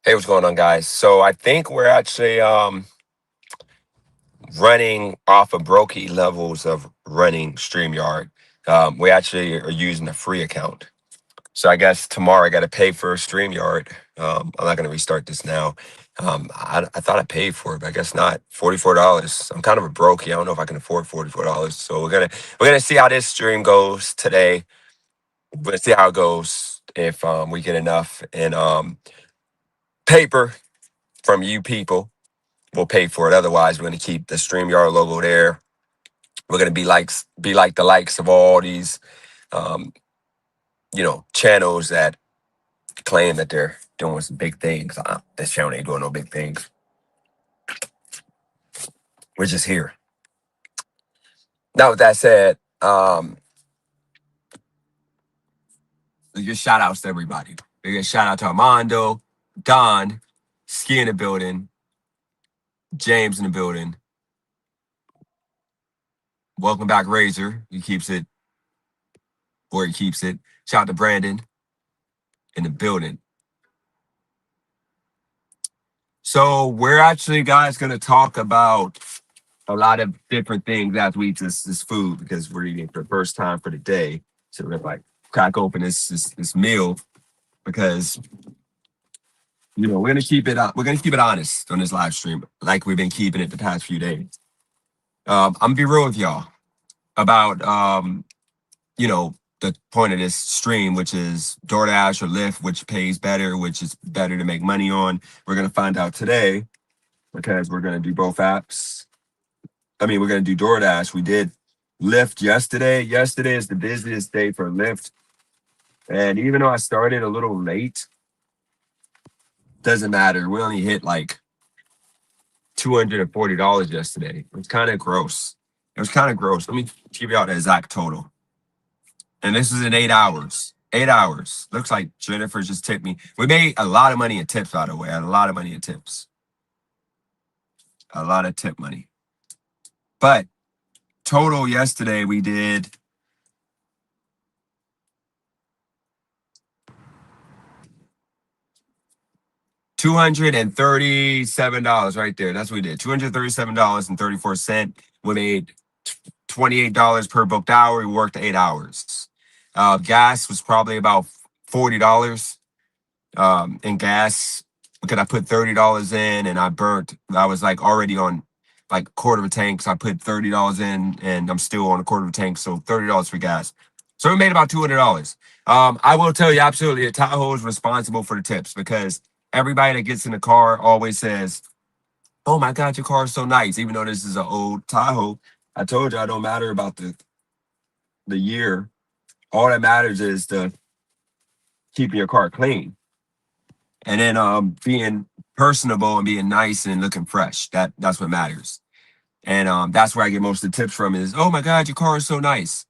Hey, what's going on, guys? So I think we're actually running off of Brokey levels of running StreamYard. We actually are using a free account. So I guess tomorrow I got to pay for StreamYard. I'm not going to restart this now. I thought I paid for it, but I guess not. $44. I'm kind of a brokey. I don't know if I can afford $44. So we're gonna see how this stream goes today. We're gonna see how it goes if we get enough in paper from you people. We'll pay for it. Otherwise, we're going to keep the StreamYard logo there. We're going to be like the likes of all these, um, channels that claim that they're doing some big things. This channel ain't doing no big things. We're just here. Now, with that said, let's give shout outs to everybody. We get shout out to Armando, Don, Ski in the building, James in the building. Welcome back, Razor. He keeps it where he keeps it. Shout out to Brandon in the building. So we're actually, guys, going to talk about a lot of different things as we eat this food because we're eating for the first time for the day. So we're gonna like crack open this meal because we're gonna keep it honest on this live stream like we've been keeping it the past few days. I'm gonna be real with y'all about the point of this stream, which is DoorDash or Lyft, which pays better, which is better to make money on. We're gonna find out today because we're gonna do both apps. I mean, we're gonna do DoorDash. We did Lyft yesterday. Yesterday is the busiest day for Lyft, and even though I started a little late, doesn't matter. We only hit like $240 yesterday. It was kind of gross. It was kind of gross. Let me give you out the exact total. And this is in 8 hours. 8 hours. Looks like Jennifer just tipped me. We made a lot of money in tips, by the way. A lot of money in tips. A lot of tip money. But total yesterday we did $237 right there. That's what we did. $237.34. We made $28 per booked hour. We worked 8 hours. Gas was probably about $40 in gas because I put $30 in and I was like already on like a quarter of a tank. So I put $30 in and I'm still on a quarter of a tank. So $30 for gas. So we made about $200. I will tell you absolutely, Tahoe is responsible for the tips because everybody that gets in the car always says, "Oh my God, your car is so nice." Even though this is an old Tahoe, I told you I don't matter about the year. All that matters is the keeping your car clean and then being personable and being nice and looking fresh. That's what matters. And that's where I get most of the tips from is, "Oh my God, your car is so nice."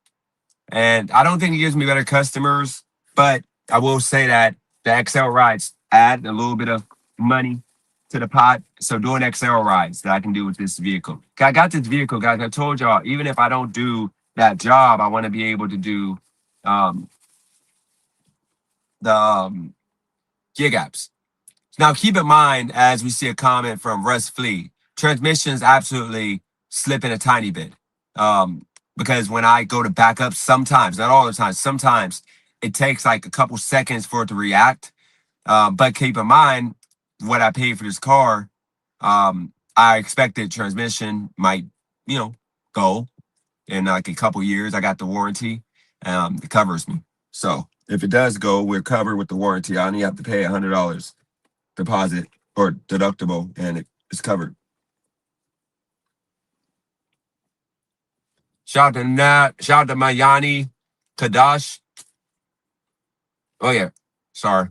And I don't think it gives me better customers, but I will say that the XL rides add a little bit of money to the pot. So doing XL rides that I can do with this vehicle. I got this vehicle, guys. I told y'all, even if I don't do that job, I want to be able to do um, the gig apps. Now, keep in mind, as we see a comment from Russ Flea, transmissions absolutely slipping a tiny bit. Because when I go to back up, sometimes, not all the time, sometimes it takes like a couple seconds for it to react. But keep in mind, what I paid for this car, I expected transmission might, go in like a couple years. I got the warranty, it covers me. So if it does go, we're covered with the warranty. I only have to pay $100 deposit or deductible, and it's covered. Shout out to Nat. Shout out to Mayani Kadash. Oh yeah, sorry.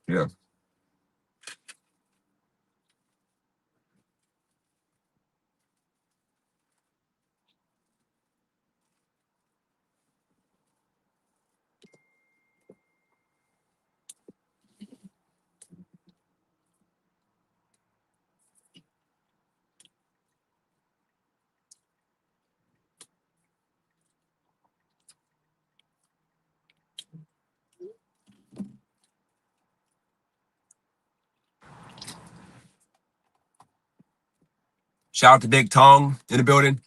Yeah. Shout out to Big Tong in the building.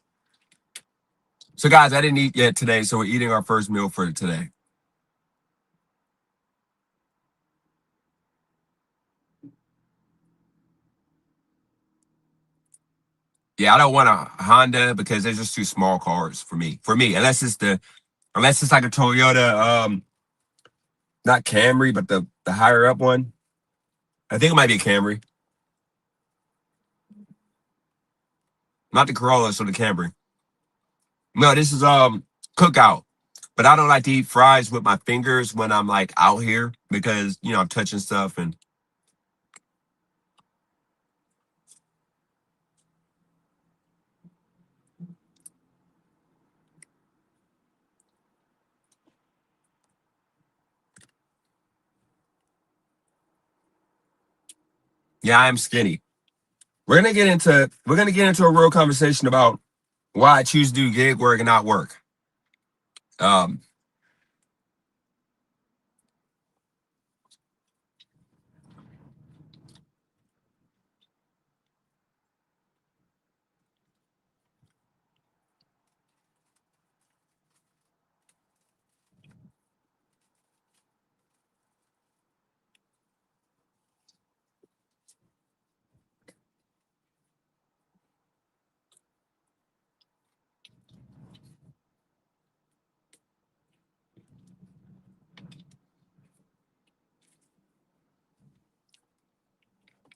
So, guys, I didn't eat yet today, so we're eating our first meal for today. Yeah, I don't want a Honda because they're just too small cars for me. Unless it's like a Toyota, not Camry, but the higher up one. I think it might be a Camry, not the Corolla, so the Camry. No, this is Cookout. But I don't like to eat fries with my fingers when I'm like out here because I'm touching stuff and yeah, I am skinny. We're gonna get into a real conversation about why I choose to do gig work and not work. Um,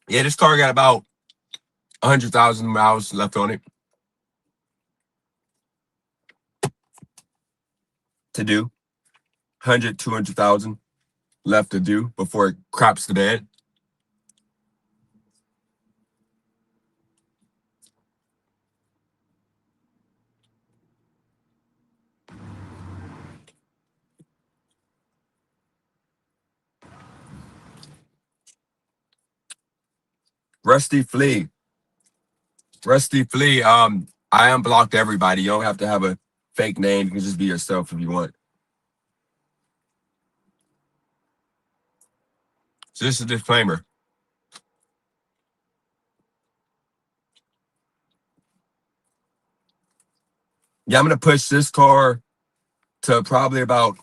yeah, this car got about 100,000 miles left on it to do. 100, 200,000 left to do before it craps the bed. Rusty Flea. Rusty Flea. I unblocked everybody. You don't have to have a fake name. You can just be yourself if you want. So this is a disclaimer. Yeah, I'm gonna push this car to probably about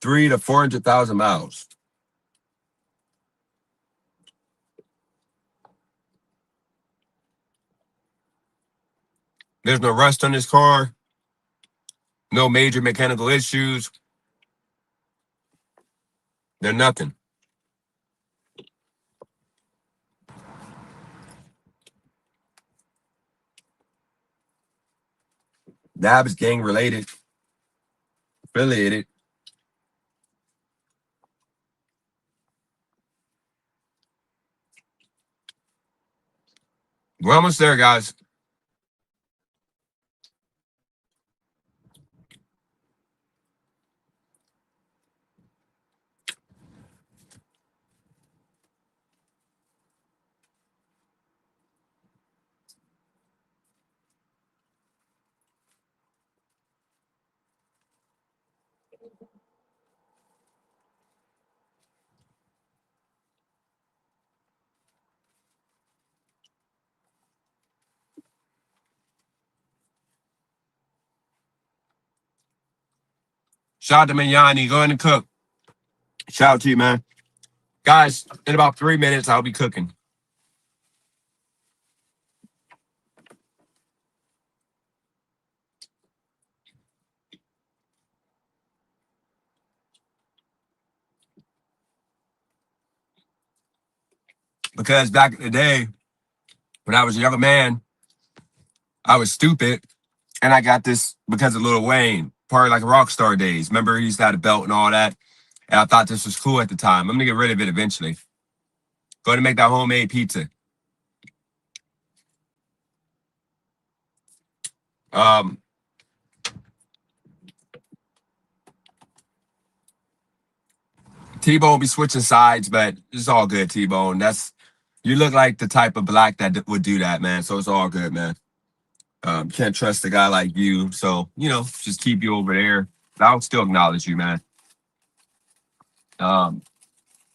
300,000 to 400,000 miles. There's no rust on this car. No major mechanical issues. They're nothing. Dab's gang related, affiliated. We're almost there, guys. Shout out to Mignani. Go ahead and cook. Shout out to you, man. Guys, in about 3 minutes, I'll be cooking. Because back in the day, when I was a younger man, I was stupid. And I got this because of Lil Wayne, part of like Rockstar days. Remember, he used to have a belt and all that. And I thought this was cool at the time. I'm going to get rid of it eventually. Go to make that homemade pizza. Um, T-Bone be switching sides, but it's all good, T-Bone. You look like the type of black that would do that, man. So it's all good, man. Can't trust a guy like you. So, just keep you over there. I'll still acknowledge you, man.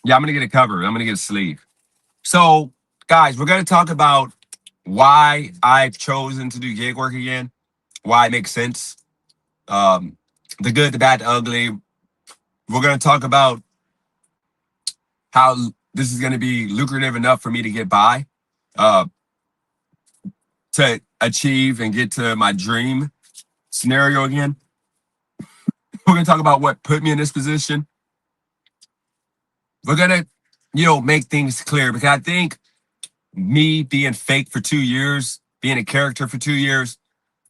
Yeah, I'm going to get a cover. I'm going to get a sleeve. So, guys, we're going to talk about why I've chosen to do gig work again, why it makes sense. Um, the good, the bad, the ugly. We're gonna talk about how this is gonna be lucrative enough for me to get by, uh, to achieve and get to my dream scenario again. We're gonna talk about what put me in this position. We're gonna, make things clear because I think me being fake for 2 years, being a character for 2 years,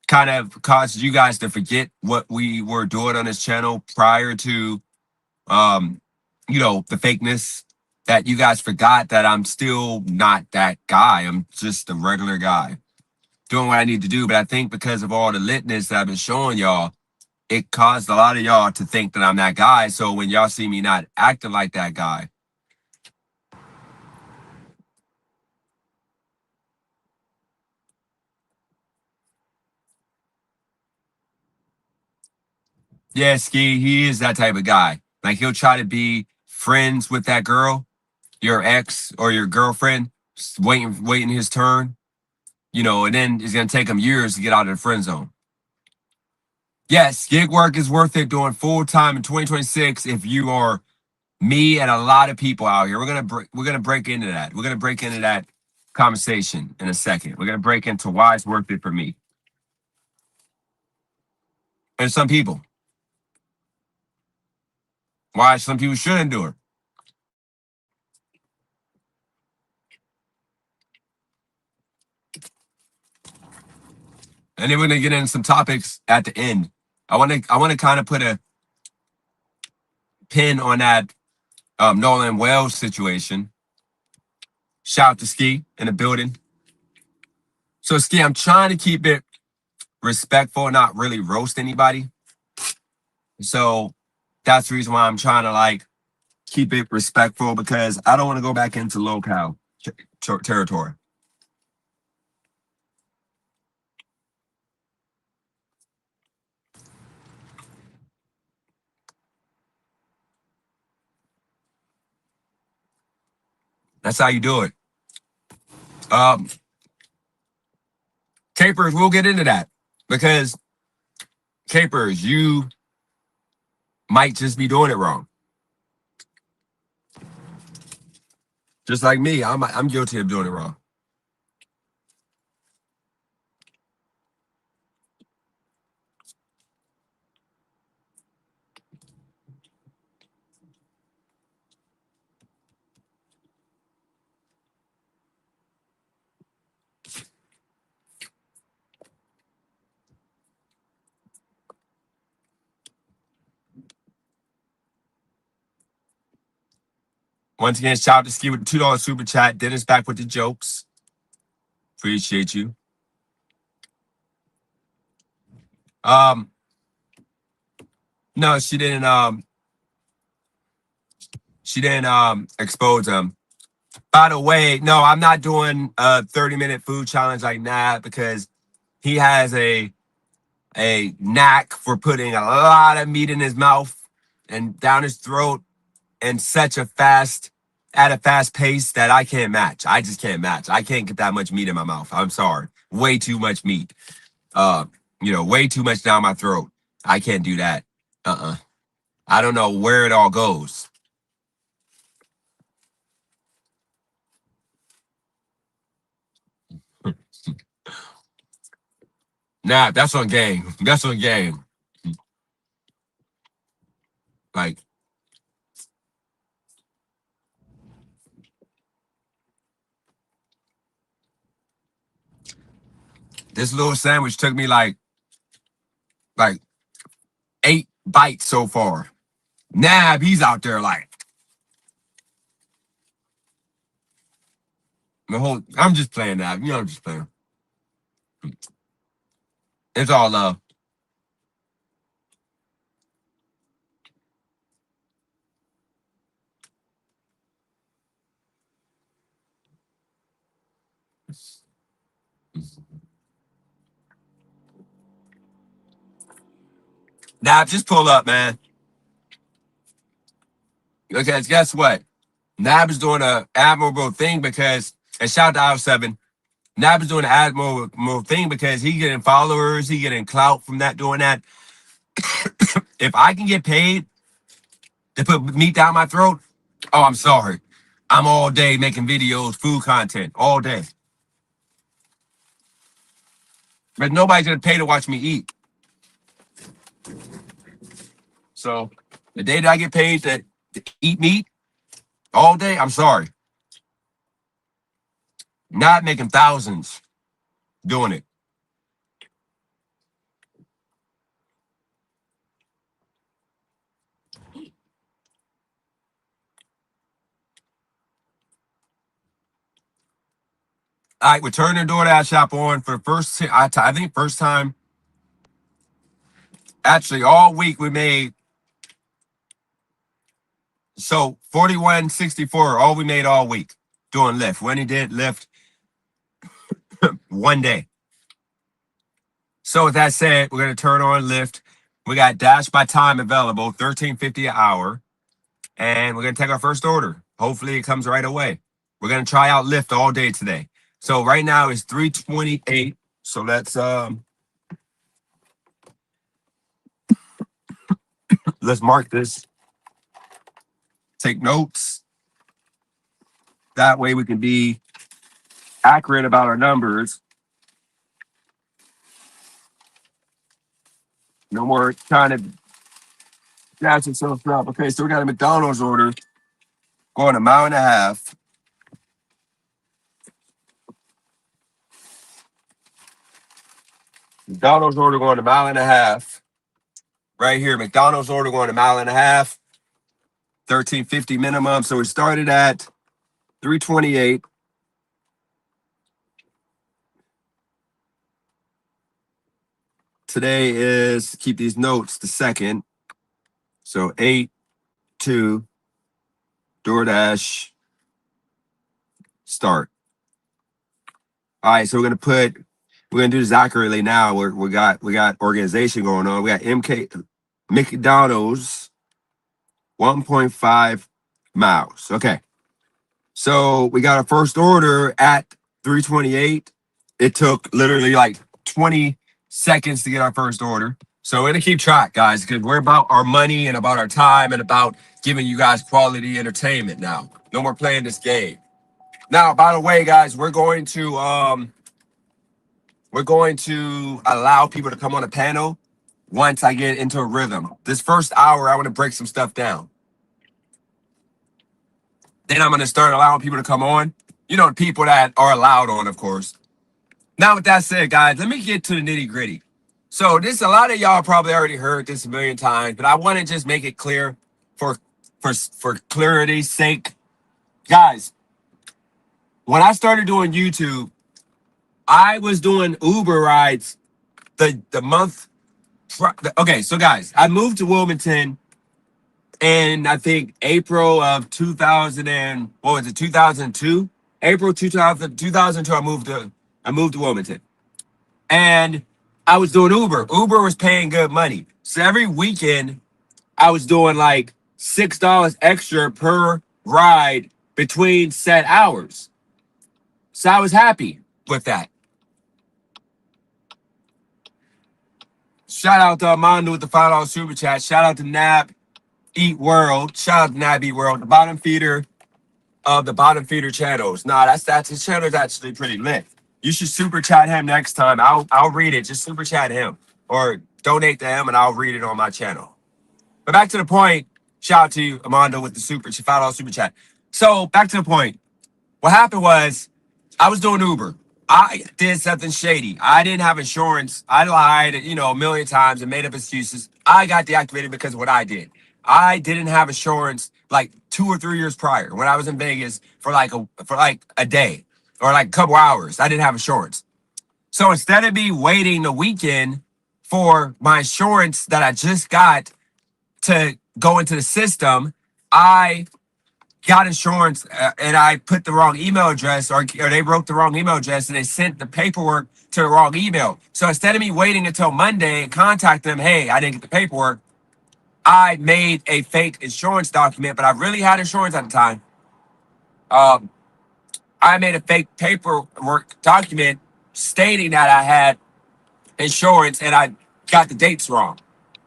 kind of caused you guys to forget what we were doing on this channel prior to, um, the fakeness. That you guys forgot that I'm still not that guy. I'm just a regular guy doing what I need to do. But I think because of all the litness that I've been showing y'all, it caused a lot of y'all to think that I'm that guy. So when y'all see me not acting like that guy, yeah, Ski, he is that type of guy. Like he'll try to be friends with that girl, your ex or your girlfriend, waiting his turn, and then it's gonna take him years to get out of the friend zone. Yes, gig work is worth it doing full time in 2026 if you are me and a lot of people out here. We're gonna break into that. We're gonna break into that conversation in a second. We're gonna break into why it's worth it for me and some people. Why some people shouldn't do it. And then we're gonna get into some topics at the end. I wanna kind of put a pin on that Nolan Wells situation. Shout out to Ski in the building. So Ski, I'm trying to keep it respectful, not really roast anybody. So that's the reason why I'm trying to like keep it respectful because I don't want to go back into locale territory. That's how you do it. Um, Capers, we'll get into that because Capers, you might just be doing it wrong. Just like me, I'm guilty of doing it wrong. Once again, shout out to Ski with the $2 super chat. Dennis back with the jokes. Appreciate you. Um, no, she didn't expose him. By the way, no, I'm not doing a 30-minute food challenge like that because he has a knack for putting a lot of meat in his mouth and down his throat and at a fast pace that I can't match. I just can't match. I can't get that much meat in my mouth. I'm sorry. Way too much meat. Uh, way too much down my throat. I can't do that. I don't know where it all goes. Nah, that's on game. That's on game. Like this little sandwich took me like 8 bites so far. Nab, he's out there like the whole. I'm just playing Nab. I'm just playing. It's all love. Nab, just pull up, man. Because guess what? Nab is doing an admirable thing because, and shout out to Aisle 7, Nab is doing the ad more thing because he getting followers, he getting clout from that doing that. If I can get paid to put meat down my throat, oh, I'm sorry. I'm all day making videos, food content, all day. But nobody's gonna pay to watch me eat. So the day that I get paid to eat meat all day, I'm sorry. Not making thousands doing it. All right, we're turning the DoorDash shop on for first. I think first time. Actually, all week we made so 41.64. All we made all week doing Lyft. When he did Lyft one day. So with that said, we're gonna turn on Lyft. We got Dash by Time available, $13.50 an hour, and we're gonna take our first order. Hopefully, it comes right away. We're gonna try out Lyft all day today. So right now it's 3:28. So let's mark this. Take notes. That way we can be accurate about our numbers. No more trying to gas yourself up. Okay, so we got a McDonald's order going a mile and a half. McDonald's order going a mile and a half. Right here, McDonald's order going a mile and a half. 13.50 minimum. So it started at 3:28. Today is, keep these notes, the second. So 8/2 DoorDash start. All right, so we're gonna do this accurately now. We got organization going on. We got McDonald's 1.5 miles. Okay. So we got our first order at 3:28. It took literally like 20 seconds to get our first order. So we're gonna keep track, guys, because we're about our money and about our time and about giving you guys quality entertainment now. No more playing this game. Now, by the way, guys, we're going to allow people to come on a panel once I get into a rhythm. This first hour, I want to break some stuff down. Then I'm going to start allowing people to come on. You know, the people that are allowed on, of course. Now, with that said, guys, let me get to the nitty gritty. So this, a lot of y'all probably already heard this a million times, but I want to just make it clear for clarity's sake. Guys, when I started doing YouTube, I was doing Uber rides the month. Okay, so guys, I moved to Wilmington in I think April of 2000 and what was it, 2002? April 2002, I moved to Wilmington. And I was doing Uber. Uber was paying good money. So every weekend I was doing like $6 extra per ride between set hours. So I was happy with that. Shout out to Armando with the $5 super chat. Shout out to Nab Eat World. Shout out to Nab Eat World, the bottom feeder of the bottom feeder channels. Nah, that's his channel is actually pretty lit. You should super chat him next time. I'll read it. Just super chat him or donate to him and I'll read it on my channel. But back to the point. Shout out to you, Armando, with the $5 super chat. So back to the point. What happened was I was doing Uber. I did something shady. I didn't have insurance. I lied, a million times and made up excuses. I got deactivated because of what I did. I didn't have insurance like 2 or 3 years prior when I was in Vegas for like a day or like a couple hours. I didn't have insurance. So instead of me waiting the weekend for my insurance that I just got to go into the system, I got insurance and I put the wrong email address or they wrote the wrong email address and they sent the paperwork to the wrong email. So instead of me waiting until Monday and contact them, hey, I didn't get the paperwork, I made a fake insurance document, but I really had insurance at the time. Um, I made a fake paperwork document stating that I had insurance and I got the dates wrong.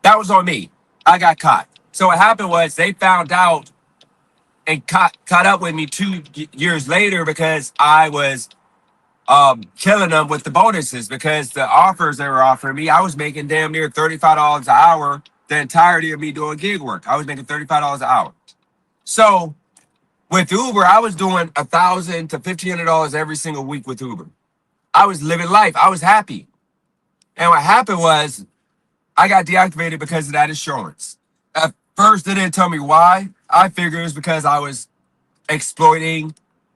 That was on me. I got caught. So what happened was they found out and caught up with me 2 years later because I was killing them with the bonuses because the offers they were offering me, I was making damn near $35 an hour the entirety of me doing gig work. I was making $35 an hour. So with Uber, I was doing $1,000 to $1,500 every single week with Uber. I was living life. I was happy. And what happened was I got deactivated because of that insurance. At first, they didn't tell me why. I figured it was because I was exploiting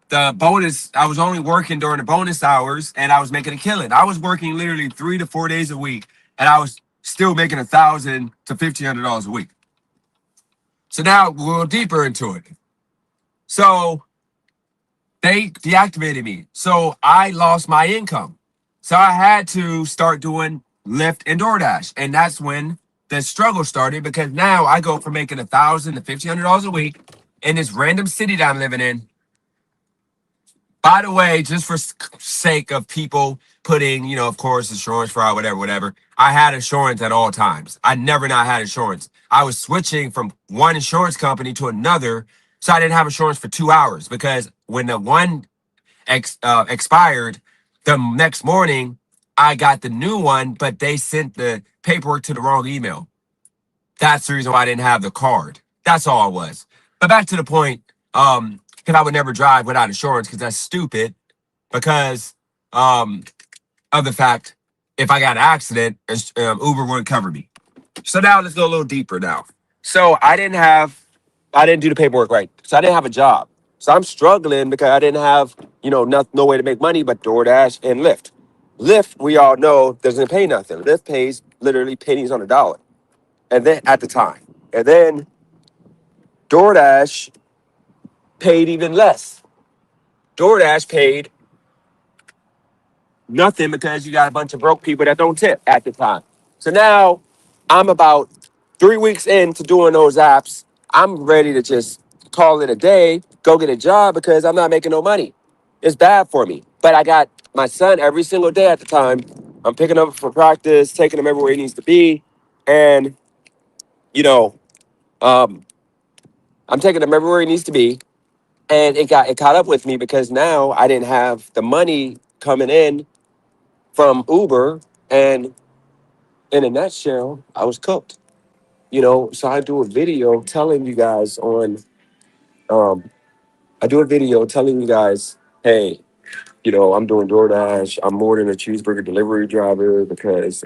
the bonus. I was only working during the bonus hours and I was making a killing. I was working literally 3 to 4 days a week and I was still making $1,000 to $1,500 a week. So now we'll go deeper into it. So they deactivated me. So I lost my income. So I had to start doing Lyft and DoorDash. And that's when the struggle started because now I go from making $1,000 to $1,500 a week in this random city that I'm living in. By the way, just for sake of people putting, of course, insurance fraud, whatever, I had insurance at all times. I never not had insurance. I was switching from one insurance company to another, so I didn't have insurance for 2 hours because when the one expired, the next morning I got the new one, but they sent the paperwork to the wrong email. That's the reason why I didn't have the card. That's all it was. But back to the point, because I would never drive without insurance because that's stupid. Because um, of the fact, if I got an accident, Uber wouldn't cover me. So now let's go a little deeper now. So I didn't do the paperwork right. So I didn't have a job. So I'm struggling because I didn't have, no way to make money but DoorDash and Lyft. Lyft, we all know, doesn't pay nothing. Lyft pays literally pennies on a dollar. And then at the time. And then DoorDash paid even less. DoorDash paid nothing because you got a bunch of broke people that don't tip at the time. So now I'm about 3 weeks into doing those apps. I'm ready to just call it a day, go get a job because I'm not making no money. It's bad for me. But I got my son every single day at the time. I'm picking him up for practice, taking him everywhere he needs to be. And, you know, um, I'm taking him everywhere he needs to be. And it caught up with me because now I didn't have the money coming in from Uber. And in a nutshell, I was cooked. So I do a video telling you guys um, I do a video telling you guys, hey, I'm doing DoorDash. I'm more than a cheeseburger delivery driver because,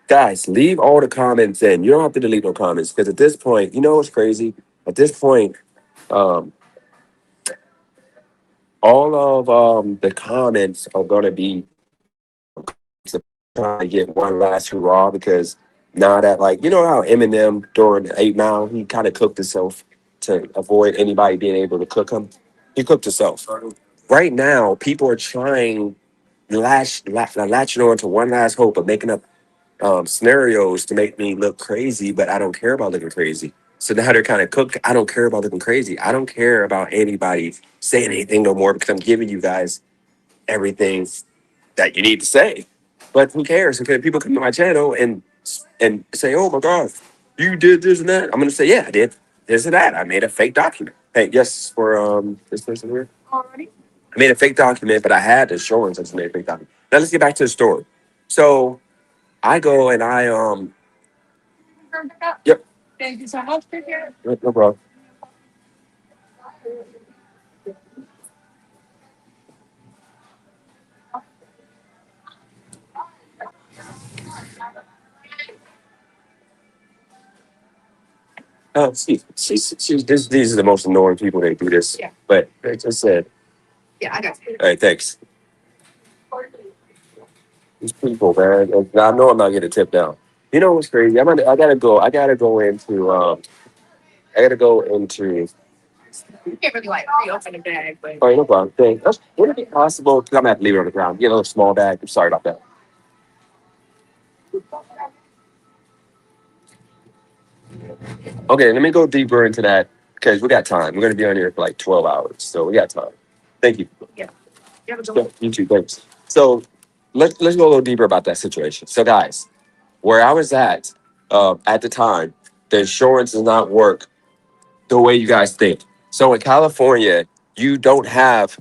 guys, leave all the comments in. You don't have to delete no comments because at this point, you know what's crazy? At this point, um, all of the comments are going to be trying to get one last hurrah because now that, like, you know how Eminem during the 8 Mile, he kind of cooked himself to avoid anybody being able to cook him. He cooked himself. Right now, people are trying latching on to one last hope of making up scenarios to make me look crazy, but I don't care about looking crazy. So now they're kind of cooked. I don't care about looking crazy. I don't care about anybody saying anything no more because I'm giving you guys everything that you need to say. But who cares? Okay, people come to my channel and say, "Oh my God, you did this and that." I'm gonna say, "Yeah, I did this and that. I made a fake document." Hey, yes, for this person here. I made a fake document, but I had insurance. I just made a fake document. Now let's get back to the story. So I go and yep, no problem. These are the most annoying people that do this. Yeah. But I just said, hey, thanks. These people, man. And I know I'm not getting a tip down. You know what's crazy? I gotta go. I gotta go into. Oh, no problem. Thanks. Would it be possible? Because I'm gonna have to leave it on the ground. Get a little small bag. I'm sorry about that. Okay, let me go deeper into that. because we got time. We're gonna be on here for like 12 hours, so we got time. Thank you. So, you too. Thanks. So let's go a little deeper about that situation. So guys, where I was at the time, the insurance does not work the way you guys think. So in California, you don't have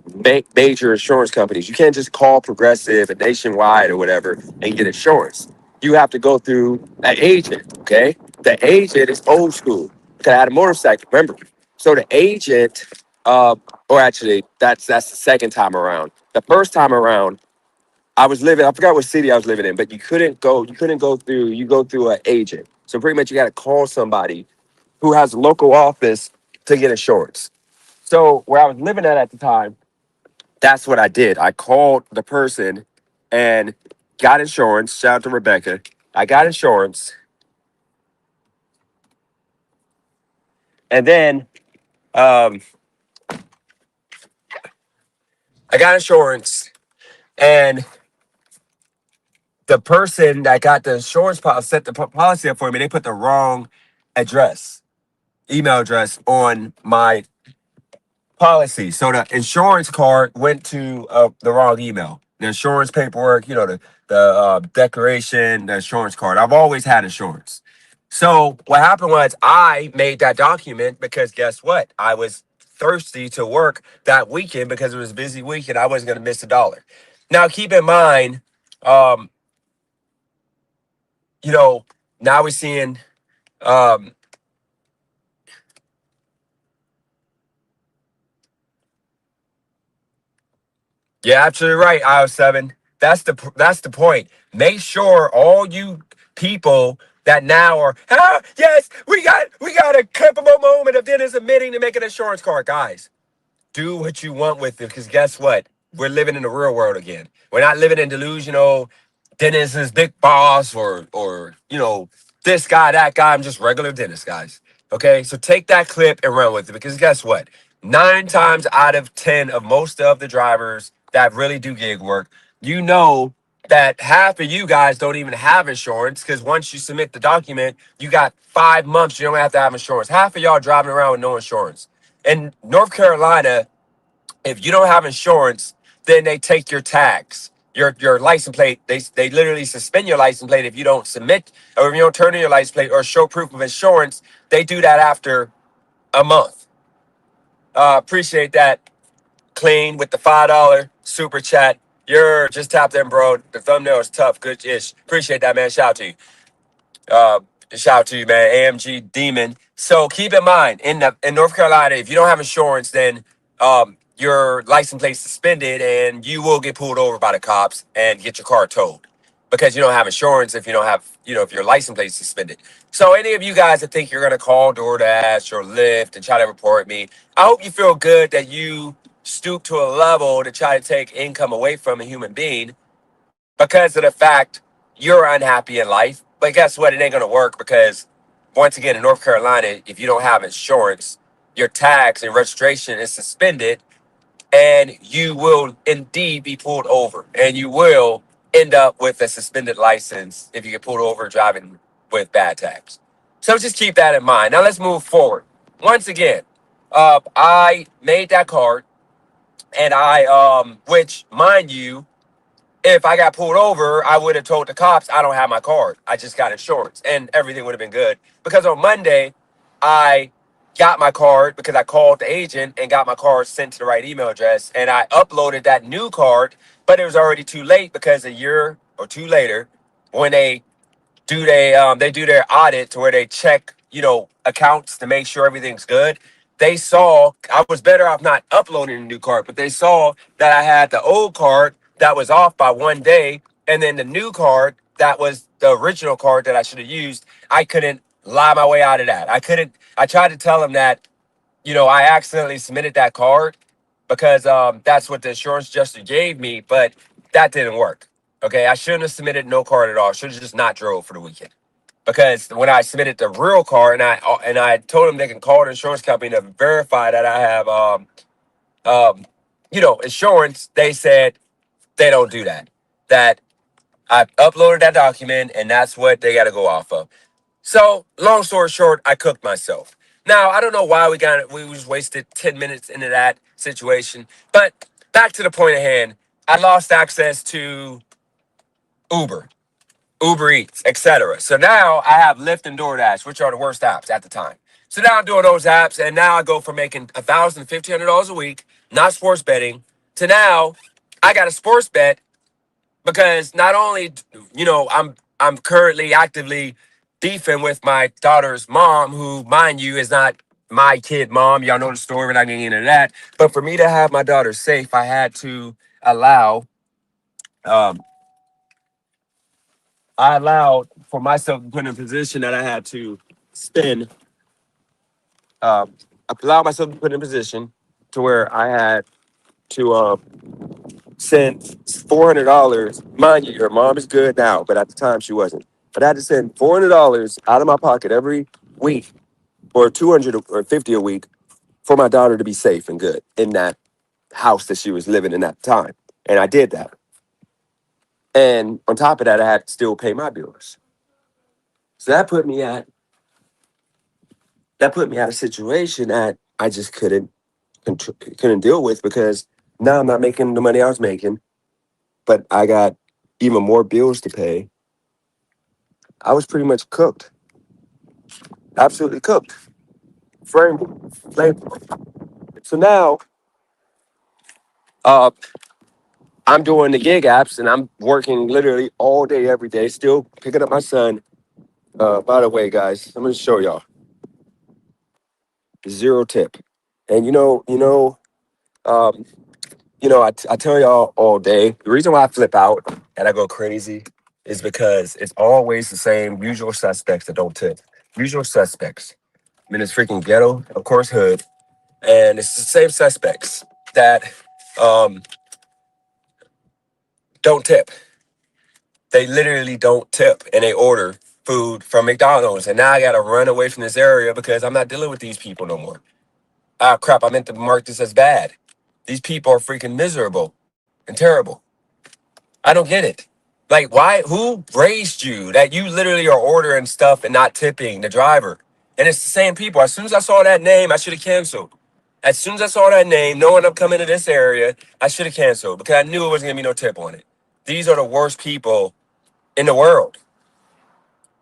major insurance companies. You can't just call Progressive and Nationwide or whatever and get insurance. You have to go through an agent. Okay, the agent is old school. Because I had a motorcycle, remember? So the agent, or actually, that's the second time around. The first time around, I was living. I forgot what city I was living in, but you couldn't go. You couldn't go through. You go through an agent. So pretty much, you got to call somebody who has a local office to get insurance. So where I was living at the time, that's what I did. I called the person and got insurance. Shout out to Rebecca. I got insurance, and then um, I got insurance, and the person that got the insurance policy set the policy up for me. They put the wrong address, email address on my policy. So the insurance card went to the wrong email. The insurance paperwork, the declaration, the insurance card. I've always had insurance. So what happened was I made that document because guess what? I was thirsty to work that weekend because it was a busy weekend. I wasn't going to miss a dollar. Now keep in mind, um, you know, now we're seeing um, you're absolutely right, IO7. That's the point. Make sure all you people that now are yes, we got a clippable moment of Dennis admitting to make an insurance card, guys. Do what you want with it because guess what? We're living in the real world again. We're not living in delusional Dennis is big boss or this guy, that guy. I'm just regular Dennis, guys. Okay, so take that clip and run with it because guess what? 9 times out of 10 of most of the drivers that really do gig work, you know that half of you guys don't even have insurance because once you submit the document, you got 5 months. You don't have to have insurance. Half of y'all driving around with no insurance. In North Carolina, if you don't have insurance, then they take your tags, your license plate. They literally suspend your license plate if you don't submit or if you don't turn in your license plate or show proof of insurance. They do that after a month. Appreciate that, Clean, with the $5 super chat. You're just tap them, bro. The thumbnail is tough. Good ish. Appreciate that, man. Shout out to you. Uh, Shout out to you, man. AMG Demon. So keep in mind, in North Carolina, if you don't have insurance, then your license plate suspended, and you will get pulled over by the cops and get your car towed because you don't have insurance. If you don't have, if your license plate is suspended. So any of you guys that think you're gonna call DoorDash or Lyft and try to report me, I hope you feel good that you stoop to a level to try to take income away from a human being because of the fact you're unhappy in life. But guess what? It ain't gonna work because once again in North Carolina, if you don't have insurance, your tax and registration is suspended, and you will indeed be pulled over, and you will end up with a suspended license if you get pulled over driving with bad tax. So just keep that in mind. Now let's move forward. Once again, I made that card, and which mind you, if I got pulled over, I would have told the cops I don't have my card. I just got insurance and everything would have been good. Because on Monday, I got my card because I called the agent and got my card sent to the right email address. And I uploaded that new card, but it was already too late because a year or two later, when they do their audit to where they check, accounts to make sure everything's good. They saw I was better off not uploading a new card, but they saw that I had the old card that was off by one day, and then the new card that was the original card that I should have used. I couldn't lie my way out of that. I couldn't. I tried to tell them that I accidentally submitted that card because that's what the insurance adjuster gave me, but that didn't work. Okay, I shouldn't have submitted no card at all. Should have just not drove for the weekend. Because when I submitted the real card and I told them they can call the insurance company to verify that I have insurance, they said they don't do that. That I uploaded that document and that's what they got to go off of. So long story short, I cooked myself. Now, I don't know why we just wasted 10 minutes into that situation. But back to the point at hand, I lost access to Uber, Uber Eats, etc. So now I have Lyft and DoorDash, which are the worst apps at the time. So now I'm doing those apps, and now I go from making $1,000 to $1,500 a week, not sports betting, to now I got a sports bet because not only I'm currently actively beefing with my daughter's mom, who, mind you, is not my kid mom. Y'all know the story. We're not getting into that. But for me to have my daughter safe, I had to allow. Um, I allowed for myself to put in a position that I had to spend. Um, allow myself to put in a position to where I had to send $400. Mind you, your mom is good now, but at the time she wasn't. But I had to send $400 out of my pocket every week, or 250 a week, for my daughter to be safe and good in that house that she was living in at the time. And I did that. And on top of that, I had to still pay my bills. So that put me at a situation that I just couldn't deal with, because now I'm not making the money I was making, but I got even more bills to pay. I was pretty much cooked, absolutely cooked, flame. So now, uh, I'm doing the gig apps, and I'm working literally all day, every day, still picking up my son. By the way, guys, I'm gonna show y'all zero tip, and um, I tell y'all all day. The reason why I flip out and I go crazy is because it's always the same usual suspects that don't tip. Usual suspects. I mean, it's freaking ghetto, of course, hood, and it's the same suspects that um, don't tip. They literally don't tip, and they order food from McDonald's. And now I gotta run away from this area because I'm not dealing with these people no more. Ah, crap! I meant to mark this as bad. These people are freaking miserable and terrible. I don't get it. Like, why? Who raised you that you literally are ordering stuff and not tipping the driver? And it's the same people. As soon as I saw that name, I should have canceled. As soon as I saw that name, knowing I'm coming to this area, I should have canceled because I knew it wasn't gonna be no tip on it. These are the worst people in the world.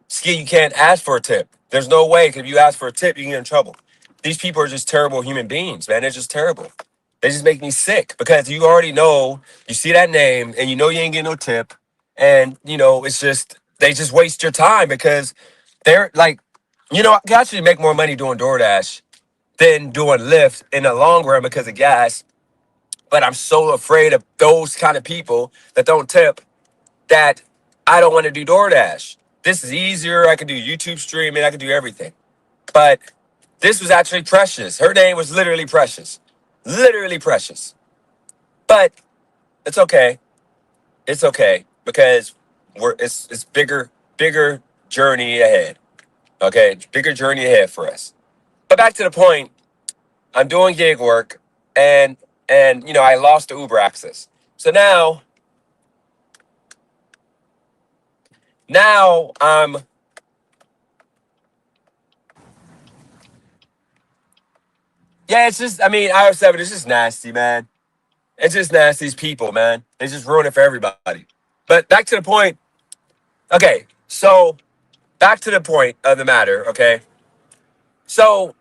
Ski, you can't ask for a tip. There's no way, because if you ask for a tip, you can get in trouble. These people are just terrible human beings, man. They're just terrible. They just make me sick because you already know, you see that name and you know you ain't getting no tip. And, it's just, they just waste your time because they're like, I can actually make more money doing DoorDash than doing Lyft in the long run because of gas. But I'm so afraid of those kind of people that don't tip that I don't want to do DoorDash. This is easier. I can do YouTube streaming. I can do everything. But this was actually Precious. Her name was literally Precious. Literally Precious. But it's okay. It's okay because it's bigger journey ahead. Okay? Bigger journey ahead for us. But back to the point, I'm doing gig work, and I lost the Uber access. So now yeah, it's just, I mean, IO7, it's just nasty, man. It's just nasty. These people, man. They just ruin it for everybody. But back to the point. Okay, so back to the point of the matter. Okay, so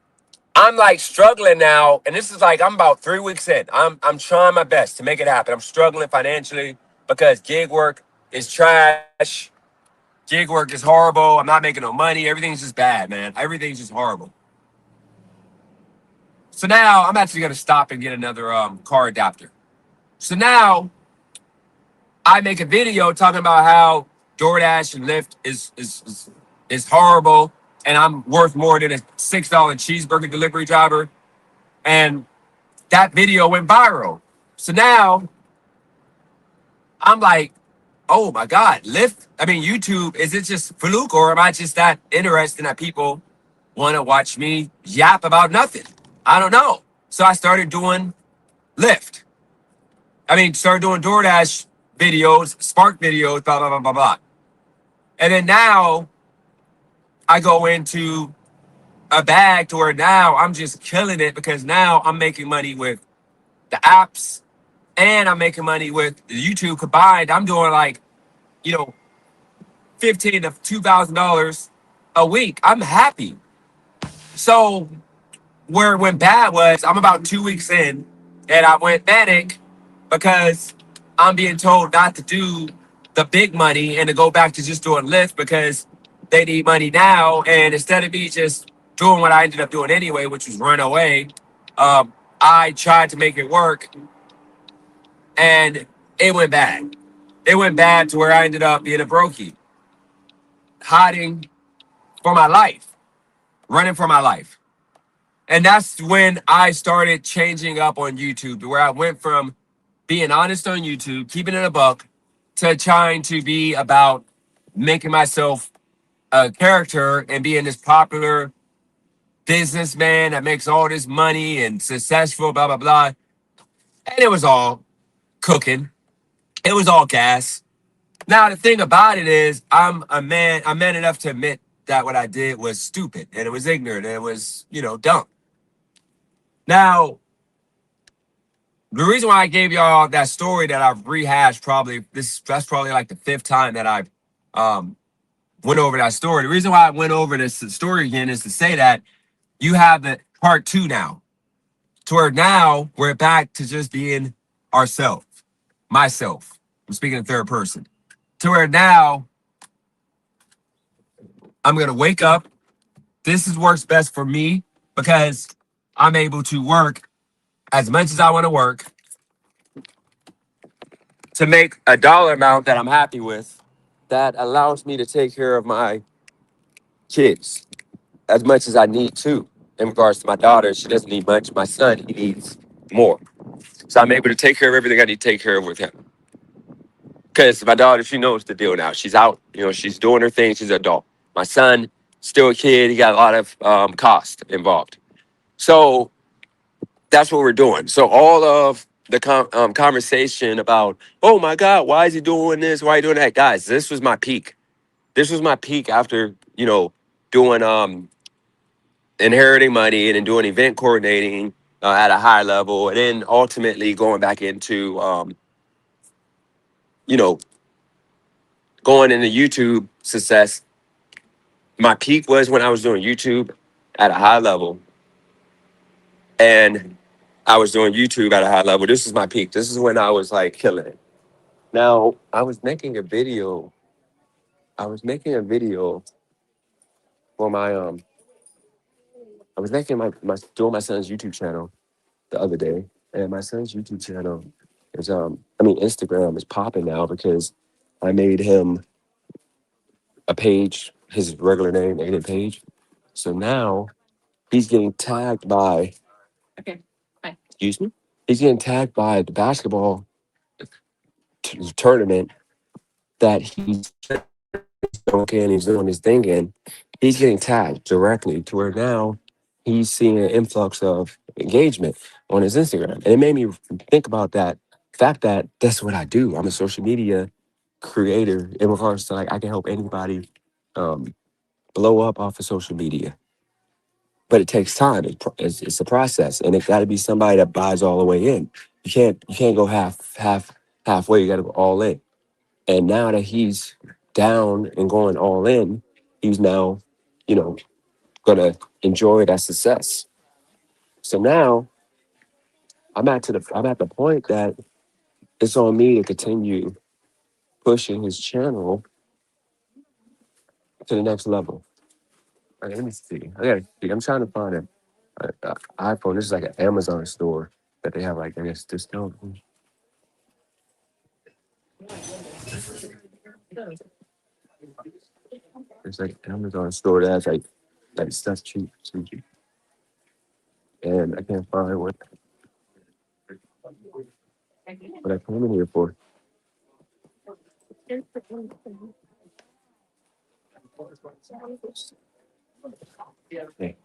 I'm like struggling now, and this is like I'm about 3 weeks in. I'm trying my best to make it happen. I'm struggling financially because gig work is trash. Gig work is horrible. I'm not making no money. Everything's just bad, man. Everything's just horrible. So now I'm actually gonna stop and get another car adapter. So now I make a video talking about how DoorDash and Lyft is horrible, and I'm worth more than a $6 cheeseburger delivery driver. And that video went viral. So now I'm like, oh my God, Lyft. I mean, YouTube. Is it just fluke, or am I just that interesting that people want to watch me yap about nothing? I don't know. So I started doing Lyft. Started doing DoorDash videos, Spark videos, blah blah blah blah blah. And then now I go into a bag to where now I'm just killing it because now I'm making money with the apps and I'm making money with the YouTube combined. I'm doing like, you know, $15 to $2,000 a week. I'm happy. So where it went bad was I'm about 2 weeks in and I went manic because I'm being told not to do the big money and to go back to just doing Lyft because they need money now. And instead of me just doing what I ended up doing anyway, which was run away, I tried to make it work and it went bad. It went bad to where I ended up being a brokey, hiding for my life, running for my life. And that's when I started changing up on YouTube, to where I went from being honest on YouTube, keeping it a buck, to trying to be about making myself a character and being this popular businessman that makes all this money and successful, blah, blah, blah. And it was all cooking. It was all gas. Now, the thing about it is I'm man enough to admit that what I did was stupid and it was ignorant and it was, dumb. Now, the reason why I gave y'all that story that I've rehashed that's probably like the fifth time that I've um, went over that story. The reason why I went over this story again is to say that you have the part two now, to where now we're back to just being ourselves, myself. I'm speaking in third person. To where now I'm gonna wake up. This is works best for me because I'm able to work as much as I want to work to make a dollar amount that I'm happy with that allows me to take care of my kids as much as I need to. In regards to my daughter, she doesn't need much. My son, he needs more. So I'm able to take care of everything I need to take care of with him. Because my daughter, she knows the deal now. She's out, she's doing her thing. She's an adult. My son, still a kid. He got a lot of cost involved. So that's what we're doing. So all of the conversation about, oh my God, why is he doing this? Why are you doing that? Guys, this was my peak. This was my peak after, doing inheriting money and then doing event coordinating at a high level, and then ultimately going back into, you know, going into YouTube success. My peak was when I was doing YouTube at a high level, and I was doing YouTube at a high level. This is my peak. This is when I was like killing it. Now, I was making a video. I was making a video for I was making my doing my son's YouTube channel the other day, and my son's YouTube channel is Instagram is popping now because I made him a page, his regular name, Aiden Page. So now he's getting tagged by, excuse me, he's getting tagged by the basketball tournament that he's okay and he's doing his thing in. He's getting tagged directly to where now he's seeing an influx of engagement on his Instagram. And it made me think about that fact that that's what I do. I'm a social media creator in regards to like I can help anybody um, blow up off of social media. But it takes time. It's a process, and it got to be somebody that buys all the way in. You can't go halfway. You got to go all in. And now that he's down and going all in, he's now, you know, gonna enjoy that success. So now I'm at the point that it's on me to continue pushing his channel to the next level. All right, let me see. I gotta see. I'm trying to find a iPhone. This is like an Amazon store that they have like I guess discount. It's like an Amazon store that has like stuff cheap. And I can't find what I came in here for. Hey,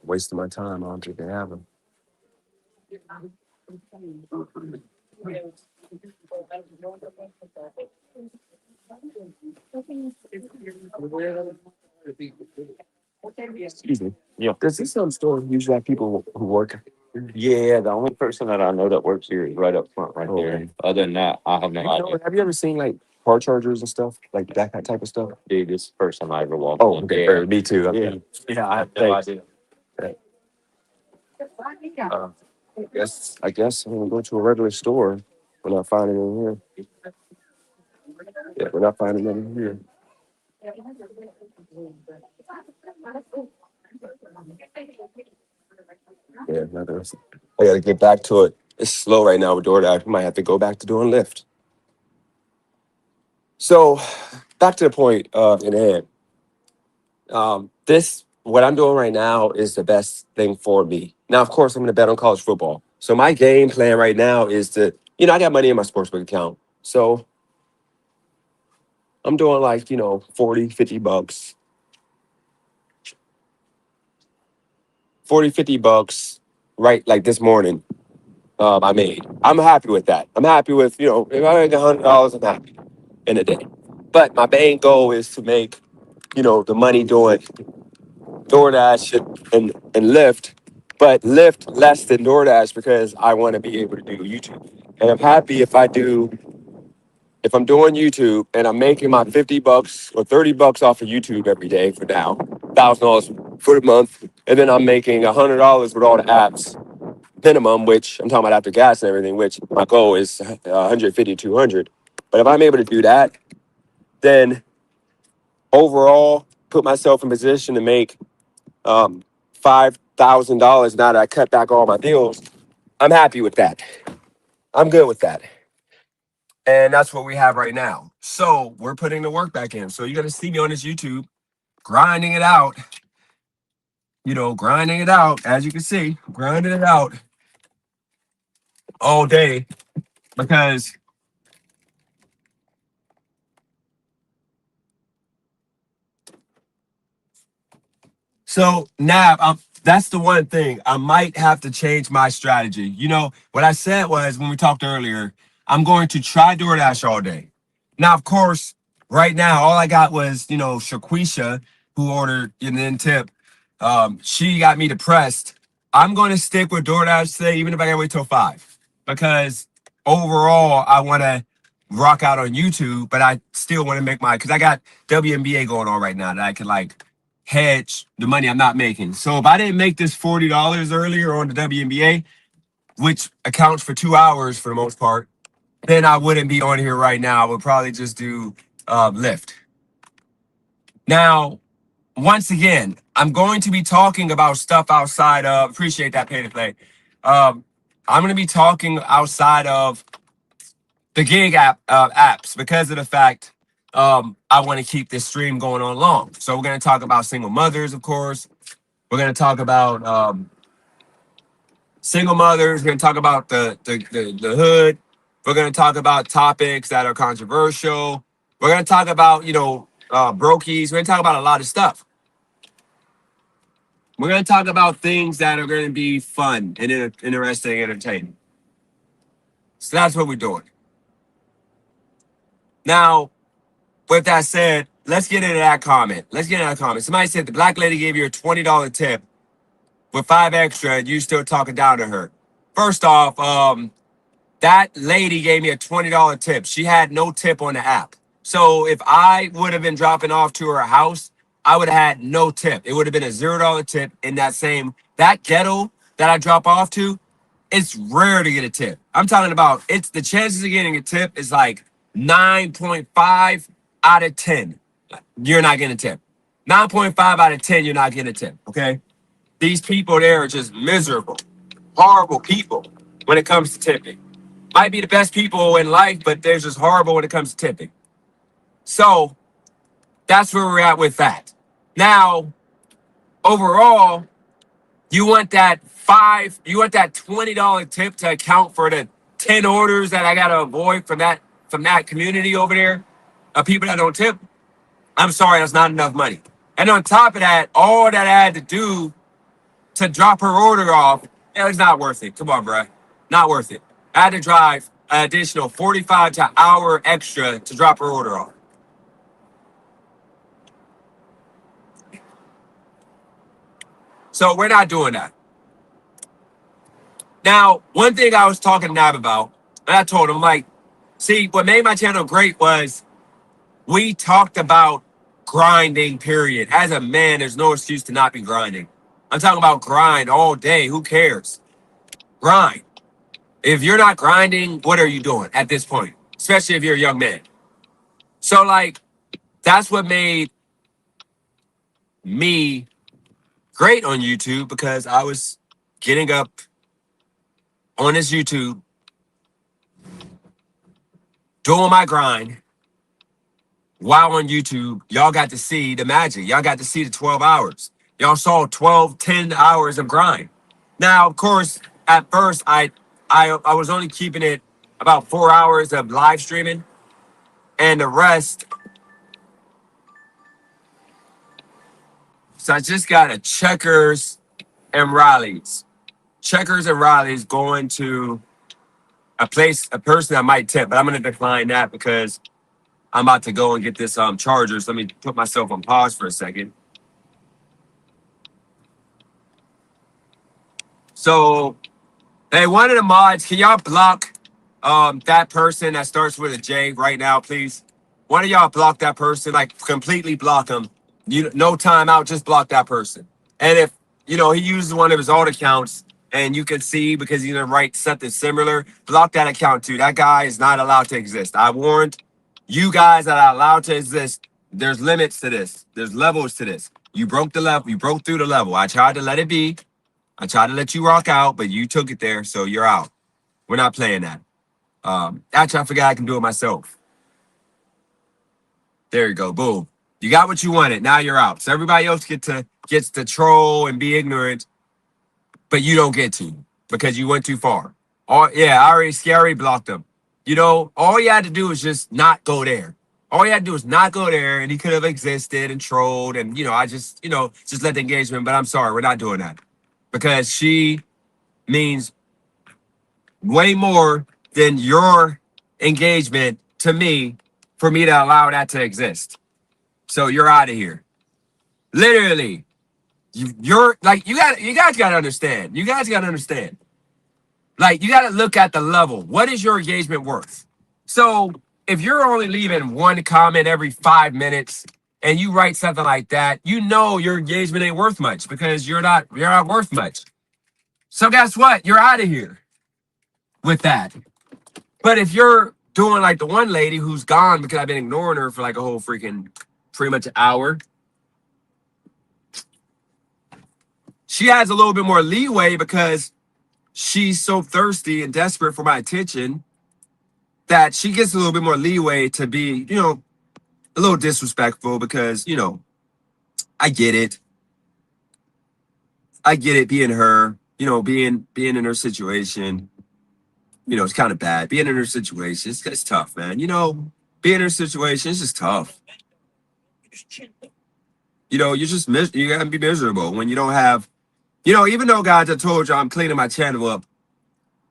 wasting my time. I don't think they have them. Excuse me. Yeah. Does this store usually have people who work? Yeah, the only person that I know that works here is right up front, right there. Okay. Other than that, I have no idea. Have you ever seen like car chargers and stuff like that type of stuff? Dude, this is the first time I ever walked. Oh, okay. Yeah. Me too. Okay. Yeah, I have no idea. Uh, I guess I'm gonna go to a regular store. We're not finding it in here. Yeah, we're not finding it in here. Yeah, nothing. I gotta get back to it. It's slow right now with DoorDash. We might have to go back to doing Lyft. So back to the point in hand. This what I'm doing right now is the best thing for me. Now, of course, I'm gonna bet on college football. So my game plan right now is to, I got money in my sportsbook account. So I'm doing like, 40, $50. 40, $50 right like this morning. I made. I'm happy with that. I'm happy with, if I make $100, I'm happy in a day. But my main goal is to make, the money doing DoorDash and Lyft, but Lyft less than DoorDash because I want to be able to do YouTube. And I'm happy if I'm doing YouTube and I'm making my $50 or $30 off of YouTube every day for now, $1,000 for the month, and then I'm making $100 with all the apps minimum, which I'm talking about after gas and everything, which my goal is 150, 200. But if I'm able to do that, then overall put myself in position to make $5,000 now that I cut back all my deals. I'm happy with that. I'm good with that. And that's what we have right now. So we're putting the work back in. So you're gonna see me on this YouTube grinding it out, grinding it out, as you can see, grinding it out all day because so now that's the one thing. I might have to change my strategy. What I said was when we talked earlier, I'm going to try DoorDash all day. Now, of course, right now, all I got was, Shaquisha, who ordered and then tip. She got me depressed. I'm going to stick with DoorDash today, even if I gotta wait till 5. Because overall, I want to rock out on YouTube, but I still want to make because I got WNBA going on right now that I could like hedge the money I'm not making. So if I didn't make this $40 earlier on the WNBA, which accounts for 2 hours for the most part, then I wouldn't be on here right now. I would probably just do Lyft. Now, once again, I'm going to be talking about stuff outside of, appreciate that pay to play. I'm going to be talking outside of the gig apps because of the fact I want to keep this stream going on long. So we're going to talk about single mothers, of course. We're going to talk about single mothers. We're going to talk about the hood. We're going to talk about topics that are controversial. We're going to talk about, brokies. We're going to talk about a lot of stuff. We're going to talk about things that are going to be fun and interesting, entertaining. So that's what we're doing. Now, with that said, let's get into that comment. Somebody said the black lady gave you a $20 tip with 5 extra and you still talking down to her. First off, that lady gave me a $20 tip. She had no tip on the app. So if I would have been dropping off to her house, I would have had no tip. It would have been a $0 tip in that ghetto that I drop off to. It's rare to get a tip. I'm talking about the chances of getting a tip is like 9.5 out of 10. You're not getting a tip. 9.5 out of 10, you're not getting a tip. Okay. These people there are just miserable, horrible people when it comes to tipping. Might be the best people in life, but they're just horrible when it comes to tipping. So that's where we're at with that. Now, overall, you want that $20 tip to account for the 10 orders that I gotta avoid from that community over there of people that don't tip. I'm sorry, that's not enough money. And on top of that, all that I had to do to drop her order off, it's not worth it. Come on, bro. Not worth it. I had to drive an additional 45 to an hour extra to drop her order off. So we're not doing that. Now, one thing I was talking to Nav about, and I told him, like, see, what made my channel great was we talked about grinding, period. As a man, there's no excuse to not be grinding. I'm talking about grind all day. Who cares? Grind. If you're not grinding, what are you doing at this point? Especially if you're a young man. So, like, that's what made me great on YouTube, because I was getting up on this YouTube, doing my grind while on YouTube. Y'all got to see the magic. Y'all got to see the 12 hours. Y'all saw 12, 10 hours of grind. Now, of course, at first, I was only keeping it about 4 hours of live streaming, and the rest. So I just got a Checkers and Riley's. Checkers and Riley's going to a person I might tip, but I'm going to decline that because I'm about to go and get this charger. So let me put myself on pause for a second. So, hey, one of the mods, can y'all block that person that starts with a J right now, please? One of y'all block that person, like completely block them. You no timeout, just block that person. And if he uses one of his old accounts and you can see because he's gonna write something similar, block that account too. That guy is not allowed to exist. I warned you guys that are allowed to exist. There's limits to this. There's levels to this. You broke the level. You broke through the level. I tried to let it be. I tried to let you rock out, but you took it there, so you're out. We're not playing that. Actually, I forgot I can do it myself. There you go. Boom. You got what you wanted. Now you're out. So everybody else gets to troll and be ignorant, but you don't get to because you went too far. I already blocked them. All you had to do is just not go there. All you had to do is not go there, and he could have existed and trolled, and I just let the engagement. But I'm sorry, we're not doing that because she means way more than your engagement to me for me to allow that to exist. So you're out of here. Literally. You're like you guys gotta understand. You guys gotta understand. Like, you gotta look at the level. What is your engagement worth? So if you're only leaving one comment every 5 minutes and you write something like that, your engagement ain't worth much because you're not worth much. So guess what? You're out of here with that. But if you're doing like the one lady who's gone because I've been ignoring her for like a whole freaking pretty much an hour, she has a little bit more leeway because she's so thirsty and desperate for my attention that she gets a little bit more leeway to be, a little disrespectful because, I get it. I get it being her, being in her situation. It's kind of bad. Being in her situation, it's tough, man. Being in her situation is just tough. You gotta be miserable when you don't have, even though, guys, I told you I'm cleaning my channel up,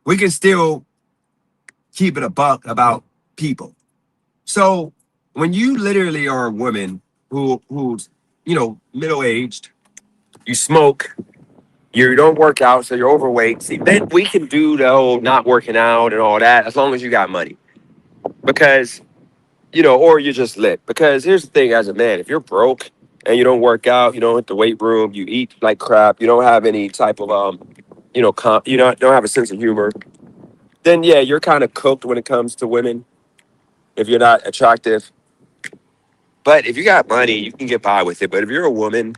we can still keep it a buck about people. So when you literally are a woman who's middle aged, you smoke, you don't work out, so you're overweight. See, then we can do the whole not working out and all that as long as you got money, because or you're just lit. Because here's the thing, as a man, if you're broke and you don't work out, you don't hit the weight room, you eat like crap, you don't have any type of don't have a sense of humor, then yeah, you're kind of cooked when it comes to women if you're not attractive. But if you got money, you can get by with it. But if you're a woman,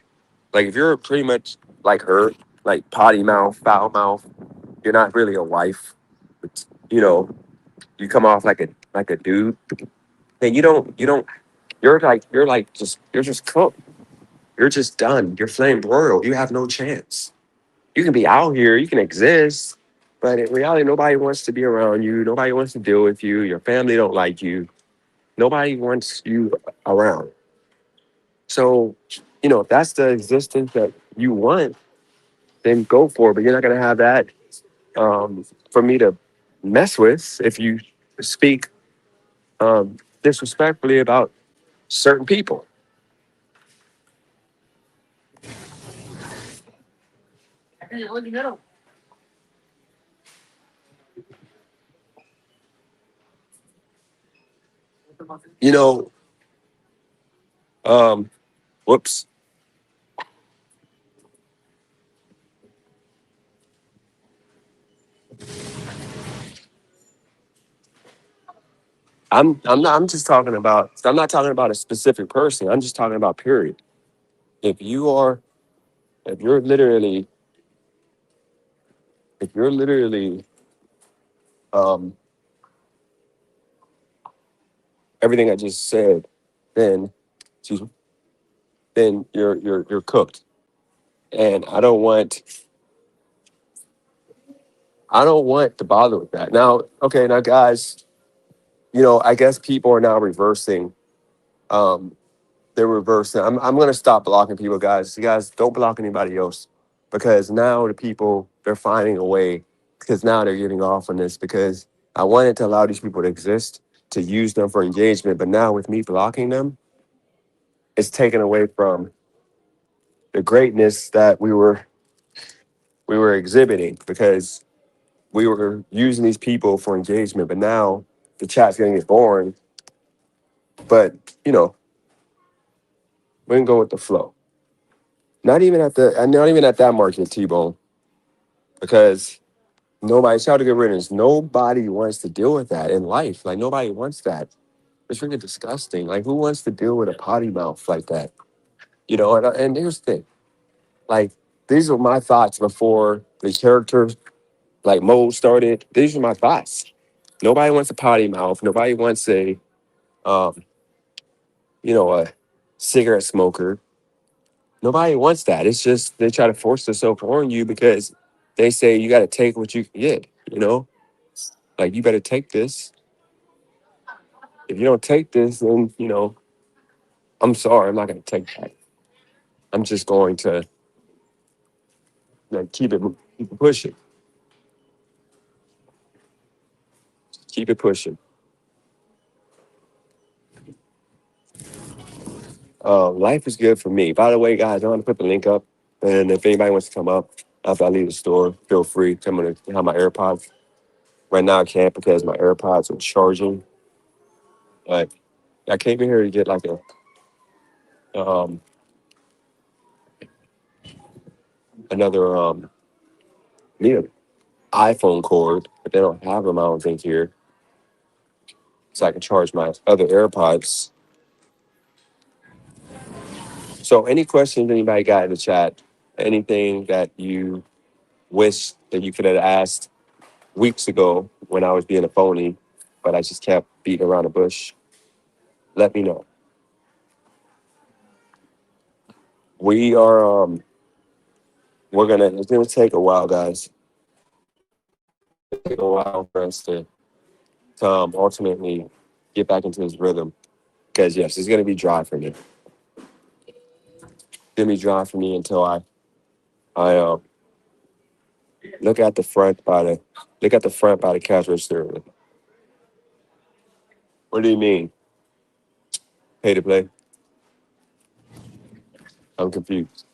like if you're pretty much like her, like potty mouth, foul mouth, you're not really a wife. It's, you come off like a dude, then you're just cooked. You're just done. You're flame broiled. You have no chance. You can be out here, you can exist, but in reality, nobody wants to be around you. Nobody wants to deal with you. Your family don't like you. Nobody wants you around. So, if that's the existence that you want, then go for it. But you're not gonna have that for me to mess with if you speak disrespectfully about certain people. You know, um, whoops. I'm just talking about I'm not talking about a specific person. I'm just talking about period. If you are if you're literally if you're literally um everything I just said, then excuse me, then you're cooked. And I don't want to bother with that. Now, okay, now guys, I guess people are now reversing. Um, they're reversing. I'm gonna stop blocking people, guys. You guys don't block anybody else because now the people they're finding a way because now they're getting off on this because I wanted to allow these people to exist to use them for engagement, but now with me blocking them, it's taken away from the greatness that we were exhibiting because we were using these people for engagement, but now the chat's gonna get boring. But we can go with the flow. Not even at that market, T-Bone, because nobody shout to get riddance. Nobody wants to deal with that in life. Like nobody wants that. It's freaking disgusting. Like who wants to deal with a potty mouth like that? And here's the thing. Like these were my thoughts before the character like mode started. These are my thoughts. Nobody wants a potty mouth. Nobody wants um, a cigarette smoker. Nobody wants that. It's just they try to force themselves on you because they say you got to take what you can get. Like you better take this. If you don't take this, then I'm sorry, I'm not going to take that. I'm just going to keep it pushing, keep it pushing. Life is good for me. By the way, guys, I want to put the link up, and if anybody wants to come up after I leave the store, feel free. I'm going to have my AirPods. Right now, I can't because my AirPods are charging. But I came in here to get like um, another need an iPhone cord, but they don't have them. I don't think here, so I can charge my other AirPods. So, any questions anybody got in the chat? Anything that you wish that you could have asked weeks ago when I was being a phony, but I just kept beating around the bush? Let me know. We are it's gonna take a while, guys. It's gonna take a while for us to ultimately get back into this rhythm. Because yes, it's gonna be dry for me. It's gonna be dry for me until I look at the front by the cash register. What do you mean? Pay to play? I'm confused.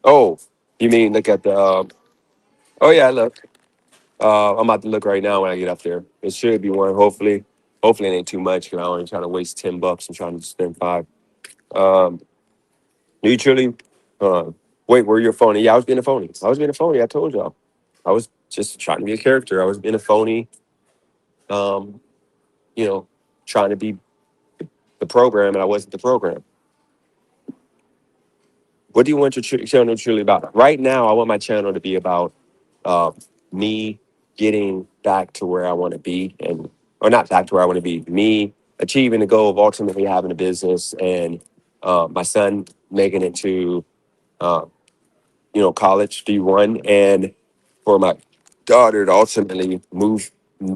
Oh, you mean look at the oh yeah, look. I'm about to look right now when I get up there. It should be one, hopefully. Hopefully it ain't too much because I only trying to waste $10 and trying to spend five. Um Neutrally. Uh, wait, were you a phony? Yeah, I was being a phony. I was being a phony. I told y'all. I was just trying to be a character. I was being a phony. Um, you know, trying to be the program, and I wasn't the program. What do you want your channel truly about? Right now, I want my channel to be about uh, me getting back to where I want to be, or not back to where I want to be. Me achieving the goal of ultimately having a business, and my son making it to uh, college D1, and for my daughter to ultimately move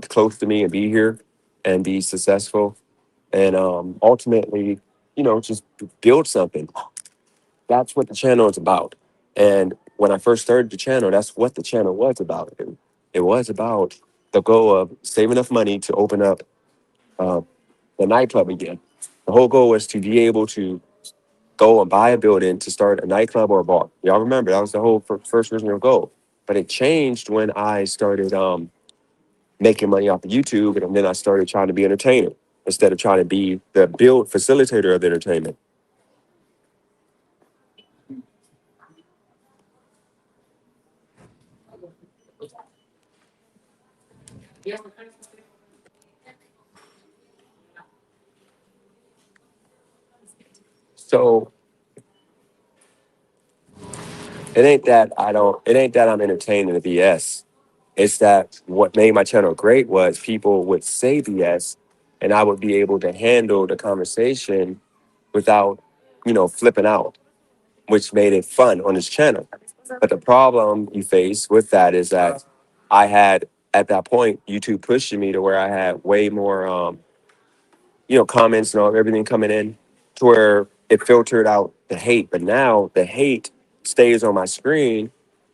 close to me and be here and be successful, and ultimately, just build something. That's what the channel is about. And when I first started the channel, that's what the channel was about. It was about the goal of save enough money to open up uh, the nightclub again. The whole goal was to be able to go and buy a building to start a nightclub or a bar. Y'all remember that was the whole first original goal. But it changed when I started making money off of YouTube, and then I started trying to be an entertainer instead of trying to be the build facilitator of the entertainment. So it ain't that I'm entertaining the BS. It's that what made my channel great was people would say BS and I would be able to handle the conversation without, flipping out, which made it fun on this channel. But the problem you face with that is that I had at that point YouTube pushing me to where I had way more comments and all everything coming in to where it filtered out the hate. But now the hate stays on my screen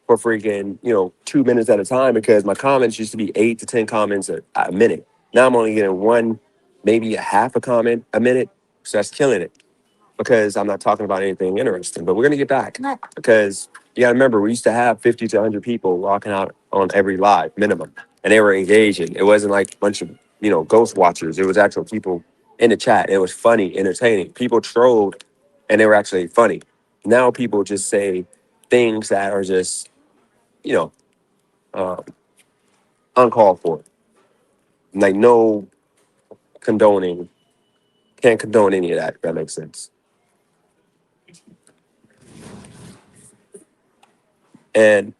for freaking, 2 minutes at a time because my comments used to be 8 to 10 comments a minute. Now I'm only getting one, maybe a half a comment a minute. So that's killing it because I'm not talking about anything interesting. But we're gonna get back because you gotta remember we used to have 50 to 100 people walking out on every live minimum, and they were engaging. It wasn't like a bunch of ghost watchers. It was actual people in the chat. It was funny, entertaining. People trolled, and they were actually funny. Now people just say things that are just you know uh, uncalled for. Like no condoning, can't condone any of that. If that makes sense. And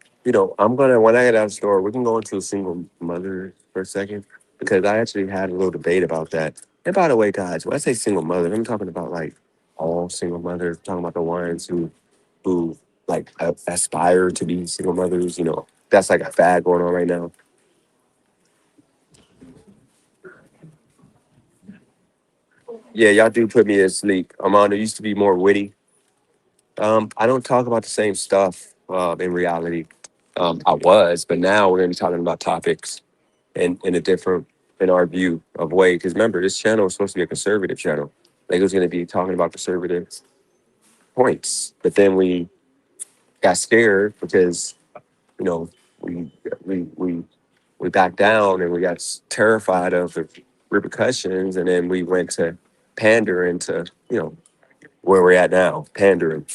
I'm gonna when I get out of the store, we can go into a single mother for a second because I actually had a little debate about that. And by the way, guys, when I say single mother, I'm talking about like all single mothers. I'm talking about the ones who like aspire to be single mothers. That's like a fad going on right now. Yeah, y'all do put me to sleep. Armando used to be more witty. I don't talk about the same stuff in reality. I was, but now we're gonna be talking about topics in a different in our view of way. Because remember, this channel is supposed to be a conservative channel. Like it was going to be talking about conservative points, but then we got scared because you know we we we we backed down and we got terrified of the repercussions, and then we went to pandering to where we're at now, pandering.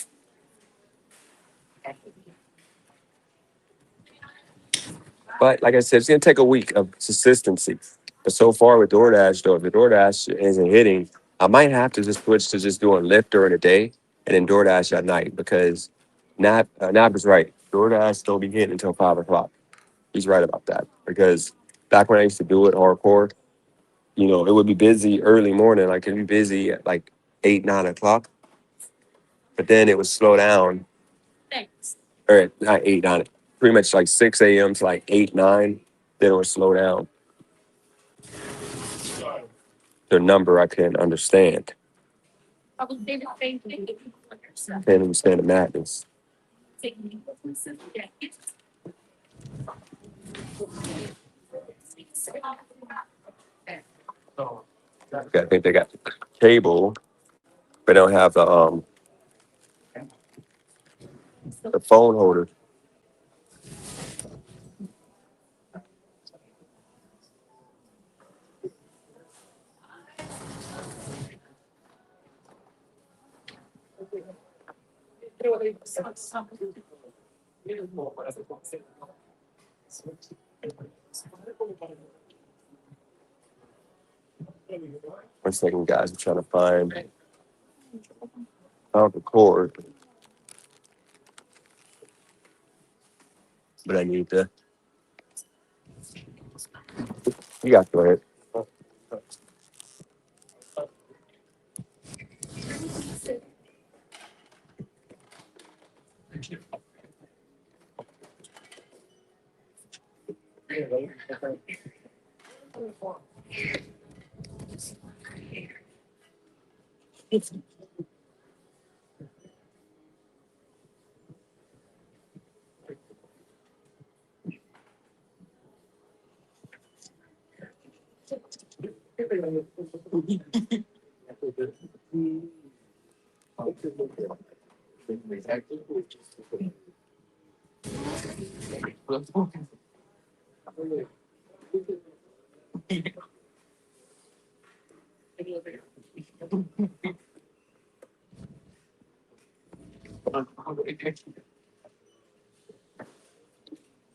But like I said, it's gonna take a week of consistency. But so far with DoorDash, though, if the DoorDash isn't hitting, I might have to just switch to just doing Lyft during the day and then DoorDash at night because Nab is right. DoorDash don't be hitting until 5 o'clock. He's right about that because back when I used to do it hardcore, it would be busy early morning. Like it'd be busy at like 8, 9 o'clock, but then it would slow down, or not 8, 9, pretty much like 6 a.m. to like 8, 9. Then it would slow down the number I can understand. Can't understand the madness. I think they got the cable, but they don't have the phone holder. One second, guys. I'm trying to find out the cord, but I need to. You got to go ahead.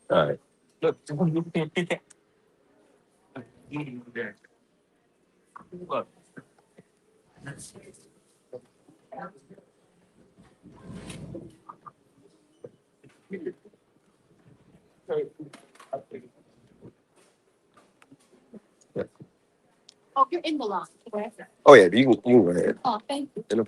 All right. Oh yeah, you can go ahead. You know,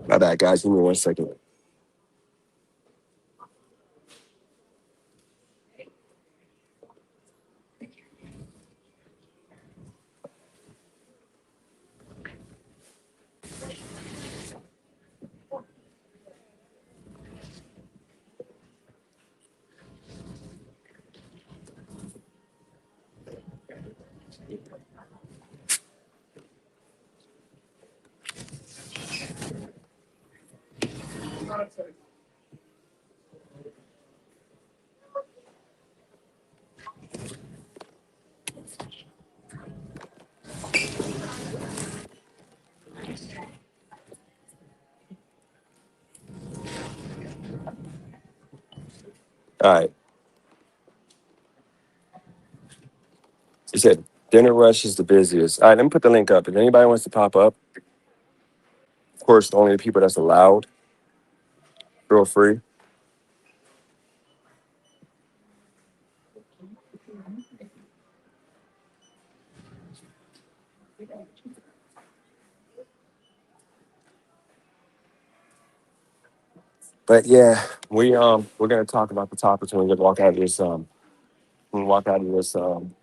my bad, guys. Give me 1 second. All right. You said dinner rush is the busiest. All right, let me put the link up. If anybody wants to pop up, of course, only the people that's allowed, feel free. But yeah, we're gonna talk about the topics when we walk out of this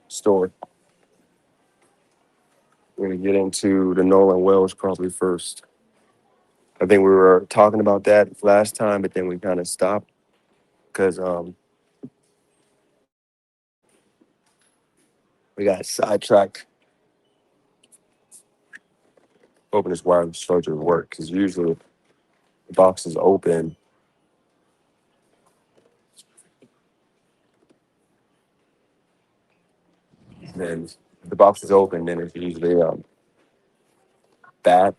store. We're gonna get into the Nolan Wells probably first. I think we were talking about that last time, but then we kind of stopped because we got sidetracked. Open this wireless charger to work because usually the box is open, then the box is open, then it's usually bad.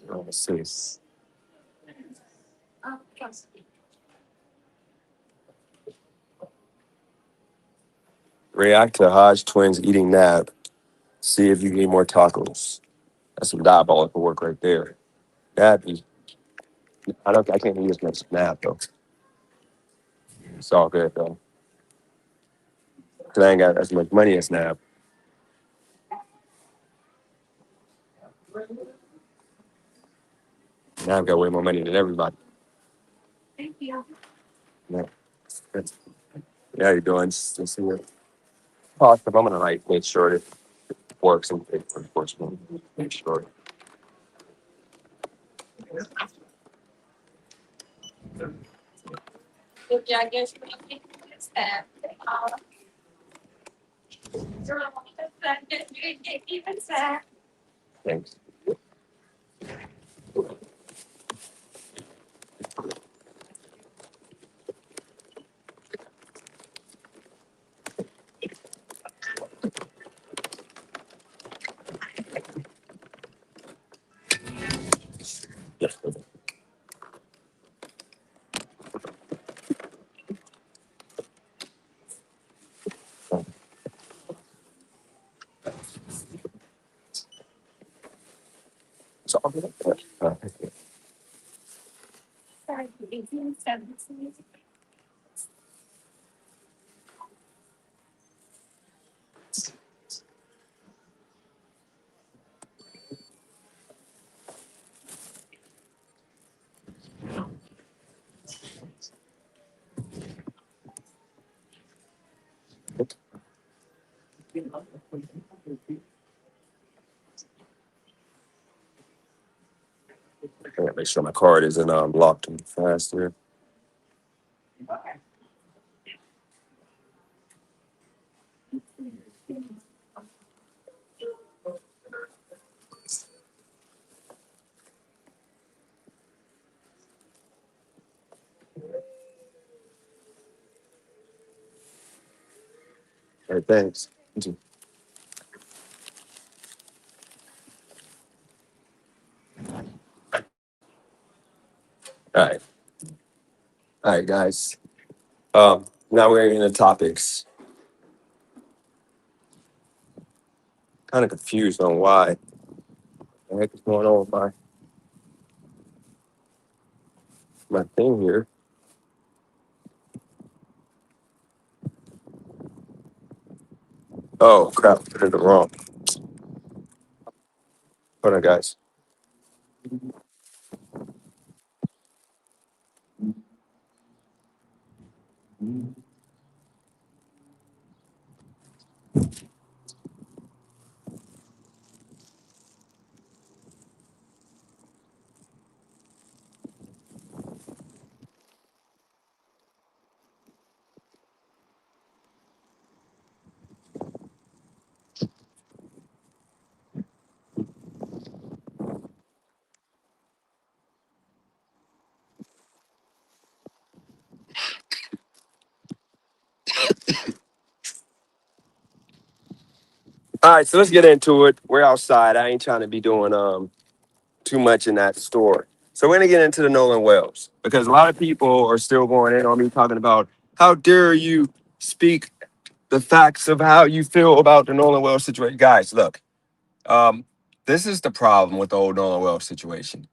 Let's see. React to Hodge twins eating nab. See if you can eat more tacos. That's some diabolical work right there. That be I can't eat as much nab though. It's all good though. Cause I ain't got as much money as nab. Now I've got way more money than everybody. Yeah. That's, yeah, how you doing? Just see it. Awesome. I'm gonna like make sure it works and it works. Make sure. Thanks. Yes. It's all good. Make sure my card isn't locked in fast here. All right, thanks. All right, all right, guys. Now we're into topics. Kind of confused on why. What the heck is going on with my thing here? Oh crap! I did it wrong. Hold on, guys. All right, so let's get into it. We're outside. I ain't trying to be doing too much in that store. So we're gonna get into the Nolan Wells because a lot of people are still going in on me talking about how dare you speak the facts of how you feel about the Nolan Wells situation. Guys, look, this is the problem with the whole Nolan Wells situation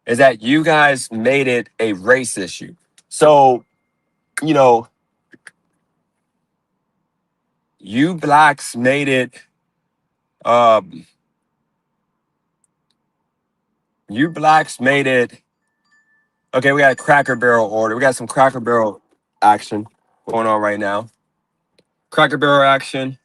is that you guys made it a race issue. So, you know, you blacks made it um you blacks made it okay, we got a Cracker Barrel order. We got some Cracker Barrel action going on right now. Cracker Barrel action.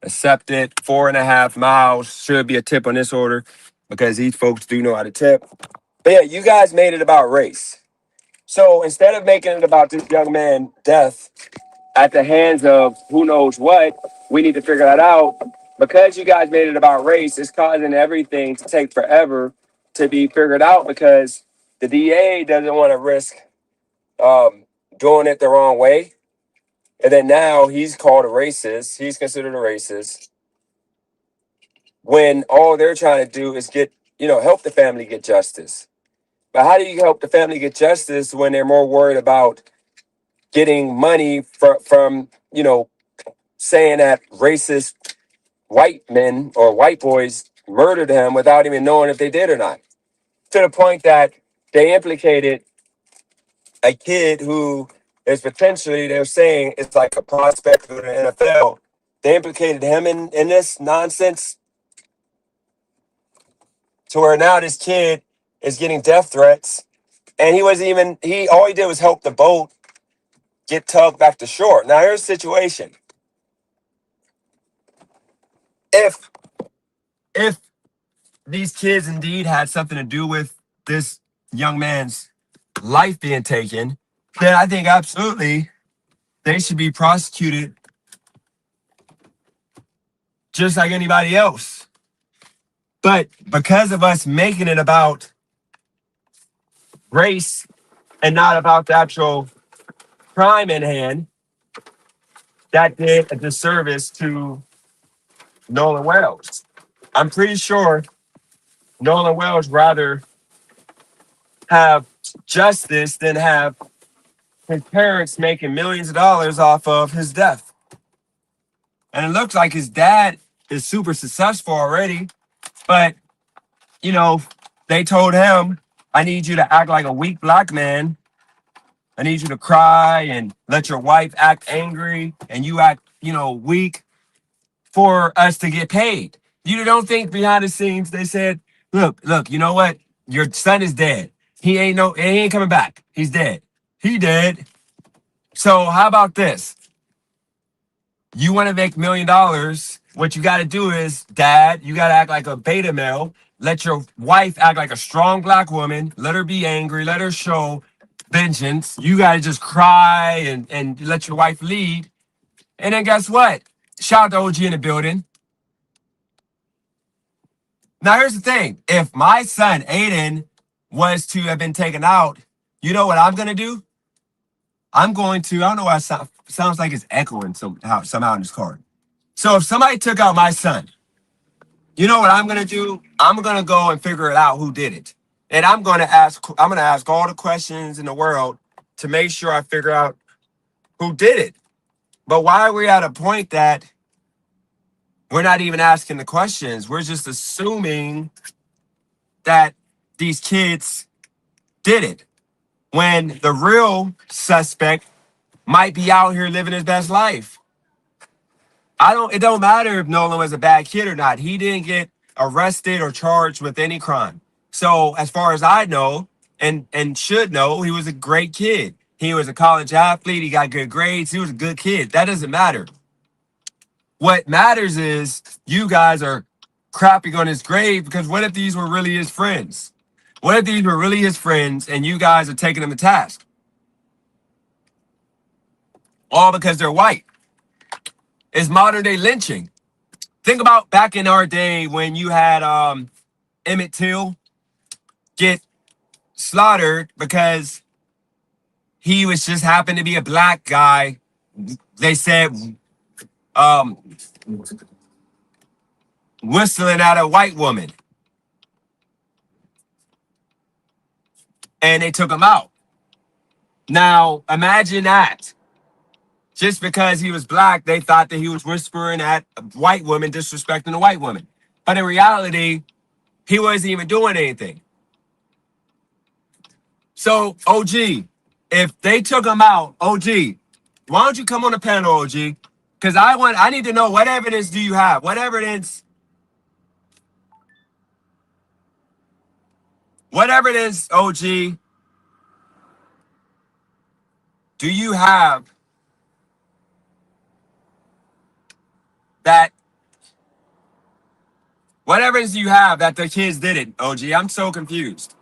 Accept it. 4.5 miles. Should be a tip on this order because these folks do know how to tip. But yeah, you guys made it about race. So instead of making it about this young man's death at the hands of who knows what, we need to figure that out. Because you guys made it about race, it's causing everything to take forever to be figured out because the DA doesn't want to risk doing it the wrong way. And then now he's called a racist. He's considered a racist when all they're trying to do is help the family get justice. But how do you help the family get justice when they're more worried about getting money from saying that racist white men or white boys murdered him without even knowing if they did or not? To the point that they implicated a kid who is potentially, they're saying, it's like a prospect for the NFL. They implicated him in this nonsense to where now this kid is getting death threats. And he all he did was help the boat get tugged back to shore. Now here's the situation. If if these kids indeed had something to do with this young man's life being taken, then I think absolutely they should be prosecuted just like anybody else. But because of us making it about race and not about the actual crime in hand, that did a disservice to Nolan Wells. I'm pretty sure Nolan Wells rather have justice than have his parents making millions of dollars off of his death. And it looks like his dad is super successful already, but they told him, I need you to act like a weak black man. I need you to cry and let your wife act angry and you act, weak for us to get paid. You don't think behind the scenes they said, look, you know what? Your son is dead. He ain't coming back. He's dead. He dead. So how about this? You want to make $1 million what you got to do is, dad, you got to act like a beta male. Let your wife act like a strong black woman. Let her be angry. Let her show vengeance. You got to just cry and let your wife lead. And then guess what? Shout out to OG in the building. Now, here's the thing. If my son, Aiden, was to have been taken out, you know what I'm going to do? I'm going to, I don't know why it sounds like it's echoing somehow in this car. So if somebody took out my son, you know what I'm gonna do? I'm gonna go and figure it out who did it. And I'm gonna ask all the questions in the world to make sure I figure out who did it. But why are we at a point that we're not even asking the questions? We're just assuming that these kids did it when the real suspect might be out here living his best life. It don't matter if Nolan was a bad kid or not. He didn't get arrested or charged with any crime. So as far as I know and should know, he was a great kid. He was a college athlete. He got good grades. He was a good kid. That doesn't matter. What matters is you guys are crapping on his grave because what if these were really his friends? What if these were really his friends and you guys are taking them to task? All because they're white. It's modern day lynching. Think about back in our day when you had Emmett Till get slaughtered because he was just happened to be a black guy. They said um, whistling at a white woman, and they took him out. Now imagine that. Just because he was black, they thought that he was whispering at a white woman, disrespecting a white woman. But in reality, he wasn't even doing anything. So, OG, if they took him out, OG, why don't you come on the panel, OG? Because I need to know what evidence do you have? What evidence, OG, do you have that? What evidence do you have that the kids did it, OG? I'm so confused.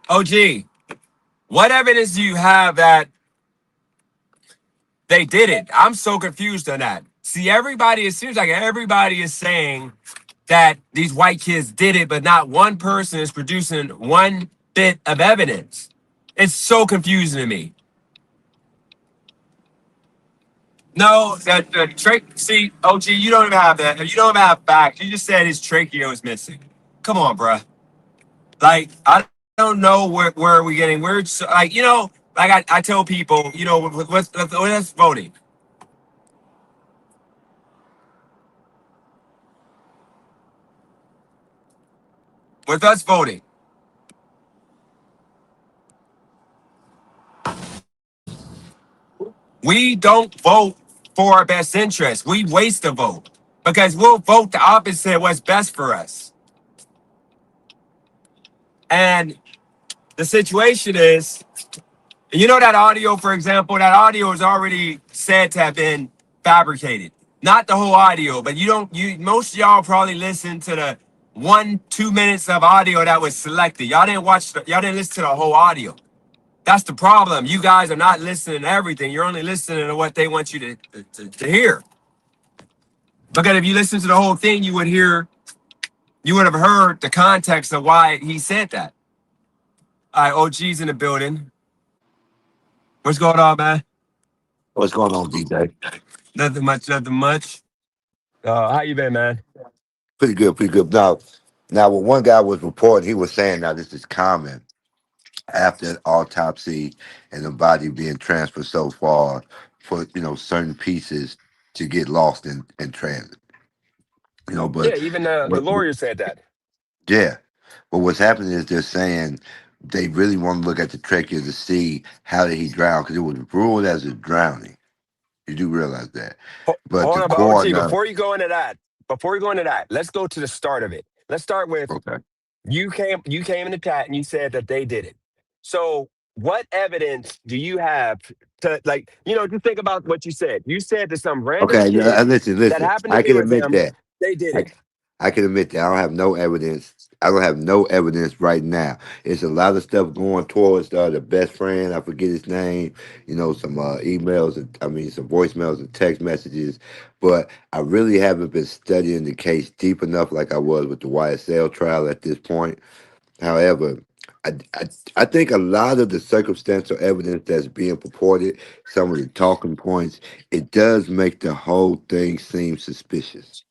OG, what evidence do you have that they did it? I'm so confused on that. See, it seems like everybody is saying that these white kids did it, but not one person is producing one bit of evidence. It's so confusing to me. No, that see, OG, you don't even have that. You don't even have facts. You just said his trachea was missing. Come on, bruh. Like, I don't know where are we getting. We're so, like, like I tell people, what's voting? With us voting, we don't vote for our best interest. We waste a vote because we'll vote the opposite of what's best for us. And the situation is, that audio, for example, that audio is already said to have been fabricated. Not the whole audio, but most of y'all probably listened to the 1-2 minutes of audio that was selected. Y'all didn't listen to the whole audio. That's the problem. You guys are not listening to everything. You're only listening to what they want you to hear. Because if you listen to the whole thing, you would have heard the context of why he said that. All right, OG's in the building. What's going on, man? What's going on, DJ? Nothing much, nothing much. How you been, man? Pretty good, pretty good. Now, what one guy was reporting, he was saying now this is common after an autopsy and the body being transferred so far for certain pieces to get lost in transit. Yeah, But even the what, lawyer said that. yeah, but what's happening is they're saying they really want to look at the trachea to see how did he drown because it was ruled as a drowning. You do realize that, but Hold the on, but OG, coroner. before you go into that, let's go to the start of it. Let's start with Okay. You came in the chat and you said that they did it. So what evidence do you have to, like, just think about what you said. You said to some random Okay, kid listen, that listen. happened to I be can with admit him, that. they did I, it. I can admit that I don't have no evidence. I don't have no evidence right now. It's a lot of stuff going towards the best friend. I forget his name. Some emails. I mean, some voicemails and text messages. But I really haven't been studying the case deep enough, like I was with the YSL trial at this point. However, I, I, I think a lot of the circumstantial evidence that's being purported, some of the talking points, it does make the whole thing seem suspicious.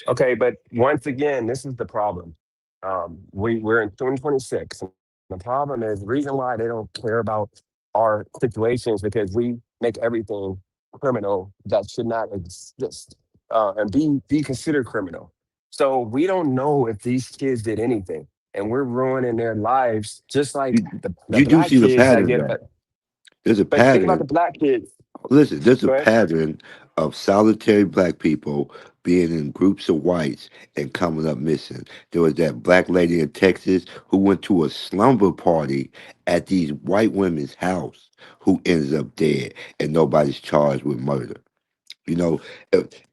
Okay, but once again, this is the problem. We're in 2026, and the problem is the reason why they don't care about our situations because we make everything criminal that should not exist and be considered criminal. So we don't know if these kids did anything, and we're ruining their lives just like You, the you do black see the kids that pattern, get. though. There's a But think about pattern. the black kids. Listen, there's a Go ahead. pattern of solitary black people being in groups of whites and coming up missing. There was that black lady in Texas who went to a slumber party at these white women's house who ends up dead, and nobody's charged with murder. You know,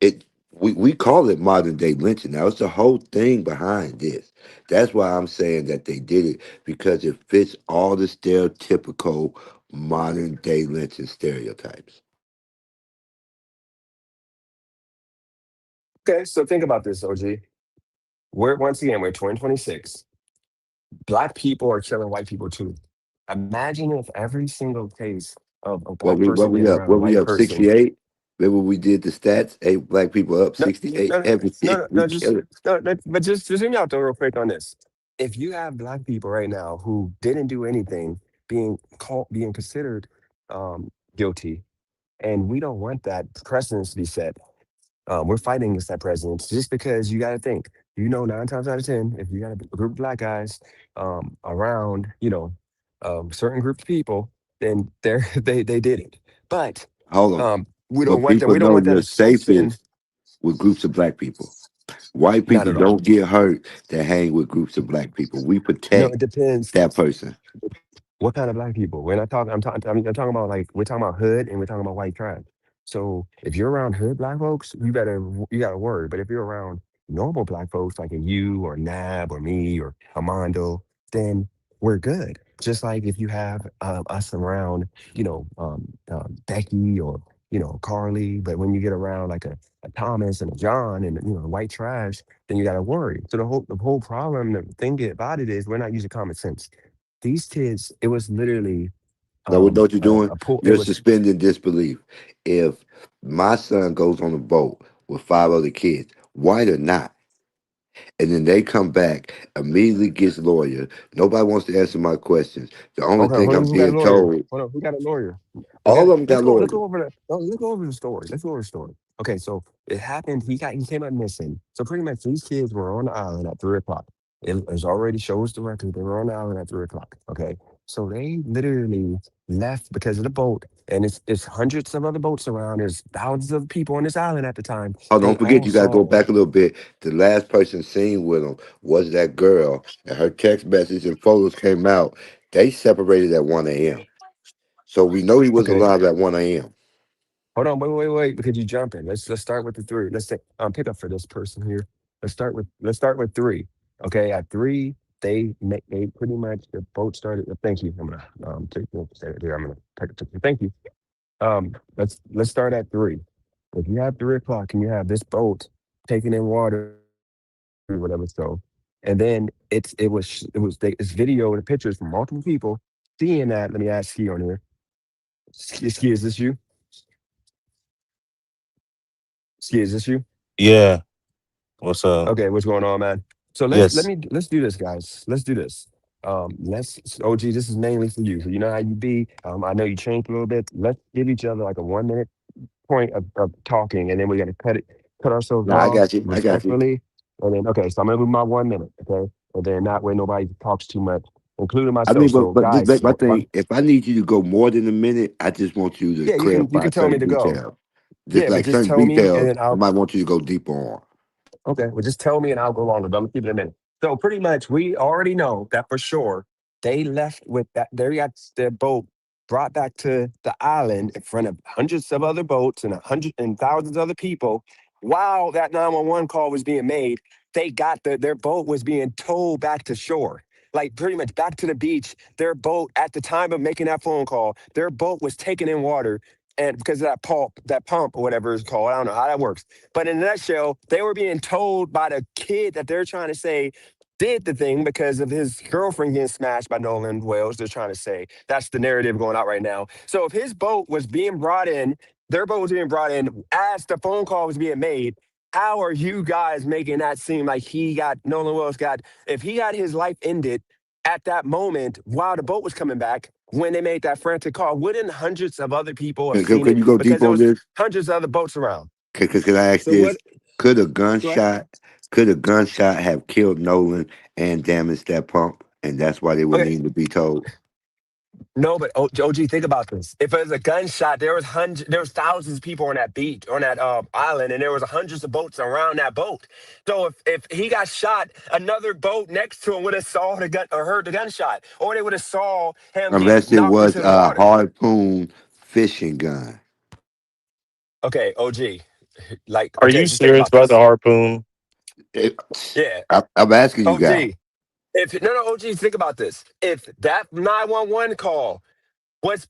it we call it modern day lynching. Now it's the whole thing behind this. That's why I'm saying that they did it because it fits all the stereotypical modern day lynching stereotypes. Okay, so think about this, OG. We're once again we're 2026. Black people are killing white people too. Imagine if every single case of a What black we what person we being up? around a What we white up? person. 68. Remember we did the stats. 8 black people up. No, 68. no, Everything we no, just kill it. no, no, but just hear me out though, real quick on this. If you have black people right now who didn't do anything, being considered guilty, and we don't want that precedence to be set. We're fighting against that president just because you got to think, 9 times out of 10, if you got a group of black guys around, certain group of people, then they did it. But Hold on. we don't But want them. people We don't know want that you're assumption. safest with groups of black people. White Not people at all. don't get hurt that hang with groups of black people. We No, protect it depends. that person. What kind of black people? We're not talking. I'm talking about like we're talking about hood and we're talking about white trash. So if you're around hood black folks, you gotta worry. But if you're around normal black folks like a you or Nab or me or Armando, then we're good. Just like if you have us around, Becky or Carly. But when you get around like a Thomas and a John and white trash, then you gotta worry. So the whole problem, the thing about it is we're not using common sense. These kids, it was literally Know what you're doing? a pool. It You're was suspending disbelief. If my son goes on a boat with 5 other kids, white or not, and then they come back, immediately gets lawyer. Nobody wants to answer my questions. The only okay. thing Hold on, I'm who got a being lawyer? told, Hold on, who got a lawyer? all Okay, of them let's got go. Let's lawyers. go over the. No, let's go over the story. Let's go over the story. Okay, so it happened. He came up missing. So pretty much these kids were on the island at 3 o'clock. It already shows the record. They were on the island at 3 o'clock. Okay, so they literally left because of the boat, and it's hundreds of other boats around. There's thousands of people on this island at the time. Oh, They don't forget, all you got to go saw. back a little bit. The last person seen with him was that girl, and her text message and photos came out. They separated at 1 a.m. So we know he was Okay, alive at 1 a.m. hold on, wait, because you jumping. Let's start with the three. Let's say pick up for this person here. Let's start with three. Okay, at three, they pretty much the boat started. Thank you. I'm gonna take stay right here. I'm gonna take a picture. Thank you. Let's start at three. If you have 3 o'clock and you have this boat taking in water, whatever, so, and then it's video and pictures from multiple people seeing that. Let me ask Ski on here. Ski, is this you? Ski, is this you? Yeah. What's up? Okay, what's going on, man? So Yes. let's do this, guys. Let's do this. Let's OG. This is mainly for you. So you know how you be. I know you changed a little bit. Let's give each other like a 1 minute point of talking, and then we're gonna cut ourselves Nah, I off got you. I got you. respectfully. And then okay, so I'm gonna do my 1 minute, okay? And then that way nobody talks too much, including I mean, myself. but So but this guys, make my so thing. If I need you to go more than a minute, I just want you to yeah, you clarify can tell me certain to go. details. Just Yeah, but like just certain tell me, and details, then I I'll might want you to go deeper on. okay. Well, just tell me, and I'll go longer. But I'm gonna keep it a minute. So pretty much, we already know that for sure they left with that. They got their boat brought back to the island in front of hundreds of other boats and a hundred and thousands of other people. While that 911 call was being made, they got their boat was being towed back to shore. Like pretty much back to the beach. Their boat at the time of making that phone call, their boat was taken in water. And because of that pump or whatever it's called, I don't know how that works. But in a nutshell, they were being told by the kid that they're trying to say did the thing because of his girlfriend getting smashed by Nolan Wales. They're trying to say that's the narrative going out right now. So if his boat was being brought in, their boat was being brought in as the phone call was being made. How are you guys making that seem like Nolan Wales got, if he got his life ended at that moment while the boat was coming back, when they made that frantic call, wouldn't hundreds of other people have seen Can it you go because deep there on was this? hundreds of other boats around? Can I ask So what? this? Could a Go ahead. gunshot could a gunshot have killed Nolan and damaged that pump? And that's why they would Okay. need to be told. No, but OG, think about this. If it was a gunshot, there was thousands of people on that beach, on that island, and there was hundreds of boats around that boat. So if he got shot, another boat next to him would have saw the gun or heard the gunshot, or they would have saw him get Unless it knocked was into the a water. harpoon fishing gun. Okay, OG, like Are okay, you just think serious about about the this. harpoon? It- Yeah, I'm asking you guys. OG. If no, OG, think about this. If that 911 call was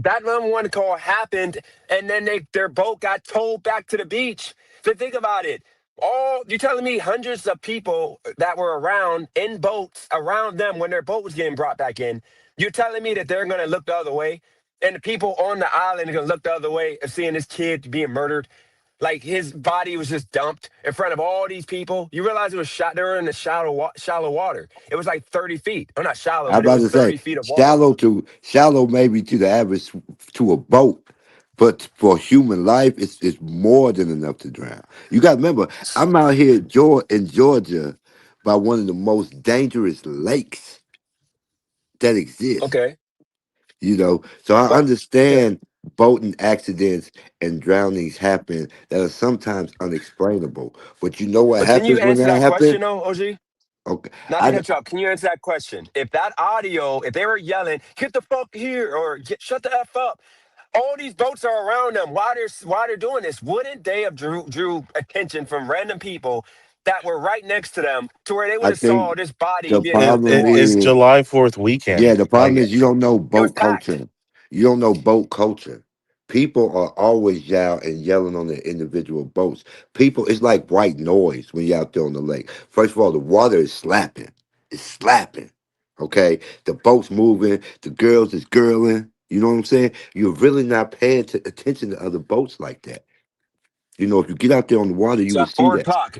that number one call happened, and then their boat got towed back to the beach. So think about it. All you telling me hundreds of people that were around in boats around them when their boat was getting brought back in. You're telling me that they're gonna look the other way, and the people on the island are gonna look the other way of seeing this kid being murdered. Like his body was just dumped in front of all these people. You realize it was shot. They were in the shallow water. It was like 30 feet. Or not shallow, I'm but it about was to say 30 feet of water. shallow maybe to the average to a boat, but for human life, it's more than enough to drown. You got to remember, I'm out here in Georgia by one of the most dangerous lakes that exists. Okay. So I But okay. understand boating accidents and drownings happen that are sometimes unexplainable. But you know what But can you happens when answer that that happens? question though, OG? Okay, Not to cut you up. Can you answer that question? If that audio, if they were yelling, "Get the fuck here" or "Shut the f up," all these boats are around them. Why they're doing this? Wouldn't they have drew attention from random people that were right next to them to where they would I have saw think this body the being dumped in the problem water? It's is July 4th Yeah, weekend. the problem Like is you don't know It was boat packed. culture. You don't know boat culture. People are always out and yelling on their individual boats. People, it's like white noise when you're out there on the lake. First of all, the water is slapping. It's slapping. Okay? The boat's moving. The girls is girling. You know what I'm saying? You're really not paying attention to other boats like that. If you get out there on the water, you So will at see four that. o'clock,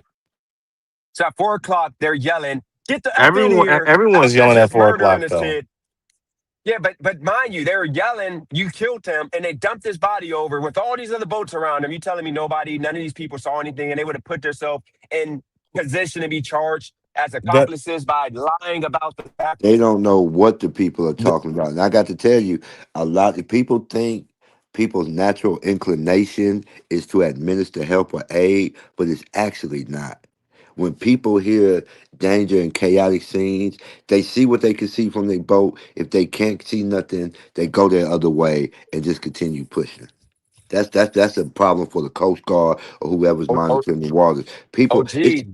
so at 4 o'clock, they're yelling, "Get the f in everyone here!" everyone's After yelling at just 4 o'clock murdering this though. kid. Yeah, but mind you, they were yelling, "You killed him," and they dumped his body over with all these other boats around him. You telling me none of these people saw anything, and they would have put themselves in position to be charged as That accomplices by lying about the fact? They don't know what the people are Th- talking about. And I got to tell you, a lot of people think people's natural inclination is to administer help or aid, but it's actually not. When people hear danger and chaotic scenes, they see what they can see from their boat. If they can't see nothing, they go their other way and just continue pushing. That's a problem for the Coast Guard or whoever's Oh, oh, monitoring the waters. oh, People, it's gee,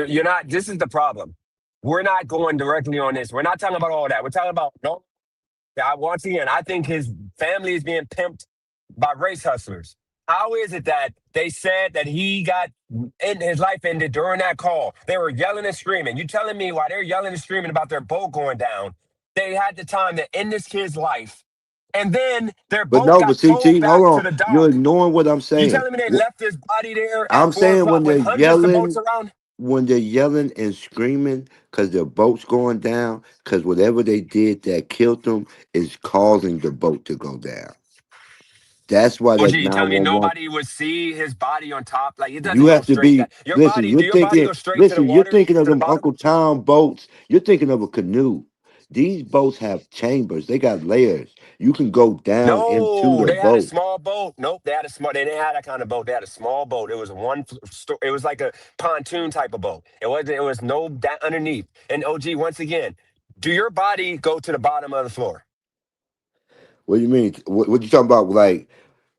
you're not. This is the problem. We're not going directly on this. We're not talking about all that. We're talking about no. Once again, I think his family is being pimped by race hustlers. How is it that they said that he got his life ended during that call? They were yelling and screaming. You telling me while they're yelling and screaming about their boat going down, they had the time to end this kid's life, and then their but boat no, but got towed CT, hold back to on. the You're dock. ignoring what I'm You saying. telling me they left his body there at I'm four saying o'clock with hundreds of boats around? when they're yelling and screaming because their boat's going down, because whatever they did that killed them is causing the boat to go down. That's why OG, that you telling me 911. nobody would see his body on top? Like it You doesn't go have to straight. be That your listen. body, do your body go straight to the You're water, thinking of to the them bottom? Uncle Tom boats. You're thinking of a canoe. These boats have chambers. They got layers. You can go down into No, the they had a boat. small boat. Nope, they had a small. They didn't have that kind of boat. They had a small boat. It was It was like a pontoon type of boat. It wasn't. It was no that underneath. And OG, once again, do your body go to the bottom of the floor? What do you mean? What you talking about? Like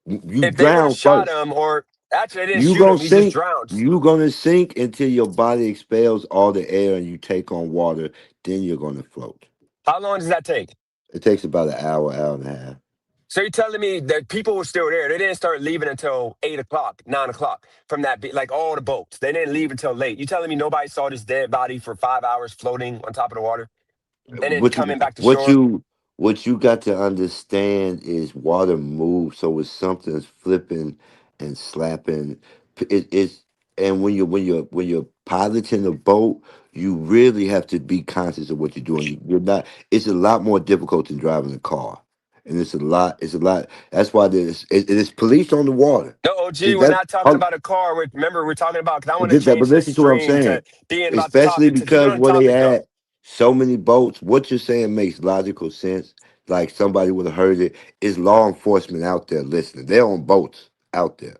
you If they would have drown shot first. him, or actually they didn't You shoot gonna him, he just sink. drowned. You gonna sink until your body expels all the air and you take on water. Then you're gonna float. How long does that take? It takes about an hour, hour and a half. So you're telling me that people were still there? They didn't start leaving until 8 o'clock, 9 o'clock from like all the boats. They didn't leave until late. You telling me nobody saw this dead body for 5 hours floating on top of the water and then what you coming back to what shore? you what you got to understand is water moves, so it's something's flipping and slapping. It's and when you're piloting a boat, you really have to be conscious of what you're doing. You're not. It's a lot more difficult than driving a car, and it's a lot. It's a lot. That's why there's police on the water. No, See OG, we're that. not talking about a car. Remember, we're talking about, because I want to But change this listen to what I'm stream saying. to being about the Especially topic. To keep it because on where they topic, though. had so many boats, what you're saying makes logical sense. Like somebody would have heard it. Is law enforcement out there listening? They're on boats out there.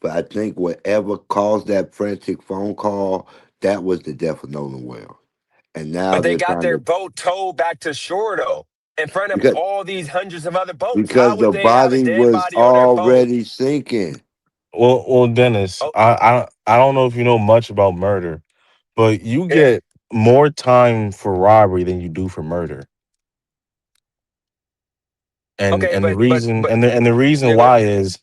But I think whatever caused that frantic phone call, that was the death of Nolan Wells. And now But they they're got trying their to boat towed back to shore, though, in front of because all these hundreds of other boats. How because would the they have a body dead was body on their boat? already sinking. Well, Dennis, Oh, I don't know if you know much about murder, but you yeah. get more time for robbery than you do for murder. Okay, And the but reason and the reason yeah, go ahead. why is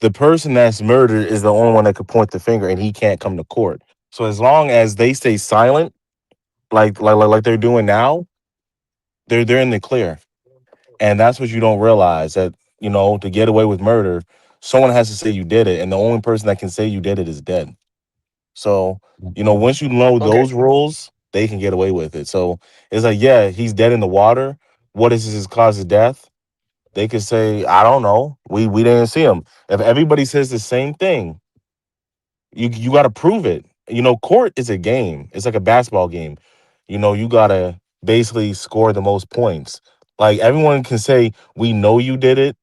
the person that's murdered is the only one that could point the finger, and he can't come to court. So as long as they stay silent, like they're doing now, they're in the clear. And that's what you don't realize, that to get away with murder, someone has to say you did it, and the only person that can say you did it is dead. So, once you know Okay. those rules, they can get away with it. So it's like, yeah, he's dead in the water. What is his cause of death? They could say, I don't know. We didn't see him. If everybody says the same thing, you got to prove it. Court is a game. It's like a basketball game. You got to basically score the most points. Like, everyone can say we know you did it,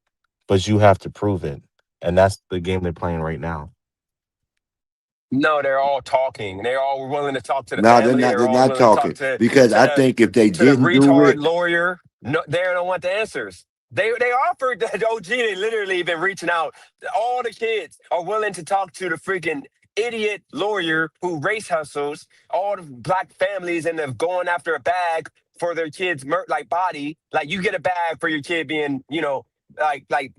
but you have to prove it. And that's the game they're playing right now. No, they're all talking. They all were willing to talk to the No, they're family. not. They're They're all not willing to talk talking because to I the think if they to the didn't do retard it, lawyer. No, they don't want the answers. They offered that OG. They literally been reaching out. All the kids are willing to talk to the freaking idiot lawyer who race hustles. All the black families and they're going after a bag for their kids' like body. Like you get a bag for your kid being,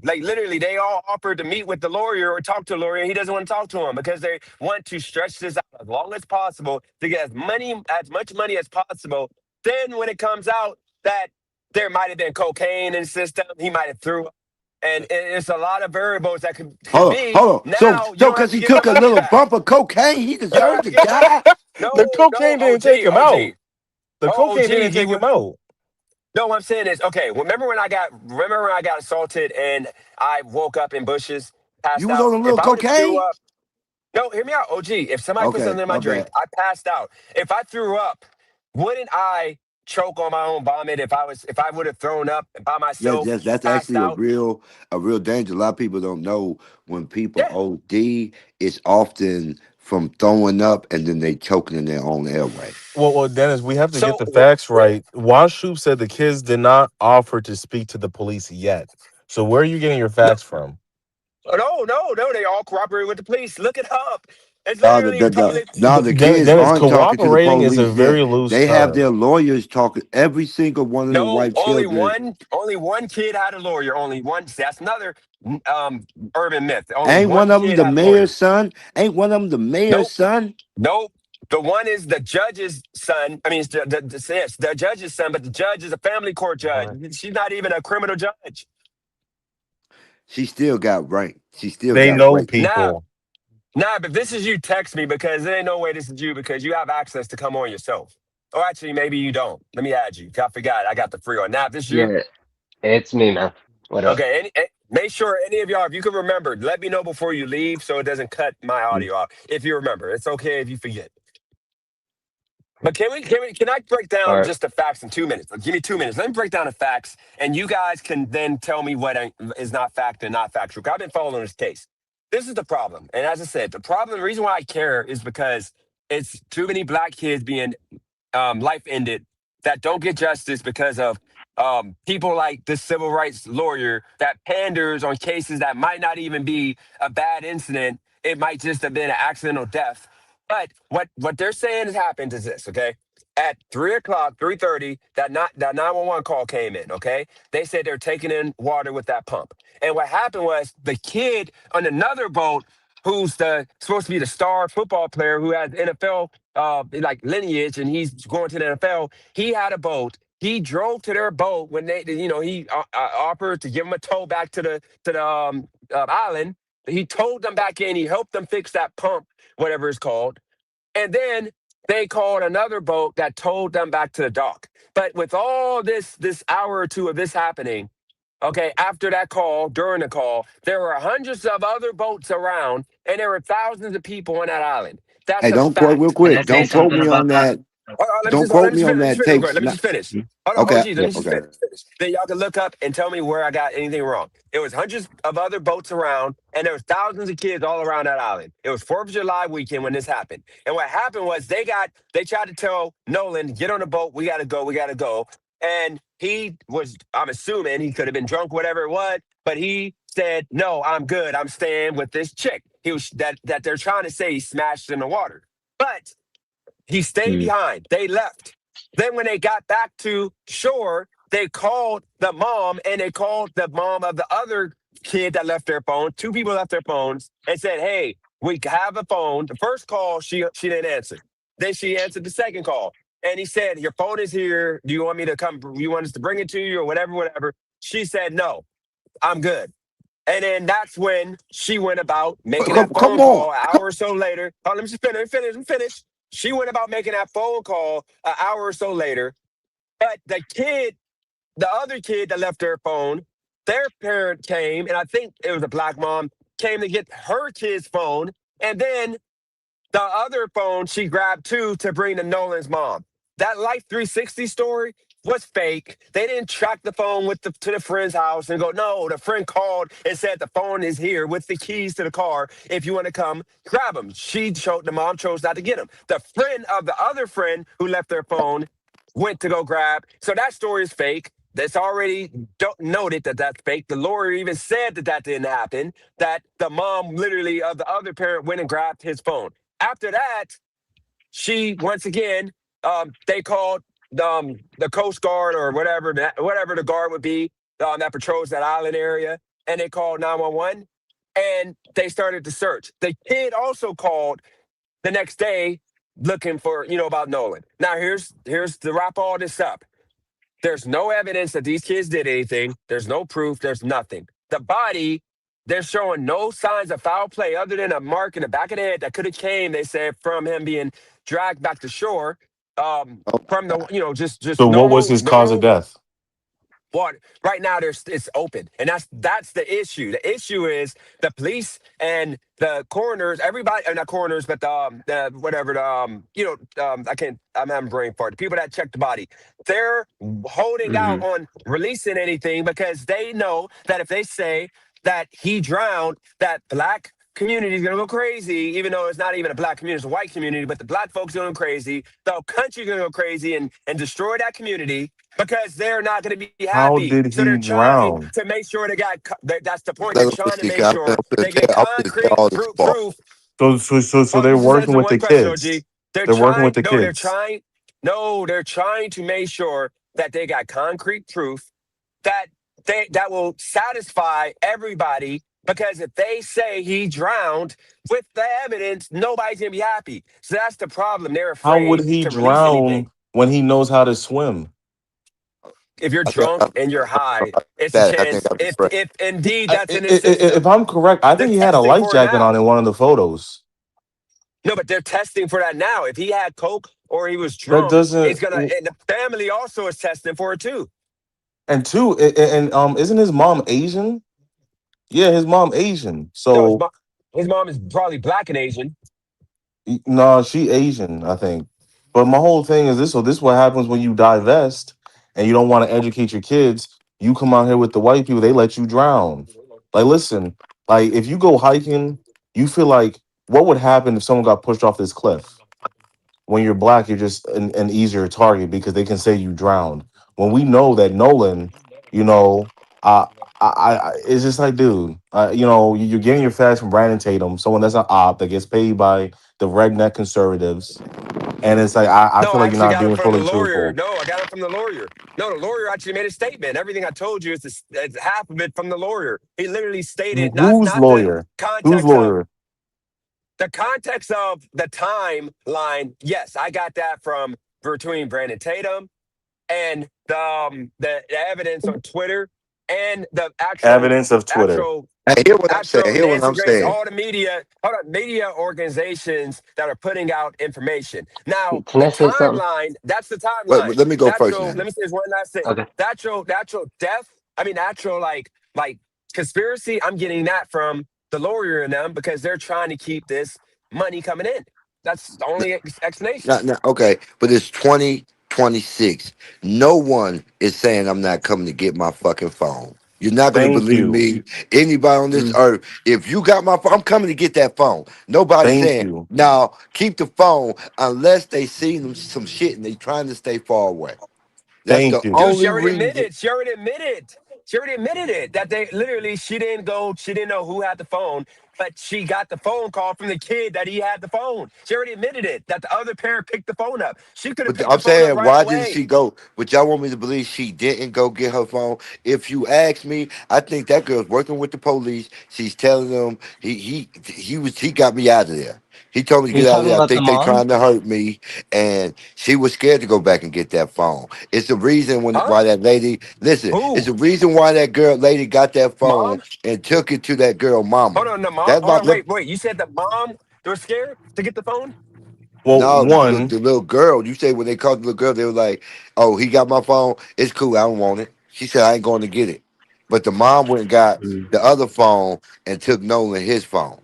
like literally they all offered to meet with the lawyer or talk to a lawyer. He doesn't want to talk to him because they want to stretch this out as long as possible to get as much money as possible. Then when it comes out that there might have been cocaine in the system, he might have threw up. And it's a lot of variables that could hold on, be. hold on. So, Now you so don't have because to he give the took a money little back. bump of cocaine, he You don't deserved have to to give the money. die. No, The no, cocaine didn't take OG, him OG, out. The cocaine OG. didn't He take would. him out. No, what I'm saying is, okay. Remember when I got assaulted and I woke up in bushes, You passed was on out. a If little I would have threw cocaine. up, no, hear me out, OG. If somebody put Okay, something in my my drink, bad. I passed out. If I threw up, wouldn't I choke on my own vomit if I would have thrown up by Yes, myself, yes, that's passed actually out? a real danger. A lot of people don't know when people Yeah. OD, it's often from throwing up and then they choking in their own airway. Well, Dennis, we have to get So the facts right. Washoe said the kids did not offer to speak to the police yet. So where are you getting your no, facts from? no. They all cooperated with the police. Look it up. It's No, literally public. the kids Dennis, aren't talking to the cooperating is a police yet. very loose They have term. their lawyers talking. Every single one of the No, white children. only one kid had a lawyer. Only one. That's another um, urban myth. Only Ain't one one of them kid the had a mayor's lawyer. son? Ain't one of them the mayor's Nope, son? nope. The one is the judge's son. I mean, it's yes, the judge's son, but the judge is a family court judge. Right. She's not even a criminal judge. She still got rank. She still They got know rank. Nah, people. nah. But this is you. Text me because there ain't no way this is you because you have access to come on yourself. Or actually, maybe you don't. Let me add you. I forgot. I got the free one. Now, if this is you, Yeah, it's me, man. What up? okay. Make sure any of y'all, if you can remember, let me know before you leave so it doesn't cut my audio off. If you remember, it's okay if you forget. But can I break All down right. just the facts in 2 minutes? Give me 2 minutes. Let me break down the facts, and you guys can then tell me what is not fact and not factual. 'Cause I've been following this case. This is the problem, and as I said, the problem, the reason why I care is because it's too many black kids being life ended that don't get justice because of people like this civil rights lawyer that panders on cases that might not even be a bad incident. It might just have been an accidental death. But what they're saying has happened is this, okay? At 3 o'clock, 3:30, that 911 call came in, okay? They said they're taking in water with that pump. And what happened was the kid on another boat who's the supposed to be the star football player who has NFL like lineage and he's going to the NFL. He had a boat. He drove to their boat when he offered to give him a tow back to the island. He towed them back in. He helped them fix that pump, whatever it's called. And then they called another boat that towed them back to the dock. But with all this hour or two of this happening, okay, after that call, during the call, there were hundreds of other boats around, and there were thousands of people on that island. That's Hey, a don't quote real fact. Can I quick. say Don't quote something me on about that? that. Don't Hold on, quote me on let me just that. finish real quick. Takes Let me not just finish. Hmm? Hold on, okay. OG, let Yeah, me just okay. finish. Then y'all can look up and tell me where I got anything wrong. It was hundreds of other boats around, and there was thousands of kids all around that island. It was 4th of July weekend when this happened. And what happened was they tried to tell Nolan, get on the boat, we gotta go, we gotta go. And he was, I'm assuming he could have been drunk, whatever it was, but he said, no, I'm good. I'm staying with this chick. He was that they're trying to say he smashed in the water. But he stayed Hmm. behind. They left. Then when they got back to shore, they called the mom and they called the mom of the other kid that left their phone. Two people left their phones and said, "Hey, we have a phone." The first call she didn't answer. Then she answered the second call, and he said, "Your phone is here. Do you want me to come? You want us to bring it to you or whatever, whatever?" She said, "No, I'm good." And then that's when she went about making that Come phone on. call an hour or so later. Oh, let me just finish. She went about making that phone call an hour or so later. But the other kid that left their phone, their parent came, and I think it was a black mom, came to get her kid's phone. And then the other phone she grabbed too to bring to Nolan's mom. That Life 360 story was fake. They didn't track the phone to the friend's house and go, no, the friend called and said the phone is here with the keys to the car. If you want to come, grab them. The mom chose not to get them. The friend of the other friend who left their phone went to go grab. So that story is fake. That's already noted that that's fake. The lawyer even said that that didn't happen, that the mom literally of the other parent went and grabbed his phone. After that, she once again, they called the Coast Guard or whatever the guard would be that patrols that island area, and they called 911, and they started the search. The kid also called the next day looking for about Nolan. Now here's to wrap all this up. There's no evidence that these kids did anything. There's no proof. There's nothing. The body, they're showing no signs of foul play other than a mark in the back of the head that could have came, they said, from him being dragged back to shore. Oh my From the, God. just So what was normal, his cause of normal death? water. Right now, it's open, and that's the issue. The issue is the police and the coroners, everybody, not coroners, but the whatever the I can't. I'm having brain fart. The people that check the body, they're holding out Hmm. on releasing anything because they know that if they say that he drowned, that black community is gonna go crazy, even though it's not even a black community, it's a white community, but the black folks going crazy, the country's gonna go crazy and destroy that community because they're not going to be How happy. did So they're he trying drown? to make sure that's the point. They're Let me trying to see. make I'm sure they get finna tell concrete all this part. proof. So Oh, let they're me just working answer with one the question, OG. kids. They're working with the kids. They're trying to make sure that they got concrete proof that that will satisfy everybody. Because if they say he drowned with the evidence, nobody's gonna be happy. So that's the problem. They're How would afraid he to release drown anything. when he knows how to swim? If you're I think drunk and you're high, it's a that. I think chance. I'm If afraid. if indeed I, that's in his if system, I'm correct, I they're think he had a testing life for it jacket on now. in one of the photos. No, but they're testing for that now. If he had coke or he was That drunk, it's doesn't. gonna. And the family also is testing for it too. And two, isn't his mom Asian? Yeah, his mom Asian. No, So his mom is probably black and Asian. no, she Asian, I think. But my whole thing is this. So this is what happens when you divest and you don't want to educate your kids. You come out here with the white people. They let you drown. Like, listen. Like, if you go hiking, you feel like what would happen if someone got pushed off this cliff? When you're black, you're just an easier target because they can say you drowned. When we know that Nolan, you know, uh, it's just like, dude, you're getting your facts from Brandon Tatum, someone that's an op that gets paid by the redneck conservatives, and it's like I No, feel I like you're actually not got it being from the fully lawyer. truthful. No, I got it from the lawyer. No, the lawyer actually made a statement. Everything I told you is it's half of it from the lawyer. He literally stated Whose not the lawyer? Whose context of lawyer? the timeline. Yes, I got that from between Brandon Tatum and the evidence on Twitter and the Evidence of Twitter. actual Hey, hear what I'm saying. actual Hear what Nancy I'm Grace, saying. all the media, hold on, media organizations that are putting out information. Now, Can the I say something? timeline, that's the Wait, timeline. let me go first, Natural, man. let me say this one last thing. Okay. Natural death, I mean, natural, like conspiracy, I'm getting that from the lawyer and them because they're trying to keep this money coming in. That's the only explanation. Okay, but it's 2026. No one is saying I'm not coming to get my fucking phone. You're not gonna Thank believe you. me. Anybody on this Mm. earth, if you got my phone, I'm coming to get that phone. Nobody's Thank saying you. now keep the phone unless they see some shit and they trying to stay far away. That's the Thank you. Dude, she only already reason. admitted. She already admitted. She already admitted it. That they literally, she didn't go, she didn't know who had the phone, but she got the phone call from the kid that he had the phone. She already admitted it, that the other parent picked the phone up. She could have But picked I'm the phone up saying, right why didn't away. she go? But y'all want me to believe she didn't go get her phone? If you ask me, I think that girl's working with the police. She's telling them he got me out of there. He told me to Are you get out of talking there. I about the think they mom? trying to hurt me, and she was scared to go back and get that phone. It's the reason Huh? why that lady. Listen, it's Who? the reason why that girl lady got that phone Mom? and took it to that girl mama. Hold on, the mom. That's Hold my on, wait. You said the mom, they were scared to get the phone? Well, no, one, the little girl. You say when they called the little girl, they were like, "Oh, he got my phone. It's cool. I don't want it." She said, "I ain't going to get it." But the mom went and got Mm. the other phone and took Nolan his phone.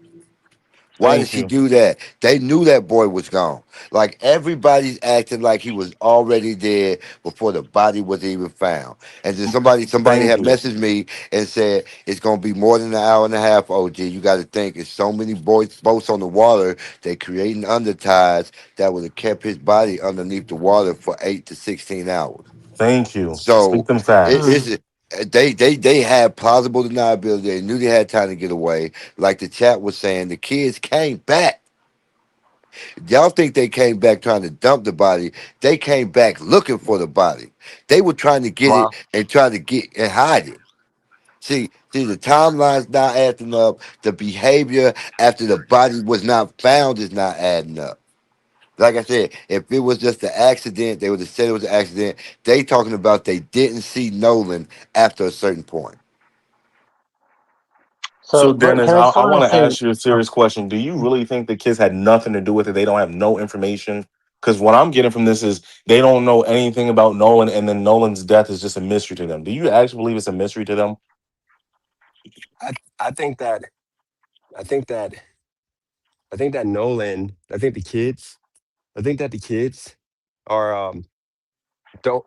Why did thank she you. do that? They knew that boy was gone. Like everybody's acting like he was already dead before the body was even found. And then somebody Thank had you. messaged me and said it's gonna be more than an hour and a half. OG, you got to think it's so many boats on the water. They creating undertides that would have kept his body underneath the water for 8 to 16 hours. Thank you. So Speak them facts. Mm. it's they had plausible deniability. They knew they had time to get away. Like the chat was saying, the kids came back. Y'all think they came back trying to dump the body? They came back looking for the body. They were trying to get it Wow. and try to get and hide it. See, the timeline's not adding up. The behavior after the body was not found is not adding up. Like I said, if it was just an accident, they would have said it was an accident. They talking about they didn't see Nolan after a certain point. So, So, but Dennis, can I I sort want of to say? ask you a Oh, serious question. Do you really think the kids had nothing to do with it? They don't have no information? Because what I'm getting from this is they don't know anything about Nolan, and then Nolan's death is just a mystery to them. Do you actually believe it's a mystery to them? I think that, I think that, I think that Nolan, I think that the kids are, don't,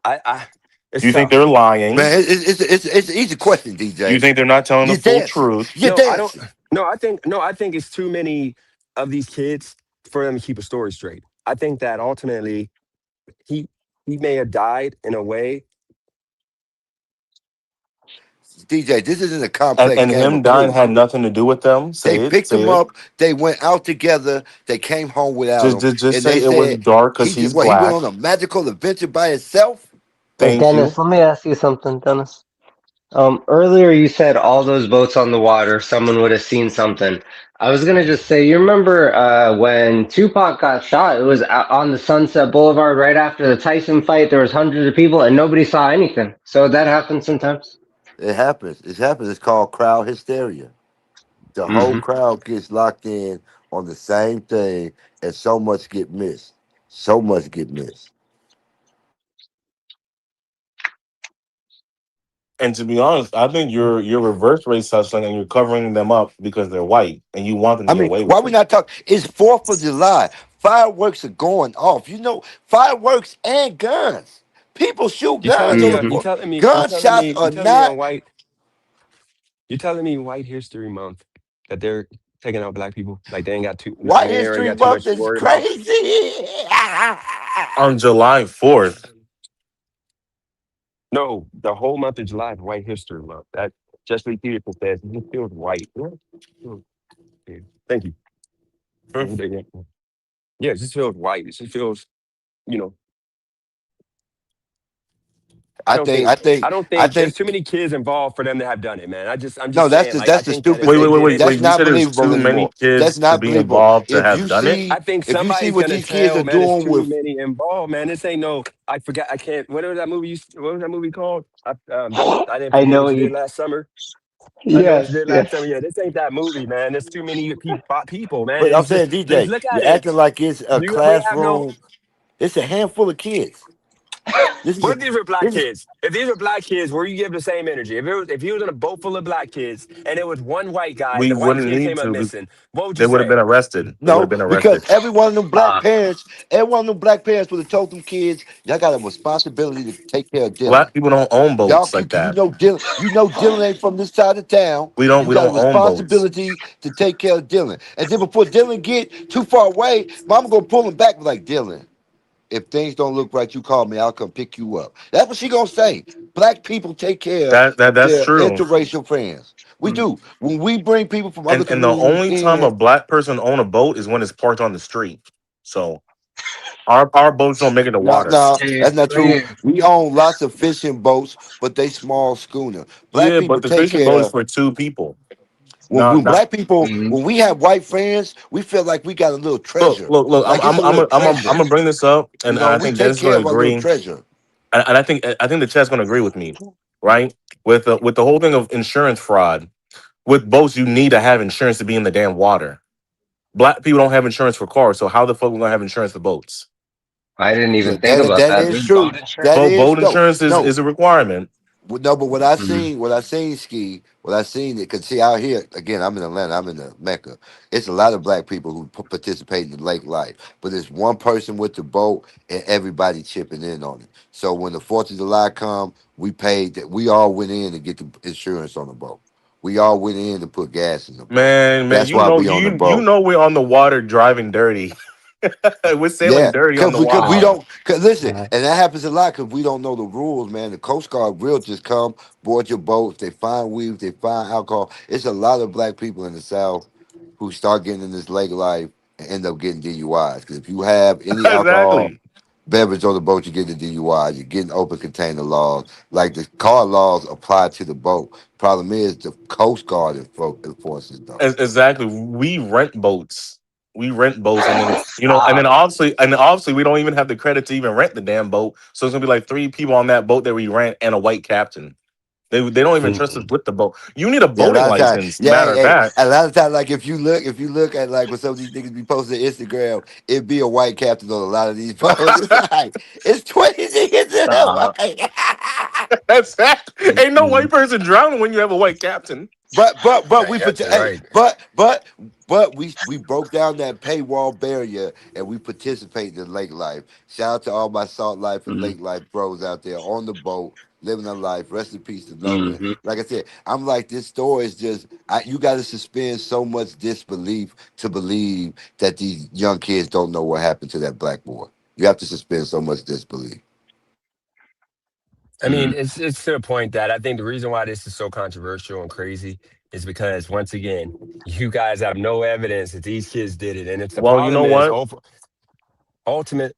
it's Do you think tough. they're lying? Man, it's an easy question, Do you DJ. think they're not telling the You're full dancing. truth? You're No, I don't. dancing. No, I think it's too many of these kids for them to keep a story straight. I think that ultimately he he may have died in a way. DJ, this isn't a And, complex and game him of dying clues. had nothing to do with them? They Say it. picked Say him it. up. They went out together. They came home without him, Just and they say it was said dark because he's he went black. on a magical adventure by himself. hey, Thank you. Dennis, let me ask you something, Dennis. Earlier you said all those boats on the water, someone would have seen something. I was gonna just say, you remember when Tupac got shot? It was on the Sunset Boulevard right after the Tyson fight. There was hundreds of people and nobody saw anything. So that happens sometimes. It happens. It happens. It's called crowd hysteria. The whole Hmm. crowd gets locked in on the same thing, and so much get missed. So much get missed. And to be honest, I think you're reverse racism and you're covering them up because they're white and you want them to I get mean, away why with we it. not talking? It's 4th of July. Fireworks are going off. You know, fireworks and guns. People shoot You telling guns on me? the Hmm. You fourth. telling me? You telling Gunshots me? You are telling me not on white? You telling me White History Month that they're taking out black people? Like they ain't got too. They White ain't really History got too Month much to is worry about. crazy. On July 4th. No, the whole month of July is White History Month. That just like Peterson says, it just feels white. Yeah. Mm, yeah. Thank you. Hmm. Yeah, it just feels white. It just feels, you know, I I don't think, think I think, I don't I think there's think. too many kids involved for them to have done it, man. I'm No, just saying, like, I that's the think that stupid if Wait, they wait, thing. wait, did wait, it, That's wait. You not said there's believable too many anymore. That's kids to not be believable. involved to If have you done it. see, I think if you see somebody's what gonna these kids tell, are man, it's doing too with many involved, man. This ain't no I forgot I can't what was that movie what was that movie called? I didn't I forget know what you did you. last summer. I know what you Yes, did last summer. yes. Yeah, this ain't that movie, man. There's too many people, man. But And I'm it's just saying, let's DJ, look at you're it. acting like it's a We have no classroom. It's a handful of kids. This is what a, if these were black this is kids? If these were black kids, were you give the same energy? If he was in a boat full of black kids and it was one white guy and We the white wouldn't kid need came up to. missing, what would you They would have been say? arrested. They would have no, been because arrested. every one of them black Uh, parents, every one of them black parents would have told them kids, y'all got a responsibility to take care of Dylan. Black people don't own Y'all, boats like you that. know Dylan, Dylan ain't from this side of town. We don't. You We got a don't own boats. responsibility to take care of Dylan. And then before Dylan get too far away, mama gonna pull him back and be like, Dylan, if things don't look right, you call me. I'll come pick you up. That's what she gonna say. Black people take care of That's their true. interracial friends. We mm, do. When we bring people from other And the communities only time a in, black person own a boat is when it's parked on the street. So our boats don't make it to no, water. no, hey, that's not true. man. We own lots of fishing boats, but they small schooner. Black Yeah, people but the take fishing boat is care. for two people. When Not. black people, Mm, when we have white friends, we feel like we got a little Look, treasure. look, look. Like it's a little I'm treasure. gonna bring this up, You and know, I we think take Dennis is care gonna of our little agree, treasure. and I think the chat's gonna agree with me, right? With the whole thing of insurance fraud. With boats, you need to have insurance to be in the damn water. Black people don't have insurance for cars, so how the fuck we gonna have insurance for boats? I didn't Yeah, even think that about that that. is There's true. boat That insurance. is Boat no, insurance no. is a requirement. No, but Mm, what I seen, Ski, what I seen it, cause see out here again, I'm in Atlanta, I'm in the Mecca. It's a lot of black people who participate in the lake life, but it's one person with the boat and everybody chipping in on it. So when the Fourth of July come, we paid that. We all went in to get the insurance on the boat. We all went in to put gas in the boat. Man, That's why we on the you boat. know we're on the water driving dirty. We're sailing Yeah, dirty on the cause we water. uh, don't. Cause listen, uh, and that happens a lot because we don't know the rules, man. The Coast Guard will just come board your boats. They find weed, they find alcohol. It's a lot of black people in the South who start getting in this lake life and end up getting DUIs. Because if you have any alcohol Exactly. beverage on the boat, you get the DUI. You're getting open container laws. Like the car laws apply to the boat. Problem is the Coast Guard enforces those. Exactly. We rent boats. We rent boats, and then stop. and obviously, we don't even have the credit to even rent the damn boat. So it's gonna be like three people on that boat that we rent and a white captain. They don't even trust us Mm, with the boat. You need a Yeah, a boating lot of times. license. Yeah, Matter hey, of hey, fact. a lot of times, like if you look at like when some of these niggas be posting Instagram, it be a white captain on a lot of these posts. It's like it's 20 niggas in there. stop. Like, That's fact. Ain't no white Mm, person drowning when you have a white captain. but Right, we that's hey, right. but we broke down that paywall barrier and we participate in lake life. Shout out to all my salt life and mm, lake life bros out there on the boat living a life. Rest in peace to Nolan. mm. Like I said, I'm like this story is just you got to suspend so much disbelief to believe that these young kids don't know what happened to that black boy. You have to suspend so much disbelief. I mean, Mm. it's to the point that I think the reason why this is so controversial and crazy is because once again, you guys have no evidence that these kids did it, and it's the Well, you problem know is what? ultimate.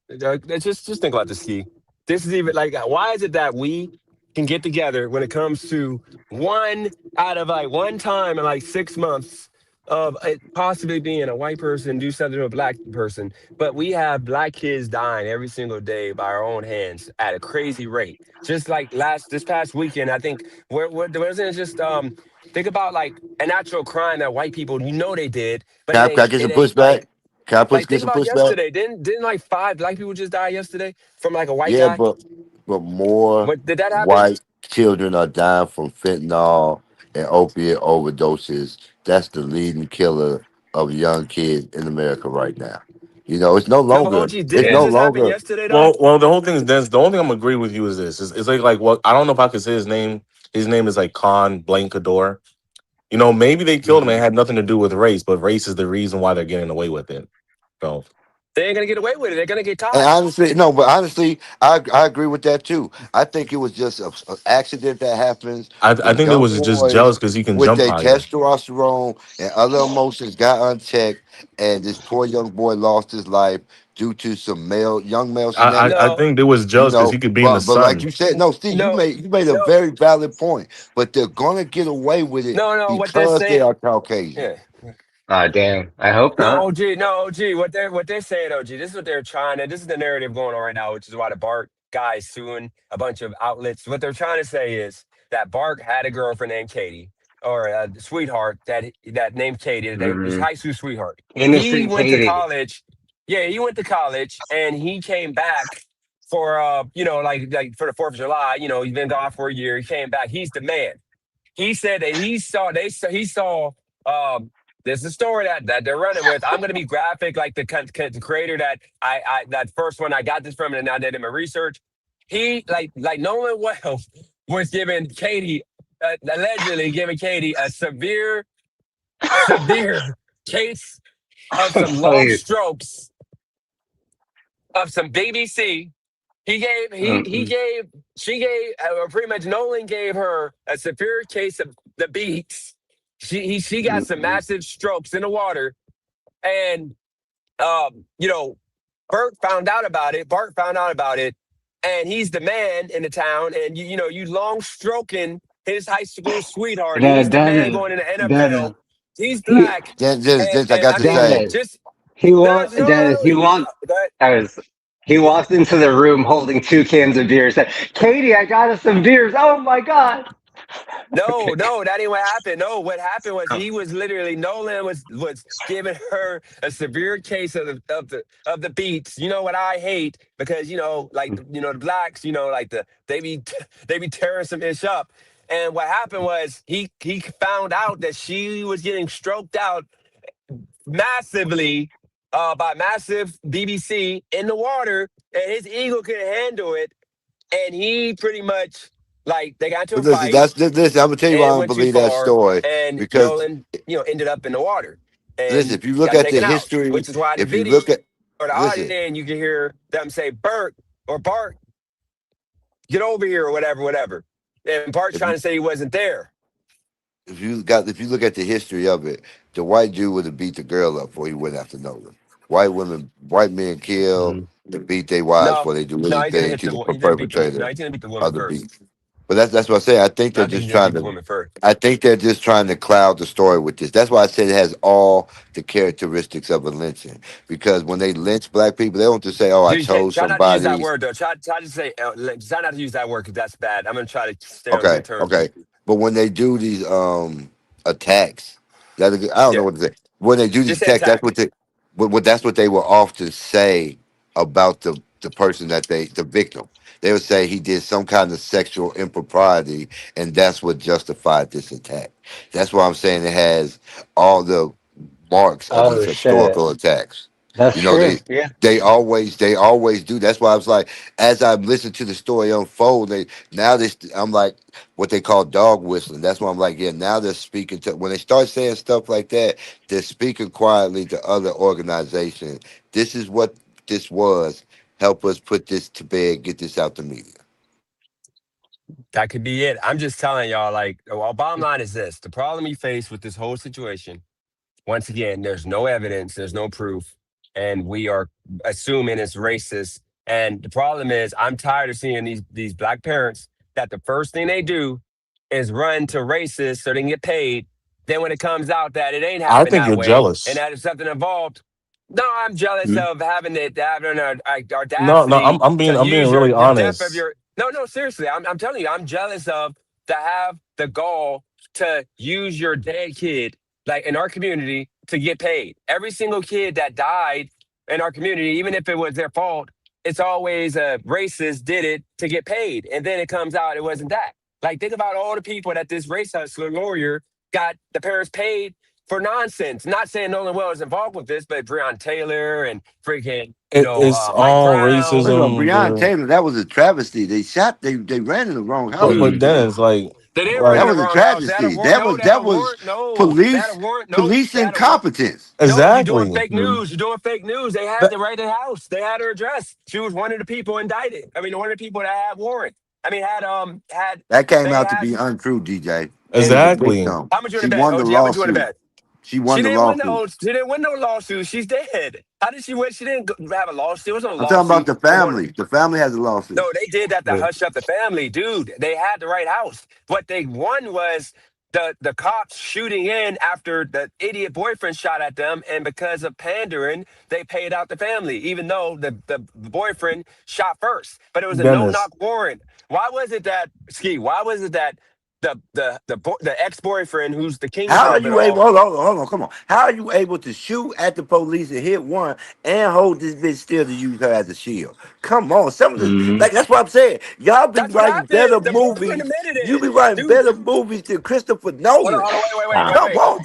Just think about this, Key. This is even like why is it that we can get together when it comes to one out of like one time in like 6 months of it possibly being a white person do something to a black person, but we have black kids dying every single day by our own hands at a crazy rate. Just like this past weekend, I think where wasn't it just think about like an actual crime that white people they did, but Can I get it some ain't pushback? Can I like get think some about pushback? yesterday. Didn't like five black people just die yesterday from like a white Yeah, guy? but more What did that happen? white children are dying from fentanyl and opiate overdoses. That's the leading killer of young kids in America right now. It's no No, but longer. OG, didn't It's that no Yeah. just happen longer. yesterday though? Well, the whole thing is this. The only thing I'm agree with you is this. It's like what I don't know if I could say his name. His name is like Khan Blankador. Maybe they killed him. It Mhm. had nothing to do with race, but race is the reason why they're getting away with it. So They ain't gonna get away with it. They're gonna get And caught. honestly, no, but honestly, I agree with that too. I think it was just an accident that happens I when think they young was just jealous boys because he can with jump their higher. testosterone and other emotions got unchecked, and this poor young boy lost his life due to some young male I No, shenanigans. think they was jealous because he could be in the But like sun. you said, no, Steve, you no, made a no, very valid point. But they're gonna get away with it no. What they're because they saying, are Caucasian. yeah. Damn. I hope No, not. OG, no, OG. What they're saying, OG. This is what they're trying to. This is the narrative going on right now, which is why the Bark guy is suing a bunch of outlets. What they're trying to say is that Bark had a girlfriend named Katie, or a sweetheart that named Katie. His Hmm. high school sweetheart. He Innocent went to Katie. college. Yeah, he went to college, and he came back for like for the Fourth of July. He's been gone for a year. He came back. He's the man. He said that he saw there's a story that they're running with. I'm gonna be graphic like the creator that that first one I got this from and I did in my research. He like Nolan Wells was giving Katie allegedly giving Katie a severe case of some long Please. strokes of some BBC. He Mm-mm. gave she gave or pretty much Nolan gave her a severe case of the beats. She got some Mm-mm. massive strokes in the water, and um, you know, Bert found out about it. Bart found out about it, and he's the man in the town. And you long stroking his high school sweetheart. He's the man Dennis. going in the NFL. Dennis. He's He black, Dennis, I and got I to mean, say, Dennis. just He no, walked. no, Dennis. no, He no, walked. go ahead. I was. He walked into the room holding two cans of beer. Said, "Katie, I got us some beers." Oh my god. No, Okay. no, that ain't what happened. No, what happened was he was literally Nolan was giving her a severe case of the beats. You know what I hate because like the blacks, like they be they be tearing some ish up. And what happened was he found out that she was getting stroked out massively by massive BBC in the water, and his ego couldn't handle it, and he pretty much like they got into a but listen, fight listen. I'm gonna tell you and why it I don't went too believe that far, story and because Nolan, ended up in the water listen, and if you look got at the taken out. history, Which is why the if you video look at or the listen, audio, and you can hear them say, "Bert or Bart, get over here," or whatever. And Bart if trying you to say he wasn't there. if you look at the history of it, the white Jew would have beat the girl up before he went after Nolan. White men kill Mhm. and beat their wives No, before they do no, he didn't anything hit to the. the He didn't beat the. No, perpetrator he didn't beat the woman of the first. beat. But that's what I say. I think No, they're I think he just didn't trying beat the to. woman first. I think they're just trying to cloud the story with this. That's why I said it has all the characteristics of a lynching. Because when they lynch black people, they don't just say, "Oh, I Dude, told try not to use that somebody." word though. Try to say. Try not to use that word because that's bad. I'm gonna try to stay on Okay, good terms with okay. you. But when they do these attacks, I don't know Yeah, what to say. When they do these just say attacks, attack. that's what they will often say about the person that the victim. They would say he did some kind of sexual impropriety, and that's what justified this attack. That's why I'm saying it has all the marks of these Oh shit. historical attacks. That's You know, true. Yeah. they always do. That's why I was like, as I listened to the story unfold, I'm like what they call dog whistling. That's why I'm like, yeah, now they're speaking to when they start saying stuff like that, they're speaking quietly to other organizations. This is what this was. Help us put this to bed, get this out the media. That could be it. I'm just telling y'all, like, well, bottom line is this: the problem you face with this whole situation. Once again, there's no evidence, there's no proof, and we are assuming it's racist. And the problem is, I'm tired of seeing these black parents that the first thing they do is run to racists so they can get paid. Then when it comes out that it ain't I happened think that you're way and jealous. that is something involved, no, I'm jealous Mhm. of having our No, I'm audacity I'm to being I'm being use really the depth of honest. your. No, no, seriously, I'm telling you, I'm jealous of to have the gall to use your dead kid like in our community to get paid. Every single kid that died in our community, even if it was their fault, it's always a racist did it to get paid. And then it comes out it wasn't that. Like think about all the people that this race hustler lawyer got the parents paid for nonsense. Not saying Nolan Well is involved with this, but Breonna Taylor and freaking, It's Mike all Well, Brown. no, racism. Breonna Taylor, that was a travesty. They ran in the wrong house. But Mm. Dennis, They didn't run That in the was a wrong house. They had a travesty. warrant. No, they had a That was warrant. No, they had a police warrant. No, police they had a warrant. incompetence. No, you're doing exactly. fake Mm. news. You're doing fake news. They had That, the right to the house. They had her address. She was one of the people indicted. I mean, one of the people that had warrant. I mean, had That came they out to had be untrue, DJ. She and was a exactly. victim. how much you want She to bet? won the OG, how much you want to lawsuit. bet? She won the lawsuit. She didn't win no lawsuit. She's dead. How did she win? She didn't have a lawsuit. There was no I'm talking about lawsuit the for one. family. The family has a lawsuit. No, they did that to But hush up the family, dude. They had the right house. What they won was the cops shooting in after the idiot boyfriend shot at them, and because of pandering, they paid out the family, even though the boyfriend shot first. But it was a no Dennis, knock warrant. Why was it that Ski? Why was it that the ex boyfriend, who's the How kingpin are of it you able? all? Hold on, come on. How are you able to shoot at the police and hit one and hold this bitch still to use her as a shield? Come on, some of this, Mm. like that's what I'm saying. Y'all be That's what writing happened. better The boyfriend movies. admitted You it, be writing dude. better movies than Christopher Hold Nolan. on, Wow. Come wait. on.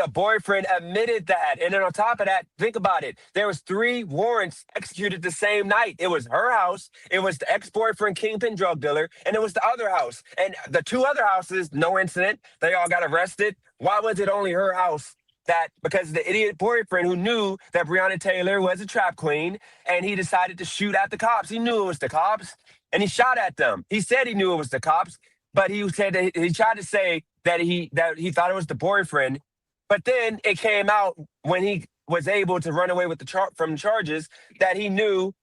The boyfriend admitted that. And then on top of that, think about it. There was three warrants executed the same night. It was her house, it was the ex-boyfriend kingpin drug dealer, and it was the other house. And the two other houses, no incident. They all got arrested. Why was it only her house? That because the idiot boyfriend who knew that Breonna Taylor was a trap queen and he decided to shoot at the cops. He knew it was the cops and he shot at them. He said he knew it was the cops, but he said that he tried to say that he thought it was the boyfriend, but then it came out when he was able to run away with from the charges that he knew,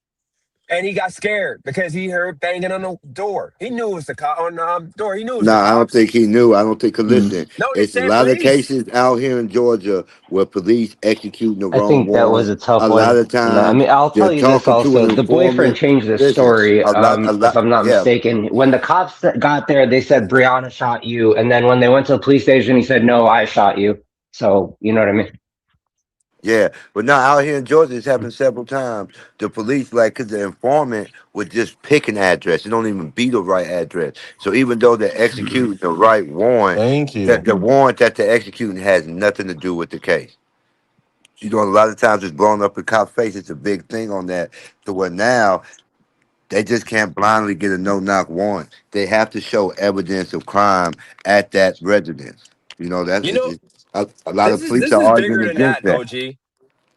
and he got scared because he heard banging on the door. He knew it was the cop on the door. He knew it was No, the I don't cops. think he knew. I don't think. 'Cause Mm. listen, No, he it's a said lot of police. cases out here in Georgia where police executing the I wrong think that was warrant. a tough A lot one. of No, I times mean, I'll tell they're you this talking to an also. The boyfriend informant. changed the Listen, story, a if lot. I'm not Yeah, mistaken. When the cops got there, they said Brianna shot you, and then when they went to the police station, he said, "No, I shot you." So you know what I mean? yeah. But now out here in Georgia, it's happened several times. The police, like, because the informant would just pick an address. It don't even be the right address. So even though they're Mm. executing the right warrant, thank that you. the warrant that they're executing has nothing to do with the case. You know, a lot of times it's blown up in cops' face. It's a big thing on that. To where now they just can't blindly get a no knock warrant. They have to show evidence of crime at that residence. You know, You know, a lot of police this are is bigger arguing than against that, that. OG.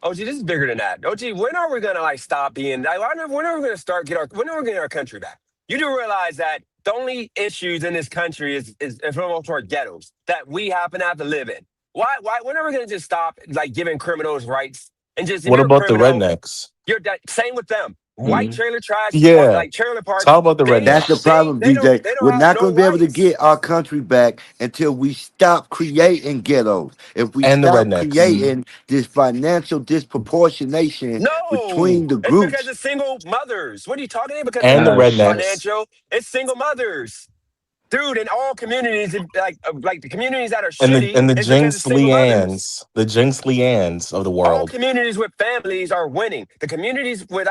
OG, this is bigger than that. OG, when are we gonna like stop being? When are we gonna start get our? When are we gonna get our country back? You do realize that the only issues in this country is for the most part ghettos that we happen to have to live in. Why? When are we gonna just stop like giving criminals rights and just if What you're a about the criminal, rednecks? you're that same with them. White Mm. trailer trash, Yeah, like trailer parks. talk about the That's the rednecks problem, DJ. They don't We're have not no going to be able to rights. get our country back until we stop creating ghettos. If we and the stop rednecks Mm. creating this financial disproportionation No, between the it's because groups. of single mothers. What are you talking about? Because and the Oh shit. rednecks financial. It's single mothers. Dude, in all communities, like the communities that are and shitty, the is because of Jinx single mothers. Leannes of the All world, communities with families are winning. The communities with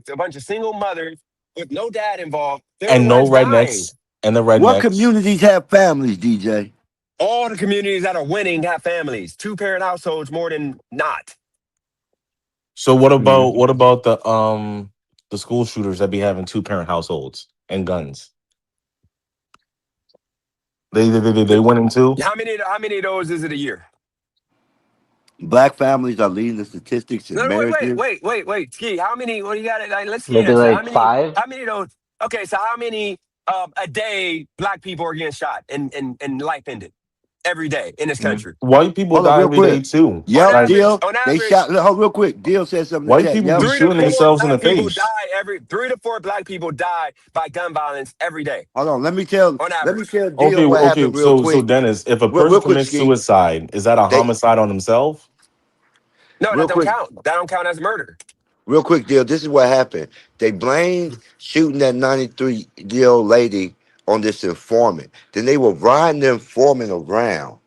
a bunch of single mothers with no dad involved, they're the and no ones dying. rednecks, and the What rednecks. communities have families, DJ? All the communities that are winning have families, two-parent households more than not. So Mm. what about the school shooters that be having two parent households and guns? They winning too. How many of those is it a year? Black families are leading the statistics No, in no, marriages. Ski. How many? What do you got? Like, let's see Maybe answer. like five. How many of those? Okay, so how many a day black people are getting shot and life ended every day in this Mm. country? White people Hold on, die real every day quick. too. Yep, Like Deal. On They average, shot. Hold real quick. Deal said something in the white chat. people be Yep. three to shooting four themselves in the black people face. die every 3 to 4 black people die by gun violence every day Hold on. on Let me average. tell Deal Okay, what okay. happened real So quick. Dennis, if a Real person quick, commits Ski. suicide, is that a They homicide on himself? No, that real don't quick. count. That don't count as murder. Real quick, Deal. This is what happened. They blamed shooting that 93-year-old lady on this informant. Then they were riding the informant around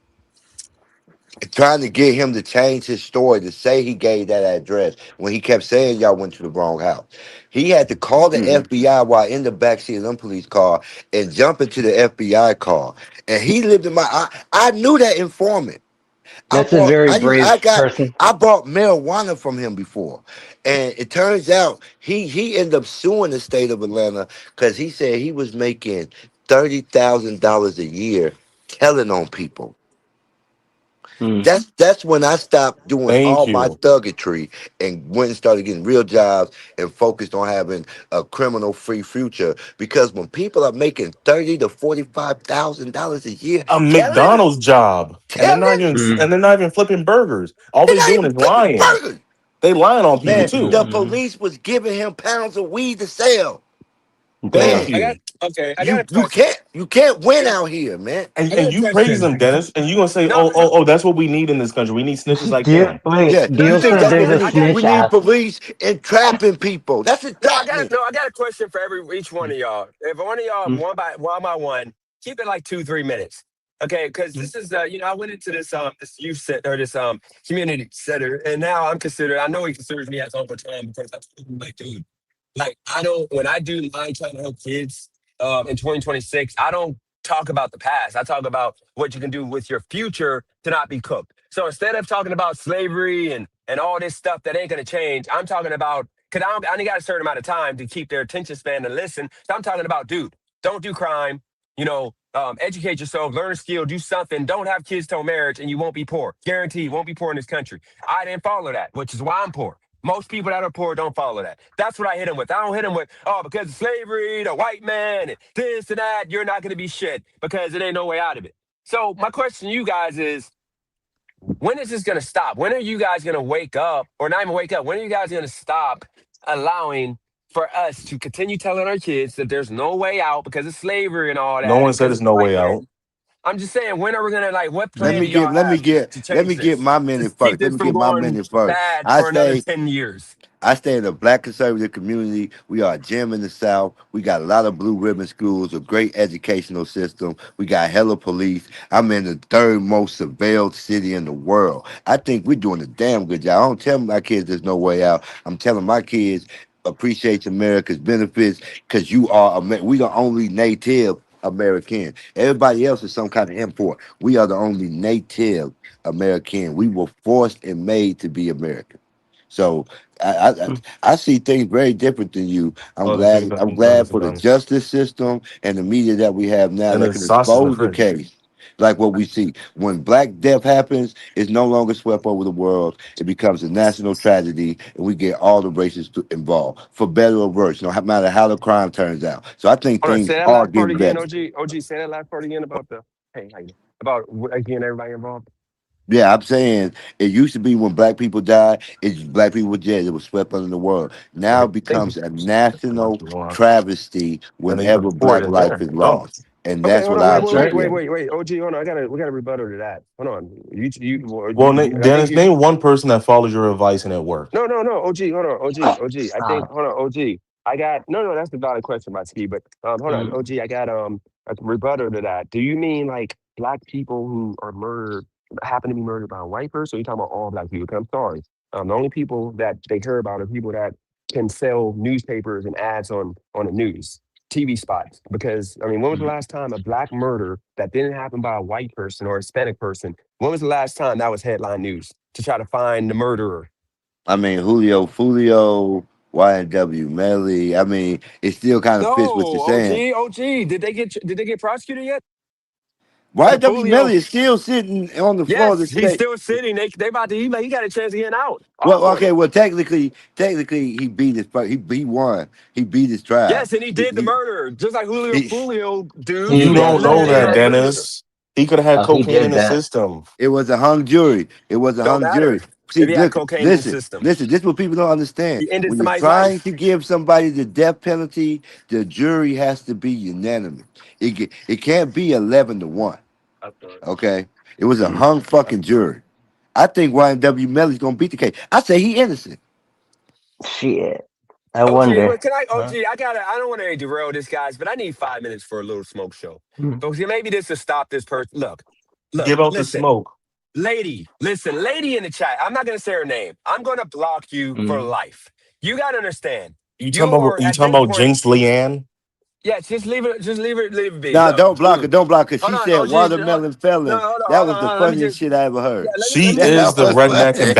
and trying to get him to change his story to say he gave that address when he kept saying y'all went to the wrong house. He had to call the Mm. FBI while in the backseat of them police car and jump into the FBI car. And he lived in my. I knew that informant. I That's a bought very brave person. I bought marijuana from him before. And it turns out he ended up suing the state of Atlanta because he said he was making $30,000 a year telling on people. Mm. That's when I stopped doing Thank all my you. thuggetry and went and started getting real jobs and focused on having a criminal free future. Because when people are making $30,000 to $45,000 a year, A telling, McDonald's job, telling, Mm. and they're not even flipping burgers. All they're they not doing even is flipping lying. burgers. They lying on people Man, too. the Mm. police was giving him pounds of weed to sell. Thank Damn. Man, I got you. okay. I got you a you question. can't you can't win out here, man. And I got and a you praise question. them, Dennis, and you gonna say, No, oh, no, oh, oh, that's what we need in this country. We need snitches like Dio, him. wait, Yeah, no, you no, Dio no, think said no. that's there's what a we I need? got snitch We need app. police entrapping people. That's entrapment. I got a question for each one of y'all. If one of y'all Mm. one by one, keep it like 2 3 minutes. Okay, because Mm. this is I went into this youth center or this community center, and now I'm considered. I know he considers me as Uncle Tom because I'm like, dude, like I don't when I do line trying to help kids in 2026, I don't talk about the past. I talk about what you can do with your future to not be cooked. So instead of talking about slavery and all this stuff that ain't gonna change, I'm talking about because I only got a certain amount of time to keep their attention span and listen. So I'm talking about, dude, don't do crime. Educate yourself, learn a skill, do something. Don't have kids till marriage, and you won't be poor. Guaranteed, won't be poor in this country. I didn't follow that, which is why I'm poor. Most people that are poor don't follow that. That's what I hit them with. I don't hit them with, oh, because of slavery, the white man, and this and that, you're not going to be shit because it ain't no way out of it. So my question to you guys is, when is this going to stop? When are you guys going to wake up, or not even wake up? When are you guys going to stop allowing for us to continue telling our kids that there's no way out because of slavery and all No that, one and said because there's of the no white way out. man? I'm just saying, when are we gonna like? What plan do y'all Let me have get to let change me get this? my To minute keep first. Let this me from get my going minute first. bad I for another say 10 years. I stay in a black conservative community. We are a gym in the South. We got a lot of blue ribbon schools, a great educational system. We got hella police. I'm in the third most surveilled city in the world. I think we're doing a damn good job. I don't tell my kids there's no way out. I'm telling my kids appreciate America's benefits because we are only native American. Everybody else is some kind of import. We are the only native American. We were forced and made to be American. So Mm. I see things very different than you. Oh, the chicken I'm glad nuggets are for the done. justice system and the media that we have now And that the can sauce is in the expose the fridge. case. Like what we see. When black death happens, it's no longer swept over the world. It becomes a national tragedy, and we get all the races involved, for better or worse, no matter how the crime turns out. So I think Hold on, say things that are last part getting again, better. OG. OG, say that last part again about the hey, how you about again everybody involved. Yeah, I'm saying it used to be when black people died, it's black people were dead. It was swept under the world. Now Okay. it Thank you. becomes a national And travesty then you put whenever a pour it black in life there. is Go. lost. And Okay, that's hold what on, I wait, That's wait, wait, right. wait, appreciate. wait, wait. OG, hold on, we got a rebuttal to that. Hold on, Well, I think Dennis, you. name one person that follows your advice and it worked. No, no, no. OG, hold on. Oh, OG. I think, stop. hold on. OG. I got, no, no, that's a valid question, my ski. But hold on. Mm. OG, I got a rebuttal to that. Do you mean like black people who are murdered, happen to be murdered by a white person? Or you talking about all black people? 'Cause I'm sorry. The only people that they hear about are people that can sell newspapers and ads on the news, TV spots. Because, I mean, when was the Mm. last time a black murder that didn't happen by a white person or a Hispanic person, when was the last time that was headline news to try to find the murderer? I mean, Julio Fulio, YNW Melly. I mean, it still kind of fits what you're No, saying. OG. Did they get prosecuted yet for the YNW Julio? Melly is still sitting on the floor of the Yes, he's state. still sitting. They about to he got a chance of getting out Well, off on okay, it. well, technically, he beat his, he won. He beat his trial. Yes, and he did the He, murder just like Julio he, Julio dude. He You yeah, don't did. know Literally that, had Yeah. murder. Dennis. He could have had Oh, he cocaine in did his that. system. it was a hung jury. It was a Don't hung jury. matter See, if he had look, cocaine in his system. listen. This is what people don't understand. He ended When you're somebody's trying life. to give somebody the death penalty, the jury has to be unanimous. It can't be 11-1. Okay, it was a Mm. hung fucking jury. I think YNW Melly's gonna beat the case. I say he innocent. Shit. I OG, well, wonder. can I? Huh? OG, I don't want to derail this, guys, but I need 5 minutes for a little smoke show. Mm. So maybe this will stop this person. Look, Give out the listen. smoke. Lady, listen, lady in the chat. I'm not gonna say her name. I'm gonna block you for Mm. life. You gotta understand. You You talking about are you at talking this about point. Jinx Leanne? Yeah, just leave it be. Nah, Look, don't block her. dude. Don't block her. Hold She on, said OG. watermelon No, felon. hold on, That hold was on, the hold on. Let me funniest just shit I ever yeah, heard. let me She let me is That the was redneck funny.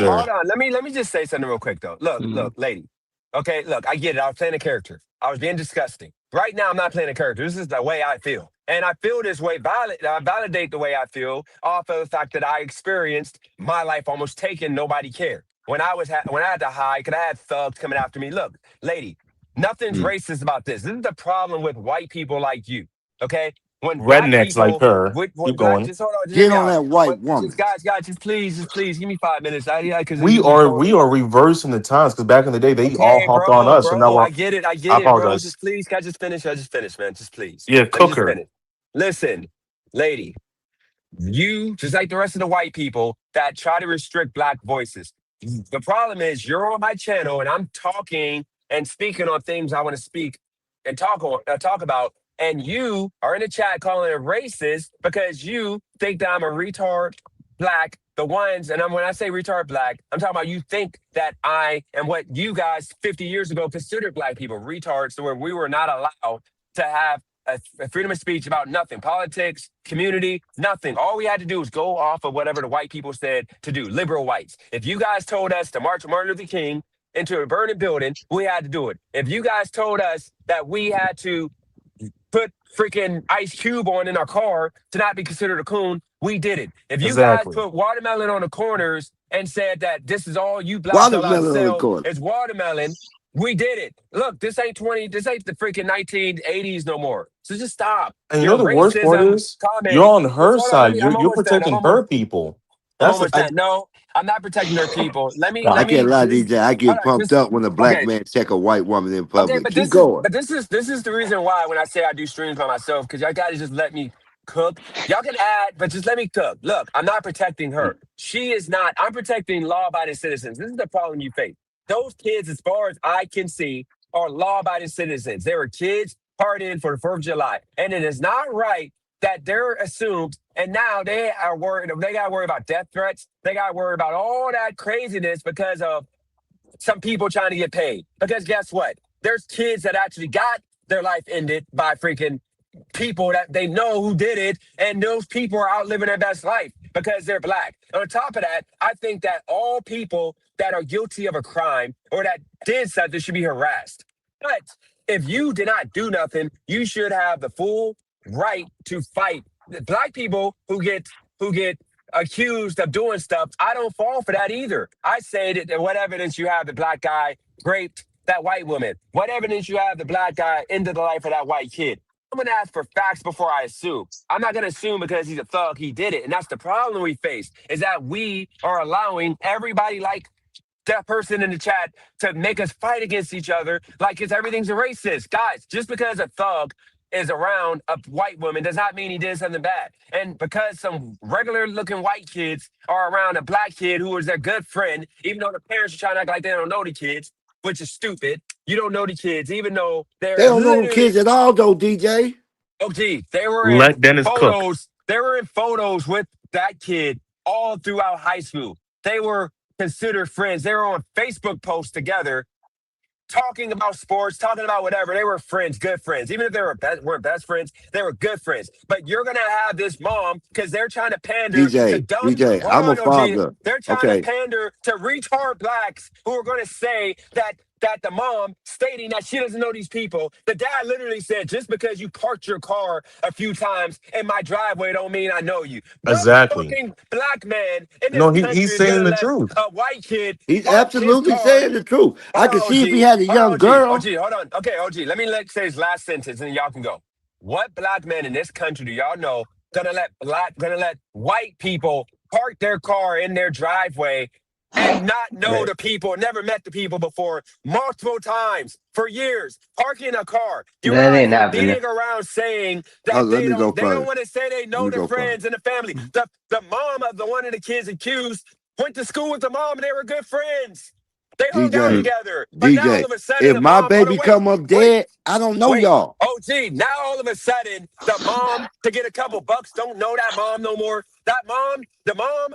hold ambassador. on. Let me just say something real quick though. Look, Mm. look, lady. Okay, look, I get it. I was playing a character. I was being disgusting. Right now, I'm not playing a character. This is the way I feel, and I feel this way. I validate the way I feel off of the fact that I experienced my life almost taken. Nobody cared when I had to hide because I had thugs coming after me. Look, lady, nothing's Mm. racist about this. This is the problem with white people like you. Okay, when black Rednecks like people her. with Keep black, going. just hold on, just hear Get me on out. that white But just woman. guys, just please, give me 5 minutes. I because We you are go. we are reversing the times because back in the day they all Okay, hopped on us. So now we're, I I get it, bro. apologize. Just please, can I just finish? I just finish, man. Just please, Yeah, let me cook just her. finish. Listen, lady, you just like the rest of the white people that try to restrict black voices. The problem is you're on my channel and I'm talking and speaking on things I want to speak and talk about, and you are in the chat calling it racist because you think that I'm a retard black. The ones, and when I say retard black, I'm talking about you think that I am what you guys 50 years ago considered black people retards, to where we were not allowed to have a freedom of speech about nothing, politics, community, nothing. All we had to do was go off of whatever the white people said to do, liberal whites. If you guys told us to march Martin Luther King into a burning building, we had to do it. If you guys told us that we had to put freaking Ice Cube on in our car to not be considered a coon, we did it. If you guys Exactly. put watermelon on the corners and said that this is all you blacks are allowed to Watermelon on the sell corner. is watermelon, we did it. Look, this ain't the freaking 1980s no more. So just stop. And you know Your the worst part racism is you're comment. on Just her hold on, side. I'm You're almost done. protecting her people. I'm That's the almost done. No, I'm not protecting their people. I Let can't me lie, just DJ. I hold get on, pumped just up when a black okay. man check a white woman in Okay, public. Keep going. this is the reason why when I say I do streams by myself, because y'all gotta just let me cook. Y'all can add, but just let me cook. Look, I'm not protecting her. She is not. I'm protecting law-abiding citizens. This is the problem you face. Those kids, as far as I can see, are law-abiding citizens. They were kids partying for the 4th of July. And it is not right that they're assumed and now they are worried, they gotta worry about death threats. They gotta worry about all that craziness because of some people trying to get paid. Because guess what? There's kids that actually got their life ended by freaking people that they know who did it, and those people are out living their best life because they're black. And on top of that, I think that all people that are guilty of a crime or that did something should be harassed. But if you did not do nothing, you should have the full right to fight. The black people who get accused of doing stuff, I don't fall for that either. I say that what evidence you have the black guy raped that white woman? What evidence you have the black guy ended the life of that white kid? I'm gonna ask for facts before I assume. I'm not gonna assume because he's a thug, he did it. And that's the problem we face, is that we are allowing everybody like that person in the chat to make us fight against each other like it's everything's a racist. Guys, just because a thug is around a white woman does not mean he did something bad. And because some regular looking white kids are around a black kid who is their good friend, even though the parents are trying to act like they don't know the kids, which is stupid. You don't know the kids, even though They they're don't know them kids literally, at all, though, DJ. oh gee, they were in let Dennis cook. photos. They were in photos with that kid all throughout high school. They were considered friends. They were on Facebook posts together talking about sports, talking about whatever. They were friends, good friends. Even if they weren't best friends, they were good friends. But you're gonna have this mom because they're trying to pander to dumb. DJ, Hold I'm a on, OG. father. They're trying to Okay, pander to retard blacks who are going to say that the mom stating that she doesn't know these people. The dad literally said, just because you parked your car a few times in my driveway don't mean I know you. What Exactly. fucking black man in this No, he's country is saying gonna the let truth. a white kid he's park his absolutely car? saying the truth. I Hold could on, see if he OG. had a Hold on, young OG. OG, girl. hold on. Okay, OG. Let me say his last sentence and then y'all can go. What black man in this country do y'all know gonna let white people park their car in their driveway and not know Okay, the people, never met the people before, multiple times for years, parking a car. You That realize ain't they're happening. beating around saying oh, that let me go they don't further. want to say they Let know me the go further. friends and the family. The mom of the one of the kids accused went to school with the mom and they were good friends. They hung out DJ, Mm. together. But now all DJ, of a sudden if the my mom, hold on, baby come up wait, dead, I don't know wait. y'all. Oh, gee, now all of a sudden the mom to get a couple bucks don't know that mom no more. That mom, the mom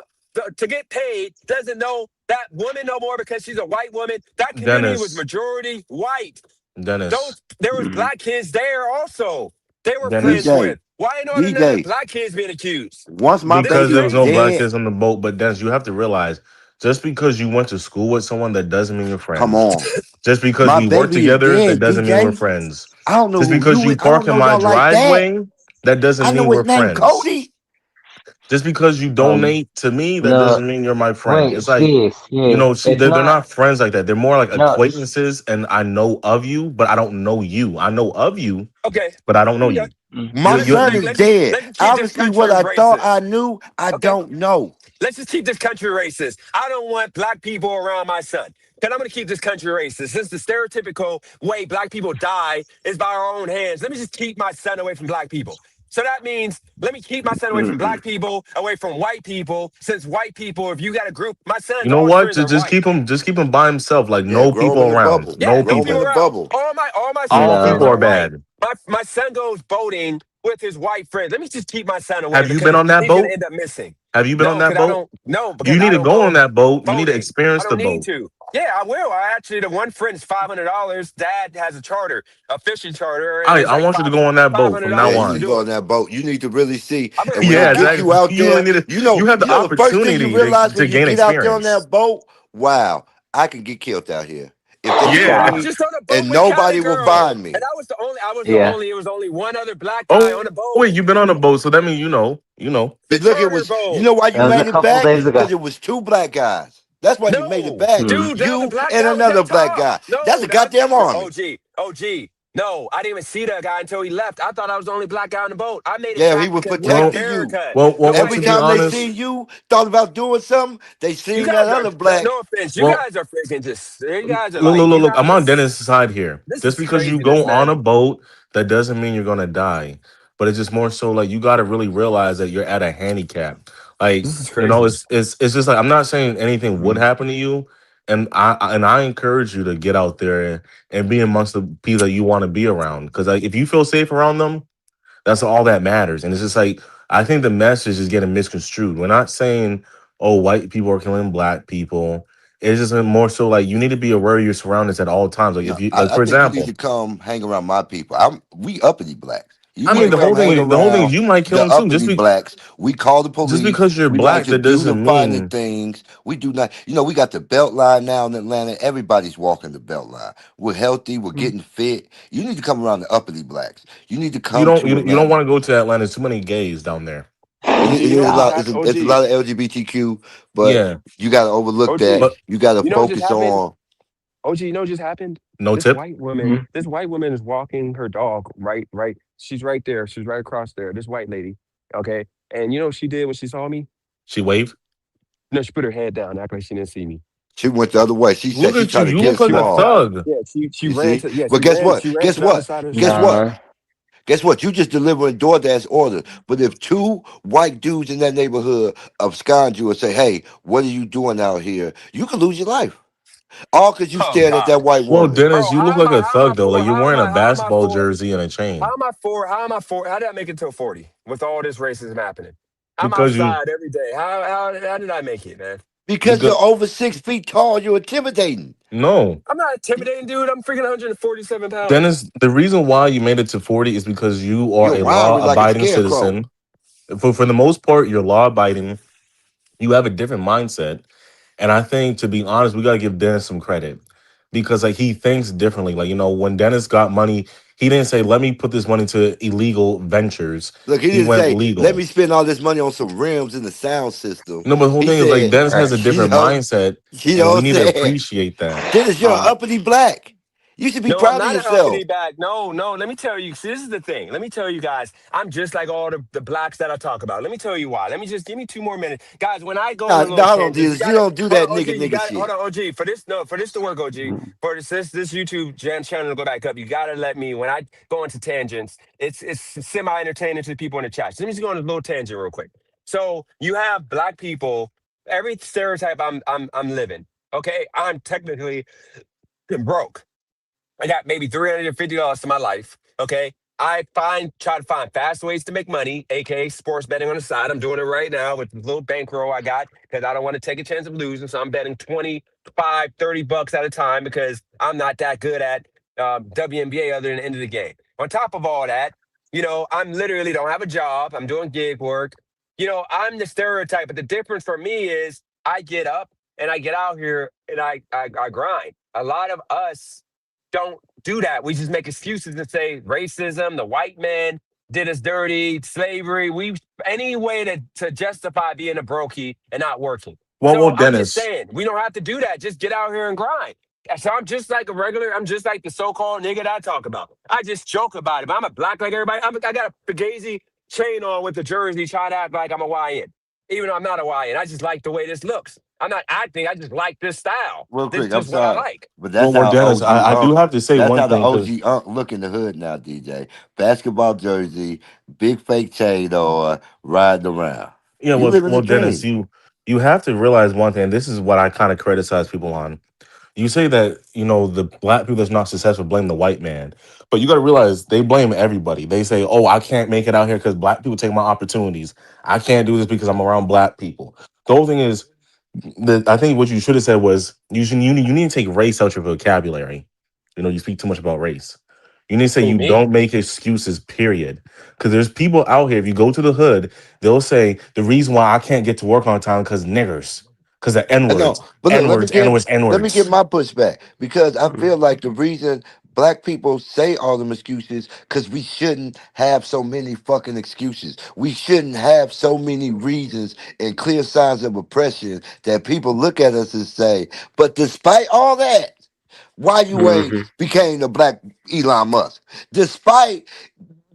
to get paid doesn't know that woman no more because she's a white woman. That community was Dennis. majority white. Dennis. Those there was Mhm. black kids there also. They were friends Dennis. DJ, with. Why ain't none of the DJ. black kids being accused? Once my This is Because baby there was was no black crazy. dead, kids on the boat. But Dennis, you have to realize, just because you went to school with someone, that doesn't mean you're come friends. on. Just because My we work baby is together, that dead, doesn't mean we're DJ. friends. I don't know Just who because you you is. I park don't in know my y'all like that. driveway, that I doesn't know mean his we're name, friends. Cody. Just because you Um, donate to me, that no, doesn't mean you're my friend. wait, It's like, Steve, see, it's they're not. not friends like that. They're more like No, acquaintances, and I know of you, but I don't know you. I know of you, Okay. but I don't know Okay. you. mhm. My So this is the son thing. is dead. Let's just keep this Obviously, what country I thought I racist. knew, I Okay. don't know. Let's just keep this country racist. I don't want black people around my son. Because I'm going to keep this country racist. Since the stereotypical way black people die is by our own hands, let me just keep my son away from black people. So that means let me keep my son away from black people, away from white people. Since white people, if you got a group, my You son's, know all his what? friends are white. just keep him by himself. Like Yeah, no grow him people in the around. bubble. Yeah, No no Grow him people in the people. around. bubble. All my All son's friends people No. are are white. bad. My son goes boating with his white friends. Let me just keep my son away Have you been because on that he's gonna boat? end up missing. Have you been on No, that because I boat? don't. No, You because need I to don't go on go that boat. You need to boating. I experience the don't need boat. to. Yeah, I will. I actually, the one friend's $500. Dad has a charter, a fishing charter, and it's I like want you to go on that five boat hundred from now Yeah, you dollars to need to on. do go it. on that boat. You need to really see. I'm gonna And when they Yeah, go. get you exactly. out You really there, need to. You have the you know the first thing you opportunity realize when to you gain get out there on experience. that boat, wow, I can get killed out here if they OG, see I Yeah. was me, just on a boat and with Cali nobody will Girl, find and me. I was the only. I was the Yeah. only. It was only one other black guy on Oh the boat, wait, you've been on a boat, so that means you know. You know. the See, look, it charter was. You boat. know why you That was a made it couple back? days ago. Because it was two black guys. That's why you made it No, back. Hmm. dude, the other You black and guy was another at black top. guy. That's No, a the other goddamn army. OG. No, I didn't even see that guy until he left. I thought I was the only black guy on the boat. I made it Yeah, he back was because we got Well, protecting their you. haircut. The Every white to be time lady they was honest, seen you, thought about doing something, they you seen that guys are other black. no offense. You well, guys are freaking just you guys are like look, you look. I'm on guys. Dennis' side here. This Just is because you craziness, go on man. a boat, that doesn't mean you're gonna die. But it's just more so like you got to really realize that you're at a handicap. Like This is craziness. it's just like I'm not saying anything would Hmm. happen to you, and I encourage you to get out there and be amongst the people that you want to be around. Because like if you feel safe around them, that's all that matters. And it's just like I think the message is getting misconstrued. We're not saying, oh, white people are killing black people. It's just more so like you need to be aware of your surroundings at all times. Like No, if you like, I for think you need example, to come hang around my people. We uppity blacks. You I need mean to Wait, wait, come hang wait. the whole thing is around you might kill the them too. uppity blacks. We call the Just police. because you're We like black, to that do the doesn't finer mean things. We do not, we got the belt line now in Atlanta. Everybody's walking the belt line. We're healthy. We're getting fit. You need to come around the uppity blacks. You need to come to you don't want Atlanta. to go to Atlanta. There's too many gays down there. OG, It you know is what a just Stop. lot. happened? It's a OG, lot of LGBTQ, but Yeah, you got to overlook that. OG. but You got to You know what just focus happened? on. OG, you know what just happened? no tip. Hmm. This white woman is walking her dog right. She's right there. She's right across there. This white lady. Okay. And you know what she did when she saw me? She waved. No, she put her head down, act like she didn't see me. She went the other way. She said Look she at you. tried to You get look like She a went small. thug. yeah, she You ran see? to But guess what? she ran Guess to the other what? side of the Guess street. what? No. Guess what? You just delivering DoorDash orders. But if two white dudes in that neighborhood abscond you and say, "Hey, what are you doing out here?" You could lose your life, all because you Oh stared at God. that white Well, woman. Dennis, Bro, you look like a thug though. Like you're wearing a basketball jersey and a chain how am I four? How did I make it till 40 with all this racism happening? I'm because you outside every day. How did I make it, man? Because because you're over 6 feet tall, you're intimidating. no. I'm not intimidating, dude. I'm freaking 147 pounds. Dennis, the reason why you made it to 40 is because you are You're a wiry law like a abiding scarecrow. citizen. For the most part, you're law abiding. You have a different mindset. And I think, to be honest, we got to give Dennis some credit because, like, he thinks differently. Like, when Dennis got money, he didn't say, let me put this money to illegal ventures. Look, he He didn't went say, "Let legal. me spend all this money on some rims in the sound system." No, but the whole He thing is, like, said, Dennis has Right. a "You different know, mindset, you and know we what I'm need to saying? appreciate that. Dennis, you're an Um. uppity black. You should be No, I'm proud of not an yourself." uppity back. No. Let me tell you. See, this is the thing. Let me tell you guys. I'm just like all the blacks that I talk about. Let me tell you why. Let me just give me 2 more minutes, guys. When I go on Nah, a nah, little I don't do tangents, you this. You gotta don't do hold that on, OG. nigga You nigga got hold shit. on, OG. For this, no, for this to work, OG. Mhm. For this YouTube channel to go back up, you gotta let me. When I go into tangents, it's semi entertaining to the people in the chat. So let me just go on a little tangent real quick. So you have black people. Every stereotype I'm living. Okay, I'm technically broke. I got maybe $350 to my life. Okay. Try to find fast ways to make money, aka sports betting on the side. I'm doing it right now with the little bankroll I got because I don't want to take a chance of losing. So I'm betting 25, $30 at a time because I'm not that good at WNBA other than the end of the game. On top of all that, I'm literally don't have a job. I'm doing gig work. I'm the stereotype, but the difference for me is I get up and I get out here and I grind. A lot of us don't do that. We just make excuses and say racism, the white man did us dirty, slavery. We any way to justify being a brokey and not working. Well, So I'm just Dennis. saying, we don't have to do that. Just get out here and grind. So I'm just like a regular, I'm just like the so-called nigga that I talk about. I just joke about it. But I'm a black like everybody. I got a Fugazi chain on with the jersey trying to act like I'm a YN. Even though I'm not a YN. I just like the way this looks. I'm not acting. I just like this style. Real This quick, I'm just what I sorry, like. but Well, Dennis, I do have to say That's one how the thing because OG Unk look in the hood now, DJ. Basketball jersey, big fake chain on, riding around. yeah, He living the well, Dennis, dream. you have to realize one thing. This is what I kind of criticize people on. You say that the black people that's not successful blame the white man, but you got to realize they blame everybody. They say, "Oh, I can't make it out here because black people take my opportunities. I can't do this because I'm around black people." The whole thing is, I think what you should have said was you need to take race out your vocabulary. You speak too much about race. You need to say Who, you me? don't make excuses. Period. Because there's people out here. If you go to the hood, they'll say the reason why I can't get to work on time because niggers, because the N I know, words, but look, N words, N words, N let me get words. my pushback because I feel like the reason black people say all them excuses because we shouldn't have so many fucking excuses. We shouldn't have so many reasons and clear signs of oppression that people look at us and say, but despite all that, why you ain't Hmm. became the black Elon Musk? Despite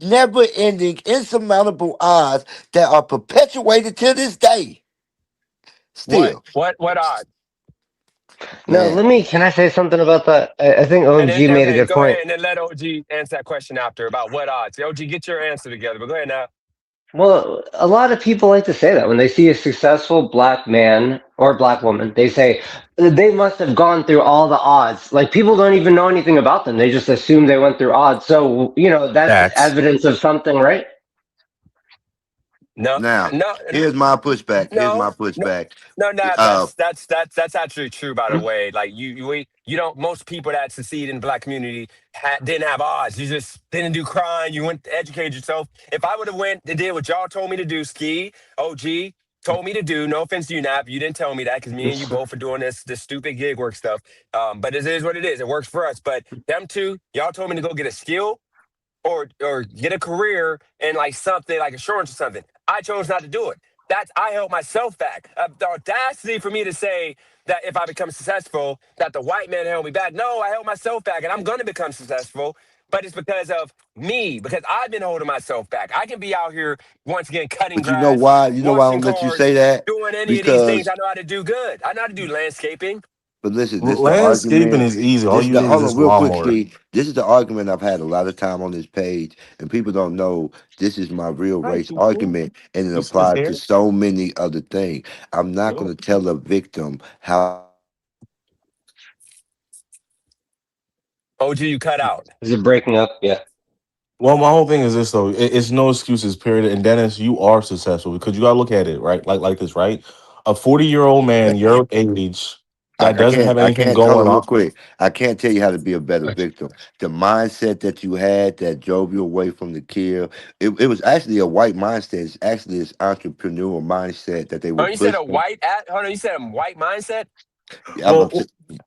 never ending insurmountable odds that are perpetuated to this day. What? Still, What odds? No, man. can I say something about that? I think And then OG made a okay, good go ahead point. and then let OG answer that question after about what odds. OG, get your answer together. But go ahead now. Well, a lot of people like to say that when they see a successful black man or black woman, they say they must have gone through all the odds. Like people don't even know anything about them. They just assume they went through odds. So, that's Facts. evidence of something, right? No, Now, no, here's my pushback. Here's no, my no, pushback. no. Nah, Uh, that's actually true. By the way, like you don't. Most people that succeed in the black community didn't have odds. You just didn't do crime. You went to educate yourself. If I would have went and did what y'all told me to do, Ski, OG told me to do. No offense to you, Nap. You didn't tell me that because me and you both are doing this stupid gig work stuff. But it is what it is. It works for us. But them two, y'all told me to go get a skill or get a career in like something like insurance or something. I chose not to do it. That's I held myself back. The audacity for me to say that if I become successful, that the white man held me back. No, I held myself back, and I'm going to become successful. But it's because of me, because I've been holding myself back. I can be out here once again cutting but you know grass, why? You know why I washing don't let you cars, say that? doing any of these things Because, I know how to do good. I know how to do landscaping. but listen, this the Landscaping argument. is easy. All This is you the need is hold on this real quick, lawnmower. Steve. This is the argument I've had a lot of time on this page, and people don't know this is my real Hi, race Cuckoo. argument, and it You still applies to here? so many other things. I'm not Oh. going to tell a victim how they live their life. I'm not going to tell a victim how they OG, live you their cut life. out. Is it breaking up? Yeah. Well, my whole thing is this though. It's no excuses, period. And Dennis, you are successful because you gotta look at it, right? Like this, right? A 40-year-old man your age that doesn't have I anything can't hold going on real on. quick. I can't tell you how to be a better victim. The mindset that you had that drove you away from the kill, it was actually a white mindset. It's actually this entrepreneurial mindset that they Oh, were you said a pushing. white at hold on, you said a white mindset? Well,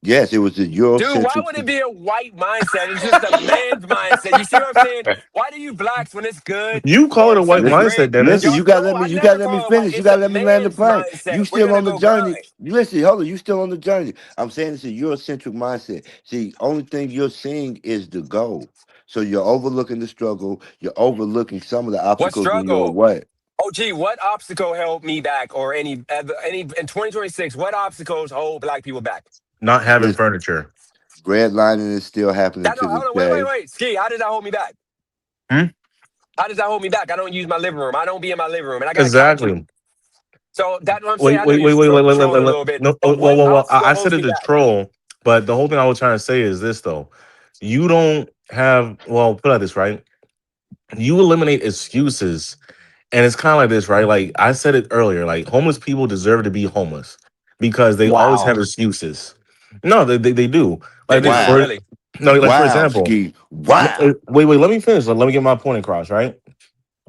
Yes, it was the Dude, why Eurocentric. would it be a white mindset? It's just a man's mindset. You see what I'm saying? Why do you blacks, when it's good you call it or a white something's Listen, mindset, great, Dennis. y'all no, I you gotta never let me call it white. finish. You It's a gotta let me land the man's plane. mindset. You We're still gonna on the go journey. grind. Listen, hold on, you still on the journey. I'm saying it's a Eurocentric mindset. See, only thing you're seeing is the goal. So you're overlooking the struggle. You're overlooking some of the What obstacles in your struggle? way. Oh gee, what obstacle held me back or any in 2026, what obstacles hold black people back? Not having Listen, furniture. redlining is still happening That to don't this hold on, day. wait. Ski, how does that hold me back? Hmm? How does that hold me back? I don't use my living room. I don't be in my living room and I got a couch. Exactly. So that's what I'm saying. Wait, I know wait, you're wait, wait, trolling a little bit, no, but what I obstacle said holds it me to back? troll, but the whole thing I was trying to say is this though. You don't have, well, put it like this, right? You eliminate excuses. And it's kind of like this, right? Like I said it earlier, like homeless people deserve to be homeless because they always have Wow. excuses. No, they do. They Like this do, Why? for really. No, like for Wow, example, Ski. Wow. wait, let me finish. Let me get my point across, right?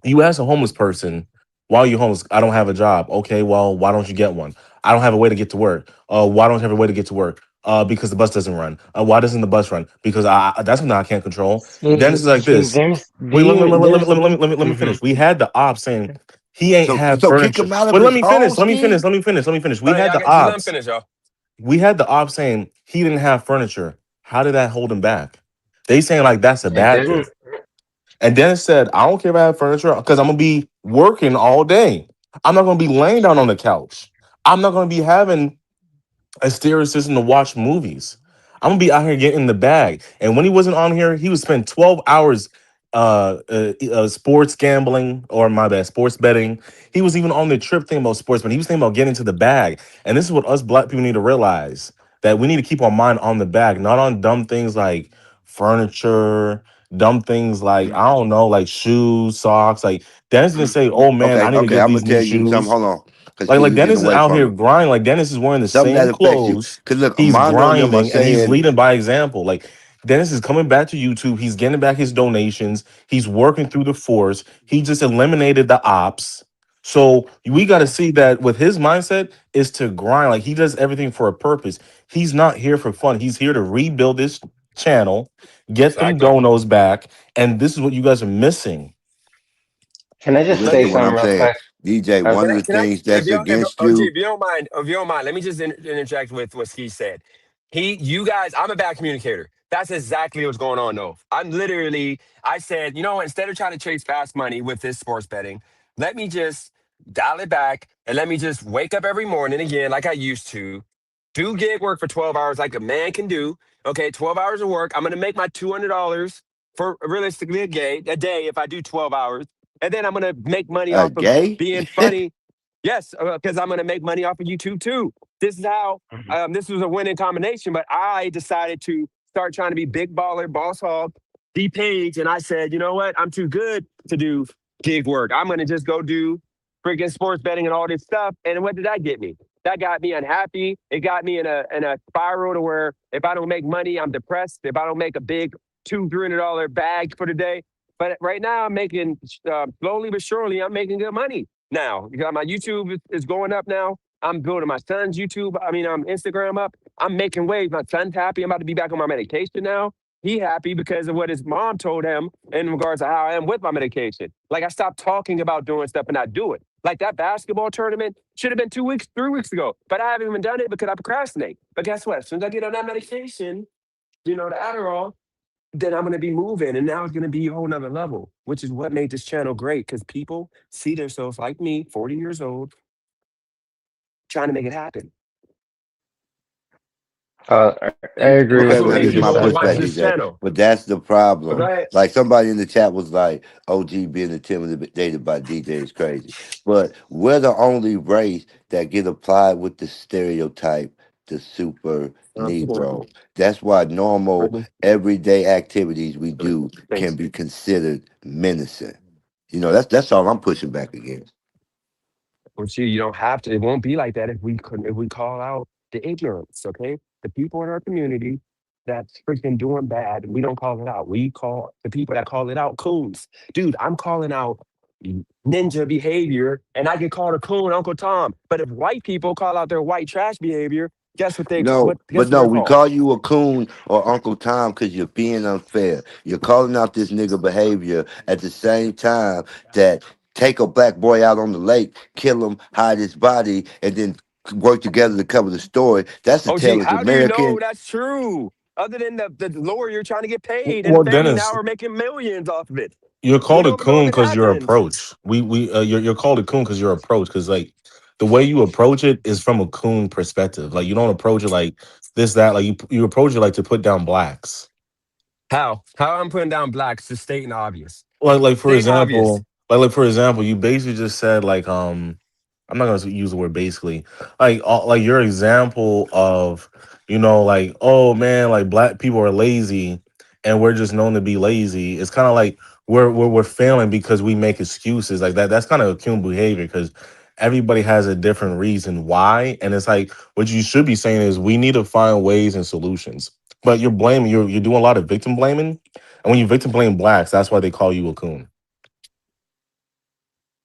You ask a homeless person, why are you homeless? I don't have a job. Okay, well, why don't you get one? I don't have a way to get to work. Why don't you have a way to get to work? Because the bus doesn't run. Why doesn't the bus run? Because that's something I can't control. Dennis is like See, this. there's Wait, there's. let me Mhm. finish. We had the op saying he ain't have So kick furniture. him out of Wait, let his me home, finish. Ski. Let me finish. All We right, had y'all the got, just let him ops. finish, y'all. We had the op saying he didn't have furniture. How did that hold him back? They saying like that's a It bad thing. didn't. And Dennis said, I don't care if I have furniture because I'm gonna be working all day. I'm not gonna be laying down on the couch. I'm not gonna be having a stereo system to watch movies. I'm gonna be out here getting the bag. And when he wasn't on here, he would spend 12 hours sports gambling, or my bad, sports betting. He was even on the trip thinking about sports, but he was thinking about getting to the bag. And this is what us black people need to realize, that we need to keep our mind on the bag, not on dumb things like furniture, dumb things like I don't know, like shoes, socks. Like Dennis didn't say, "Oh man, I Okay, need to okay. get I'm gonna these new tell you something. shoes." Hold on, because Like Ski, you getting Dennis is away out from here it. grinding. Like Dennis is wearing the Something that same affects you. clothes. Because look, He's Armando and them are grinding and he's saying, leading by example. Like Dennis is coming back to YouTube. He's getting back his donations. He's working through the force. He just eliminated the ops. So we got to see that with his mindset is to grind. Like he does everything for a purpose. He's not here for fun. He's here to rebuild this channel, get them Exactly. donos back, and this is what you guys are missing. Can I just say listen what something I'm real saying. quick? DJ, Uh, one of the Can I, things that's if against OG, you, if you don't mind, let me just interject with what Ski said. You guys, I'm a bad communicator. That's exactly what's going on, though. I said, you know what, instead of trying to chase fast money with this sports betting, let me just dial it back and let me just wake up every morning again, like I used to, do gig work for 12 hours like a man can do. Okay, 12 hours of work. I'm going to make my $200 for realistically a day if I do 12 hours. And then I'm going to make money off of gay? being funny. Yes, because I'm going to make money off of YouTube too. This is how mhm. this was a winning combination, but I decided to start trying to be big baller, boss hog, D Page. And I said, you know what? I'm too good to do gig work. I'm going to just go do freaking sports betting and all this stuff. And what did that get me? That got me unhappy. It got me in a spiral to where if I don't make money, I'm depressed. If I don't make a big $200-$300 bag for the day, but right now, I'm making slowly but surely. I'm making good money now. Because my YouTube is going up now. I'm building my son's YouTube. I mean, Instagram up. I'm making waves. My son's happy. I'm about to be back on my medication now. He happy because of what his mom told him in regards to how I am with my medication. Like I stopped talking about doing stuff and I do it. Like that basketball tournament should have been 2 weeks, 3 weeks ago, but I haven't even done it because I procrastinate. But guess what? As soon as I get on that medication, the Adderall, then I'm going to be moving. And now it's going to be a whole nother level, which is what made this channel great because people see themselves like me, 40 years old, trying to make it happen. I And agree that's Okay, with what now what made this is you my people want to said, watch pushback, this Dennis. DJ. channel. But that's the But go problem. ahead. Like somebody in the chat was like, OG being intimidated by DJ is crazy. But we're the only race that get applied with the stereotype, the super Negro. That's why normal everyday activities we do can Thanks. be considered menacing. That's all I'm pushing back against. Well, see, you don't have to. It won't be like that if we call out the ignorance. Okay, the people in our community that's freaking doing bad. We don't call it out. We call the people that call it out coons. Dude, I'm calling out ninja behavior, and I get called a coon, Uncle Tom. But if white people call out their white trash behavior, guess what they No, what but guess what no, they're we called? call you a coon or Uncle Tom because you're being unfair. You're calling out this nigga behavior at the same time that take a black boy out on the lake, kill him, hide his body, and then work together to cover the story. That's the Oh, tale gee, is how do you know American. that's true? Other than the lawyer you're trying to get paid, and the Well, family now Dennis, are making millions off of it. you're We called a don't know if coon it because your happens. approach. You're called a coon because your approach. Because like the way you approach it is from a coon perspective. Like you don't approach it like this that. Like you approach it like to put down blacks. How? How I'm putting down blacks to stating obvious. Like for Stating obvious. example, like for example, you basically just said like I'm not gonna use the word basically. Like your example of like oh man like black people are lazy and we're just known to be lazy. It's kind of like we're failing because we make excuses like that. That's kind of human behavior because everybody has a different reason why, and it's like what you should be saying is we need to find ways and solutions. But you're blaming. You're doing a lot of victim blaming, and when you victim blame blacks, that's why they call you a coon.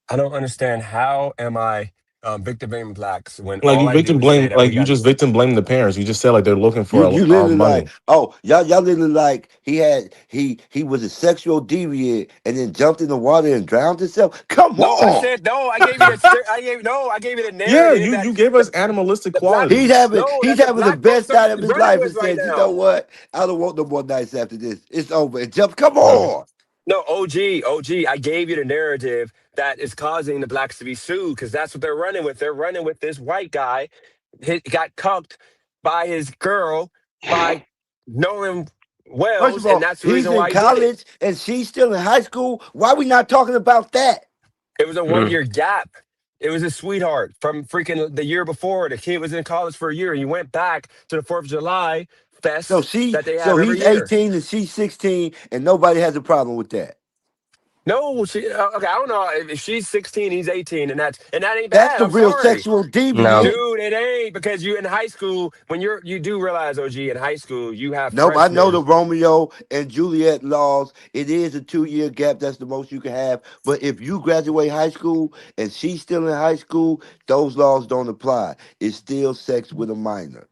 I don't understand how am I victim blaming blacks when Like all you I victim do is say blame, that like we you got. just victim blame the parents. You just said like they're looking for You our literally like, money. oh, y'all literally like he was a sexual deviant and then jumped in the water and drowned himself. Come No, I on. said no. I gave you the I gave no. I gave you the Yeah, narrative you that gave the us animalistic the black He's qualities. having no he's that the having the black folks best are night of his running life with and right says, you know now. what? I don't want no more nights after this. It's over. And jump, come Mm. on. No, OG. I gave you the narrative that is causing the blacks to be sued because that's what they're running with. They're running with this white guy. He got cucked by his girl by knowing First of Wells, and all, that's the he's reason in why he did it. college and she's still in high school. Why we not talking about that? It was a one Mm. year gap. It was a sweetheart from freaking the year before. The kid was in college for a year. He went back to the 4th of July So fest she that they so have every he's year. 18 and she's 16 and nobody has a problem with that. No, okay. I don't know if she's 16, he's 18, and that ain't That's bad. the I'm real sorry, sexual No. deviant. dude. It ain't because you in high school when you do realize OG in high school you have Nope, I know freshmen. the Romeo and Juliet laws. It is a 2 year gap. That's the most you can have. But if you graduate high school and she's still in high school, those laws don't apply. It's still sex with a minor.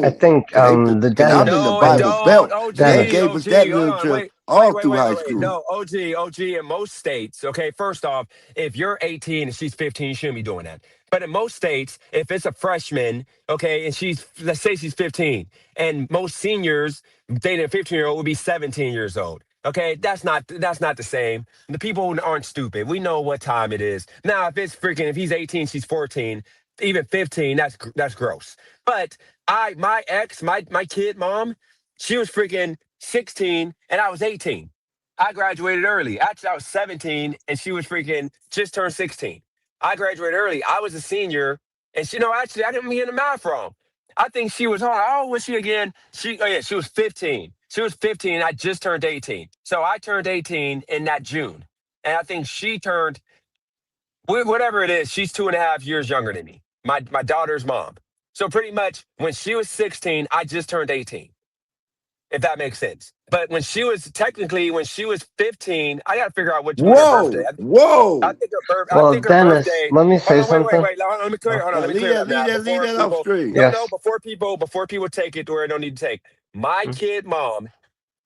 I Boom. think Cause the I'm in Dennis the No, it Bible Dennis don't. Belt. They OG, Dennis. gave us OG. that Hold on. literature Wait, all through wait, high wait, wait. school. No, OG. In most states, okay, first off, if you're 18 and she's 15, you shouldn't be doing that. But in most states, if it's a freshman, okay, and let's say she's 15, and most seniors dating a 15-year-old would be 17 years old. Okay, that's not the same. The people aren't stupid. We know what time it is. Now, if he's 18, she's 14, even 15, that's gross. But my ex, my kid mom, she was freaking 16 and I was 18. I graduated early. Actually, I was 17 and she was freaking just turned 16. I graduated early. I was a senior and actually, I didn't get the math wrong. I think she was, hold on, how old was she again? Oh yeah, she was 15. She was 15 and I just turned 18. So I turned 18 in that June. And I think she turned, whatever it is, she's 2.5 years younger than me, my daughter's mom. So pretty much when she was 16, I just turned 18, if that makes sense. But when she was 15, I got to figure out when her birthday. Whoa, I whoa. think her birth. I Well, think her Dennis, birthday. let me Hold say on, wait. something. Let me clear. Oh, Hold on, Now let me leave clear it that, up leave now. that, leave Before that off people, screen. no, yes. before people take it to where they don't need to take. My Mm. kid mom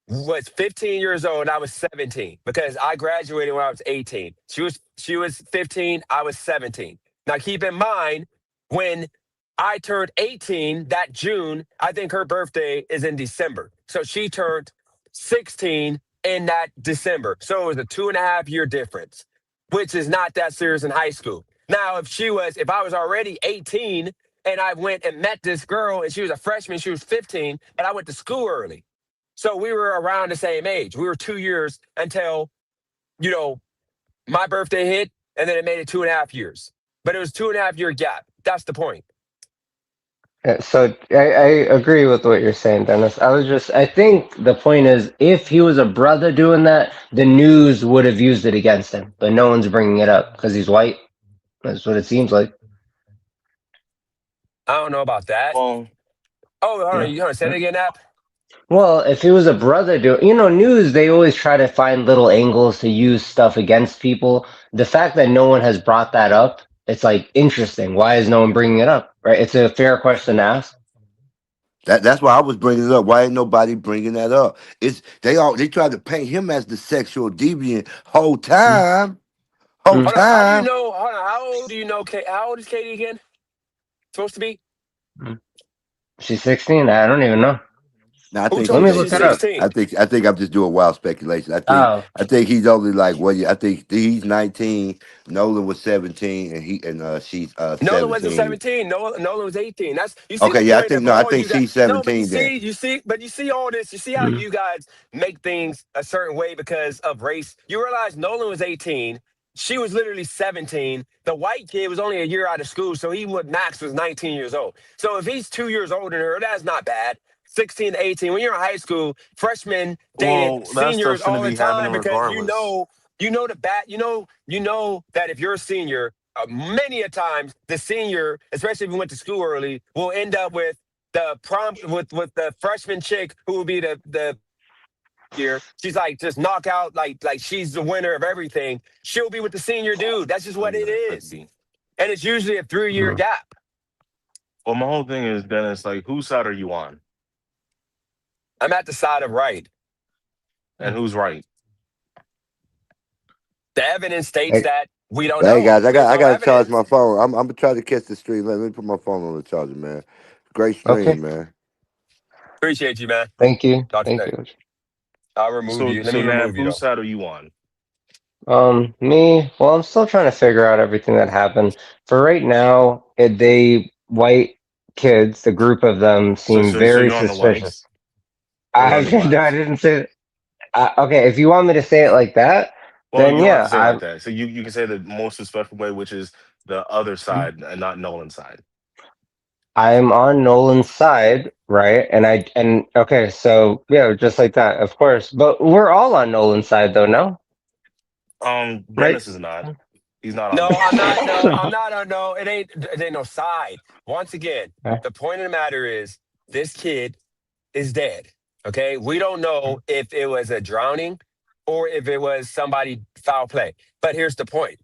was 15 years old. I was 17 because I graduated when I was 18. She was 15. I was 17. Now keep in mind when I turned 18 that June, I think her birthday is in December. So she turned 16 in that December. So it was a 2.5 year difference, which is not that serious in high school. Now, if I was already 18 and I went and met this girl and she was a freshman, she was 15, and I went to school early. So we were around the same age. We were 2 years until, you know, my birthday hit, and then it made it 2.5 years. But it was 2.5 year gap. That's the point. So I agree with what you're saying, Dennis. I think the point is, if he was a brother doing that, the news would have used it against him, but no one's bringing it up because he's white. That's what it seems like. I don't know about that. Well, Oh, hold on. Yeah. You want to say it again, App? Well, if he was a brother news, they always try to find little angles to use stuff against people. The fact that no one has brought that up, it's like interesting. Why is no one bringing it up? Right? It's a fair question to ask. That's why I was bringing it up. Why ain't nobody bringing that up? It's they tried to paint him as the sexual deviant whole Mm. time. Whole Mm. Hold on. How do you time. know? Hold on. How old do you know? How old is Katie again? Supposed to be? Mm. She's 16. I don't even know. Now I Who think Let told she's me you look she's it up. 18. 16? I think I'm just doing wild speculation. Oh, I think he's only like what I think he's 19. Nolan was 17 and she's Nolan wasn't 17. 17. Nolan was 18. You see Okay, the yeah, point of I all think you guys. she's No, but 17 then. you see all this. You see how mm. you guys make things a certain way because of race. You realize Nolan was 18. She was literally 17. The white kid was only a year out of school, so Max was 19 years old. So if he's 2 years older than her, that's not bad. 16 to 18. When you're in high school, freshmen dated that seniors stuff's gonna all the be time happening because regardless. you know that if you're a senior, many a times the senior, especially if you went to school early, will end up with the prom with the freshman chick who will be the year. She's like just knockout, like she's the winner of everything. She'll be with the senior dude. That's just what it Could is. be. And it's usually a 3 year Mhm. gap. Well, my whole thing is, Dennis, like, whose side are you on, I'm at the side of right. and who's right? The evidence states Hey, that we don't hey know. guys, I There's got I no got to charge evidence. my phone. I'm gonna try to catch the stream. Let me put my phone on the charger, man. Great Okay. stream, man. Appreciate you, man. Thank you. Talk to you Thank later. you. I'll remove So, you. Let so me Nav, remove you whose though. side are you on? Me, well, I'm still trying to figure out everything that happened. For right now, they white kids, the group of them So, seem so very you're on the suspicious. whites, or you're I on the no, I blacks? didn't say. Okay, if you want me to say it like that, Well, then you don't have yeah, to say it like that. So you can say the most respectful way, which is the other side and not Nolan's side. I'm on Nolan's side, right? And okay, so yeah, just like that, of course. But we're all on Nolan's side, though, no? Right? Dennis is not. He's not on No, I'm Nolan's not. side. No, I'm not. No, it ain't no side. Once again, Okay. the point of the matter is this kid is dead. Okay. We don't know if it was a drowning or if it was somebody foul play. But here's the point.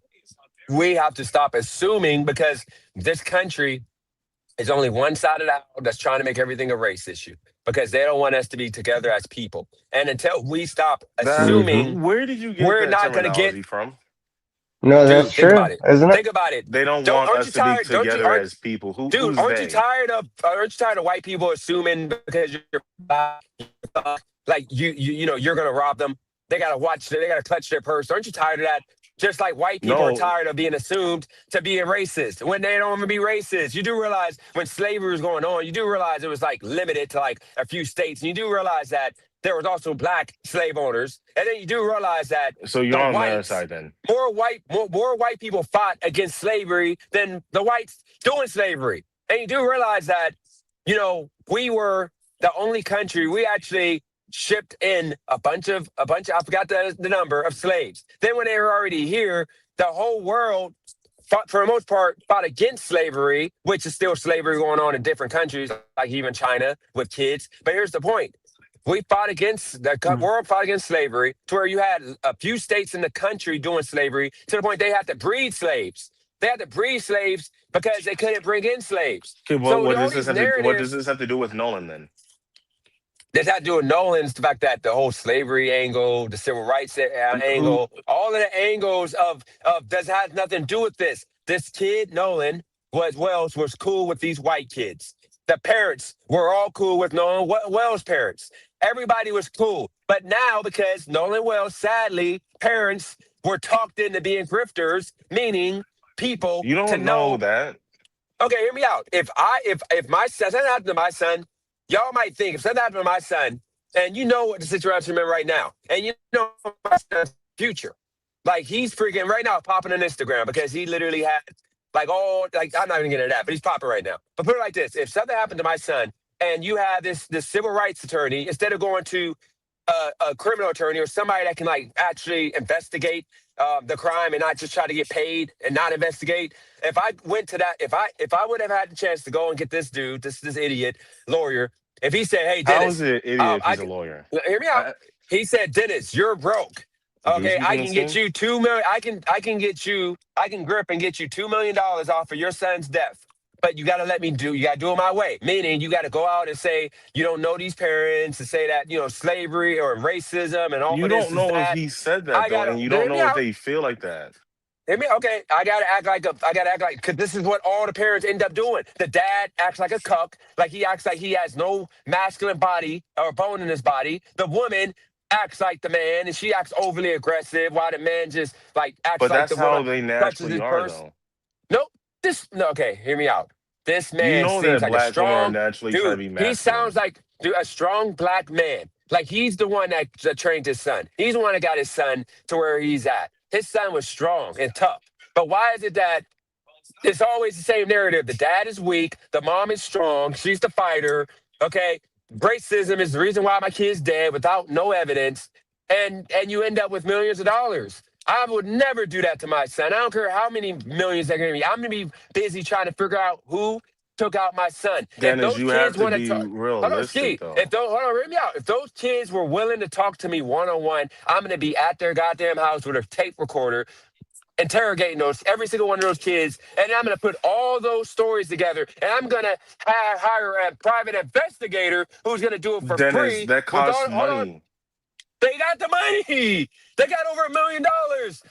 We have to stop assuming because this country is only one side of the aisle that's trying to make everything a race issue because they don't want us to be together as people. And until we stop That Hmm. assuming, where did you get we're that not going to get, terminology from? No, that's dude, think about true, it. isn't it? Think about it. They don't Don't want aren't us you to be tired? Don't you together aren't as people. dude, Who's they? aren't you tired of white people assuming because you're black, like you're gonna rob them? They gotta clutch their purse. Aren't you tired of that? Just like white people are No, tired of being assumed to be a racist when they don't even be racist. You do realize when slavery was going on, you do realize it was like limited to like a few states. And you do realize that there was also black slave owners. And then you do realize that so you're the on their whites side then. more white people fought against slavery than the whites doing slavery. And you do realize that, we were the only country we actually shipped in a bunch of I forgot the number of slaves. Then when they were already here, the whole world fought, for the most part, fought against slavery, which is still slavery going on in different countries, like even China with kids. But here's the point. We fought against the world fought against slavery to where you had a few states in the country doing slavery to the point they had to breed slaves. They had to breed slaves because they couldn't bring in slaves. Okay, So what all does this these have to what does narratives this have to do with Nolan then? that had to do with Nolan's the fact that the whole slavery angle, the civil rights Who angle, all of the angles of does have nothing to do with this. This kid Nolan was cool with these white kids. The parents were all cool with Nolan Wells' parents. Everybody was cool, but now because Nolan Wells, sadly, parents were talked into being grifters, meaning people you to don't know know. that. Okay, hear me out. If my son something happened to my son, y'all might think if something happened to my son, and you know what the situation I'm in right now, and you know my son's future, like he's freaking right now popping on Instagram because he literally had like all like I'm not even getting into that, but he's popping right now. But put it like this: if something happened to my son, and you have this civil rights attorney, instead of going to a criminal attorney or somebody that can like actually investigate the crime and not just try to get paid and not investigate. If I went to that, if I would have had the chance to go and get this dude, this idiot lawyer, if he said, "Hey How is Dennis, it an idiot if I he's a lawyer? hear me out," I, he said, "Dennis, you're broke. do you Okay, speak I in can this get game? you 2 million. I can grip and get you $2 million off of your son's death." But you got to let me do. You got to do it my way. Meaning, you got to go out and say you don't know these parents, and say that slavery or racism and all You this don't is know if that. he said that I though, gotta and you don't hear me know if out. they feel like that. Hear me. Okay, I gotta act like because this is what all the parents end up doing. The dad acts like a cuck, like he acts like he has no masculine body or bone in his body. The woman acts like the man, and she acts overly aggressive, while the man just like acts But like that's the woman how they clutches naturally his are purse. though. Nope. This no. Okay, hear me out. This You man know seems that like a black women are strong naturally trying to dude. be He sounds masculine. like a strong black man. Like he's the one that trained his son. He's the one that got his son to where he's at. His son was strong and tough. But why is it that it's always the same narrative? The dad is weak, the mom is strong, she's the fighter. Okay, racism is the reason why my kid's dead without no evidence, and you end up with millions of dollars. I would never do that to my son. I don't care how many millions they're going to be. I'm going to be busy trying to figure out who took out my son. If Dennis, those you have kids to want to be talk, hold on, realistic Ski. If though. those, hold on, hear me out. If those kids were willing to talk to me one on one, I'm gonna be at their goddamn house with a tape recorder, interrogating those every single one of those kids, and I'm gonna put all those stories together, and I'm gonna hire a private investigator who's gonna do it for Dennis, free. that With costs all, hold on, money. they got the money. They got over $1 million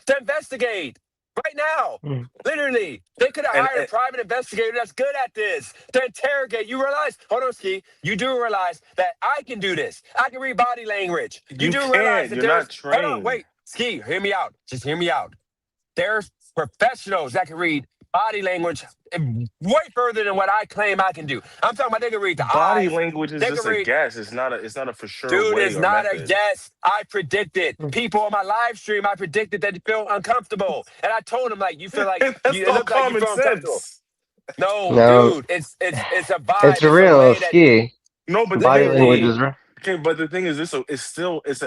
to investigate right now. Mm. Literally, they could have And, hired a private investigator that's good at this to interrogate. You realize, hold on, Ski, you do realize that I can do this. I can read body language. You you do realize can't. that You're not hold on, trained. wait, Ski, hear me out. Just hear me out. There's professionals that can read body language way further than what I claim I can do. I'm talking about they can read the Body eyes. language is They just can a read. guess. It's not a for sure Dude, way it's or not a method. guess. I predicted. People on my live stream, I predicted that they feel uncomfortable. And I told them, like, you feel like That's you it all looks like you common feel uncomfortable. sense. No, No, dude, it's a it's vibe. It's a real, way that Ski. No, but the Body thing, language literally, is real. okay, but the thing is, this it's still it's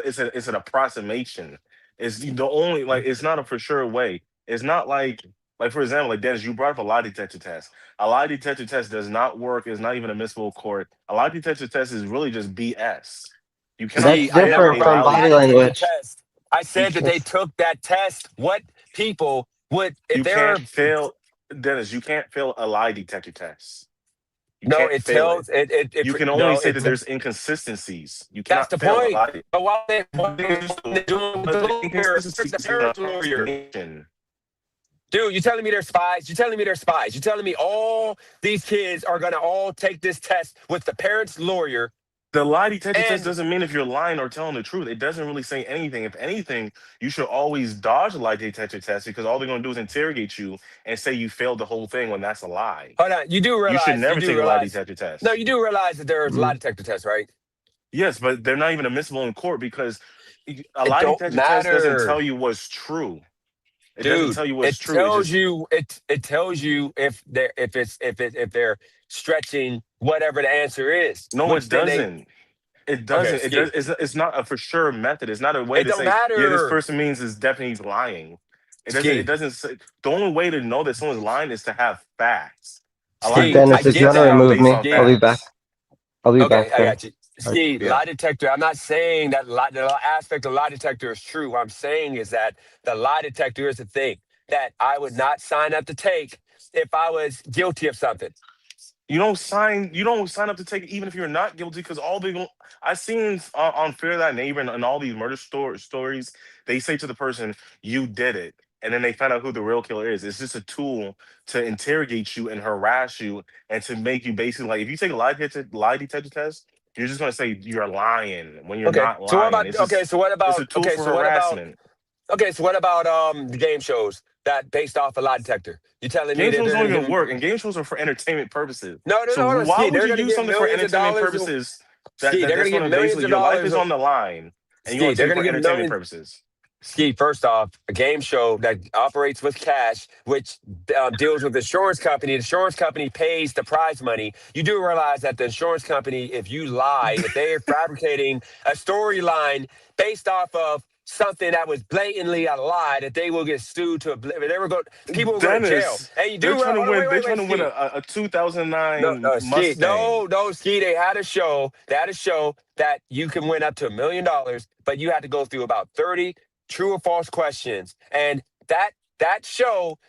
an approximation. It's the only like it's not a for sure way. It's not like for example, like Dennis, you brought up a lie detector test. A lie detector test does not work. It's not even admissible in court. A lie detector test is really just BS. You cannot That's Ski, I fail never a different brought from up a lie lie body detector detector. language. test. I You said that can, they It's took that test. What people would, if you they're, can't fail, Dennis. You can't fail a lie detector test. You no, can't it fail it. tells, it You can only no, say that it, there's inconsistencies. You that's cannot the fail a point. lie. But why they, But the thing is, what they doing with but the the lawyer, the inconsistencies are an parents' lawyer? approximation. Dude, you're telling me they're spies? You're telling me they're spies? You're telling me all these kids are gonna all take this test with the parents' lawyer? The lie detector test And doesn't mean if you're lying or telling the truth. It doesn't really say anything. If anything, you should always dodge a lie detector test because all they're going to do is interrogate you and say you failed the whole thing when that's a lie. hold on, You you should do never take a lie realize, detector no, test. you do realize that there's a lie mm, detector test, right? Yes, but they're not even admissible in court because a It lie don't detector test doesn't tell matter, you what's true. It doesn't dude. tell you what's It true. It's tells just you it tells you if they're if they're stretching whatever the answer is, no, it which then they doesn't. It okay, doesn't. It does. ski. It's not a for sure method. It's not a way It to don't say, yeah, this matter, person means is definitely he's lying. It doesn't. It ski, doesn't say. The only way to know that someone's lying is to have facts. A lie ski. I Dennis, detector if you get want test to is that, not remove based me, on I'll ski. be back. facts. I'll be Okay, back, I got Dennis. you. All right. See, Yeah. lie detector. I'm not saying that the aspect of lie detector is true. What I'm saying is that the lie detector is a thing that I would not sign up to take if I was guilty of something. You don't sign up to take it even if you're not guilty because all they going I seen on Fear That Neighbor and all these murder stories, they say to the person, you did it. And then they find out who the real killer is. It's just a tool to interrogate you and harass you and to make you basically like if you take a lie detector test, you're just gonna say you're lying when you're Okay. not So what lying. about okay? So what It's a about tool for harassment. the game shows that based off a lie detector? You telling me Game that shows they're don't going to give even work, them? and game shows are for entertainment purposes. No, So hold on, why ski. would They're you going to use get something for millions of entertainment dollars. purposes Ski. They're going that's to get going to millions basically of your life dollars. is on the line, and you're going Ski. to They're take it going to for get entertainment millions. purposes? Ski, first off, a game show that operates with cash, which deals with the insurance company. The insurance company pays the prize money. You do realize that the insurance company, if you lie, if they're fabricating a storyline based off of something that was blatantly a lie, that they will get sued to. They will go. People will go to jail. Dennis, And you they're do. trying to Hold on. win. They're Wait. trying to win Ski. a No, 2009 ski. Mustang. No, ski. They had a show. They had a show that you can win up to $1 million, but you had to go through about 30 true or false questions. And that show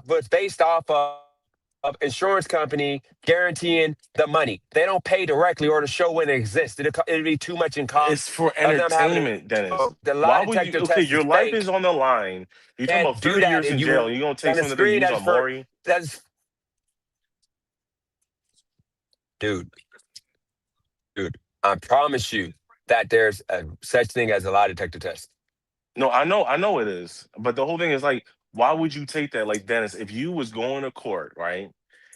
was based off of insurance company guaranteeing the money. They don't pay directly, or the show wouldn't exist. It'd be too much in cost It's for of them having a entertainment, Dennis. show. The lie Why would detector you? Okay, test is your life fake. is on the line. You're talking about Can't do 30 that years if in you jail. You're gonna take on the something that they screen. use That's on for Maury. that's dude. Dude, I promise you that there's a such thing as a lie detector test. No, I know it is. But the whole thing is like, why would you take that? Like Dennis, if you was going to court, right,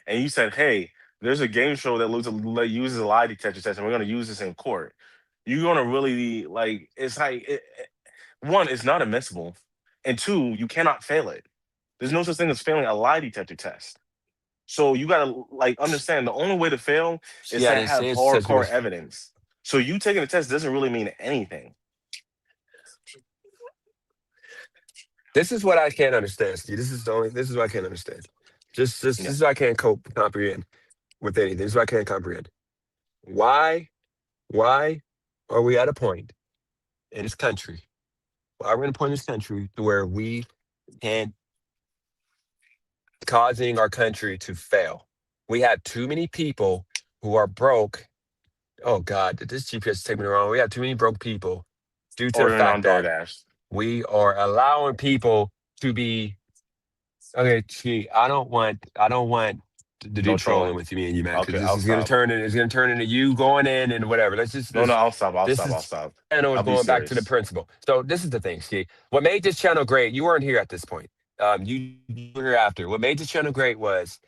and you said, "Hey, there's a game show that uses a lie detector test, and we're gonna use this in court," you're gonna really like. It's like one, it's not admissible, and two, you cannot fail it. There's no such thing as failing a lie detector test. So you gotta like understand the only way to fail is Yeah, to they have say it's such hardcore as evidence. So you taking the test doesn't really mean anything. this is what I can't understand, Steve. This is what I can't understand. Just Yeah. this is what I can't cope comprehend with anything. This is what I can't comprehend. Why why are we at a point in this country? Why are we at a point in this country to where we can causing our country to fail? We have too many people who are broke. Oh God, this GPS is taking me wrong. We have too many broke people due to the Ordering fact on that DoorDash. we are allowing people to be okay. Gee, I don't want to do No trolling trolling. with you, me and you, man, because Okay, this I'll is gonna stop. turn in. It's gonna turn into you going in and whatever. Let's just No, no, this. I'll stop. I'll This stop. I'll is stop. channel is I'll be going back to the serious. principle. So this is the thing, Ski. What made this channel great? You weren't here at this point. You were here after. What made this channel great was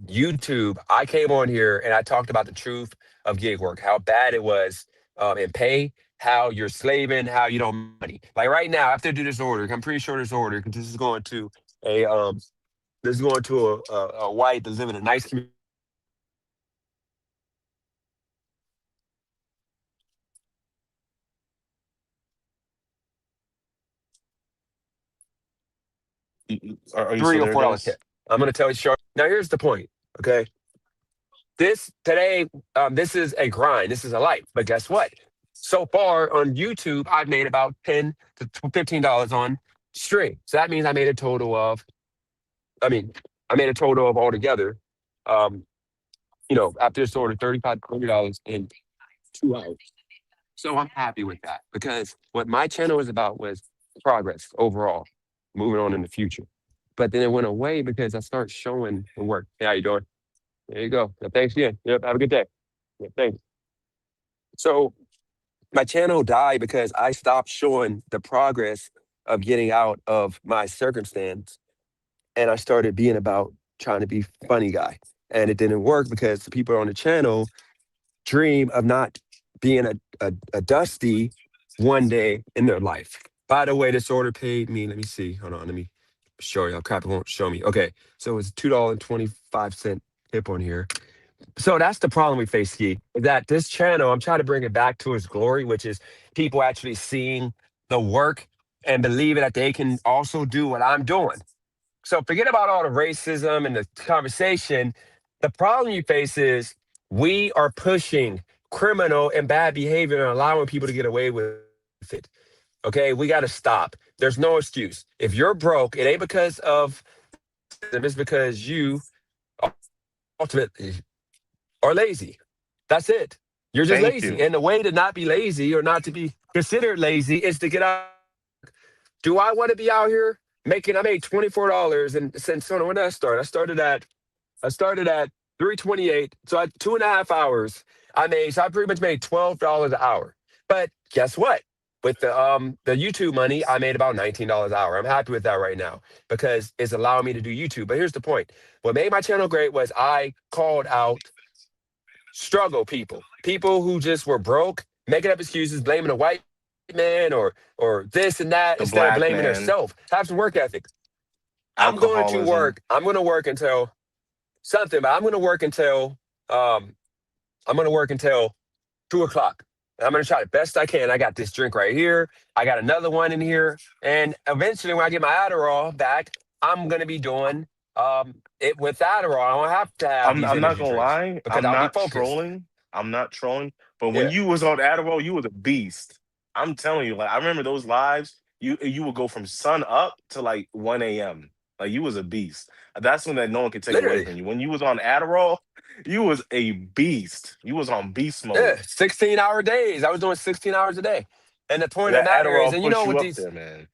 YouTube. I came on here and I talked about the truth of gig work, how bad it was in pay, how you're slaving, how you don't make money. Like right now, after I do this order, I'm pretty sure this order because a this is going to a white that's living in a nice community. Are you Three still or there, $4 Dennis? tip. I'm gonna tell you short. Now here's the point. Okay, this today, this is a grind. This is a life. But guess what? So far on YouTube, I've made about $10 to $15 on stream. So that means I made a total of. I mean, I made a total of altogether. Um, after this order, $35 to $40 in 2 hours. So I'm happy with that because what my channel was about was progress overall, moving on in the future. But then it went away because I started showing the work. Hey, how you doing? There you go. Yeah, thanks again. Yep, have a good day. Yeah, thanks. So my channel died because I stopped showing the progress of getting out of my circumstance and I started being about trying to be funny guy. And it didn't work because the people on the channel dream of not being a dusty one day in their life. By the way, this order paid me. Let me see. Hold on. Let me show you. Crap, it won't show me. Okay. So it's $2.25 tip on here. So that's the problem we face, Ski, is that this channel, I'm trying to bring it back to its glory, which is people actually seeing the work and believing that they can also do what I'm doing. So forget about all the racism and the conversation. The problem you face is we are pushing criminal and bad behavior and allowing people to get away with it. Okay, we got to stop. There's no excuse. If you're broke, it ain't because of racism, it's because you ultimately are lazy. That's it. You're just Thank lazy. you. And the way to not be lazy or not to be considered lazy is to get out. Do I want to be out here I made $24 and since when did I start? I started at 328. So I 2.5 hours. I pretty much made $12 an hour. But guess what? With the YouTube money, I made about $19 an hour. I'm happy with that right now because it's allowing me to do YouTube. But here's the point. What made my channel great was I called out struggle people, people who just were broke, making up excuses, blaming a white man or this and that The instead of black blaming man, themselves. Have some work ethic. I'm going to alcoholism. work. I'm going to work until something, but I'm going to work until um, I'm going to work until 2 o'clock. And I'm going to try the best I can. I got this drink right here. I got another one in here, and eventually, when I get my Adderall back, I'm going to be doing it with Adderall. I don't have to have these I'm not energy gonna drinks lie, because I'm I'll be not focused. trolling. I'm not trolling. But when Yeah, you was on Adderall, you was a beast. I'm telling you, like I remember those lives. You would go from sun up to like 1 a.m. Like you was a beast. That's when that no one could take away literally. from you. When you was on Adderall, you was a beast. You was on beast Yeah, mode. 16-hour days. I was doing 16 hours a day. And the point of the That matter is, Adderall and pushed with you up these there, man.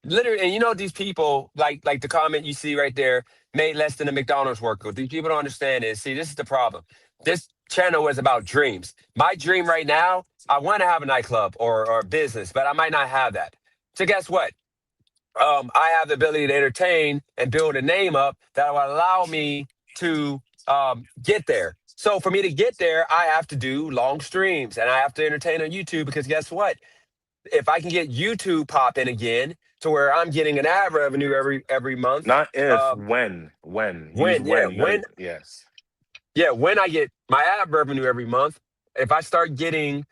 literally, and these people, like the comment you see right there, made less than a McDonald's worker. What these people don't understand is, see, this is the problem. This channel is about dreams. My dream right now, I want to have a nightclub or a business, but I might not have that. So guess what? I have the ability to entertain and build a name up that will allow me to get there. So for me to get there, I have to do long streams and I have to entertain on YouTube because guess what? If I can get YouTube popping again to where I'm getting an ad revenue every month, Not if, um, when. Use when yeah when. You gotta, when yes. yeah when I get my ad revenue every month, if I start getting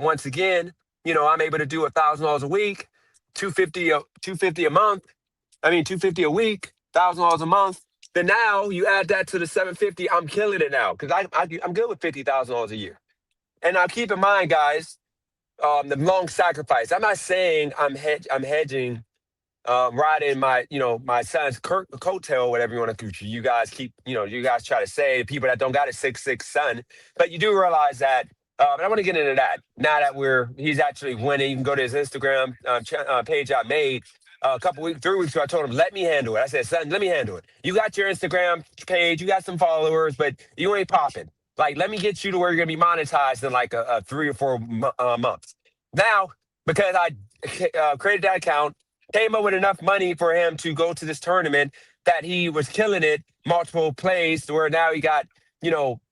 once again, I'm able to do $1,000 a week, 250 a month. I mean, 250 a week, $1,000 a month. Then now you add that to the 750. I'm killing it now because I'm good with $50,000 a year. And now keep in mind, guys, the long sacrifice. I'm not saying I'm hedging, riding my, my son's coattail, whatever you want to. You guys keep, you guys try to say people that don't got a 6'6" son, but you do realize that. And I want to get into that now that he's actually winning. You can go to his Instagram page I made a couple weeks, 3 weeks ago. I told him, let me handle it. I said, son, let me handle it. You got your Instagram page, you got some followers, but you ain't popping. Like, let me get you to where you're gonna be monetized in like a 3 or 4 months. Now, because I created that account, came up with enough money for him to go to this tournament that he was killing it, multiple plays, to where now he got,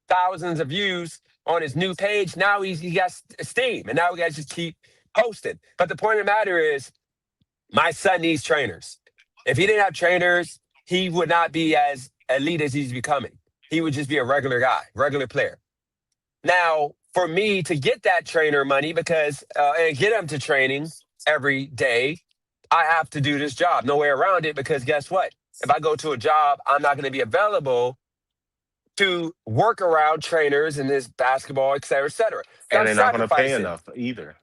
thousands of views on his new page. Now he got steam, and now we got to just keep posting. But the point of the matter is, my son needs trainers. If he didn't have trainers, he would not be as elite as he's becoming. He would just be a regular guy, regular player. Now, for me to get that trainer money, because and get him to training every day, I have to do this job. No way around it. Because guess what? If I go to a job, I'm not going to be available to work around trainers and this basketball, et cetera, et cetera. So And I'm they're not going to pay sacrificing. enough either.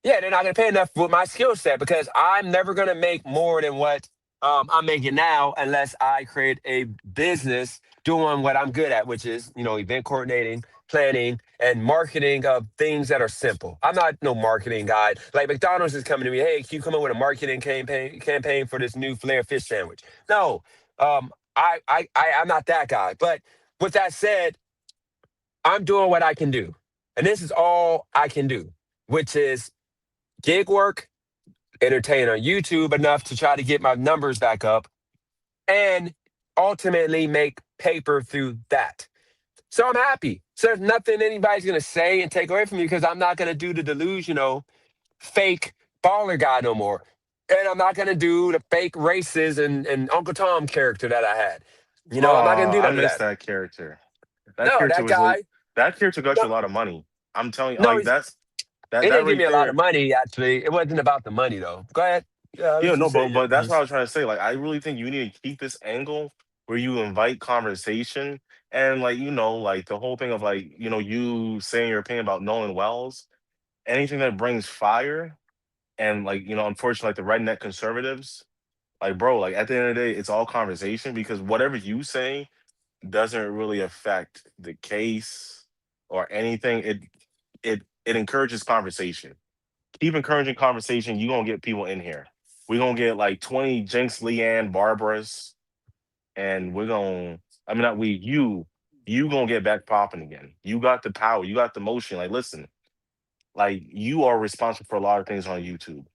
Yeah, they're not going to pay enough with my skill set because I'm never going to make more than what I'm making now unless I create a business doing what I'm good at, which is, event coordinating, planning, and marketing of things that are simple. I'm not no marketing guy. Like McDonald's is coming to me, hey, can you come up with a marketing campaign for this new flare fish sandwich? No, I'm not that guy. But with that said, I'm doing what I can do, and this is all I can do, which is gig work, entertain on YouTube enough to try to get my numbers back up, and ultimately make paper through that. So I'm happy. So there's nothing anybody's gonna say and take away from me because I'm not gonna do the delusional fake baller guy no more. And I'm not gonna do the fake races and Uncle Tom character that I had. I'm not gonna Oh, do I none of miss that. that character. That No, character that was guy. that character got No, you a lot of money. I'm telling you, no, like that it that didn't give right me a lot of there. money. Actually, it wasn't about the money though. Go ahead. Yeah, I'll Yeah, let you no, say but your that's what I piece. was trying to say. Like, I really think you need to keep this angle where you invite conversation and like like the whole thing of like you saying your opinion about Nolan Wells. Anything that brings fire and like unfortunately like the redneck conservatives. Like, bro, like at the end of the day, it's all conversation because whatever you say doesn't really affect the case or anything. It encourages conversation. Keep encouraging conversation. You gonna get people in here. We're gonna get like 20 Jinx, Leanne, Barbaras, and we're gonna. I mean, not we. You gonna get back popping again. You got the power. You got the motion. Like, listen, like you are responsible for a lot of things on YouTube.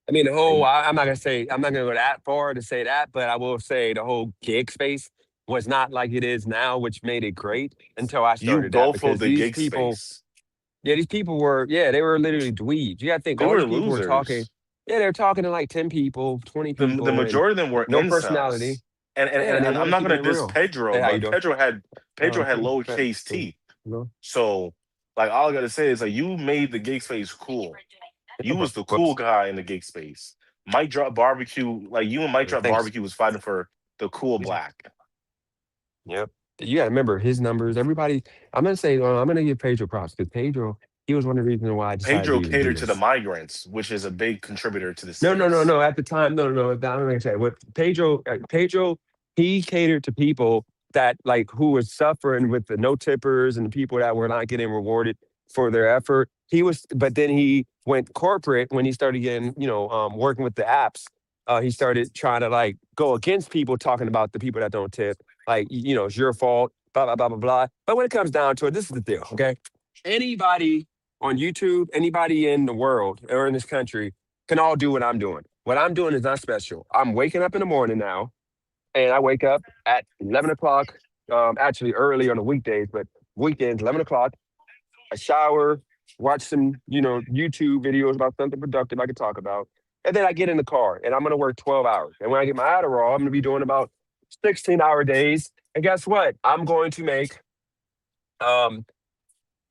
I mean, the whole, Like, I'm not gonna say, I'm not gonna go that far to say that, but I will say the whole gig space was not like it is now, which made it great until I you started that go for because the these gig people, space. yeah, these people were, yeah, they were literally dweebs. You gotta think They all were these people were talking, losers. yeah, they're talking to like 10 people, 20 The people, and majority of them were no personality. incels. And and, Yeah, and, and they and I'm weren't not keeping gonna it diss real. Pedro, Hey, how you but doing? Pedro had Cool. Right. lowercase Cool. teeth. You know? So like all I gotta say is like you made the gig space cool. Yeah, You bro. was the cool Whoops. guy in the gig space. Mike Drop Barbecue, like you and Mike Drop Thanks. Barbecue was fighting for the cool black. Yep. You got to remember his numbers. Everybody, I'm gonna say, I'm gonna give Pedro props because Pedro, he was one of the reasons why I decided to Pedro even do catered to the this. migrants, which is a big contributor to the No, no, no, space. no. At the time, no, no, no. I'm gonna say what Pedro, he catered to people that like who were suffering with the no tippers and the people that were not getting rewarded for their effort. He was, but then he went corporate when he started getting, working with the apps. He started trying to like go against people talking about the people that don't tip. Like, it's your fault. Blah blah blah blah blah. But when it comes down to it, this is the deal. Okay, anybody on YouTube, anybody in the world or in this country can all do what I'm doing. What I'm doing is not special. I'm waking up in the morning now, and I wake up at 11 o'clock, actually early on the weekdays, but weekends, 11 o'clock. I shower, watch some, YouTube videos about something productive I could talk about. And then I get in the car and I'm going to work 12 hours. And when I get my Adderall, I'm going to be doing about 16-hour days. And guess what? I'm going to make, um,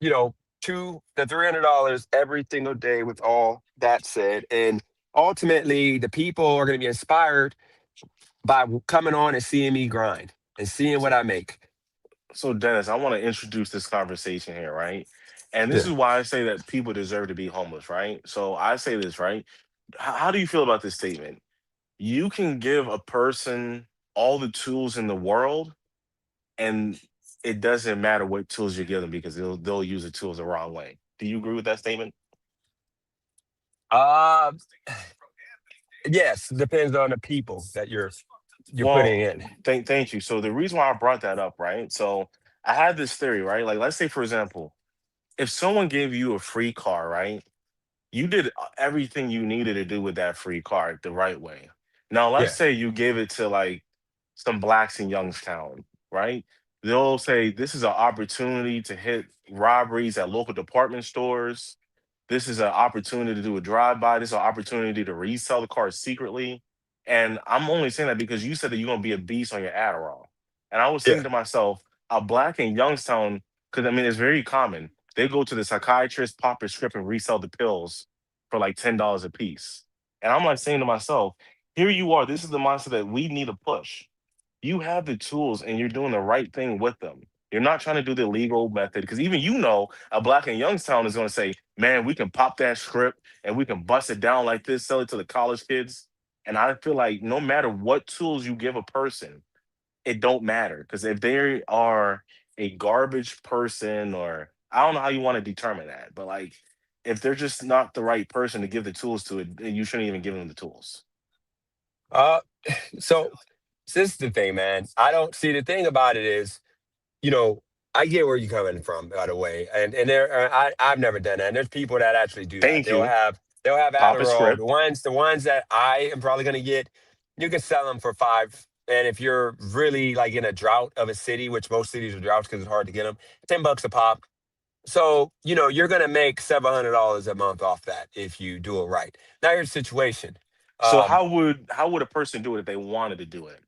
you know, $200 to $300 every single day with all that said. And ultimately, the people are going to be inspired by coming on and seeing me grind and seeing what So, I make. so Dennis, I want to introduce this conversation here, right? And this Yeah. is why I say that people deserve to be homeless, right? So I say this, right? How do you feel about this statement? You can give a person all the tools in the world, and it doesn't matter what tools you give them because they'll use the tools the wrong way. Do you agree with that statement? Uh, yes, depends on the people that you're putting Well, in. thank you. So the reason why I brought that up, right? So I had this theory, right? Like, let's say, for example, if someone gave you a free car, right? You did everything you needed to do with that free car the right way. Now, let's Yeah, say you give it to like some blacks in Youngstown, right? They'll say this is an opportunity to hit robberies at local department stores. This is an opportunity to do a drive-by. This is an opportunity to resell the car secretly. And I'm only saying that because you said that you're gonna be a beast on your Adderall. And I was thinking yeah. to myself, a black in Youngstown, because I mean it's very common. They go to the psychiatrist, pop a script, and resell the pills for like $10 a piece. And I'm like saying to myself, here you are. This is the mindset that we need to push. You have the tools and you're doing the right thing with them. You're not trying to do the legal method because even a black in Youngstown is going to say, "Man, we can pop that script and we can bust it down like this, sell it to the college kids." And I feel like no matter what tools you give a person, it don't matter because if they are a garbage person, or I don't know how you want to determine that, but like if they're just not the right person to give the tools to it, then you shouldn't even give them the tools. Uh, so this is the thing, man. I don't see the thing about it is, you know, I get where you're coming from, by the way, and I've never done that. And there's people that actually do that. Thank you. They'll have Pop a Adderall. script. The ones that I am probably gonna get, you can sell them for five. And if you're really like in a drought of a city, which most cities are droughts because it's hard to get them, $10 a pop. So you're gonna make $700 a month off that if you do it right. Now here's the situation. So Um, how would a person do it if they wanted to do it?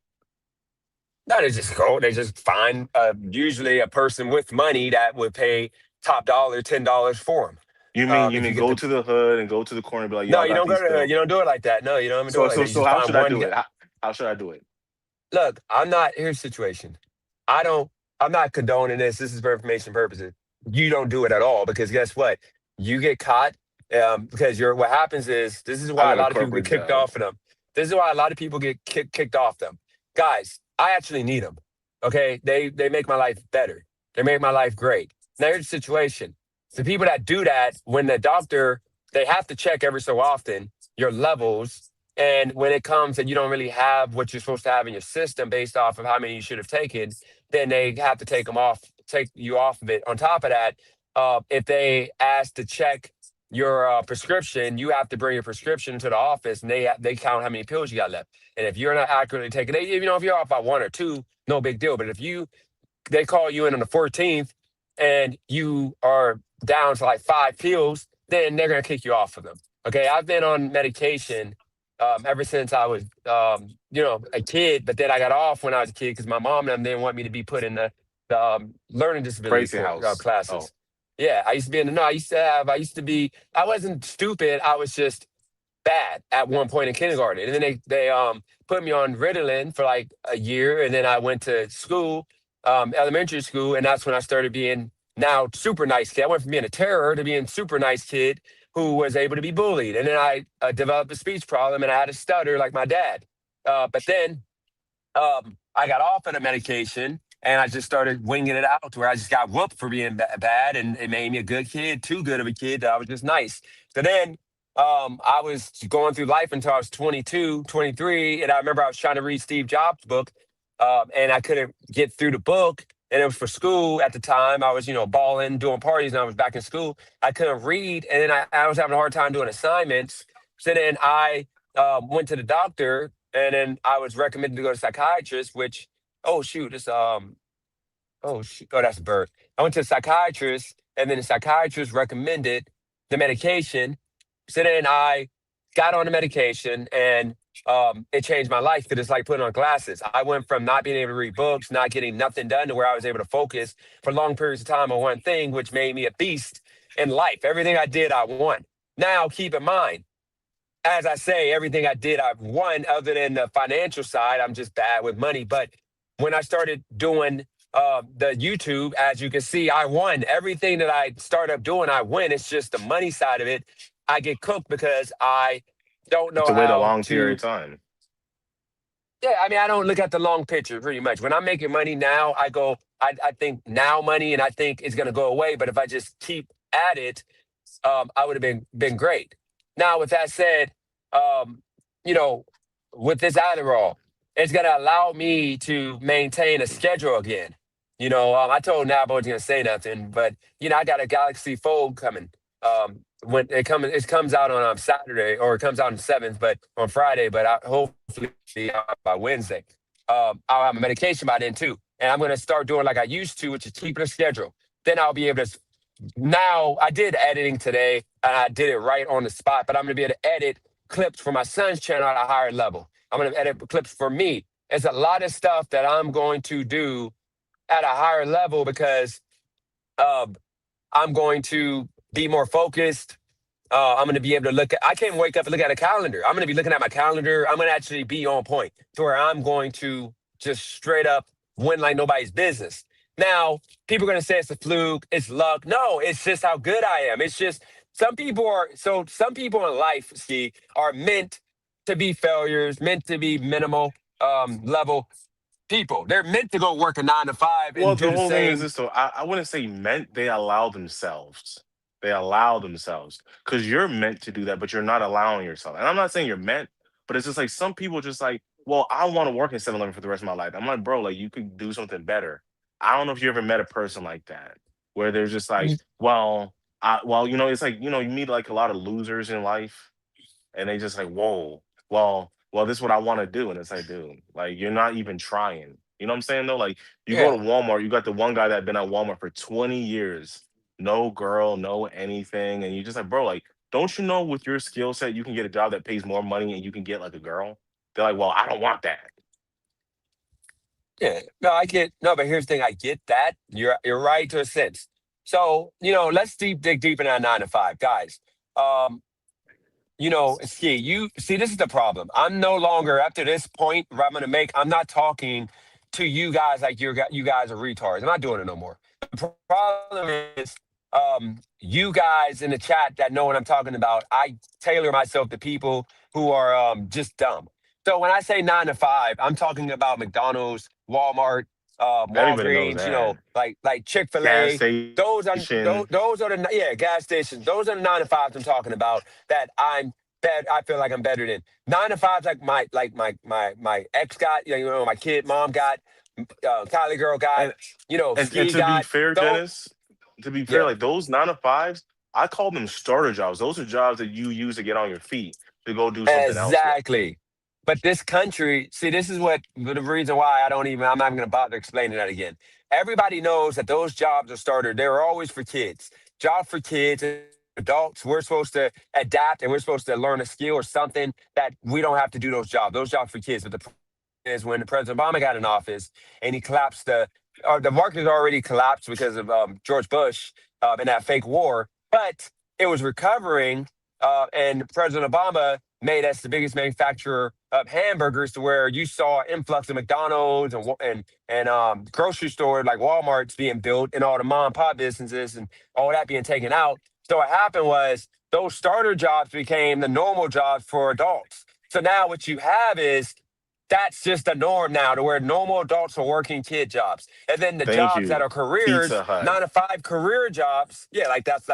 No, they just go. They just find usually a person with money that would pay top dollar $10 for them. You If you mean get go the to the hood and go to the corner and be like, "Yo, no, I you got don't go these to pills." you don't do it like that. No, you don't even do it So like so that. You so just how find should I one do guy. it? How should I do it? Look, I'm not. Here's the situation. I don't. I'm not condoning this. This is for information purposes. You don't do it at all because guess what? You get caught because you're. What happens is this is I why a got a lot of people get corporate kicked job. off of them. This is why a lot of people get kicked off them. Guys, I actually need them. Okay, they make my life better. They make my life great. Now here's the situation. The people that do that when the doctor they have to check every so often your levels and when it comes and you don't really have what you're supposed to have in your system based off of how many you should have taken, then they have to take you off of it. On top of that, if they ask to check your prescription, you have to bring your prescription to the office, and they count how many pills you got left. And if you're not accurately taking it, if you're off by one or two, no big deal. But if they call you in on the 14th and you are down to like five pills, then they're going to kick you off of them. Okay. I've been on medication ever since I was, a kid, but then I got off when I was a kid because my mom and them didn't want me to be put in the learning disability Crazy house. Oh, classes. Yeah. I used to be in the, no, I used to be, I wasn't stupid. I was just bad at one point in kindergarten. And then they put me on Ritalin for like a year, and then I went to school, elementary school, and that's when I started being now super nice kid. I went from being a terror to being super nice kid who was able to be bullied, and then I developed a speech problem, and I had a stutter like my dad. But then I got off of the medication and I just started winging it out to where I just got whooped for being bad, and it made me a good kid, too good of a kid that I was just nice. So then I was going through life until I was 22, 23, and I remember I was trying to read Steve Jobs' book, and I couldn't get through the book. And it was for school at the time. I was, balling, doing parties, and I was back in school. I couldn't read, and then I was having a hard time doing assignments. So then I went to the doctor, and then I was recommended to go to psychiatrist, which, oh shoot, that's a bird. I went to a psychiatrist, and then the psychiatrist recommended the medication. So then I got on the medication, and it changed my life because it's like putting on glasses. I went from not being able to read books, not getting nothing done, to where I was able to focus for long periods of time on one thing, which made me a beast in life. Everything I did, I won. Now, keep in mind, as I say, everything I did, I've won. Other than the financial side, I'm just bad with money. But when I started doing the YouTube, as you can see, I won everything that I start up doing. I win. It's just the money side of it. I get cooked because I don't You have know to wait a how long period to. of time. Yeah, I mean, I don't look at the long picture pretty much. When I'm making money now, I think now money, and I think it's gonna go away. But if I just keep at it, I would have been great. Now, with that said, um, you know, with this Adderall, it's gonna allow me to maintain a schedule again. I told Nab I wasn't gonna say nothing, but I got a Galaxy Fold coming. When it comes out on Saturday, or it comes out on the 7th, but on Friday. But hopefully by Wednesday, I'll have a medication by then too, and I'm gonna start doing like I used to, which is keeping a schedule. Then I'll be able to. Now I did editing today, and I did it right on the spot. But I'm gonna be able to edit clips for my son's channel at a higher level. I'm gonna edit clips for me. It's a lot of stuff that I'm going to do at a higher level because uh, I'm going to be more focused. I'm going to be able to look at, I can't wake up and look at a calendar. I'm going to be looking at my calendar. I'm going to actually be on point to where I'm going to just straight up win like nobody's business. Now, people are going to say it's a fluke, it's luck. No, it's just how good I am. It's just some people in life, see, are meant to be failures, meant to be minimal level people. They're meant to go work a 9 to 5 Well, and the do the whole thing is same. this, though. I wouldn't say meant. They allow themselves. They allow themselves because you're meant to do that, but you're not allowing yourself. And I'm not saying you're meant, but it's just like some people just like, well, I want to work in 7-Eleven for the rest of my life. I'm like, bro, like you could do something better. I don't know if you ever met a person like that where they're just like, well, it's like you meet like a lot of losers in life, and they just like, whoa, this is what I want to do, and it's like, dude, like you're not even trying. You know what I'm saying though? Like you go to Yeah. Walmart, you got the one guy that been at Walmart for 20 years, no girl, no anything, and you just like, bro, like, don't you know with your skill set you can get a job that pays more money and you can get like a girl? They're like, well, I don't want that. Yeah, no, I get no, but here's the thing: I get that you're right to a sense. So let's dig deep in that 9 to 5, guys. Um, Ski, you see, this is the problem. I'm no longer after this point where I'm going to make. I'm not talking to you guys like you guys are retards. I'm not doing it no more. The problem is, you guys in the chat that know what I'm talking about. I tailor myself to people who are just dumb. So when I say 9 to 5, I'm talking about McDonald's, Walmart, Everybody knows Walgreens. that. Like Chick Fil Gas A. station. Those are the gas stations. Those are the 9 to 5s I'm talking about that I feel like I'm better than 9 to 5s like my ex got, my kid mom got, Kylie girl got, And and Ski to be got. fair, Don't Dennis, to be fair, Yeah, like those 9 to 5s, I call them starter jobs. Those are jobs that you use to get on your feet to go do something else with. exactly. But this country, see, this is what the reason why I'm not even gonna bother explaining that again. Everybody knows that those jobs are starter. They're always for kids. Job for kids, adults. We're supposed to adapt, and we're supposed to learn a skill or something that we don't have to do those jobs. Those jobs for kids. But the problem is when President Obama got in office and he collapsed the market had already collapsed because of George Bush and that fake war, but it was recovering, and President Obama made us the biggest manufacturer of hamburgers, to where you saw influx of McDonald's and grocery stores like Walmart's being built, and all the mom and pop businesses and all that being taken out. So what happened was those starter jobs became the normal jobs for adults. So now what you have is that's just the norm now, to where normal adults are working kid jobs. And then the Thank jobs that you. are careers, Pizza Hut. 9 to 5 career jobs. Yeah, like that's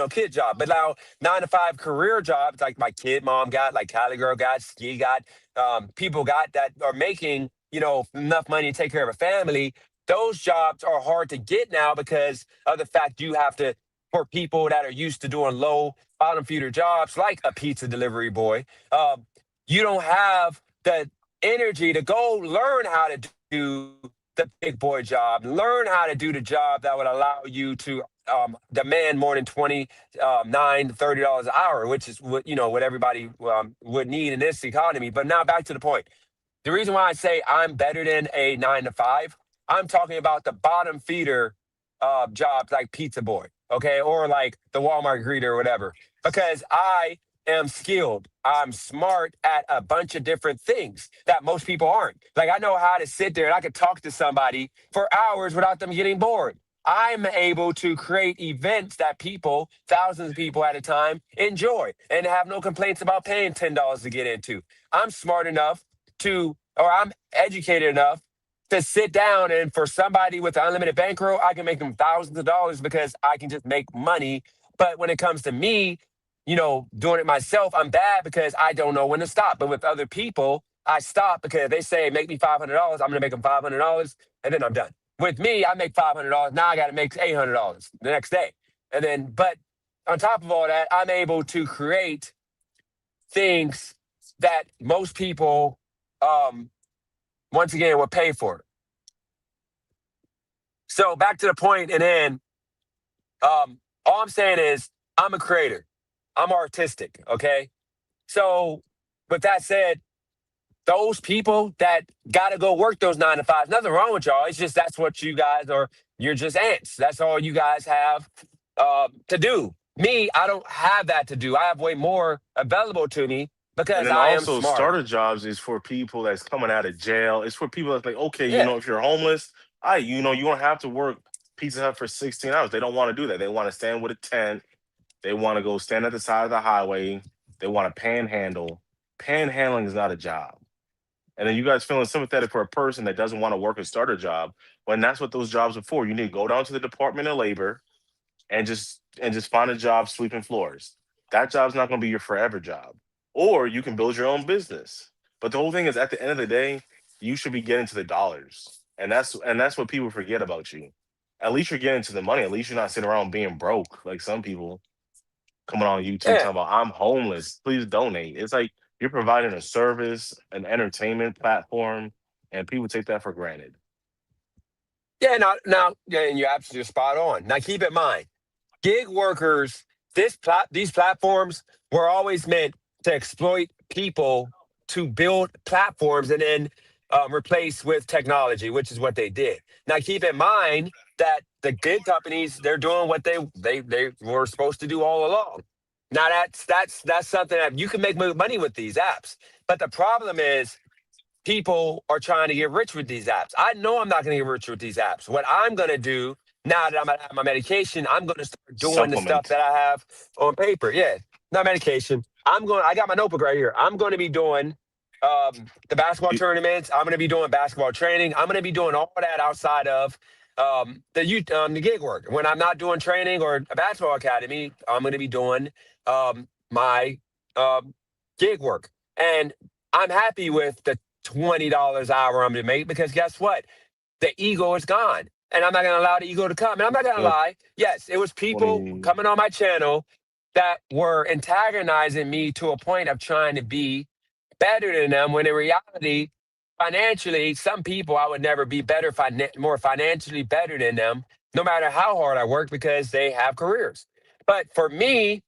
kid job. But now 9 to 5 career jobs, like my kid mom got, like Cali girl got, Ski got, people got, that are making, enough money to take care of a family. Those jobs are hard to get now because of the fact you have to, for people that are used to doing low bottom feeder jobs like a pizza delivery boy, you don't have the energy to go learn how to do the big boy job, learn how to do the job that would allow you to demand more than 29 to $30 an hour, which is what everybody would need in this economy. But now back to the point. The reason why I say I'm better than a 9 to 5, I'm talking about the bottom feeder jobs like pizza boy, okay, or like the Walmart greeter or whatever, because I am skilled. I'm smart at a bunch of different things that most people aren't. Like I know how to sit there and I could talk to somebody for hours without them getting bored. I'm able to create events that people, thousands of people at a time, enjoy and have no complaints about paying $10 to get into. I'm smart enough or I'm educated enough to sit down and for somebody with unlimited bankroll, I can make them thousands of dollars because I can just make money. But when it comes to me, doing it myself, I'm bad because I don't know when to stop. But with other people, I stop because they say, make me $500. I'm going to make them $500 and then I'm done. With me, I make $500. Now I got to make $800 the next day. But on top of all that, I'm able to create things that most people, um, once again, would pay for. So back to the point, and then all I'm saying is I'm a creator. I'm artistic. Okay. So with that said, those people that got to go work those 9 to 5s, nothing wrong with y'all. It's just that's what you guys are. You're just ants. That's all you guys have to do. Me, I don't have that to do. I have way more available to me And because then I am also smart. starter jobs is for people that's coming out of jail. It's for people that's like, okay, Yeah. if you're homeless, you don't have to work Pizza Hut for 16 hours. They don't want to do that. They want to stand with a tent. They want to go stand at the side of the highway. They want to panhandle. Panhandling is not a job. And then you guys feeling sympathetic for a person that doesn't want to work a starter job when that's what those jobs are for. You need to go down to the Department of Labor and just find a job sweeping floors. That job's not going to be your forever job. Or you can build your own business. But the whole thing is at the end of the day, you should be getting to the dollars. And that's what people forget about you. At least you're getting to the money. At least you're not sitting around being broke like some people coming on YouTube Yeah. talking about I'm homeless. Please donate. It's like you're providing a service, an entertainment platform, and people take that for granted. Yeah. Now, yeah, and you're absolutely spot on. Now, keep in mind, gig workers, these platforms were always meant to exploit people to build platforms and then replace with technology, which is what they did. Now, keep in mind that the gig companies they're doing what they were supposed to do all along. Now, that's something that you can make money with these apps, but the problem is people are trying to get rich with these apps. I know I'm not going to get rich with these apps. What I'm going to do now that I'm going to have my medication, I'm going to start doing the stuff Supplement. that I have on paper. Yeah, not medication. I got my notebook right here. I'm going to be doing the basketball You- tournaments. I'm going to be doing basketball training. I'm going to be doing all that outside of the gig work. When I'm not doing training or a basketball academy, I'm going to be doing my um, gig work. And I'm happy with the $20 an hour I'm gonna make because guess what? The ego is gone. And I'm not gonna allow the ego to come. And I'm not gonna you know, lie. Yes, it was people 20 coming on my channel that were antagonizing me to a point of trying to be better than them when in reality, financially, some people I would never be more financially better than them, no matter how hard I work because they have careers. But for me,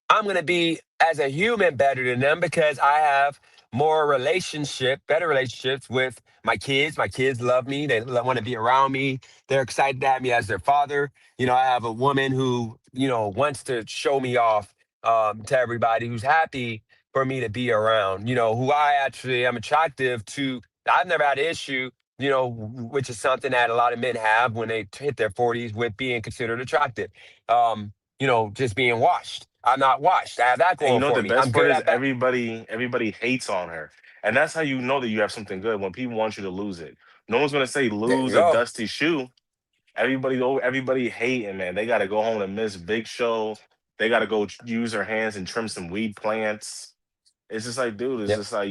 I'm going to be as a human better than them because I have better relationships with my kids. My kids love me. They want to be around me. They're excited to have me as their father. I have a woman who, wants to show me off to everybody who's happy for me to be around, who I actually am attractive to. I've never had an issue, which is something that a lot of men have when they hit their 40s with being considered attractive. Just being washed. I'm not washed. I have that And going for the me. I'm best part good is at that. everybody hates on her. And that's how you know that you have something good when people want you to lose it. No one's gonna say There you lose a go. dusty shoe. Everybody hating, man. They gotta go home and miss Big Show. They gotta go use their hands and trim some weed plants. It's just like, dude, it's Yeah. just like,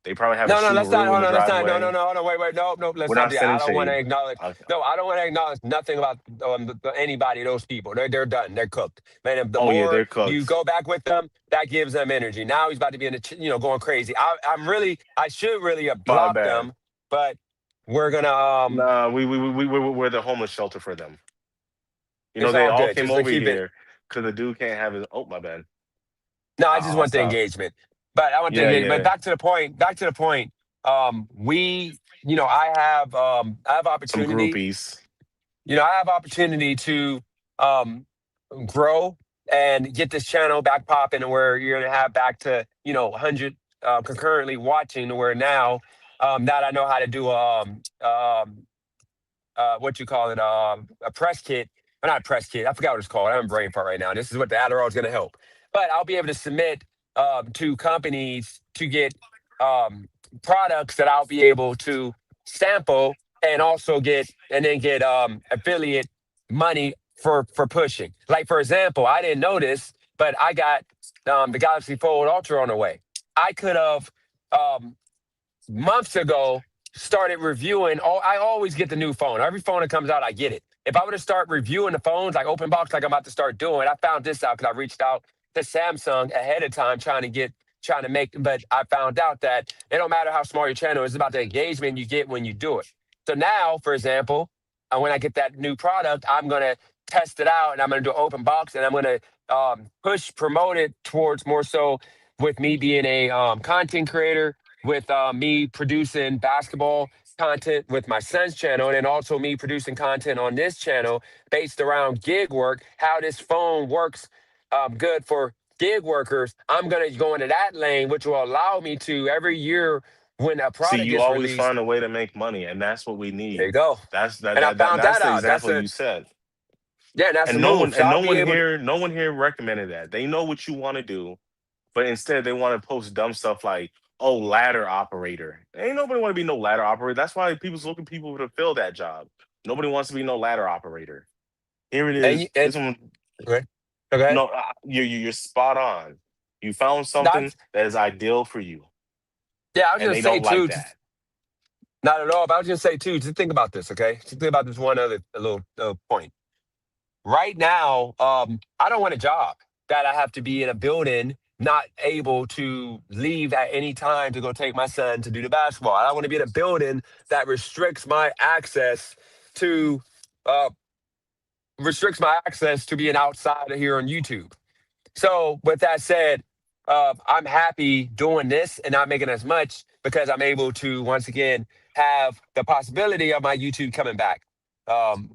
they probably have a No, no, let's not. Subaru in Hold the on. Let's not. No, no, driveway. no. Hold on. Wait, wait. No, no. Let's We're not not do that. I sending don't want to shade. acknowledge. Okay. No, I don't want to acknowledge nothing about anybody. Those people. They're done. They're cooked. Man, if the Oh yeah, more they're you cooked. go back with them, that gives them energy. Now he's about to be in the going crazy. I should really have My blocked bad. them, but we're gonna Nah, we're the homeless shelter for them. It's They all all good. came Just to over keep it. here because the dude can't have his. Oh my bad. No, I just I'll want the stop. engagement. But I want the Yeah, engagement. But yeah. back to the point. Back to the point. I have Some opportunity. groupies. I have opportunity to um grow. and get this channel back popping, and where you're gonna have back to 100 concurrently watching, to where now that I know how to do what you call it, a press kit, or not a press kit. I forgot what it's called. I'm brain fart right now. This is what the Adderall is going to help. But I'll be able to submit to companies to get um, products that I'll be able to sample, and also get affiliate money for pushing. Like, for example, I didn't notice, but I got the Galaxy Fold Ultra on the way. I could have um, months ago started reviewing. All I always get the new phone. Every phone that comes out, I get it. If I were to start reviewing the phones, like open box, like I'm about to start doing, I found this out because I reached out to Samsung ahead of time trying to make. But I found out that it don't matter how small your channel is, it's about the engagement you get when you do it. So now, for example, when I get that new product, I'm gonna test it out, and I'm gonna do open box, and I'm gonna push promote it towards more so with me being a content creator, with me producing basketball content with my son's channel, and then also me producing content on this channel based around gig work, how this phone works good for gig workers. I'm going to go into that lane, which will allow me to every year when a See, product you gets always released. find a way to make money, and that's what we There you need. go. And I found That's that the out. example you said. Yeah, and that's the And move. So I'll be able to. no one here recommended that. They know what you want to do, but instead they want to post dumb stuff like, "Oh, ladder operator." Ain't nobody want to be no ladder operator. That's why people's looking people to fill that job. Nobody wants to be no ladder operator. Here it And, is. and This one, okay, okay. no, you're spot on. You found something That's, that is ideal for you, yeah, I was and gonna they say don't like too. that. Not at all. But I was gonna say too. Just think about this, okay? Just think about this one other a little point. Right now, I don't want a job that I have to be in a building, not able to leave at any time to go take my son to do the basketball. I don't want to be in a building that to uh, restricts my access to being outside of here on YouTube. So, with that said, I'm happy doing this and not making as much, because I'm able to once again have the possibility of my YouTube coming back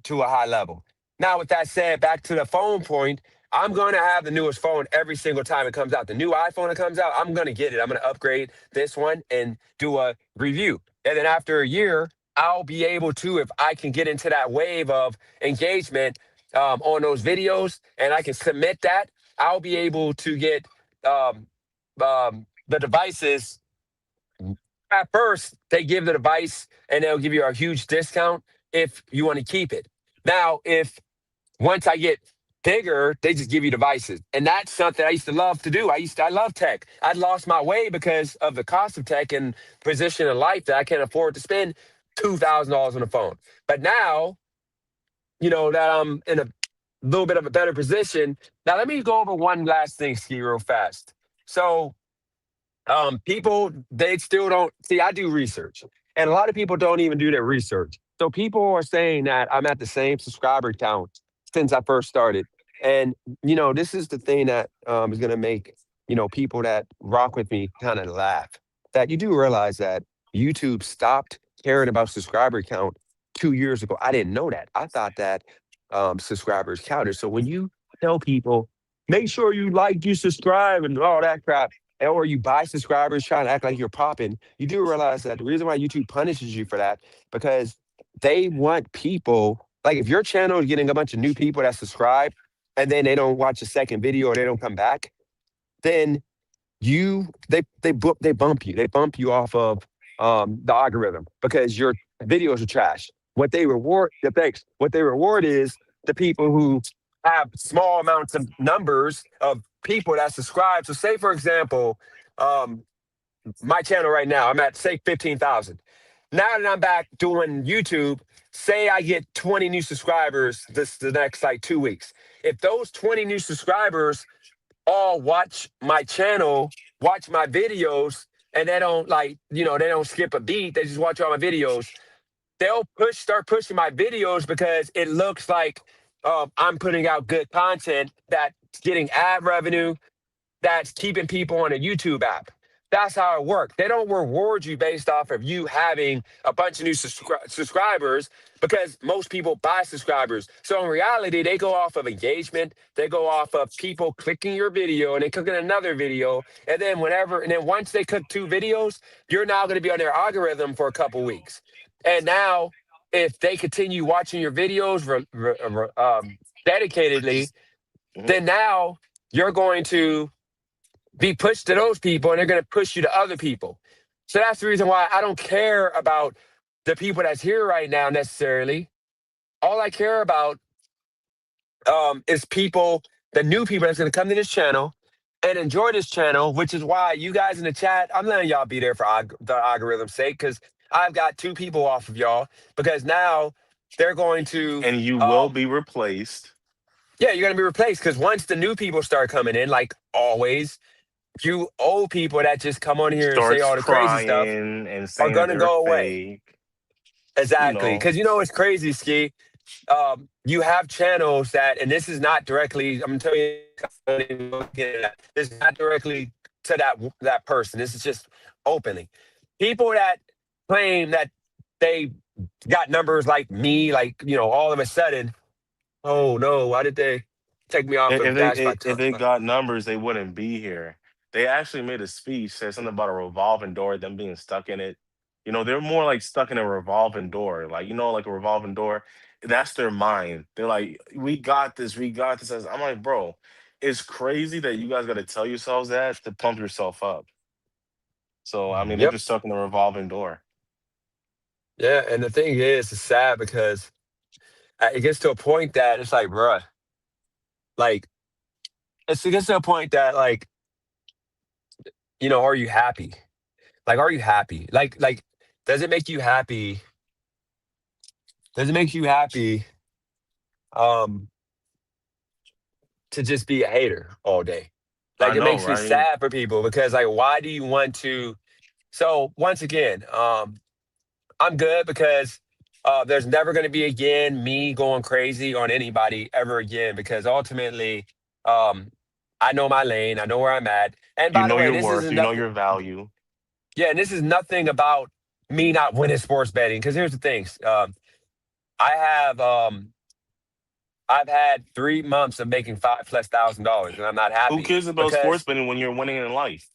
to a high level. Now, with that said, back to the phone point, I'm going to have the newest phone every single time it comes out. The new iPhone that comes out, I'm going to get it. I'm going to upgrade this one and do a review. And then after a year, I'll be able to, if I can get into that wave of engagement on those videos, and I can submit that, I'll be able to get um, the devices. At first, they give the device and they'll give you a huge discount if you want to keep it. Now, if once I get bigger, they just give you devices. And that's something I used to love to do. I love tech. I'd lost my way because of the cost of tech and position in life that I can't afford to spend $2,000 on a phone. But now, that I'm in a little bit of a better position. Now, let me go over one last thing, Ski, real fast. So, people, they still don't see. I do research, and a lot of people don't even do their research. So people are saying that I'm at the same subscriber count since I first started. And this is the thing that is going to make people that rock with me kind of laugh. That you do realize that YouTube stopped caring about subscriber count 2 years ago. I didn't know that. I thought that subscribers counted. So when you tell people, make sure you subscribe, and all that crap, or you buy subscribers trying to act like you're popping, you do realize that the reason why YouTube punishes you for that, because they want people, like, if your channel is getting a bunch of new people that subscribe and then they don't watch a second video or they don't come back, then they bump you. They bump you off of the algorithm because your videos are trash. What they reward is the people who have small amounts of numbers of people that subscribe. So, say for example, um, my channel right now, I'm at say 15,000. Now that I'm back doing YouTube, say I get 20 new subscribers the next like 2 weeks. If those 20 new subscribers all watch my channel, watch my videos, and they don't, they don't skip a beat, they just watch all my videos, they'll start pushing my videos because it looks like I'm putting out good content that's getting ad revenue, that's keeping people on a YouTube app. That's how it works. They don't reward you based off of you having a bunch of new subscribers. because most people buy subscribers. So in reality, they go off of engagement. They go off of people clicking your video and then clicking another video. And then once they click two videos, you're now going to be on their algorithm for a couple weeks. And now, if they continue watching your videos dedicatedly, Mhm. then now you're going to be pushed to those people and they're going to push you to other people. So that's the reason why I don't care about the people that's here right now necessarily. All I care about is people, the new people that's going to come to this channel and enjoy this channel, which is why you guys in the chat, I'm letting y'all be there for the algorithm's sake because I've got two people off of y'all because now they're going to, And you will um, be replaced. yeah, you're going to be replaced because once the new people start coming in, like always, you old people that just come on here and say Starts all the crazy stuff crying and are saying that going to they're go away. fake. You Exactly. know, Because it's crazy, Ski. You have channels that, and this is not directly, I'm telling you, this is not directly to that person. This is just openly. People that claim that they got numbers like me, like, all of a sudden, oh no, why did they take me off of Dash by if time? they got numbers, they wouldn't be here. They actually made a speech, said something about a revolving door, them being stuck in it. They're more like stuck in a revolving door, like like a revolving door. That's their mind. They're like, we got this, we got this. I'm like, bro, it's crazy that you guys got to tell yourselves that to pump yourself up. So I mean, they're Yep. just stuck in a revolving door. Yeah. And the thing is, it's sad because it gets to a point that it's like, bruh, like, it gets to a point that, like, are you happy? Like, are you happy? Like, does it make you happy? Does it make you happy um to just be a hater all day? I Like, it know, makes me right? sad for people because, like, why do you want to? So once again, I'm good because there's never going to be again me going crazy on anybody ever again because ultimately, um, I know my lane, I know where I'm at. And You by the know way, your this worth, isn't you know nothing. your value. Yeah, and this is nothing about me not winning sports betting. Because here's the things: I have I've had 3 months of making $5,000+, and I'm not Who happy cares about sports because betting when you're winning in life?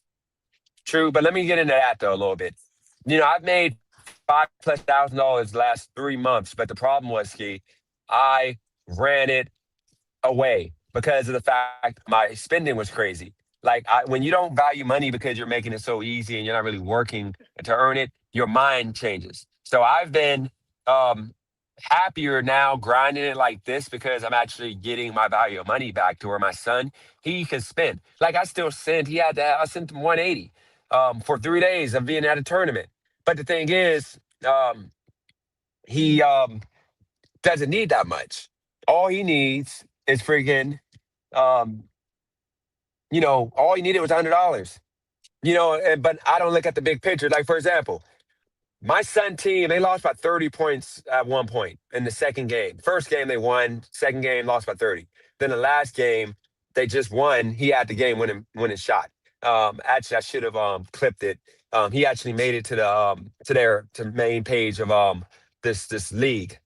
true. But let me get into that though a little bit. I've made $5,000+ last 3 months, but the problem was, Ski, I ran it away because of the fact my spending was crazy. Like when you don't value money because you're making it so easy and you're not really working to earn it, your mind changes. So I've been um, happier now grinding it like this because I'm actually getting my value of money back to where my son, he can spend. Like I still sent, I sent him 180 for 3 days of being at a tournament. But the thing is, he doesn't need that much. All he needs is freaking um, all he needed was $100. But I don't look at the big picture. Like for example, my son team, they lost by 30 points at one point in the second game. First game they won, second game lost by 30. Then the last game they just won. He had the game winning shot. Actually, I should have clipped it. He actually made it to main page of this league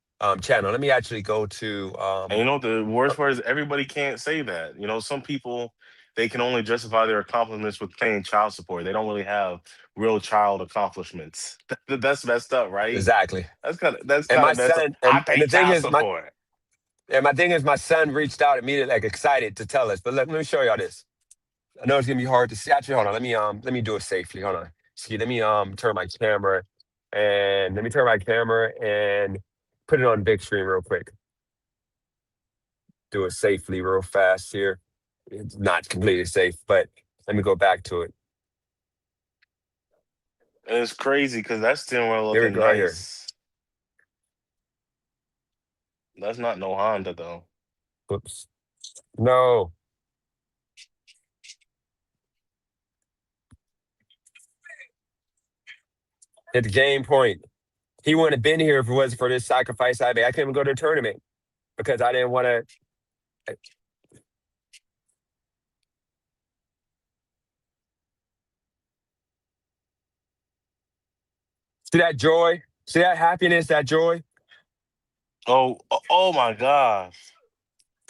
channel. Let me actually go to And the worst part is everybody can't say that. Some people, they can only justify their accomplishments with paying child support. They don't really have real child accomplishments. That's messed up, right? exactly. That's And kind my of messed up. son, I and pay the thing child is, support. my son reached out immediately, like excited to tell us. But let me show y'all this. I know it's gonna be hard to see. Actually, hold on. Let me do it safely. Hold on. See, let me turn my camera and put it on big screen real quick. Do it safely, real fast here. It's not completely safe, but let me go back to it. And it's crazy because that's still Here we looking go, right here. nice. That's not no Honda though. Whoops. No. At the game point. He wouldn't have been here if it wasn't for this sacrifice I made. I couldn't even go to the tournament because I didn't want to. See that joy? See that happiness, that joy? Oh my gosh.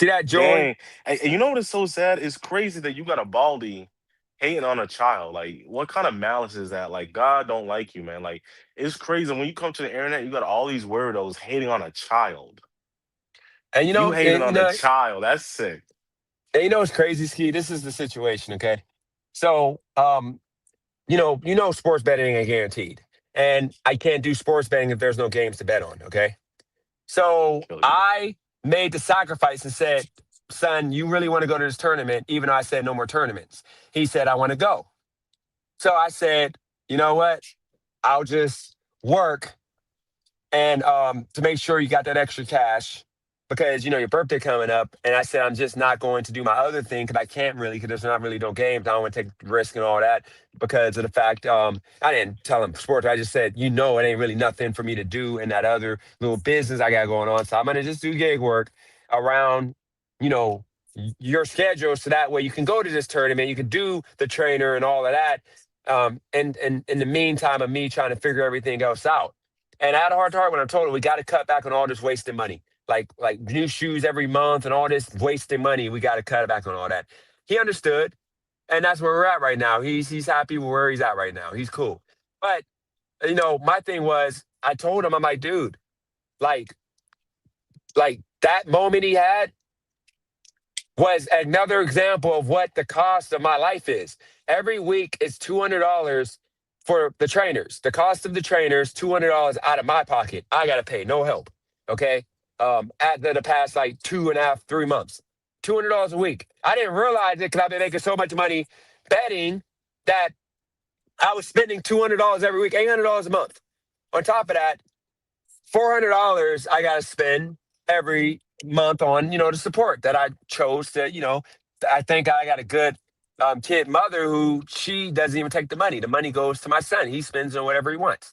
See that joy? Dang. And you know what is so sad? It's crazy that you got a baldy hating on a child. Like, what kind of malice is that? Like, God don't like you, man. Like, it's crazy. When you come to the internet, you got all these weirdos hating on a child. And You hating you on a know, child. That's sick. and you know what's crazy, Ski? This is the situation, okay? So, sports betting ain't guaranteed, and I can't do sports betting if there's no games to bet on, okay? So Feel you. I made the sacrifice and said, "Son, you really want to go to this tournament?" Even though I said no more tournaments, he said, "I want to go." So I said, "You know what? I'll just work and to make sure you got that extra cash because your birthday coming up." And I said I'm just not going to do my other thing because I can't really because there's not really no games. I don't want to take risk and all that because of the fact I didn't tell him sports. I just said it ain't really nothing for me to do in that other little business I got going on. So I'm gonna just do gig work around you know your schedule so that way you can go to this tournament, you can do the trainer and all of that. And in the meantime of me trying to figure everything else out. And I had a hard time when I told him we got to cut back on all this wasting money, like new shoes every month and all this wasting money. We got to cut back on all that. He understood, and that's where we're at right now. He's happy with where he's at right now. He's cool. But my thing was, I told him, I'm like, dude, like that moment he had was another example of what the cost of my life is. Every week is $200 for the trainers. The cost of the trainers, $200 out of my pocket. I gotta pay, no help. Okay. At the past like 2.5, 3 months, $200 a week. I didn't realize it because I've been making so much money betting that I was spending $200 every week, $800 a month. On top of that, $400 I got to spend every month on the support that I chose to I think I got a good kid mother who she doesn't even take the money goes to my son, he spends on whatever he wants.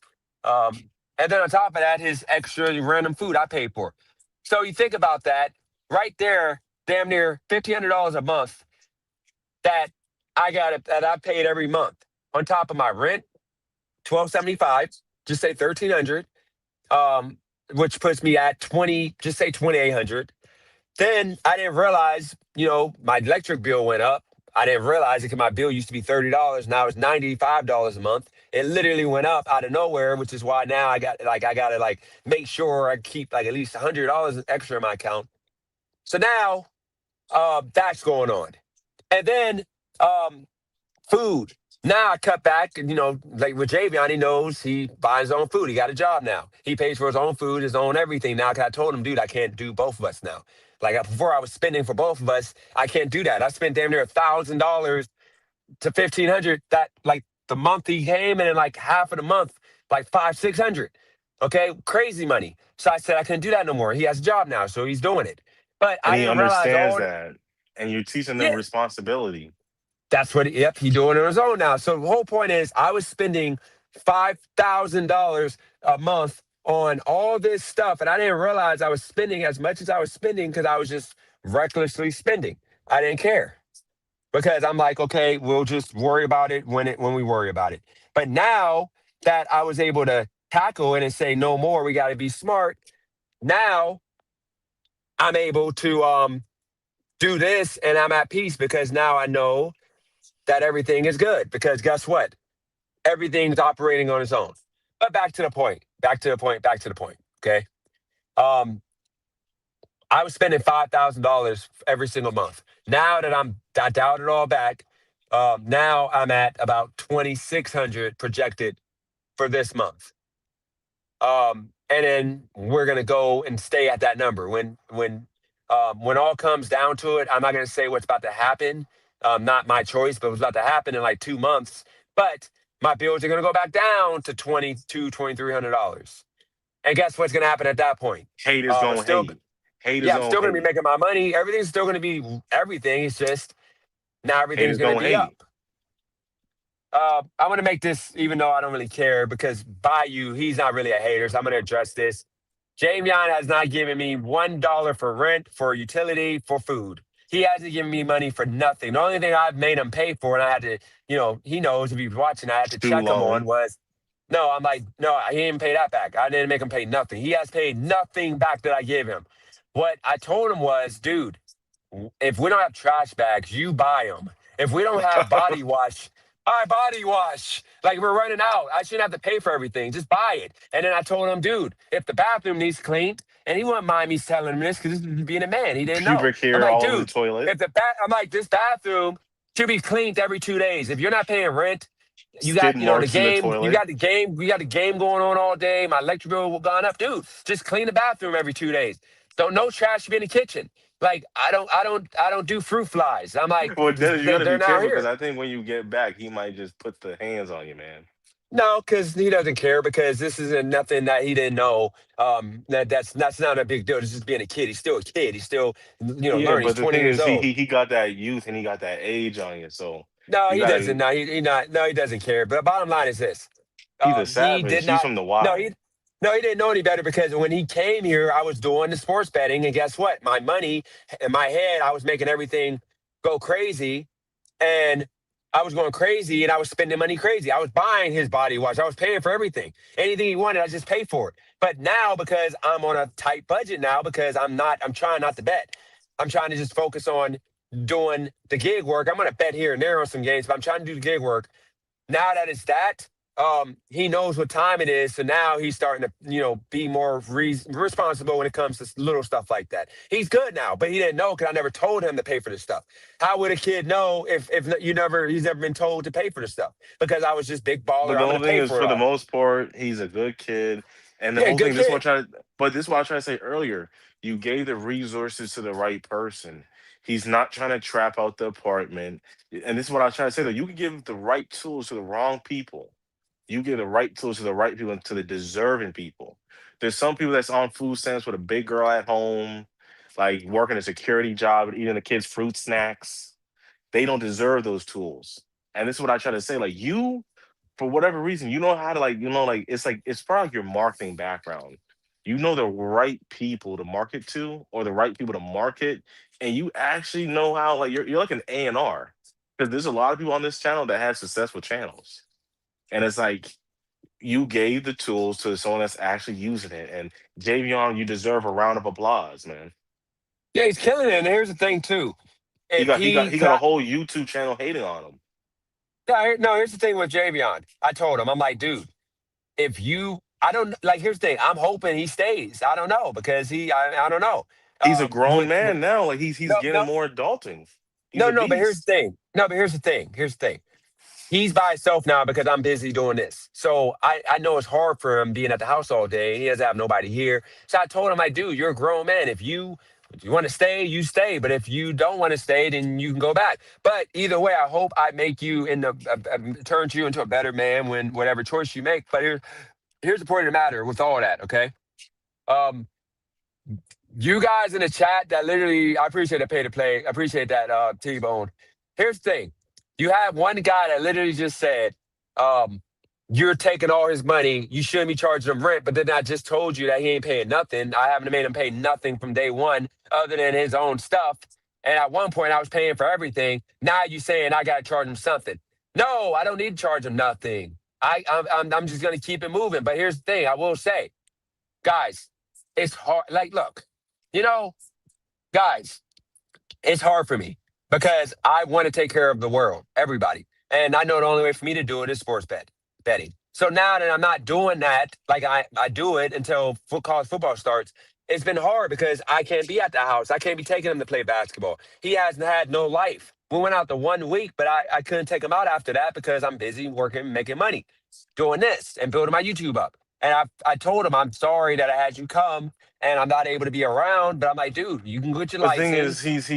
And then on top of that, his extra random food I paid for. So you think about that right there, damn near $1,500 a month that I paid every month on top of my rent, 1275, just say 1300, um, which puts me at 20, just say 2,800. Then I didn't realize, my electric bill went up. I didn't realize it because my bill used to be $30. Now it's $95 a month. It literally went up out of nowhere, which is why now I gotta make sure I keep like at least $100 extra in my account. So now that's going on. And then um food. Now I cut back, and like with Javion, he knows he buys his own food. He got a job now. He pays for his own food, his own everything now. Cause I told him, dude, I can't do both of us now. Like before, I was spending for both of us. I can't do that. I spent damn near $1,000 to 1,500. That like the month he came, and then like half of the month, like 500, 600. Okay, crazy money. So I said I couldn't do that no more. He has a job now, so he's doing it. But And I he didn't realize understands all. that. And you're teaching them Yeah, responsibility. that's what. Yep, he doing it on his own now. So the whole point is, I was spending $5,000 a month on all this stuff, and I didn't realize I was spending as much as I was spending because I was just recklessly spending. I didn't care because I'm like, okay, we'll just worry about it when we worry about it. But now that I was able to tackle it and say no more, we got to be smart. Now I'm able to do this, and I'm at peace because now I know that everything is good. Because guess what? Everything's operating on its own. But back to the point. Back to the point. Back to the point. Okay. Um, I was spending $5,000 every single month. Now that I dialed it all back, now I'm at about 2,600 projected for this month. And then we're gonna go and stay at that number. When all comes down to it, I'm not gonna say what's about to happen. Not my choice, but what's about to happen in like 2 months. But my bills are gonna go back down to $2,300. And guess what's gonna happen at that point? Haters gonna Still, hate. Haters yeah, I'm gonna still gonna be hate. making my money. Everything's still gonna be everything. It's just now everything's Haters gonna gonna be hate. up. I'm gonna make this, even though I don't really care, because Bayou, he's not really a hater. So I'm gonna address this. Jameon has not given me $1 for rent, for utility, for food. He hasn't given me money for nothing. The only thing I've made him pay for, and I had to, he knows if he's watching, I had to Student check him on loan. was No, I'm like, no, he didn't pay that back. I didn't make him pay nothing. He has paid nothing back that I gave him. What I told him was, dude, if we don't have trash bags, you buy them. If we don't have body wash, I body wash. Like we're running out. I shouldn't have to pay for everything. Just buy it. And then I told him, dude, if the bathroom needs cleaned, and he wouldn't mind me telling him this because this is being a man. He didn't know. Pubic I'm hair like, all over the dude, toilet. I'm like, this bathroom should be cleaned every 2 days. If you're not paying rent, you Skid got, marks in the you toilet. got the game, we got the game going on all day. My electric bill gone up, dude. Just clean the bathroom every 2 days. Don't no trash should be in the kitchen. Like I don't do fruit flies. I'm like, Well, Dennis, you got to they're be now careful because here. I think when you get back, he might just put the hands on you, man. No, because he doesn't care because this isn't nothing that he didn't know. That's not a big deal. It's just being a kid. He's still a kid. He's still Yeah, learning. He's but the 20 thing years is, old. he got that youth and he got that age on you, so No, you he gotta. doesn't. No, he not. No, he doesn't care. But bottom line is this: He's a he did savage. He's not. from the No, Y. he didn't know any better because when he came here, I was doing the sports betting, and guess what? My money in my head, I was making everything go crazy, and I was going crazy, and I was spending money crazy. I was buying his body wash. I was paying for everything, anything he wanted. I just paid for it. But now, because I'm on a tight budget now, because I'm trying not to bet. I'm trying to just focus on doing the gig work. I'm going to bet here and there on some games, but I'm trying to do the gig work now that it's that, he knows what time it is. So now he's starting to, be more responsible when it comes to little stuff like that. He's good now, but he didn't know because I never told him to pay for this stuff. How would a kid know if he's never been told to pay for the stuff? Because I was just big But baller. the I'm gonna whole thing pay is, for it for the all. most part, he's a good kid. And the Yeah, whole good thing, this is kid. what I try to, but this is what I try to say earlier. You gave the resources to the right person. He's not trying to trap out the apartment. And this is what I was trying to say though. You can give the right tools to the wrong people. You give the right tools to the right people and to the deserving people. There's some people that's on food stamps with a big girl at home, like working a security job and eating the kids' fruit snacks. They don't deserve those tools. And this is what I try to say. Like you, for whatever reason, you know how to like it's probably like your marketing background. You know the right people to market to or the right people to market, and you actually know how like you're like an A&R. Because there's a lot of people on this channel that have successful channels. And it's like you gave the tools to someone that's actually using it. And Javion, you deserve a round of applause, man. Yeah, he's killing it. And here's the thing too. He If got he got he, he 'cause got a whole YouTube channel hating on him. no, here's the thing with Javion. I told him, I'm like, dude. If you, I don't like. Here's the thing. I'm hoping he stays. I don't know because I don't know. He's a grown With man now. Like he's no, getting no, more adulting. He's no, a no. But here's the beast. thing. No, but here's the thing. Here's the thing. He's by himself now because I'm busy doing this. So I know it's hard for him being at the house all day. He doesn't have nobody here. So I told him, like, dude, you're a grown man. If you want to stay, you stay. But if you don't want to stay, then you can go back. But either way, I hope I make you turn you into a better man when whatever choice you make. But here's the point of the matter with all that. Okay. Um, you guys in the chat that literally, I appreciate the pay to play. I appreciate that, T Bone. Here's the thing: you have one guy that literally just said, um, "You're taking all his money. You shouldn't be charging him rent." But then I just told you that he ain't paying nothing. I haven't made him pay nothing from day one, other than his own stuff. And at one point, I was paying for everything. Now you saying I got to charge him something? No, I don't need to charge him nothing. I'm just gonna keep it moving. But here's the thing: I will say, guys, it's hard. Like, look, you know, guys, it's hard for me because I want to take care of the world, everybody. And I know the only way for me to do it is betting. So now that I'm not doing that, like I do it until college football starts, it's been hard because I can't be at the house. I can't be taking him to play basketball. He hasn't had no life. We went out the 1 week, but I couldn't take him out after that because I'm busy working, making money, doing this and building my YouTube up. And I told him, I'm sorry that I had you come and I'm not able to be around. But I'm like, dude, you can get your The thing is, license. he's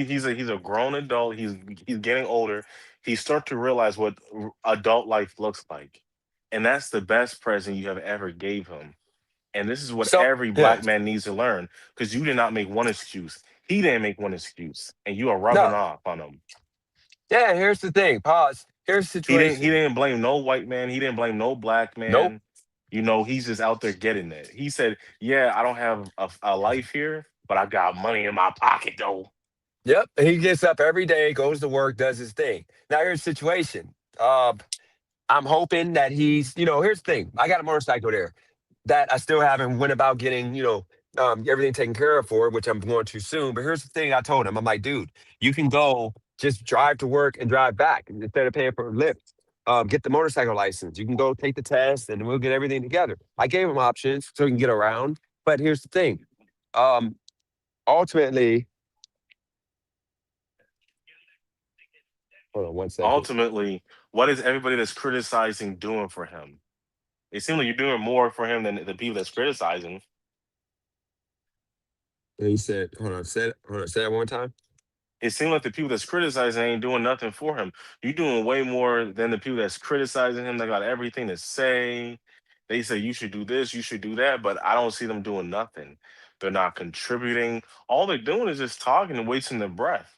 a grown adult. He's getting older. He start to realize what adult life looks like, and that's the best present you have ever gave him. And this is what So every yeah, black man needs to learn because you did not make one excuse. He didn't make one excuse, and you are rubbing no, off on him. yeah. Here's the thing. Pause. Here's the He situation. didn't blame no white man. He didn't blame no black Nope. man. You know, he's just out there getting it. He said, "Yeah, I don't have a life here, but I got money in my pocket though." Yep. He gets up every day, goes to work, does his thing. Now here's the situation. I'm hoping that he's, here's the thing. I got a motorcycle there that I still haven't went about getting, everything taken care of for, which I'm going to soon. But here's the thing I told him. I'm like, dude, you can go just drive to work and drive back instead of paying for Lyft. Get the motorcycle license. You can go take the test and we'll get everything together. I gave him options so he can get around. But here's the thing. Um, ultimately, hold on 1 second. Ultimately, what is everybody that's criticizing doing for him? It seems like you're doing more for him than the people that's criticizing. And he said, hold on, say that one time. It seems like the people that's criticizing ain't doing nothing for him. You're doing way more than the people that's criticizing him. They got everything to say. They say you should do this, you should do that, but I don't see them doing nothing. They're not contributing. All they're doing is just talking and wasting their breath.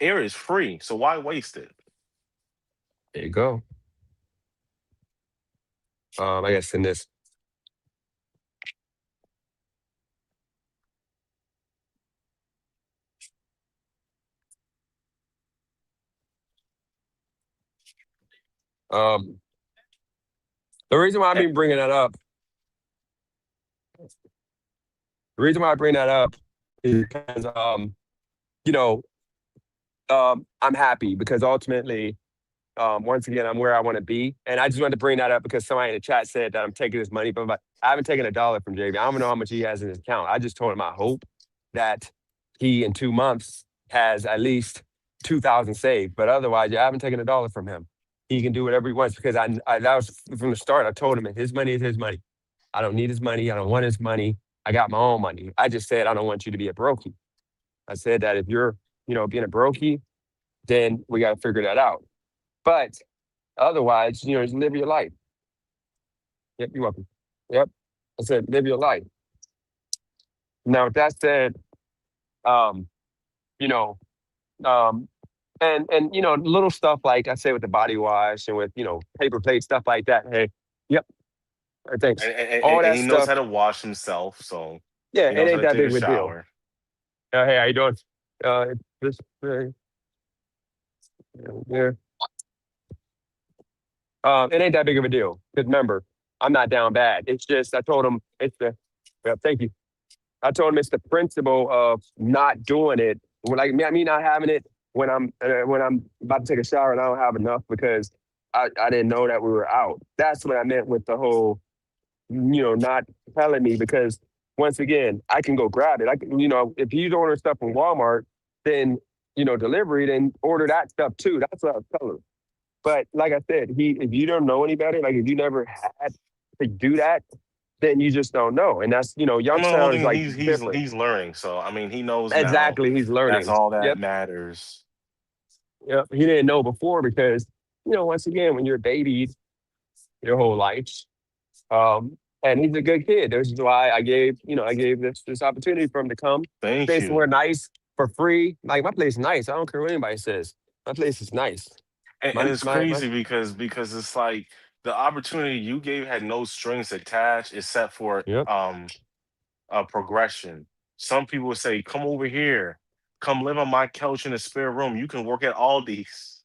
Air is free, so why waste it? There you go. I guess in this. Um, the reason why I've Eh, been bringing that up, the reason why I bring that up is because, you know, I'm happy because ultimately, once again, I'm where I want to be. And I just wanted to bring that up because somebody in the chat said that I'm taking his money, but I haven't taken $1 from JB. I don't know how much he has in his account. I just told him I hope that he in 2 months has at least 2,000 saved. But otherwise, yeah, I haven't taken $1 from him. He can do whatever he wants because that was from the start. I told him that his money is his money. I don't need his money. I don't want his money. I got my own money. I just said I don't want you to be a brokey. I said that if you're, being a brokey, then we got to figure that out. But otherwise, just live your life. Yep, you're welcome. Yep. I said, live your life. Now, with that said, um, you know, um, and little stuff like I say with the body wash and with, paper plate, stuff like that. Hey, yep, thanks. All and that he knows stuff. how to wash himself, so Yeah, he it knows how ain't to that take big a of a deal. shower. Hey, how you doing? This, yeah. It ain't that big of a deal. Because remember, I'm not down bad. It's just I told him it's the. Yeah, thank you. I told him it's the principle of not doing it. Like me not having it when I'm about to take a shower and I don't have enough because I didn't know that we were out. That's what I meant with the whole, not telling me because once again, I can go grab it. I can, if he's ordering stuff from Walmart, then delivery, then order that stuff too. That's what I was telling him. But like I said, if you don't know any better, like if you never had to do that, then you just don't know. And that's, Well, Youngstown is then like he's different. he's learning. So I mean, he knows now. Exactly. He's That's learning. all that Yep. matters. Yep. He didn't know before because, once again, when you're babied your whole life, um, and he's a good kid. This is why I gave this opportunity for him to come, Thank stay you. somewhere nice for free. Like my place is nice. I don't care what anybody says. My place is nice. And My it's my crazy because it's like the opportunity you gave had no strings attached except for yep. a progression. Some people say, "Come over here, come live on my couch in a spare room. You can work at Aldi's."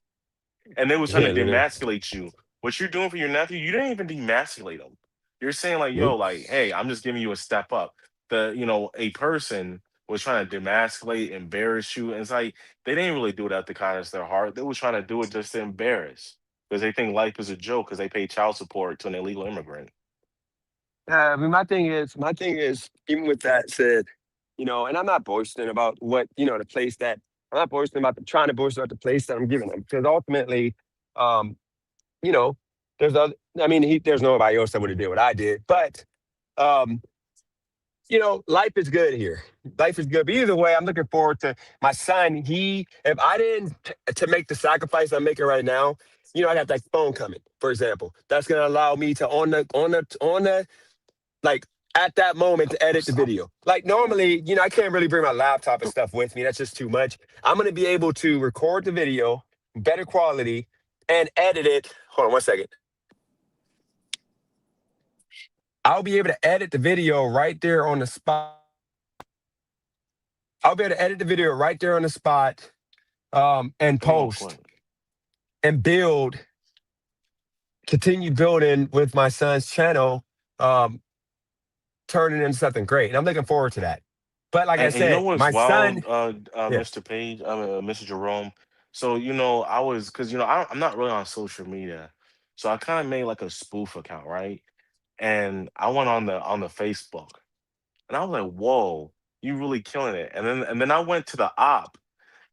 And they was trying Yeah, to literally. demasculate you. What you're doing for your nephew, you didn't even demasculate him. You're saying like, yo, Nope. like, hey, I'm just giving you a step up. A person was trying to demasculate, embarrass you. And it's like they didn't really do it out the kindness of their heart. They was trying to do it just to embarrass because they think life is a joke because they pay child support to an illegal immigrant. I mean, my thing is, even with that said, and I'm not boasting about what, the place that I'm not boasting about trying to boast about the place that I'm giving them because ultimately, um, you know, there's other, I mean, there's nobody else that would have did what I did, but, um, life is good here. Life is good. But either way, I'm looking forward to my son. If I didn't to make the sacrifice I'm making right now, I got that phone coming, for example. That's gonna allow me to on the like at that moment to edit the Stop. video. Like normally, I can't really bring my laptop and stuff with me. That's just too much. I'm gonna be able to record the video, better quality, and edit it. Hold on 1 second. I'll be able to edit the video right there on the spot. I'll be able to edit the video right there on the spot, and Ain't no post point. and build continue building with my son's channel, um, turning into something great. And I'm looking forward to that. But like I And you know said, what's my son, wild, yeah. Mr. Page, Mr. Jerome. So I was because I'm not really on social media, so I kind of made like a spoof account, right? And I went on the Facebook, and I was like, "Whoa, you really killing it!" And then I went to the op.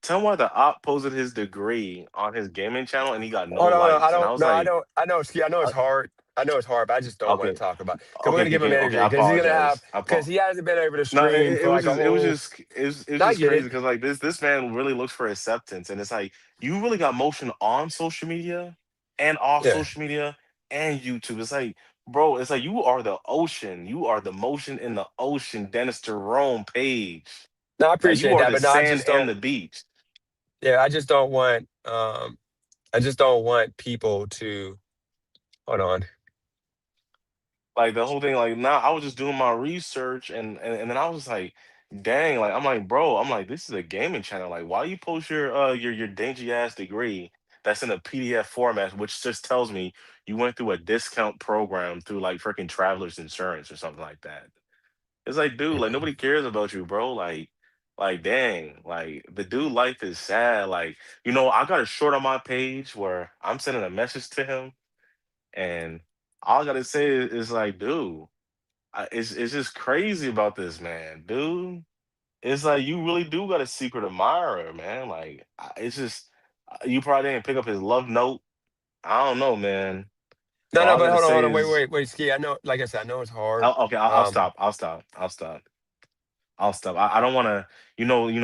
Tell me why the op posted his degree on his gaming channel, and he got no Oh no, no, I likes, and I don't. was No, I like, don't. I know. I know it's uh, hard. I know it's hard, but I just don't want to "Okay, talk about because we're okay, gonna okay, give him okay, okay, energy I because he's gonna have apologize. because he hasn't been able to No, stream it for was like a just whole. it was I just get crazy it. because like this man really looks for acceptance, and it's like you really got motion on social media and off Yeah. social media and YouTube. It's like, bro, it's like you are the ocean, you are the motion in the ocean, Dennis Jerome Page. No, I Like you appreciate are that, the but no, I sand just and don't. the beach. Yeah, I just don't want. I just don't want people to. Hold on. Like the whole thing, like now I was just doing my research and then I was like, dang, like I'm like, bro, I'm like, this is a gaming channel. Like, why you post your dingy ass degree that's in a PDF format, which just tells me you went through a discount program through like freaking Travelers Insurance or something like that. It's like, dude, like nobody cares about you, bro. Like dang, like the dude life is sad. Like, I got a short on my page where I'm sending a message to him and all I gotta say is like, dude. It's just crazy about this man, dude. It's like you really do got a secret admirer, man. Like it's just you probably didn't pick up his love note. I don't know, man. No, But no, all I but gotta hold say on, wait, is, wait, wait, Ski. I know, like I said, I know it's hard. okay, I'll Um, stop. I'll stop. I'll stop. I'll stop. I don't want to,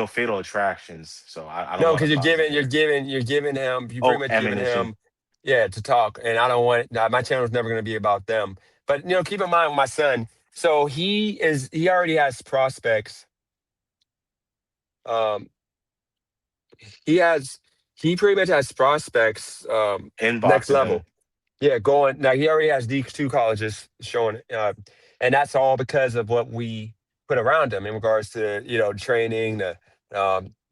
fatal attractions. So I don't no, want to because cause it here. you're giving him, you pretty Oh, much giving ammunition. him, yeah, to talk. And I don't want my channel's never going to be about them. But keep in mind with my son. So he already has prospects. Um, he has, he pretty much has prospects. Next Inboxing him. level. Yeah, going now. He already has these two colleges showing, and that's all because of what we put around him in regards to training, the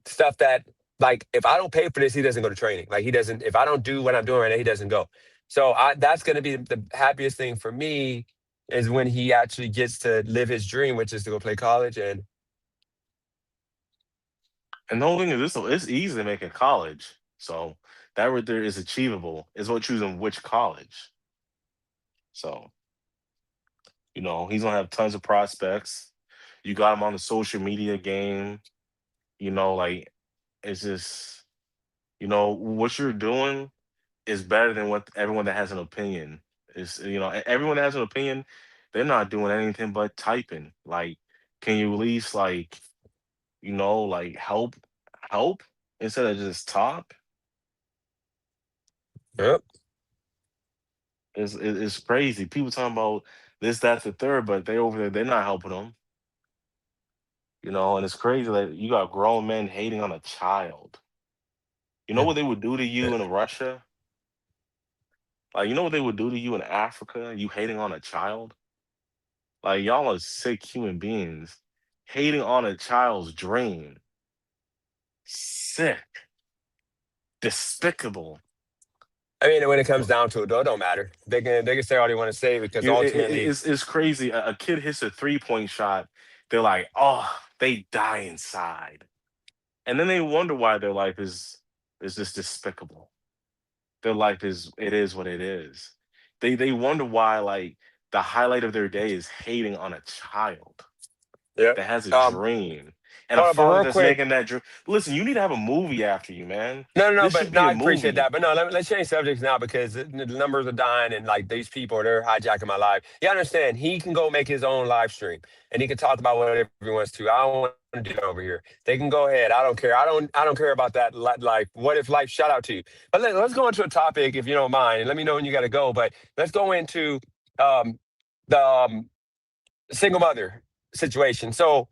stuff that like if I don't pay for this, he doesn't go to training. Like he doesn't. If I don't do what I'm doing right now, he doesn't go. So that's going to be the happiest thing for me is when he actually gets to live his dream, which is to go play college. And And the whole thing is this, it's easy to make a college. So that right there is achievable. Is what choosing which college. So he's gonna have tons of prospects. You got him on the social media game. Like it's just what you're doing is better than what everyone that has an opinion is. Everyone that has an opinion, they're not doing anything but typing. Like, can you at least like help instead of just talk? yep, It's crazy. People talking about this, that, the third, but they over there, they're not helping them. And it's crazy that you got grown men hating on a child. You know yeah, what they would do to yeah. you in Russia? Like, you know what they would do to you in Africa? You hating on a child? Like, y'all are sick human beings. Hating on a child's dream. Sick. Despicable. I mean, when it comes down to it, though, it don't matter. They can say all they want to say because ultimately, It's crazy. A kid hits a 3-point shot. They're like, oh, they die inside. And then they wonder why their life is just despicable. Their life is what it is. They wonder why like the highlight of their day is hating on a child yeah. that has a Um, dream and a hold on, but father real that's quick. making that dream. Listen, you need to have a movie after you, man. No, no, no, This should but no, be a I appreciate movie. that. But no, let's change subjects now because the numbers are dying and like these people, they're hijacking my life. You understand? He can go make his own live stream and he can talk about whatever he wants to. I don't want to do that over here. They can go ahead. I don't care. I don't care about that. Like, what if life shout out to you? But let's go into a topic if you don't mind. And let me know when you got to go. But let's go into um, the single mother situation. So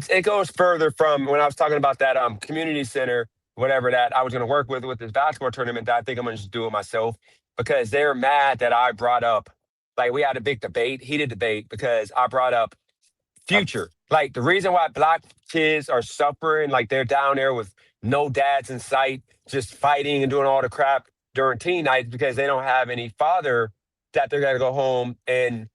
it goes further from when I was talking about that community center, whatever that I was going to work with this basketball tournament. That I think I'm going to just do it myself because they're mad that I brought up. Like we had a big debate, heated debate, because I brought up I, future. Like the reason why black kids are suffering, like they're down there with no dads in sight, just fighting and doing all the crap during teen nights because they don't have any father that they're gonna go home and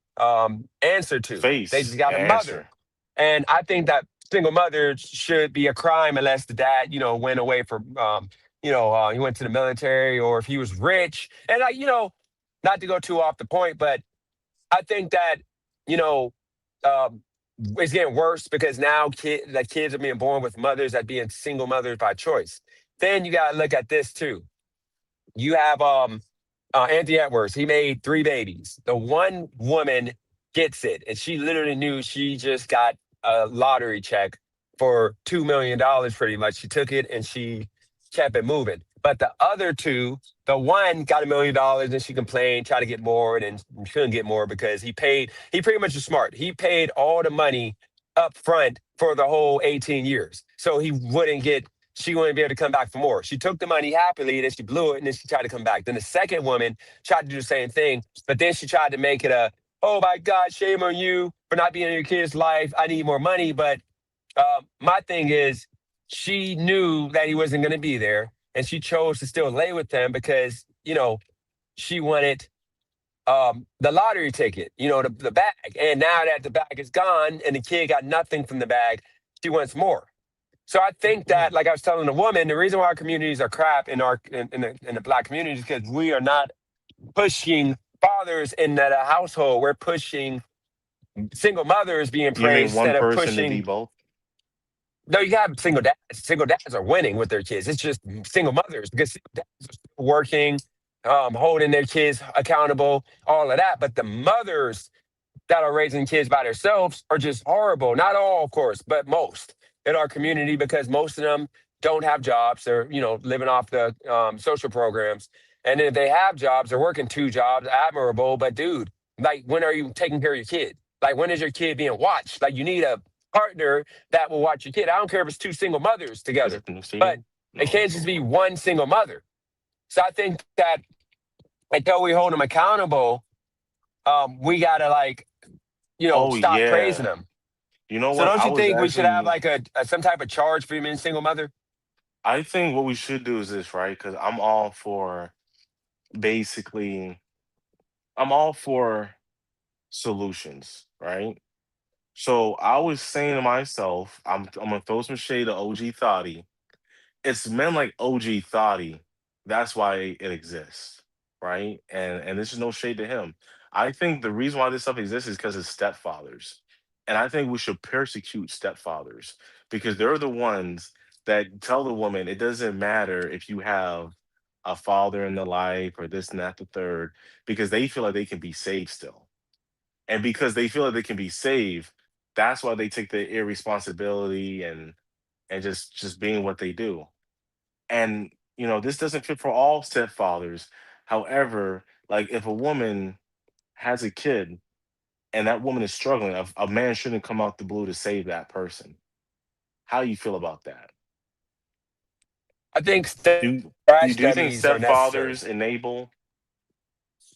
answer to. They just Face got a and mother, answer. and I think that single mothers should be a crime unless the dad, went away for he went to the military or if he was rich. And not to go too off the point, but I think that you know um, it's getting worse because now kids are being born with mothers that being single mothers by choice. Then you got to look at this too. You have Anthony Edwards. He made three babies. The one woman gets it, and she literally knew she just got a lottery check for $2 million. Pretty much, she took it and she kept it moving. But the other two, the one got $1 million, and she complained, tried to get more, and then couldn't get more because he paid. He pretty much is smart. He paid all the money up front for the whole 18 years, so he wouldn't get she wouldn't be able to come back for more. She took the money happily, then she blew it, and then she tried to come back. Then the second woman tried to do the same thing, but then she tried to make it oh my God, shame on you for not being in your kid's life. I need more money. But my thing is, she knew that he wasn't going to be there, and she chose to still lay with him because, she wanted the lottery ticket, the bag. And now that the bag is gone and the kid got nothing from the bag, she wants more. So I think that, like I was telling the woman, the reason why our communities are crap in the black community is because we are not pushing fathers in that household. We're pushing single mothers being You need praised one instead of person to be pushing. both. No, you have single dads. Single dads are winning with their kids. It's just single mothers because single dads are still working, holding their kids accountable, all of that. But the mothers that are raising kids by themselves are just horrible. Not all, of course, but most in our community because most of them don't have jobs. They're, living off the social programs. And if they have jobs, they're working two jobs, admirable. But dude, like, when are you taking care of your kid? Like, when is your kid being watched? Like, you need a partner that will watch your kid. I don't care if it's two single mothers Is together, it in the but stadium? it No, can't it's just over. be one single mother. So I think that until we hold them accountable, we gotta Oh stop praising yeah. them. You know So what? don't I you was think we should have actually. like a some type of charge for being a single mother? I think what we should do is this, right? Because I'm all for basically. I'm all for solutions, right? So I was saying to myself, I'm gonna throw some shade at OG Thotty. It's men like OG Thotty. That's why it exists, right? And this is no shade to him. I think the reason why this stuff exists is because of stepfathers, and I think we should persecute stepfathers because they're the ones that tell the woman it doesn't matter if you have a father in the life or this and that the third because they feel like they can be saved still, and because they feel like they can be saved, that's why they take the irresponsibility and just being what they do. And this doesn't fit for all stepfathers. However, like if a woman has a kid and that woman is struggling, a man shouldn't come out the blue to save that person. How do you feel about that? I think step Do crash do you think dummies are necessary. stepfathers enable?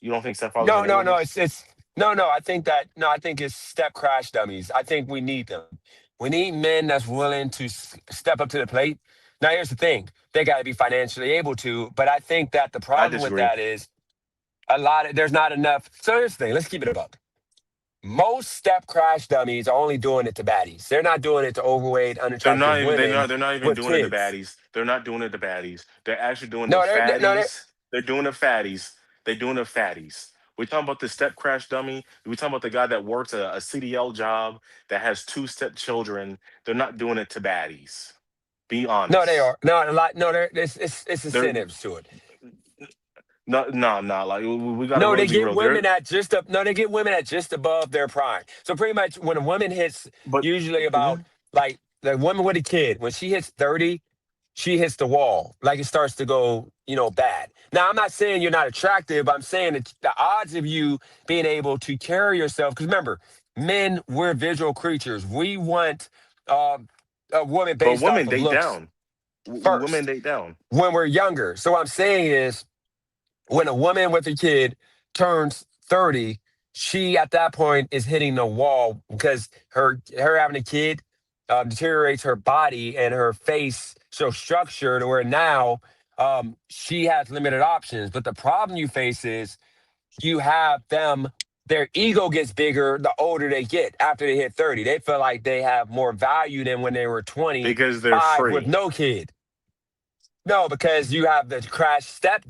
You don't think stepfathers No, no, enable no. this? It's no, no. I think that no. I think it's step crash dummies. I think we need them. We need men that's willing to step up to the plate. Now, here's the thing: they got to be financially able to. But I think that the I problem with disagree. that is there's not enough. So here's the thing: let's keep it a buck. Most step crash dummies are only doing it to baddies. They're not doing it to overweight, They're unattractive not even women they're not even with doing it to kids. baddies. They're not doing it to baddies. They're actually doing the No, they're fatties. They're doing the fatties. They're doing the fatties. We're talking about the step crash dummy. We're talking about the guy that works a CDL job that has two step children. They're not doing it to baddies. Be no, they honest. are no a lot. No, it's They're incentives to it. no, no, no. Like we got to No, really they be get real. They're women at just up. No, they get women at just above their prime. So pretty much, when a woman hits, but usually about mhm. like the woman with a kid, when she hits 30, she hits the wall. Like, it starts to go, bad. Now, I'm not saying you're not attractive. I'm saying that the odds of you being able to carry yourself. Because remember, men, we're visual creatures. We want um, a woman But based off women of date looks down. Women first date down. when we're younger. So what I'm saying is, when a woman with a kid turns 30, she at that point is hitting the wall because her having a kid deteriorates her body and her face so structure to where now she has limited options. But the problem you face is you have them, their ego gets bigger the older they get after they hit 30. They feel like they have more value than when they were because they're 25 with free. no kid. No, because you have the crash step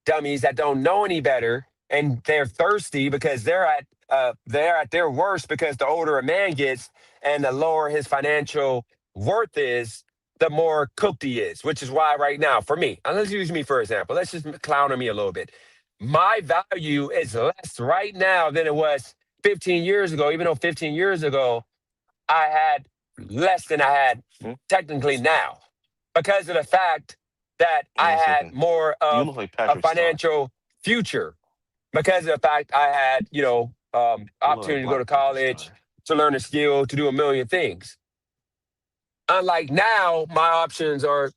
dummies that don't know any better, and they're thirsty because they're at their worst because the older a man gets and the lower his financial worth is, the more cooked he is. Which is why right now, for me, and let's use me for example. Let's just clown on me a little bit. My value is less right now than it was 15 years ago, even though 15 years ago I had less than I had Hmm? technically now because of the fact that I One had second. more You of look like a Patrick Star. financial future because of the fact I had, You look like opportunity to go to Black Patrick college, Star. to learn a skill, to do a million things. Unlike now, my options are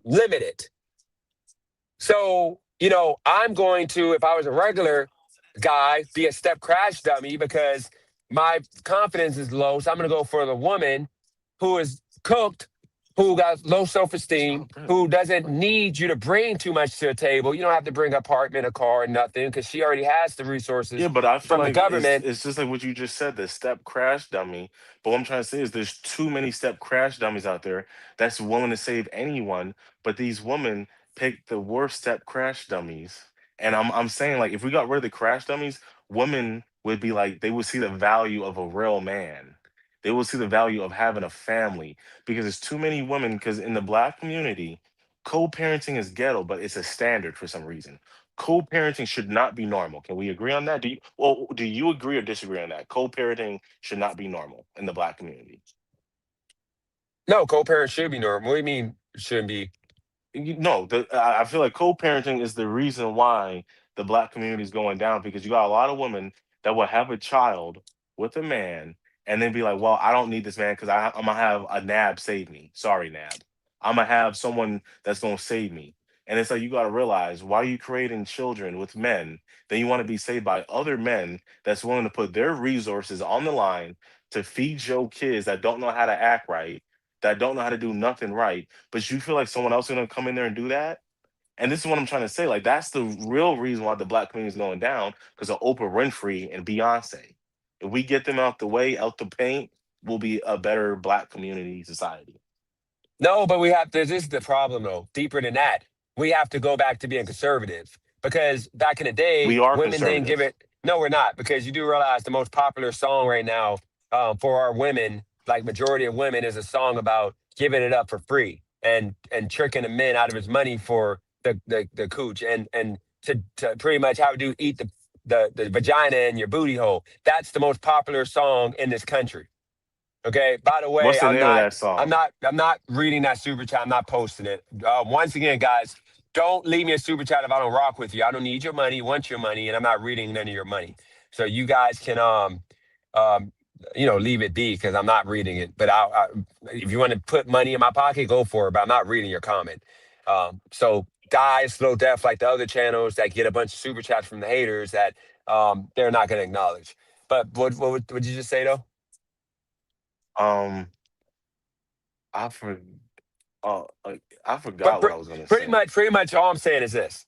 limited. So, I'm going to, if I was a regular guy, be a step crash dummy because my confidence is low. So I'm going to go for the woman who is cooked, who got low self esteem, Stop, bro. who doesn't need you to bring too much to the table. You don't have to bring an apartment, a car, nothing because she already has the Yeah, resources but I feel from the like government. it's just like what you just said, the step crash dummy. But what I'm trying to say is there's too many step crash dummies out there that's willing to save anyone, but these women pick the worst step crash dummies. And I'm saying like if we got rid of the crash dummies, women would be like they would see the value of a real man. They will see the value of having a family because there's too many women because in the black community, co-parenting is ghetto, but it's a standard for some reason. Co-parenting should not be normal. Can we agree on that? Do you agree or disagree on that? Co-parenting should not be normal in the black community. No, co-parents should be normal. What do you mean shouldn't be? No, I feel like co-parenting is the reason why the black community is going down because you got a lot of women that will have a child with a man and then be like, "Well, I don't need this man because I'm gonna have a nab save me. Sorry, nab. I'm gonna have someone that's gonna save me." And it's like you got to realize why are you creating children with men? Then you want to be saved by other men that's willing to put their resources on the line to feed your kids that don't know how to act right, that don't know how to do nothing right, but you feel like someone else is gonna come in there and do that. And this is what I'm trying to say. Like that's the real reason why the black community is going down because of Oprah Winfrey and Beyonce. If we get them out the way, out the paint, we'll be a better black community society. No, but we have to. This is the problem, though. Deeper than that, we have to go back to being conservative because back in the day, We are women didn't give conservative. it. No, we're not because you do realize the most popular song right now for our women, like majority of women, is a song about giving it up for free and tricking the men out of his money for the cooch and to pretty much how to eat the vagina in your booty hole. That's the most popular song in this country. Okay. By the way, What's the name of that song? I'm not reading that super chat. I'm not posting it. Once again, guys, don't leave me a super chat if I don't rock with you. I don't need your money. Want your money, and I'm not reading none of your money. So you guys can um leave it be because I'm not reading it. But if you want to put money in my pocket, go for it. But I'm not reading your comment. So die slow death like the other channels that get a bunch of super chats from the haters that they're not going to acknowledge. But what would you just say though? Um, I for I But forgot what I was gonna pretty say. much, all I'm saying is this: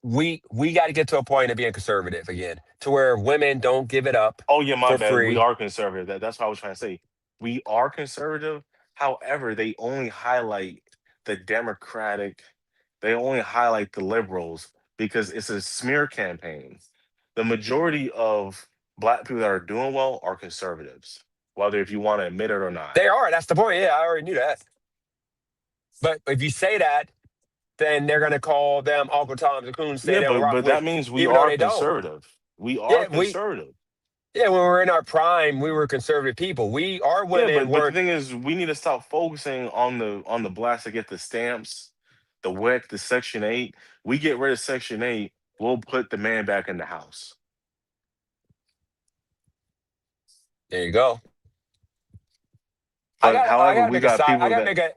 we got to get to a point of being conservative again, to where women don't give it up Oh yeah, my for bad. We free. are conservative. That's what I was trying to say. We are conservative. However, they only highlight the Democratic. They only highlight the liberals because it's a smear campaign. The majority of black people that are doing well are conservatives, whether if you want to admit it or not. They are. That's the point. Yeah, I already knew that. But if you say that, then they're gonna call them Uncle Toms and Coons, say Yeah, they don't rock but that with, means we even though are they don't. conservative. We are Yeah, we conservative. yeah when we were in our prime, we were conservative people. Our Yeah, women but the weren't. thing is, we need to stop focusing on the blacks that get the stamps, the WEC, the Section 8. We get rid of Section 8, we'll put the man back in the house. There you go. But however, we got I people gotta that make a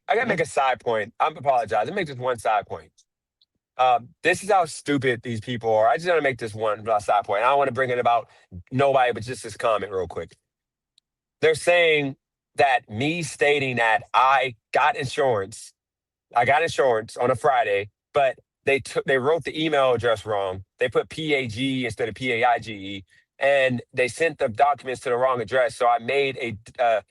I gotta make Mhm. a side point. I'm apologize. Let me make this one side point. This is how stupid these people are. I just want to make this one side point. I don't want to bring it about nobody, but just this comment real quick. They're saying that me stating that I got insurance I got insurance on a Friday, but they wrote the email address wrong. They put PAG instead of PAIGE, and they sent the documents to the wrong address. So I made a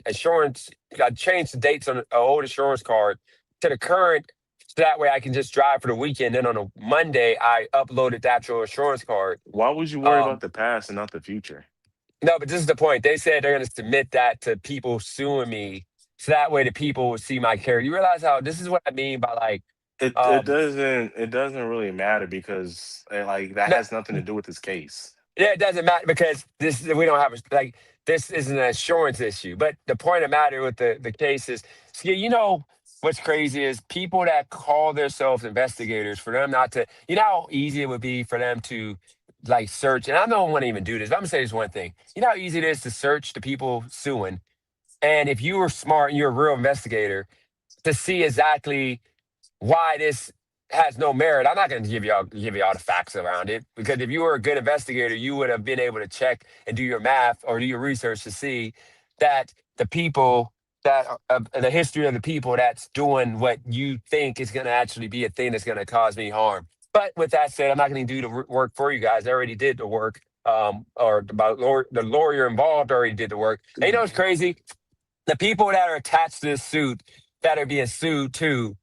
insurance. I changed the dates on an old insurance card to the current, so that way I can just drive for the weekend. Then on a Monday, I uploaded the actual insurance card. Why would you worry about Um, the past and not the future? no, but this is the point. They said they're going to submit that to people suing me, so that way the people will see my character. You realize how this is what I mean by like, It um, doesn't really matter because like that no, has nothing to do with this case. yeah, it doesn't matter because this we don't have like this is an assurance issue. But the point of matter with the case is, see, what's crazy is people that call themselves investigators for them not to, how easy it would be for them to like search. And I don't want to even do this. But I'm gonna say this one thing. You know how easy it is to search the people suing. And if you were smart and you're a real investigator, to see exactly why this has no merit. I'm not going to give you all the facts around it because if you were a good investigator, you would have been able to check and do your math or do your research to see that the people that the history of the people that's doing what you think is going to actually be a thing that's going to cause me harm. But with that said, I'm not going to do the work for you guys. I already did the work. Or the lawyer involved already did the work. And you know what's crazy? The people that are attached to this suit that are being sued too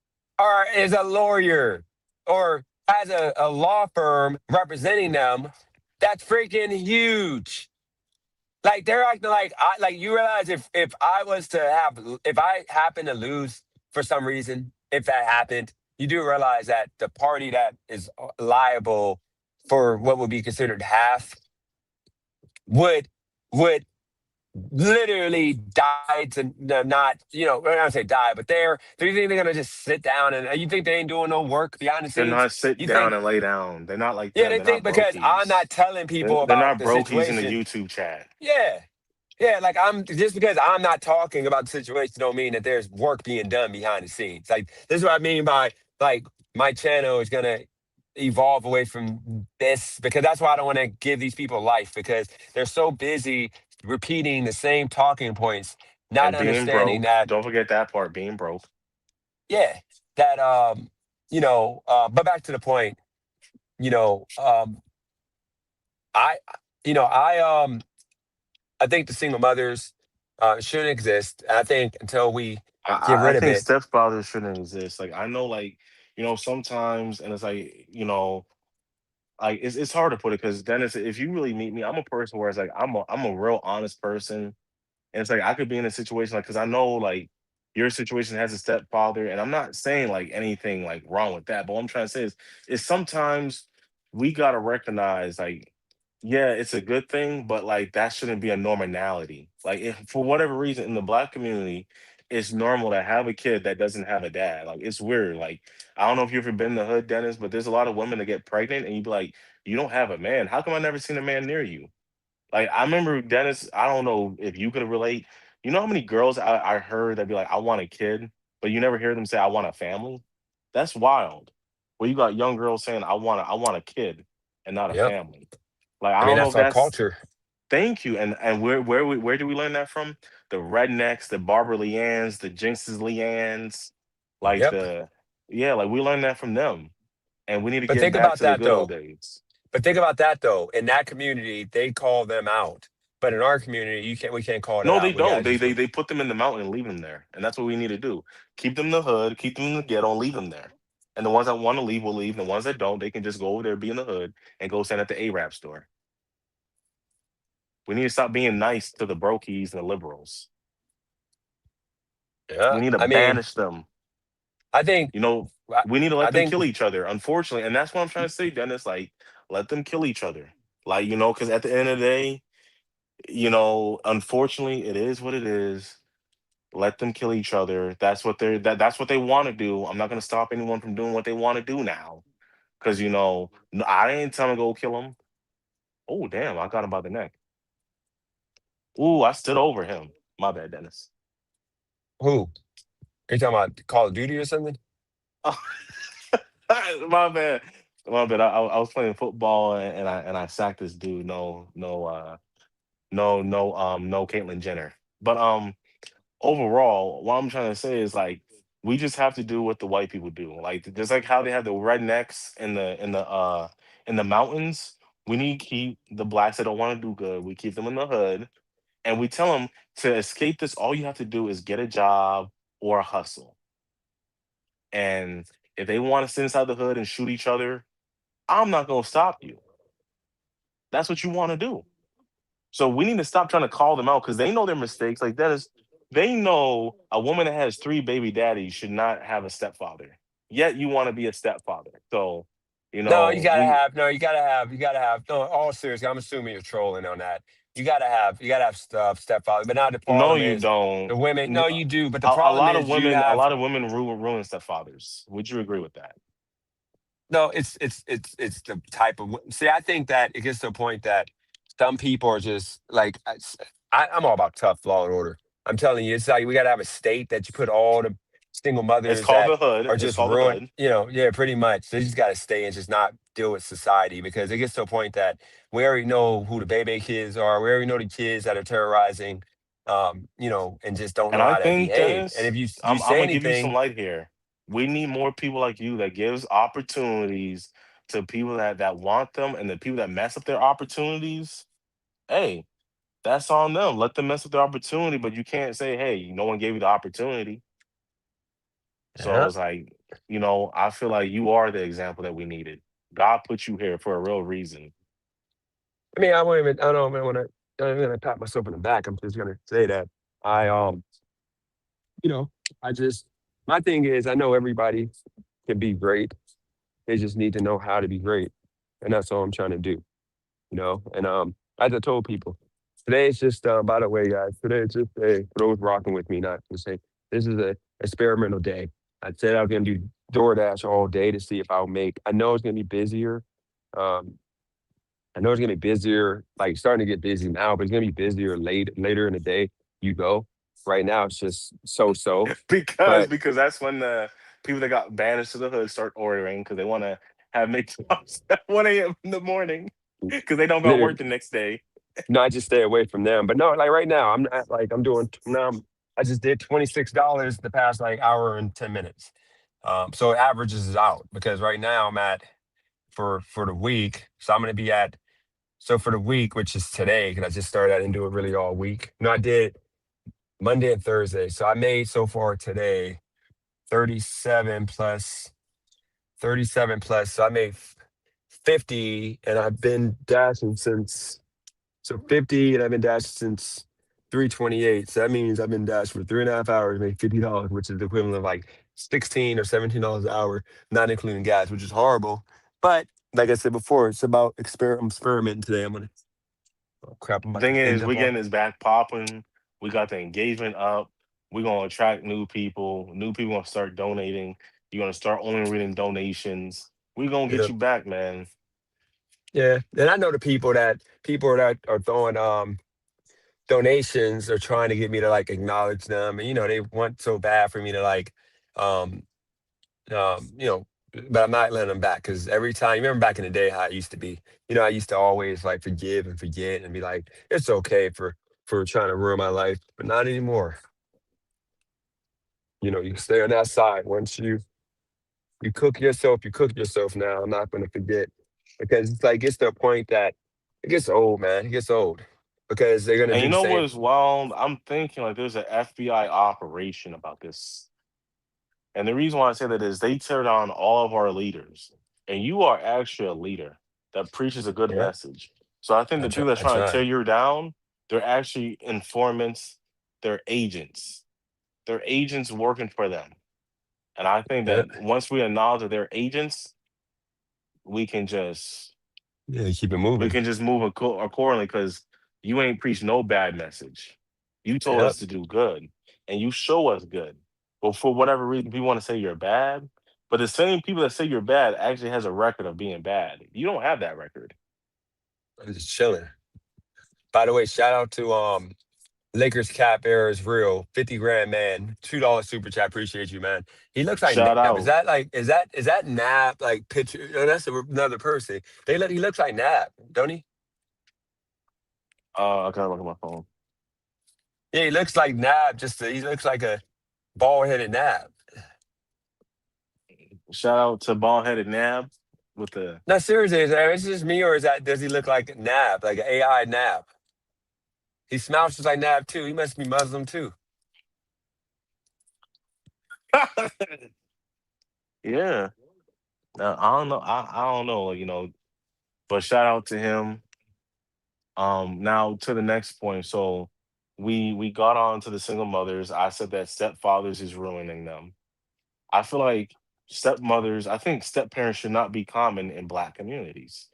is a lawyer or has a law firm representing them. That's freaking huge. Like they're acting like you realize if I was to have if I happen to lose for some reason, if that happened, you do realize that the party that is liable for what would be considered half would would literally died to not, I don't say die, but do you think they're gonna just sit down and you think they ain't doing no work behind the They're scenes? not sit You down think, and lay down. They're not like yeah, them. they They're not think because I'm brokies. not telling people They're about not the brokies in the situation. YouTube chat. Yeah. Yeah, like I'm just because I'm not talking about the situation don't mean that there's work being done behind the scenes. Like this is what I mean by like my channel is gonna evolve away from this because that's why I don't want to give these people life because they're so busy repeating the same talking points, not And being understanding broke. that, Don't forget that part, being broke. yeah, that but back to the point, you know, I I think the single mothers shouldn't exist. I think until we get I rid of think it. stepfathers shouldn't exist. Like I know like, sometimes and it's like, like it's hard to put it because Dennis, if you really meet me, I'm a person where it's like I'm a real honest person. And it's like I could be in a situation like because I know like your situation has a stepfather, and I'm not saying like anything like wrong with that. But what I'm trying to say is sometimes we gotta recognize like, yeah, it's a good thing, but like that shouldn't be a normality. Like if for whatever reason in the black community, it's normal to have a kid that doesn't have a dad. Like it's weird. Like I don't know if you've ever been in the hood, Dennis, but there's a lot of women that get pregnant and you be like, you don't have a man. How come I never seen a man near you? Like I remember Dennis, I don't know if you could relate. You know how many girls I heard that be like, I want a kid, but you never hear them say I want a family? That's wild. Well, you got young girls saying I want a kid and not a Yep. family. Like I I mean, don't know if that's our that's culture. thank you. And where do we learn that from? The rednecks, the Barbara Leannes, the Jinxes Leannes, like Yep. the yeah, like we learned that from them. And we need to But get think back about to the that good old though. days. But think about that though. In that community, they call them out. But in our community, we can't call that No, they out. We don't. gotta They just they they put them in the mountain and leave them there, and that's what we need to do. Keep them in the hood, keep them in the ghetto, and leave them there. And the ones that want to leave will leave. The ones that don't, they can just go over there, be in the hood, and go stand at the Arab store. We need to stop being nice to the brokies and the liberals. yeah. We need to I mean, banish them. I think You know, I, we need to I let them think kill each other. Unfortunately, and that's what I'm trying to say, Dennis. Like, let them kill each other. Like, because at the end of the day, unfortunately, it is what it is. Let them kill each other. That's what they want to do. I'm not gonna stop anyone from doing what they want to do now. Cause I ain't telling them to go kill him. Oh damn, I got him by the neck. Ooh, I stood over him. My bad, Dennis. who? Are you talking about Call of Duty or something? My bad. My bad. I was playing football and I sacked this dude. No, no, no Caitlyn Jenner. But overall, what I'm trying to say is like We just have to do what the white people do. Like just like how they have the rednecks in the mountains. We need to keep the blacks that don't want to do good. We keep them in the hood, and we tell them to escape this. All you have to do is get a job or a hustle. And if they want to sit inside the hood and shoot each other, I'm not gonna stop you. That's what you want to do. So we need to stop trying to call them out because they know their mistakes. Like that is, they know a woman that has three baby daddies should not have a stepfather. Yet you want to be a stepfather. So, No, you gotta we have. No, you gotta have. You gotta have. No, all seriously, I'm assuming you're trolling on that. You gotta have. You gotta have stuff, stepfather. But now the no, problem you is don't. the women. N- No, you do. But the A problem lot of is you women, a have. lot of women ruin stepfathers. Would you agree with that? No, it's the type of. See, I think that it gets to a point that some people are just like I'm all about tough law and order. I'm telling you, it's like we gotta have a state that you put all the single It's mothers called that the hood. are It's just called the ruined. hood. Yeah, pretty much. They just gotta stay and just not deal with society because it gets to a point that we already know who the baby kids are. We already know the kids that are terrorizing, and just don't And know I how to think, behave. And if Dennis, you I'm say gonna give you some anything, light here. We need more people like you that gives opportunities to people that want them, and the people that mess up their opportunities. Hey, that's on them. Let them mess with their opportunity, but you can't say, "Hey, no one gave you the opportunity." So yeah. it's like, I feel like you are the example that we needed. God put you here for a real reason. I mean, I won't even. I don't even want to. I'm gonna pat myself in the back. I'm just gonna say that I you know, I just my thing is I know everybody can be great. They just need to know how to be great, and that's all I'm trying to do. And as I told people, today is just. By the way, guys, today is just a for those rocking with me. Not to say this is a experimental day. I said I was gonna do DoorDash all day to see if I'll make. I know it's gonna be busier. Um, I know it's gonna be busier, like starting to get busy now, but it's gonna be busier later in the day. You go. Right now, it's just so so. because But because that's when the people that got banished to the hood start ordering because they want to have McDonald's at 1 a.m. in the morning because they don't got work literally, the next day. no, I just stay away from them. But no, like right now, I'm not like I'm doing now. I just did $26 the past like hour and 10 minutes. So it averages out because right now I'm at for the week. So I'm gonna be at so for the week, which is today, because I just started. I didn't do it really all week. No, I did Monday and Thursday. So I made so far today 37 plus 37 plus. So I made 50 and I've been dashing since 50 and I've been dashing since 3:28. So that means I've been dashing for 3.5 hours, made $50, which is the equivalent of like 16 or $17 an hour, not including gas, which is horrible. But like I said before, it's about I'm experimenting today. I'm gonna oh, crap, I'm about Thing to end is, up we on getting this back popping. We got the engagement up. We're gonna attract new people. New people gonna start donating. You're gonna start only reading donations. We gonna get yeah. you back, man. Yeah. And I know the people that are throwing donations are trying to get me to like acknowledge them. And they want so bad for me to like um um, you know, but I'm not letting them back because every time, you remember back in the day how it used to be, I used to always like forgive and forget and be like, it's okay for trying to ruin my life, but not anymore. You can stay on that side. Once you cook yourself now. I'm not gonna forget because it's like gets to a point that it gets old, man. It gets old because they're gonna And do you the know what same. as well? I'm thinking like there's an FBI operation about this. And the reason why I say that is they tear down all of our leaders. And you are actually a leader that preaches a good Yeah, message. So I think I the try. people that's I trying to tear try. you down, they're actually informants, they're agents. They're agents working for them. And I think Yeah, that once we acknowledge that they're agents, we can just yeah. Keep it we moving. can just move accordingly because you ain't preached no bad message. You told Yep. us to do good and you show us good. But for whatever reason, people want to say you're bad. But the same people that say you're bad actually has a record of being bad. You don't have that record. I'm just chilling. By the way, shout out to Lakers cap era is real. 50 grand, man. $2 super chat. Appreciate you, man. He looks like Shout Nab. Is out. that like is that Nab like picture? No, that's another person. He looks like Nab, don't he? I gotta look at my phone. Yeah, he looks like Nab. He looks like a bald headed Nab. Shout out to bald headed Nab with the No, seriously, is it just me or is that does he look like Nab, like an AI Nab? He smells just like Nab too. He must be Muslim too. yeah. I don't know. I don't know. But shout out to him. Now to the next point. So we got on to the single mothers. I said that stepfathers is ruining them. I feel like stepmothers. I think step parents should not be common in Black communities.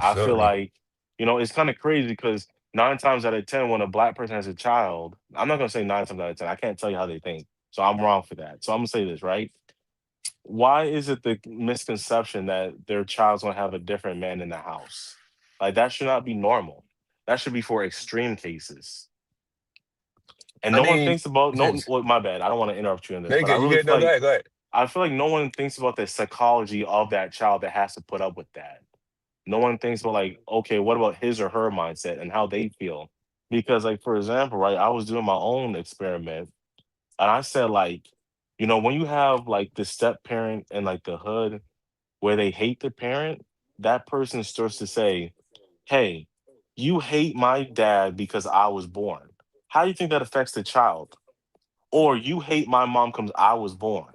I feel Absolutely. like, it's kind of crazy because 9 times out of 10, when a Black person has a child, I'm not going to say 9 times out of 10. I can't tell you how they think. So I'm wrong for that. So I'm going to say this, right? Why is it the misconception that their child's going to have a different man in the house? Like, that should not be normal. That should be for extreme cases. And I no one mean, thinks about, no, it's, well, my bad. I don't want to interrupt you in this, they but I good. You really good? feel No, go like, ahead. Go ahead. I feel like no one thinks about the psychology of that child that has to put up with that. No one thinks about, like, okay, what about his or her mindset and how they feel? Because, like, for example, right, I was doing my own experiment and I said, like, when you have like the step parent and like the hood where they hate the parent, that person starts to say, hey, you hate my dad because I was born. How do you think that affects the child? Or you hate my mom because I was born.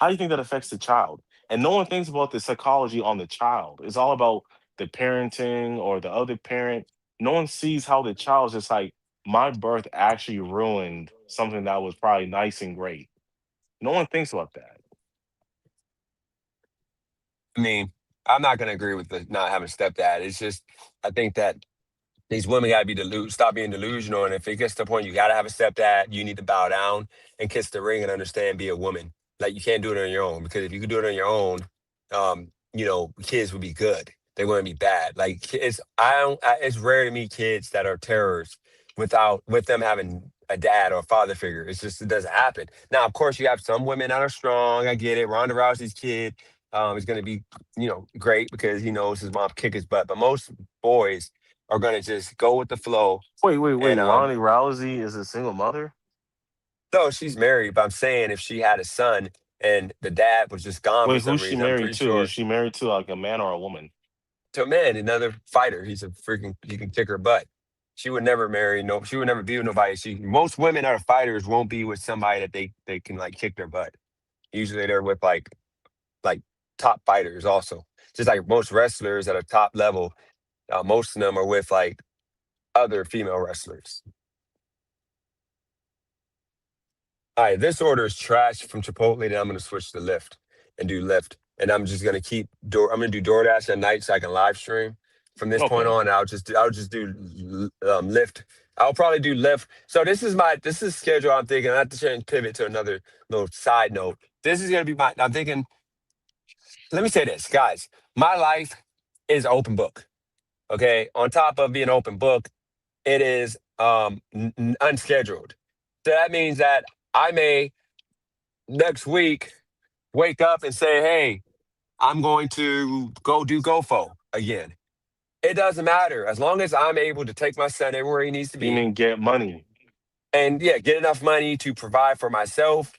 How do you think that affects the child? And no one thinks about the psychology on the child. It's all about the parenting or the other parent. No one sees how the child's just like, my birth actually ruined something that was probably nice and great. No one thinks about that. I mean, I'm not gonna agree with the not having a stepdad. It's just I think that these women gotta be stop being delusional. And if it gets to the point you gotta have a stepdad, you need to bow down and kiss the ring and understand be a woman. Like you can't do it on your own because if you could do it on your own, kids would be good. They wouldn't be bad. Like it's I don't. It's rare to meet kids that are terrors with them having a dad or a father figure. It's just it doesn't happen. Now, of course, you have some women that are strong. I get it. Ronda Rousey's kid is going to be great because he knows his mom kick his butt. But most boys are gonna just go with the flow. Wait. And Ronnie Rousey is a single mother? no, she's married, but I'm saying if she had a son and the dad was just gone for Wait, some who's she reason, I'm married pretty to? Is sure she married to like a man or a woman? to a man, another fighter. He's a freaking he can kick her butt. She would never marry no. She would never be with nobody. Most women that are fighters won't be with somebody that they can like kick their butt. Usually they're with like top fighters also. Just like most wrestlers at a top level, most of them are with like other female wrestlers. All right, this order is trash from Chipotle. Then I'm gonna switch to Lyft and do Lyft, and I'm just gonna keep door. I'm gonna do DoorDash at night so I can live stream from this point Okay. on. I'll just do Lyft. I'll probably do Lyft. So this is schedule. I'm thinking. I have to change pivot to another little side note. This is gonna be my. I'm thinking. Let me say this, guys. My life is open book. Okay. On top of being open book, it is unscheduled. So that means that I may next week wake up and say, hey, I'm going to go do GoFo again. It doesn't matter. As long as I'm able to take my son everywhere he needs to You be mean get money? and yeah, get enough money to provide for myself,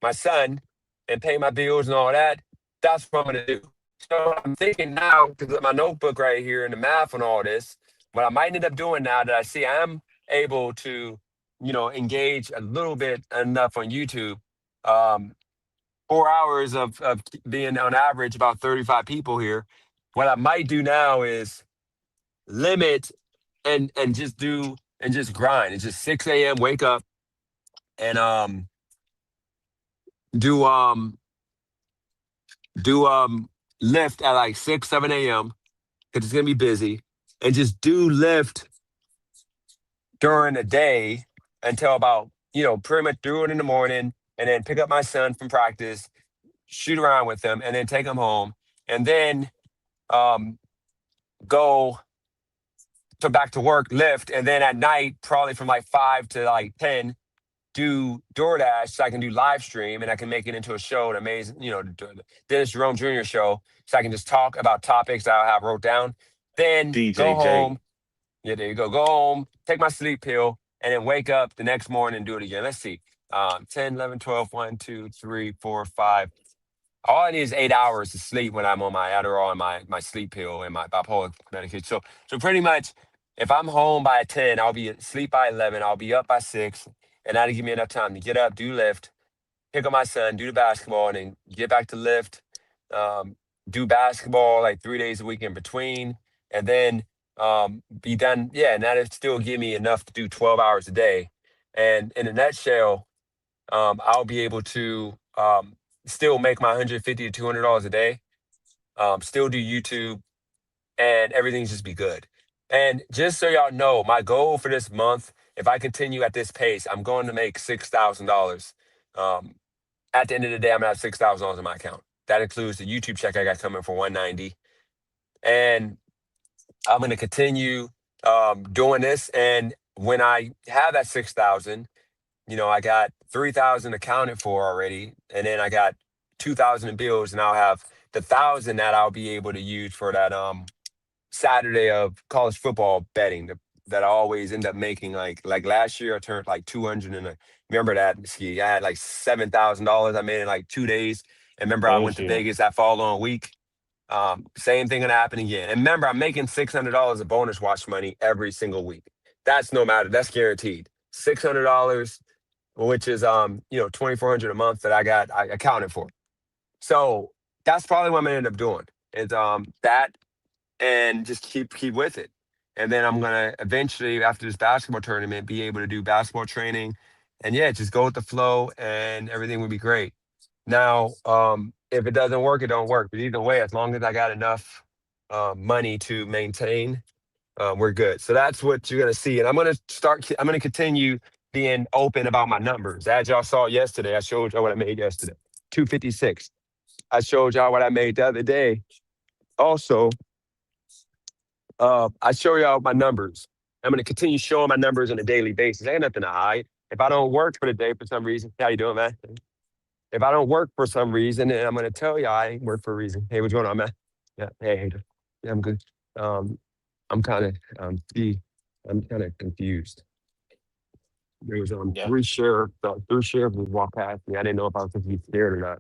my son, and pay my bills and all that, that's what I'm going to do. So I'm thinking now, because my notebook right here and the math and all this, what I might end up doing now that I see I'm able to, engage a little bit enough on YouTube. Um, 4 hours of being on average about 35 people here. What I might do now is limit and just do and just grind. It's just 6 a.m. Wake up and do do lift at like 6 7 a.m. because it's gonna be busy and just do lift during the day until about pretty much do it in the morning and then pick up my son from practice, shoot around with him, and then take him home and then um go to back to work, lift, and then at night, probably from like 5 to like 10, do DoorDash so I can do live stream and I can make it into a show, an amazing, the Dennis Jerome Jr. show, so I can just talk about topics that I have wrote down. Then go DJJ. home. Yeah, there you go. Go home, take my sleep pill, and then wake up the next morning and do it again. Let's see. 10, 11, 12, 1, 2, 3, 4, 5. All I need is 8 hours to sleep when I'm on my Adderall and my sleep pill and my bipolar medication. So pretty much, if I'm home by 10, I'll be asleep by 11. I'll be up by 6, and that'll give me enough time to get up, do lift, pick up my son, do the basketball, and then get back to lift. Um, do basketball like 3 days a week in between, and then be done. Yeah, and that'll still give me enough to do 12 hours a day. And in a nutshell, I'll be able to still make my 150 to $200 a day, still do YouTube, and everything's just be good. And just so y'all know, my goal for this month, if I continue at this pace, I'm going to make $6,000. Um, at the end of the day, I'm gonna have $6,000 in my account. That includes the YouTube check I got coming for 190, and I'm gonna continue doing this. And when I have that 6,000, I got 3,000 accounted for already, and then I got 2,000 in bills, and I'll have the 1,000 that I'll be able to use for that Saturday of college football betting that I always end up making. Like last year, I turned like 200 and remember that ski. I had like $7,000 I made in like 2 days. And remember, I went Thank to you. Vegas that following week. Same thing gonna happen again. And remember, I'm making $600 of bonus watch money every single week. That's no matter. That's guaranteed. $600, which is 2,400 a month that I accounted for. So that's probably what I'm gonna end up doing. Is that and just keep with it. And then I'm gonna eventually, after this basketball tournament, be able to do basketball training, and yeah, just go with the flow, and everything would be great. Now, if it doesn't work, it don't work. But either way, as long as I got enough money to maintain, we're good. So that's what you're gonna see, and I'm gonna start. I'm gonna continue being open about my numbers. As y'all saw yesterday, I showed y'all what I made yesterday, 256. I showed y'all what I made the other day. Also, I show y'all my numbers. I'm going to continue showing my numbers on a daily basis. Ain't nothing to hide. If I don't work for the day for some reason, how you doing, man? If I don't work for some reason, then I'm going to tell you I ain't work for a reason. Hey, what's going on, man? Yeah, hey, yeah, I'm good. Um, I'm kind of I'm kind of confused. There was Yeah. three sheriffs would walk past me. I didn't know if I was supposed to be scared or not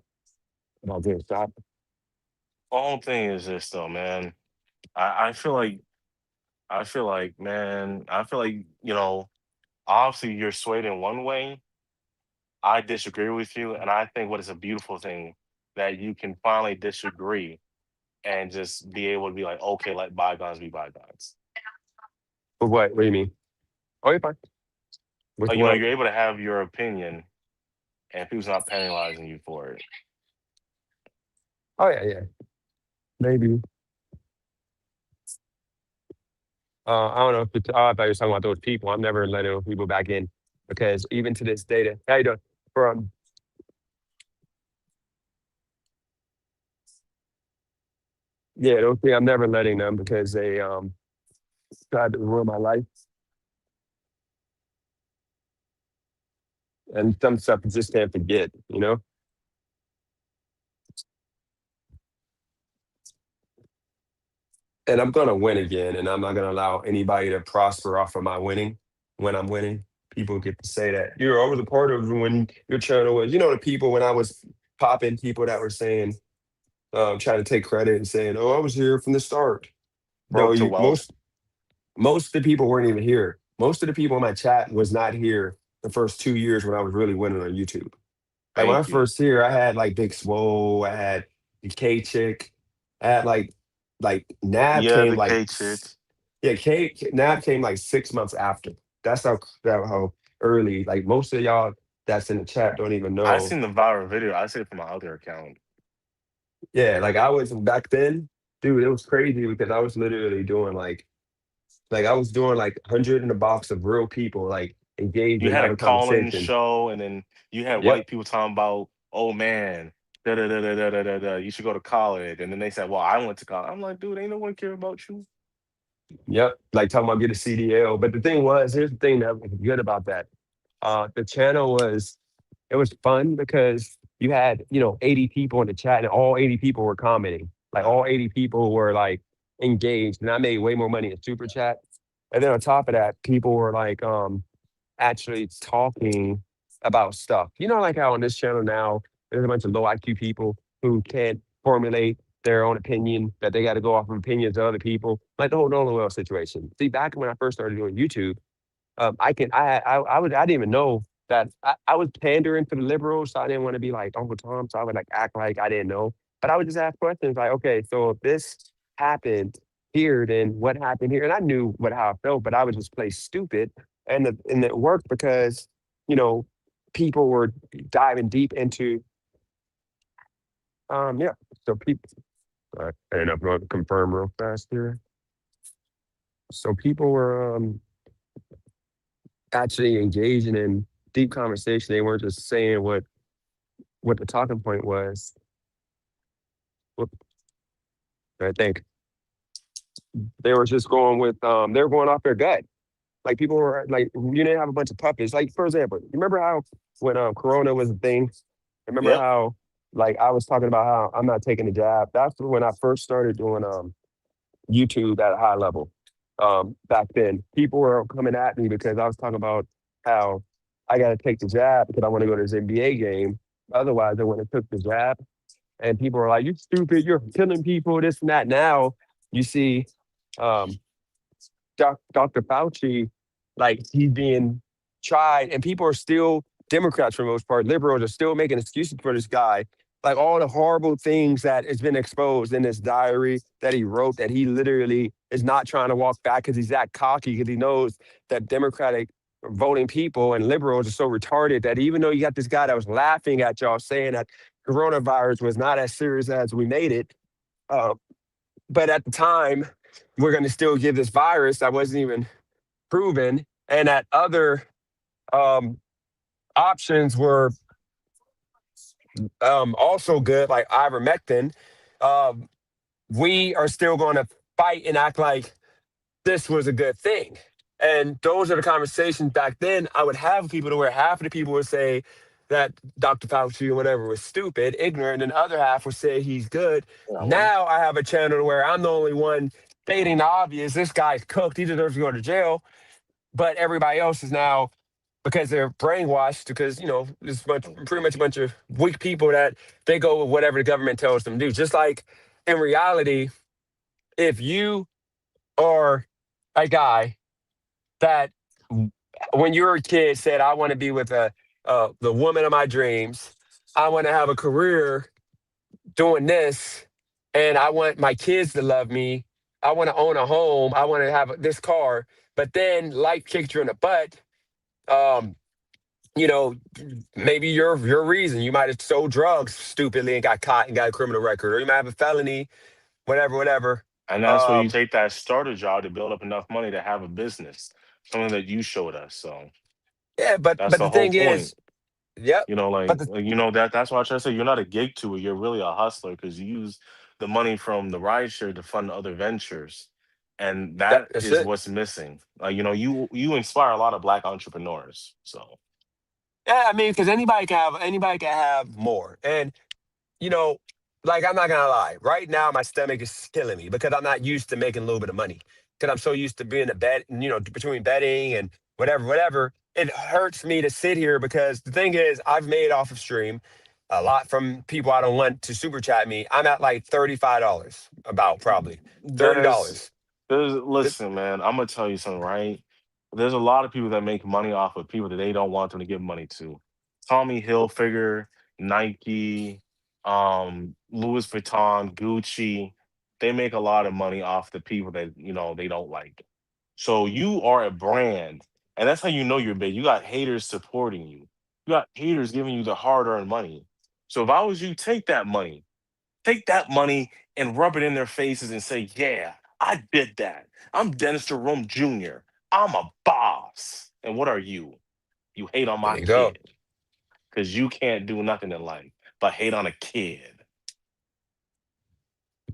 about getting stopped. Whole thing is this though, man. I feel like I feel like, obviously you're swayed in one way. I disagree with you, and I think what is a beautiful thing that you can finally disagree and just be able to be like, okay, let bygones be bygones. But what? What do you mean? Oh, you're fine. With Like, what? you're able to have your opinion and people's not penalizing you for it. Oh yeah, yeah, maybe. I don't know if it's, oh, I thought you were talking about those people. I'm never letting those people back in because even to this day, how you doing? From yeah, those things, I'm never letting them because they tried to ruin my life and some stuff you just can't forget. And I'm gonna win again, and I'm not gonna allow anybody to prosper off of my winning when I'm winning. People get to say that I was a part of when your channel was, the people when I was popping, people that were saying, trying to take credit and saying, "Oh, I was here from the start." No, Broke to you wealth. most of the people weren't even here. Most of the people in my chat was not here the first 2 years when I was really winning on YouTube. Like when I Thank you. first here, I had like Big Swole, I had the K Chick, I had like Nab Yeah, came the like K chick. yeah, Nab came like 6 months after. That's how early. Like most of y'all that's in the chat don't even I know. seen the viral video. I see it from my other account. Yeah, like I was back then, dude. It was crazy because I was literally doing like I was doing like 100 in a box of real people like engaged You and had a having call-in conversation. show, and then you had Yep. white people talking about, oh man, da da da da da da da da. You should go to college, and then they said, well, I went to college. I'm like, dude, ain't no one care about you. Yep. Like talking about get a CDL. But the thing was, here's the thing that was good about that. The channel was it was fun because you had, 80 people in the chat and all 80 people were commenting. Like all 80 people were like engaged. And I made way more money in super chat. And then on top of that, people were like actually talking about stuff. Like how on this channel now, there's a bunch of low IQ people. who can't formulate their own opinion, that they got to go off of opinions of other people, like the whole Nolan Well situation. See, back when I first started doing YouTube, I didn't even know that I was pandering to the liberals, so I didn't want to be like Uncle Tom, so I would like act like I didn't know. But I would just ask questions like, okay, so if this happened here, then what happened here? And I knew what how I felt, but I would just play stupid, and it worked because you know people were diving deep into yeah. So people, and I'm going to confirm real fast here. So people were actually engaging in deep conversation. They weren't just saying what the talking point was. Whoop, I think they were just going with they were going off their gut. Like people were like you didn't have a bunch of puppets. Like for example, you remember how when Corona was a thing? Remember Yep. how like I was talking about how I'm not taking the jab. That's when I first started doing YouTube at a high level. Back then, people were coming at me because I was talking about how I got to take the jab because I want to go to this NBA game. Otherwise, I wouldn't have took the jab. And people are like, "You stupid! You're killing people." This and that. Now you see, um, Dr. Fauci, like he's being tried, and people are still Democrats for the most part. Liberals are still making excuses for this guy. Like all the horrible things that has been exposed in this diary that he wrote, that he literally is not trying to walk back because he's that cocky because he knows that Democratic voting people and liberals are so retarded that even though you got this guy that was laughing at y'all saying that coronavirus was not as serious as we made it, uh, but at the time, we're going to still give this virus that wasn't even proven, and that other um, options were also good, like ivermectin. Um, we are still going to fight and act like this was a good thing. And those are the conversations back then I would have people to where half of the people would say that Dr. Fauci or whatever was stupid, ignorant, and the other half would say he's good. Yeah, one. Now I have a channel where I'm the only one stating the obvious. This guy's cooked. He deserves to go to jail. But everybody else is now because they're brainwashed because there's pretty much a bunch of weak people that they go with whatever the government tells them to do. Just like in reality, if you are a guy that when you were a kid said, I want to be with the woman of my dreams. I want to have a career doing this, and I want my kids to love me. I want to own a home. I want to have this car. But then life kicked you in the butt. Um, you know, maybe your reason you might have sold drugs stupidly and got caught and got a criminal record, or you might have a felony, whatever, whatever. And that's where you Um, take that starter job to build up enough money to have a business, something that you showed us. So yeah, but that's but the the whole thing point. is, yep. Like But the, that's why I try to say you're not a gig to it. You're really a hustler because you use the money from the rideshare to fund other ventures, and that that's is it. what's missing. You inspire a lot of black entrepreneurs. So Yeah, I mean, because anybody can have more, and you know, like I'm not gonna lie. Right now, my stomach is killing me because I'm not used to making a little bit of money. Because I'm so used to being a bet, between betting and whatever, whatever. It hurts me to sit here because the thing is, I've made off of stream a lot from people I don't want to super chat me. I'm at like $35, about probably thirty there's dollars. there's Th- listen, man. I'm gonna tell you something, right? There's a lot of people that make money off of people that they don't want them to give money to. Tommy Hilfiger, Nike, Louis Vuitton, Gucci, they make a lot of money off the people that they don't like. So you are a brand, and that's how you know you're big. You got haters supporting you. You got haters giving you the hard-earned money. So if I was you, take that money and rub it in their faces and say, "Yeah, I did that. I'm Dennis Jerome Jr. I'm a boss." And what are you? You hate on There my you go. kid because you can't do nothing in life but hate on a kid.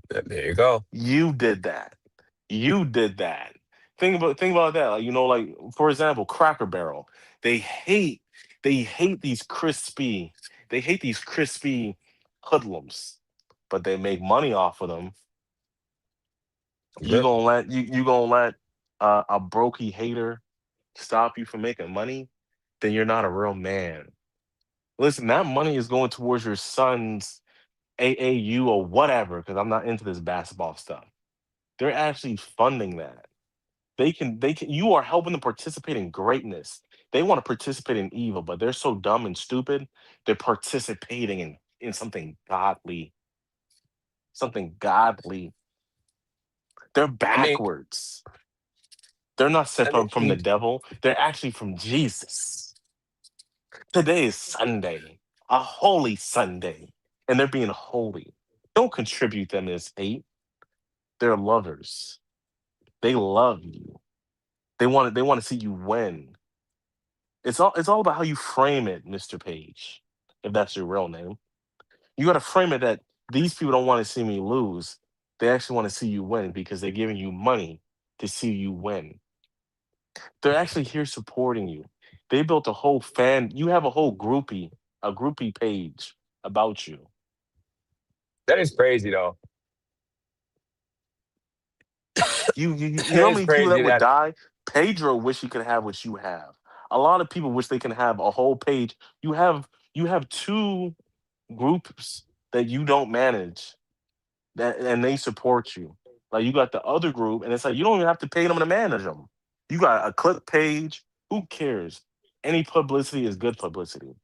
There you go. You did that. You did that. Think about that. Like for example, Cracker Barrel. They hate they hate these crispy. They hate these crispy hoodlums, but they make money off of them. Yep. You gonna let a brokey hater stop you from making money? Then you're not a real man. Listen, that money is going towards your son's AAU or whatever, because I'm not into this basketball stuff. They're actually funding that. They can you are helping them participate in greatness. They want to participate in evil, but they're so dumb and stupid. They're participating in something godly. They're I mean, backwards. They're not set I from the mean, devil. They're actually from Jesus. Today is Sunday, a holy Sunday, and they're being holy. Don't contribute them as hate. They're lovers. They love you. They want to see you win. It's all about how you frame it, Mr. Page. If that's your real name, you got to frame it that these people don't want to see me lose. They actually want to see you win because they're giving you money to see you win. They're actually here supporting you. They built a whole fan. You have a groupie page about you. that is crazy though. You It know how is many people that crazy would that die? Pedro wish he could have what you have. A lot of people wish they can have a whole page. You have two groups that you don't manage that and they support you. Like you got the other group, and it's like you don't even have to pay them to manage them. You got a clip page. Who cares? Any publicity is good publicity.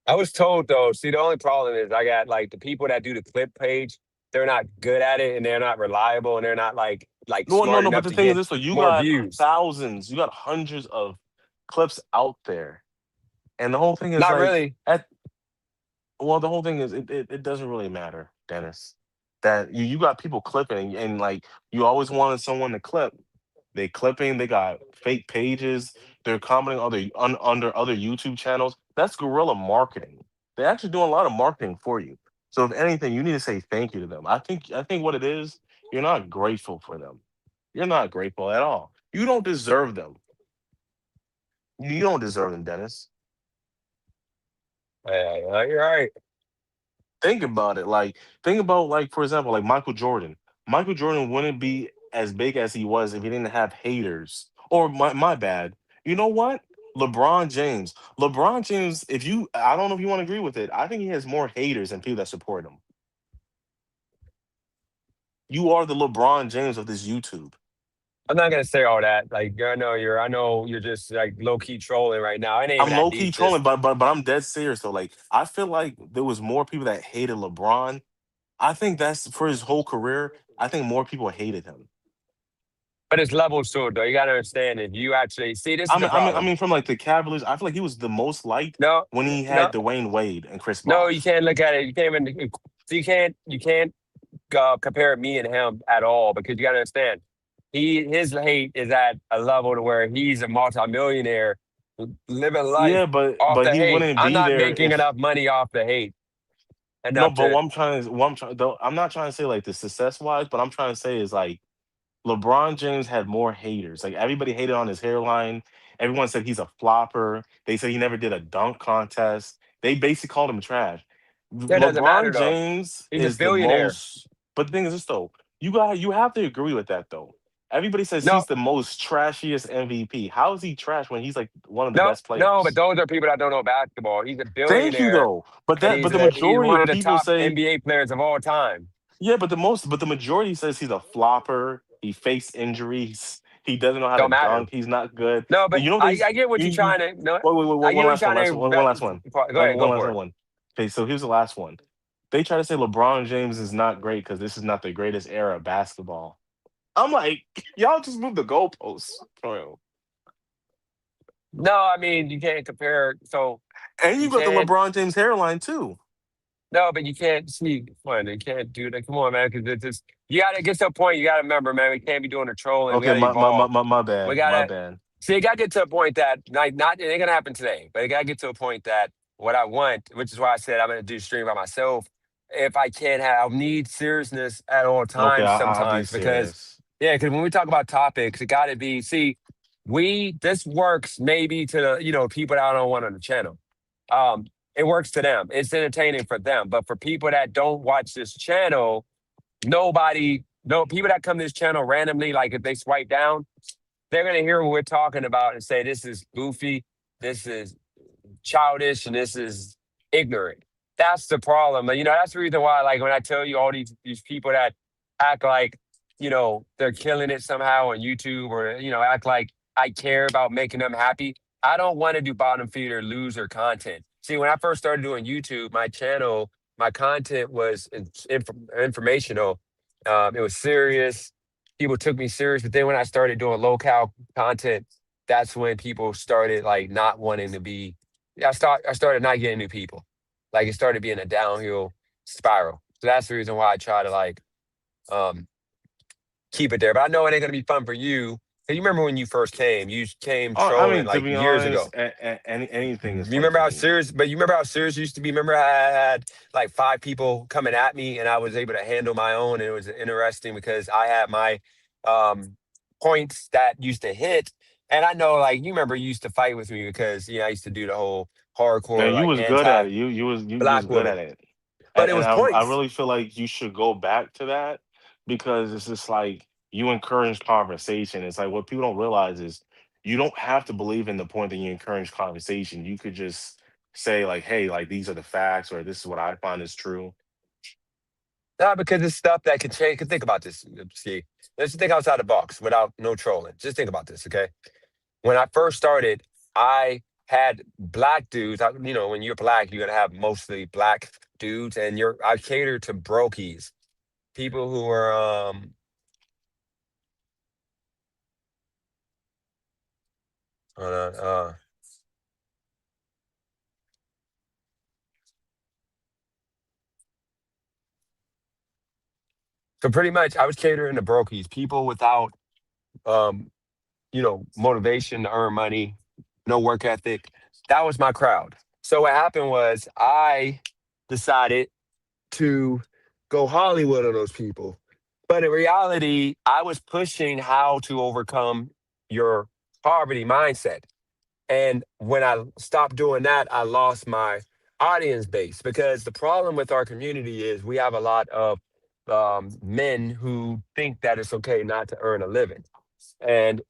I was told though. See, the only problem is I got like the people that do the clip page. They're not good at it, and they're not reliable, and they're not like No, no, smart no. But enough the to thing is get this: so you more got views. thousands, you got hundreds of clips out there, and the whole thing is Not like, really. at well, the whole thing is it doesn't really matter, Dennis. That you got people clipping, and like you always wanted someone to clip. They clipping. They got fake pages. They're commenting under other YouTube channels. That's guerrilla marketing. They're actually doing a lot of marketing for you. So if anything, you need to say thank you to them. I think what it is, you're not grateful for them. You're not grateful at all. You don't deserve them. You don't deserve them, Dennis. You're right. Think about it. Think about, like, for example, like Michael Jordan. Michael Jordan wouldn't be as big as he was if he didn't have haters. Or my bad. You know what? LeBron James. LeBron James, I don't know if you want to agree with it. I think he has more haters than people that support him. You are the LeBron James of this YouTube. I'm not gonna say all that. Like I know you're just like low key trolling right now. It ain't even I'm that low key deep. trolling, Just but I'm dead serious though. Like I feel like there was more people that hated LeBron. I think that's for his whole career. I think more people hated him. but it's levels to it though. You gotta understand if you actually see this I is the mean, I mean, I problem. mean, from like the Cavaliers, I feel like he was the most liked No, when he no, had Dwayne Wade and Chris no, you Bosh. can't look at it. You can't even so you can't compare me and him at all because you gotta understand. His hate is at a level to where he's a multimillionaire living life Yeah, but off but the he hate. wouldn't I'm be not there making if enough money off the hate no. enough But to I'm not trying to say like the success wise, but I'm trying to say is like LeBron James had more haters. Like everybody hated on his hairline. Everyone said he's a flopper. They said he never did a dunk contest. They basically called him trash. that doesn't matter LeBron though. James He's a is the billionaire. most. But the thing is this though, you have to agree with that though. Everybody says No, he's the most trashiest MVP. How is he trash when he's like one of the no, best no, but players? those are people that don't know basketball. He's a Thank you billionaire though. But and that but the he's majority one of of the people top say NBA players of all time. yeah, but the majority says he's a flopper. He faced injuries. He doesn't know how to Don't matter. dunk. He's not good. No, And but you know I, these I get what you you're you trying to. No, wait, I get one what you're last one, trying one last one. to. Go Like ahead, go one last for it. one. Okay, so here's the last one. They try to say LeBron James is not great because this is not the greatest era of basketball. I'm like, y'all just moved the goalposts, bro. No, I mean you can't compare. So And you you got the can't. LeBron James hairline too. No, but you can't see. Come on, you can't do that. Come on, man, because it's just you got to get to a point. You got to remember, man. We can't be doing the trolling. We Okay, got to evolve. my We bad, got my to bad. see. It got to get to a point that like not it ain't gonna happen today, but it got to get to a point that what I want, which is why I said I'm gonna do stream by myself. If I can't have, I'll need seriousness at all Okay, times I'll be sometimes because serious. yeah, because when we talk about topics, it got to be see. We this works maybe to the people that I don't want on the channel. Um, it works to them. It's entertaining for them. But for people that don't watch this channel, no people that come to this channel randomly, like if they swipe down, they're gonna hear what we're talking about and say this is goofy, this is childish, and this is ignorant. That's the problem. That's the reason why, like, when I tell you all these people that act like, they're killing it somehow on YouTube, or, act like I care about making them happy. I don't want to do bottom feeder loser content. See, when I first started doing YouTube, my channel, my content was informational. It was serious. People took me serious. But then when I started doing local content, that's when people started like not wanting to be. I started not getting new people. Like, it started being a downhill spiral. So that's the reason why I try to, like, um keep it there. But I know it ain't gonna be fun for you. 'Cause you remember when you first came, you came I trolling mean, to like be years honest, ago. anything is You fun remember for how me. serious, but you remember how serious it used to be. Remember how I had like five people coming at me, and I was able to handle my own. And it was interesting because I had my um, points that used to hit. And I know, like, you remember, you used to fight with me because I used to do the whole hardcore And you like was good at anti it. You was black good at woman, it. but it And was I points. really feel like you should go back to that because it's just like you encourage conversation. It's like what people don't realize is you don't have to believe in the point that you encourage conversation. You could just say like, hey, like these are the facts or this is what I find is true. Nah, because it's stuff that can change. 'Cause think about this. See, let's think outside the box without no trolling. Just think about this, okay? When I first started, I had black dudes. When you're black, you're gonna have mostly black dudes, and I cater to brokies, people who are hold on, so pretty much I was catering to brokies, people without um, motivation to earn money, no work ethic. That was my crowd. So what happened was I decided to go Hollywood on those people. But in reality, I was pushing how to overcome your poverty mindset. And when I stopped doing that, I lost my audience base because the problem with our community is we have a lot of men who think that it's okay not to earn a living. And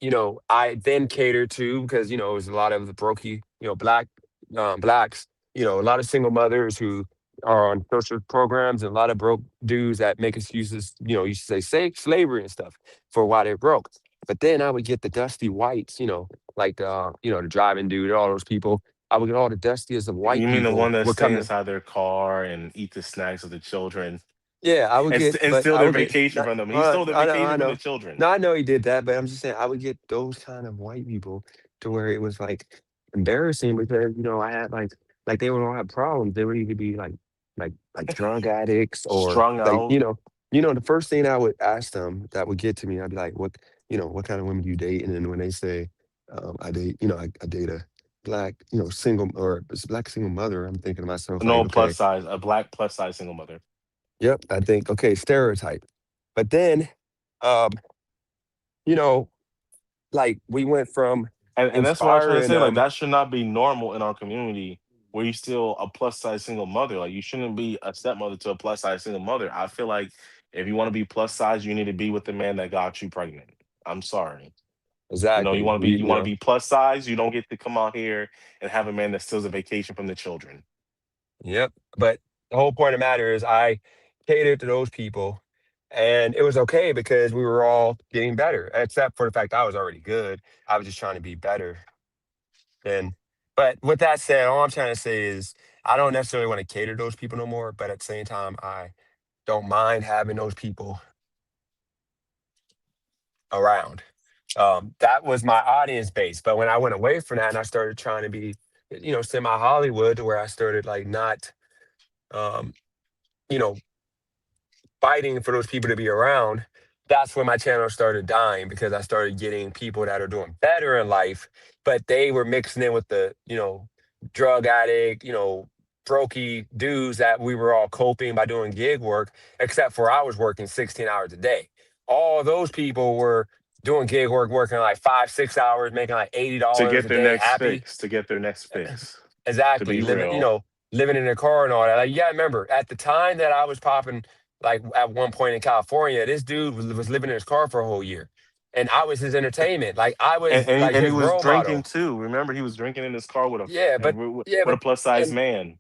I then catered to, because it was a lot of the brokey, blacks, a lot of single mothers who are on social programs, and a lot of broke dudes that make excuses, you should say slavery and stuff for why they're broke. But then I would get the dusty whites, like the driving dude, all those people. I would get all the dustiest of white You mean the people one that would stay come in. inside their car and eat the snacks of the children Yeah, I would and, get, and but steal I their would get. vacation Not, from them? He hold stole on, their I know, I vacation from the know. children. No, I know he did that, but I'm just saying I would get those kind of white people to where it was like embarrassing because I had like they would all have problems. They would either be like drug addicts, or Strung like out. the first thing I would ask them that would get to me, I'd be like, what kind of women do you date? And then when they say, I date, I date a black, single, or it's a black single mother, I'm thinking to myself like, No plus okay. size, a black plus size single mother. Yep, I think, okay, stereotype. But then, um, you know, like, we went from And that's what I was trying to inspiring say. Like them. that should not be normal in our community where you still a plus size single mother. Like you shouldn't be a stepmother to a plus size single mother. I feel like if you want to be plus size, you need to be with the man that got you pregnant. I'm sorry. You Exactly. want to be plus size, you don't get to come out here and have a man that steals a vacation from the children. Yep. But the whole point of the matter is I catered to those people, and it was okay because we were all getting better, except for the fact I was already good. I was just trying to be better. And but with that said, all I'm trying to say is I don't necessarily want to cater to those people no more, but at the same time, I don't mind having those people around. That was my audience base. But when I went away from that and I started trying to be, semi Hollywood, to where I started like not, um, you know, fighting for those people to be around, that's when my channel started dying because I started getting people that are doing better in life, but they were mixing in with the, drug addict, brokey dudes that we were all coping by doing gig work, except for I was working 16 hours a day. All those people were doing gig work, working like 5, 6 hours, making like $80 To a get their day, next happy. fix, to get their next fix. To Exactly. be real. Living in a car and all that. Like, you gotta remember, at the time that I was popping, like at one point in California, this dude was living in his car for a whole year. And I was his entertainment. Like, I was like And he his was role drinking model. too. Remember, he was drinking in his car with Yeah, but yeah, with a but plus size and man.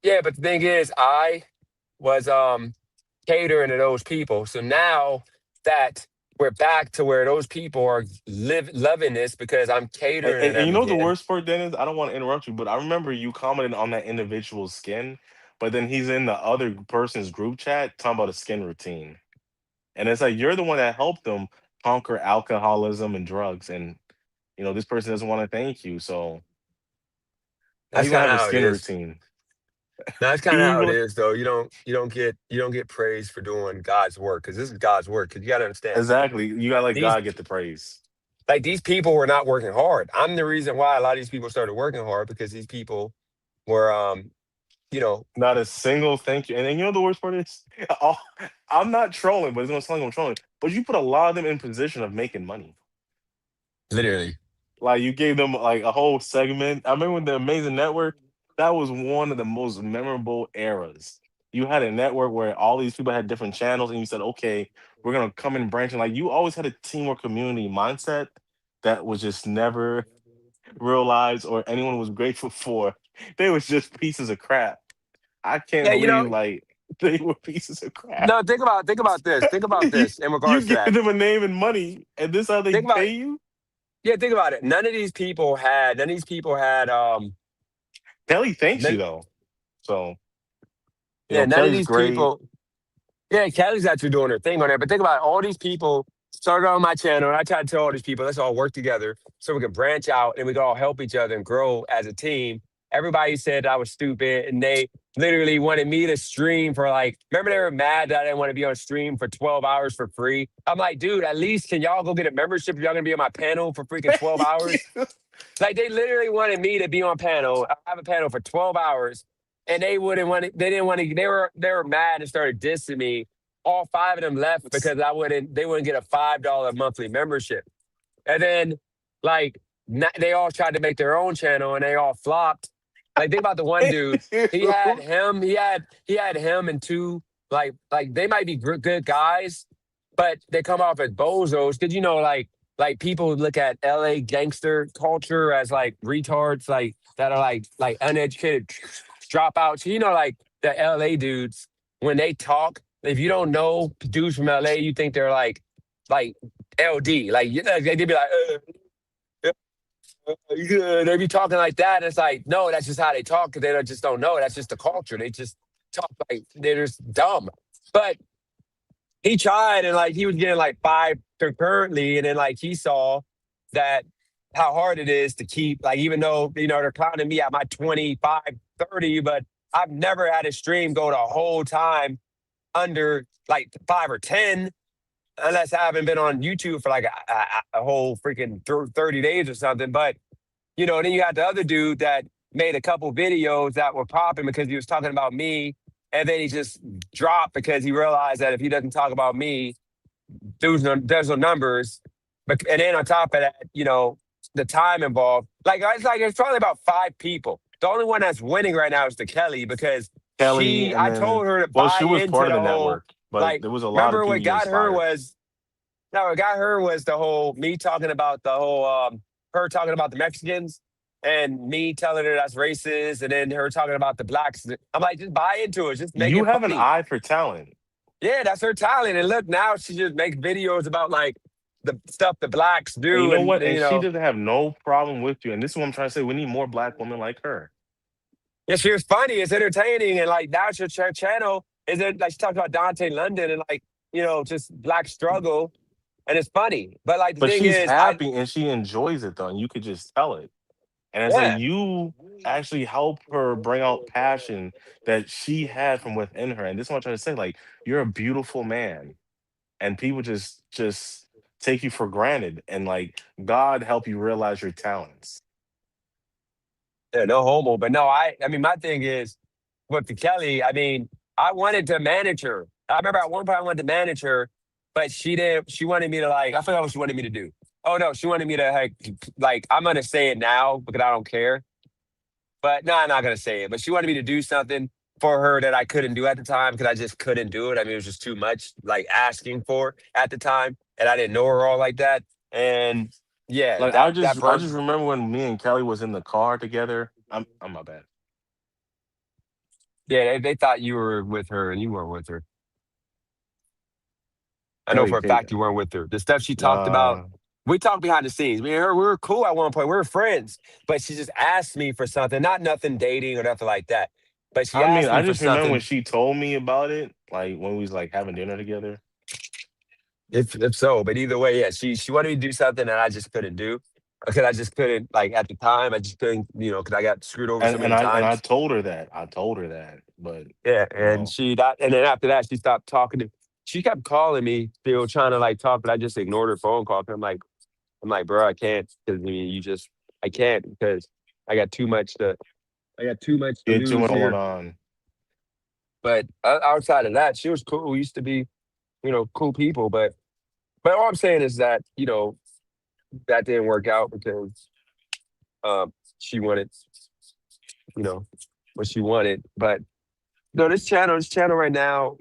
yeah, but the thing is, I was catering to those people. So now that we're back to where those people are loving this because I'm And, catering to and, and them you know the again. worst part, Dennis? I don't want to interrupt you, but I remember you commented on that individual's skin, but then he's in the other person's group chat talking about a skin routine. And it's like you're the one that helped them conquer alcoholism and drugs. And this person doesn't want to thank you. So now That's you're gonna kind have of a how it skin is. routine. That's kind of You how it really is, though. You don't get praise for doing God's work because this is God's work. Because you got to understand exactly. You gotta let these God get the praise. like these people were not working hard. I'm the reason why a lot of these people started working hard because these people were you know Not a single thank you. And then you know the worst part is, oh, I'm not trolling, but it's gonna sound like I'm trolling. But you put a lot of them in position of making money. literally. Like you gave them like a whole segment. I remember with the Amazing Network, that was one of the most memorable eras. You had a network where all these people had different channels, and you said, "Okay, we're gonna come in branching." Like you always had a teamwork community mindset that was just never realized or anyone was grateful for. They was just pieces of crap. I can't Yeah, believe like they were pieces of crap. no. Think about this. Think about you, this in you regards to give that. them a name and money, and this how they Think about pay you. Yeah, think about it. Kelly thanks you None, though. So yeah, none of Kelly's these great. people. Yeah, Kelly's actually doing her thing on there. But think about it, all these people started on my channel, and I try to tell all these people, let's all work together so we can branch out and we can all help each other and grow as a team. Everybody said I was stupid, and they literally wanted me to stream for like. Remember, they were mad that I didn't want to be on stream for 12 hours for free. I'm like, dude, at least can y'all go get a membership if y'all gonna be on my panel for freaking 12 hours? Like they literally wanted me to be on panel. I have a panel for 12 hours, and they wouldn't want it. They didn't want to. They were mad and started dissing me. All five of them left because I wouldn't. They wouldn't get a $5 monthly membership. And then like they all tried to make their own channel and they all flopped. Like think about the one dude. He had him. He had him and two like they might be good guys, but they come off as bozos because like people look at LA gangster culture as like retards like that are like uneducated dropouts. Like the LA dudes when they talk. If you don't know dudes from LA, you think they're like LD. Like they'd be like, yeah, they be talking like that. And it's like, no, that's just how they talk because just don't know. That's just the culture. They just talk like they're just dumb. But he tried and like he was getting like five concurrently, and then like he saw that how hard it is to keep like even though they're clowning me at my 25, 30, but I've never had a stream go the whole time under like 5 or 10 unless I haven't been on YouTube for like a whole freaking 30 days or something. But, then you got the other dude that made a couple videos that were popping because he was talking about me. And then he just dropped because he realized that if he doesn't talk about me, there's no numbers. But and then on top of that, the time involved. It's probably about five people. The only one that's winning right now is the Kelly because Kelly, and I then told her to well, buy she was into part of the the whole network, but like. there was a lot of Remember people what you got her inspired. was no, what got her was the whole me talking about the whole her talking about the Mexicans and me telling her that's racist, and then her talking about the blacks. I'm like, just buy into it, just make You it have an funny. eye for talent. Yeah, that's her talent. And look, now she just makes videos about like the stuff the blacks And you do, know and what? And she doesn't have no problem with you. And this is what I'm trying to say. We need more black women like her. yeah, she was funny, it's entertaining, and like now it's her channel is it like she talked about Dante London and like just black struggle, and it's funny. But like the But thing she's is, happy and she enjoys it though. And you could just tell it. And it's like yeah, you actually help her bring out passion that she had from within her. And this is what I'm trying to say. Like, you're a beautiful man. And people just take you for granted. And like God help you realize your talents. yeah, no homo. But no, I mean, my thing is with the Kelly. I mean, I wanted to manage her. I remember at one point I wanted to manage her, but she didn't. She wanted me to like. I forgot what she wanted me to do. Oh no, she wanted me to like. I'm gonna say it now because I don't care. But no, I'm not gonna say it. But she wanted me to do something for her that I couldn't do at the time because I just couldn't do it. I mean, it was just too much like asking for at the time, and I didn't know her all like that. And yeah, Like that I broke. just remember when me and Kelly was in the car together. I'm my bad. Yeah, they thought you were with her and you weren't with her. I know for Wait, a fact Kate. you weren't with her. The stuff she talked about, Nah. we talked behind the scenes. Me and her, we were cool at one point. We were friends, but she just asked me for something, not nothing dating or nothing like that. But she I mean, asked I me for just remember when something. she told me about it, like when we was like having dinner together. If so, but either way, yeah, she wanted me to do something that I just couldn't do because I just couldn't like at the time. I just couldn't, because I got screwed over so many And I times. told her that. I told her that. But Yeah, you and know, she that, and then after that, she stopped talking to. She kept calling me, still trying to like talk, but I just ignored her phone call. I'm like, bro, I can't because I mean, I can't because I got too much to, I got too much to you had too lose much going here. on. But outside of that, she was cool. We used to be, cool people. But all I'm saying is that that didn't work out because she wanted, you know, what she wanted. But no, this channel right now,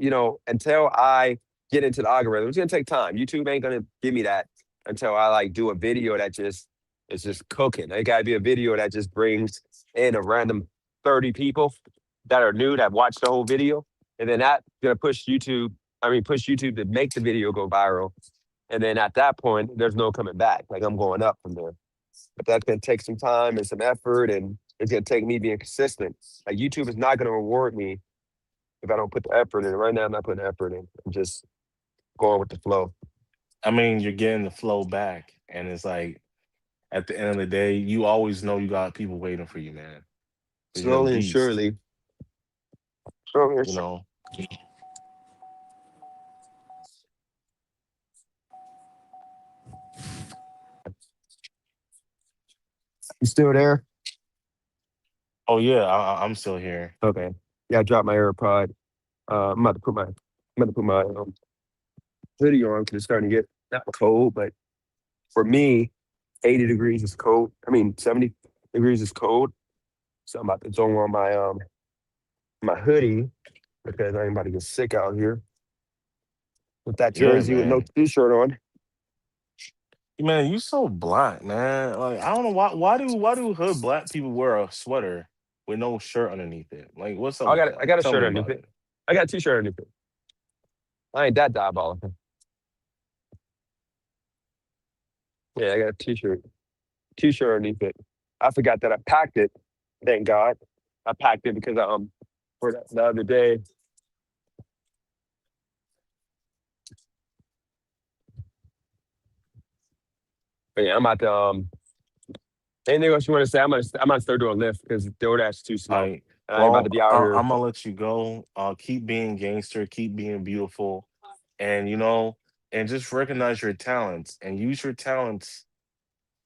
until I get into the algorithm, it's gonna take time. YouTube ain't gonna give me that until I like do a video that just is just cooking. It gotta be a video that just brings in a random 30 people that are new that watch the whole video. And then that's gonna push YouTube to make the video go viral. And then at that point, there's no coming back. Like I'm going up from there. But that's gonna take some time and some effort and it's gonna take me being consistent. Like YouTube is not gonna reward me if I don't put the effort in. Right now, I'm not putting effort in. I'm just going with the flow. I mean, you're getting the flow back, and it's like at the end of the day, you always know you got people waiting for you, man. Because you're the Slowly and beast. surely. Slowly and You surely. know. You still there? Oh yeah, I'm still here. Okay. Yeah, I dropped my AirPod. I'm about to put my hoodie on because it's starting to get not cold, but for me, 80 degrees is cold. I mean, 70 degrees is cold. So I'm about to throw on my hoodie because I ain't about to get sick out here with that Yeah, jersey with no man. t-shirt on. Man, you so black, man. Like I don't know why do hood black people wear a sweater with no shirt underneath it? Like what's up with I that? got a Tell shirt me underneath about it. it. I got a t-shirt underneath it. I ain't that diabolical. Yeah, I got a t-shirt underneath it. I forgot that I packed it. Thank God, I packed it because for the other day. But yeah, I'm about to anything else you want to say? I'm gonna start doing Lyft because DoorDash is too All slow. right. And I ain't about Well, to be out here. I'm gonna let you go. Keep being gangster, keep being beautiful, and and just recognize your talents and use your talents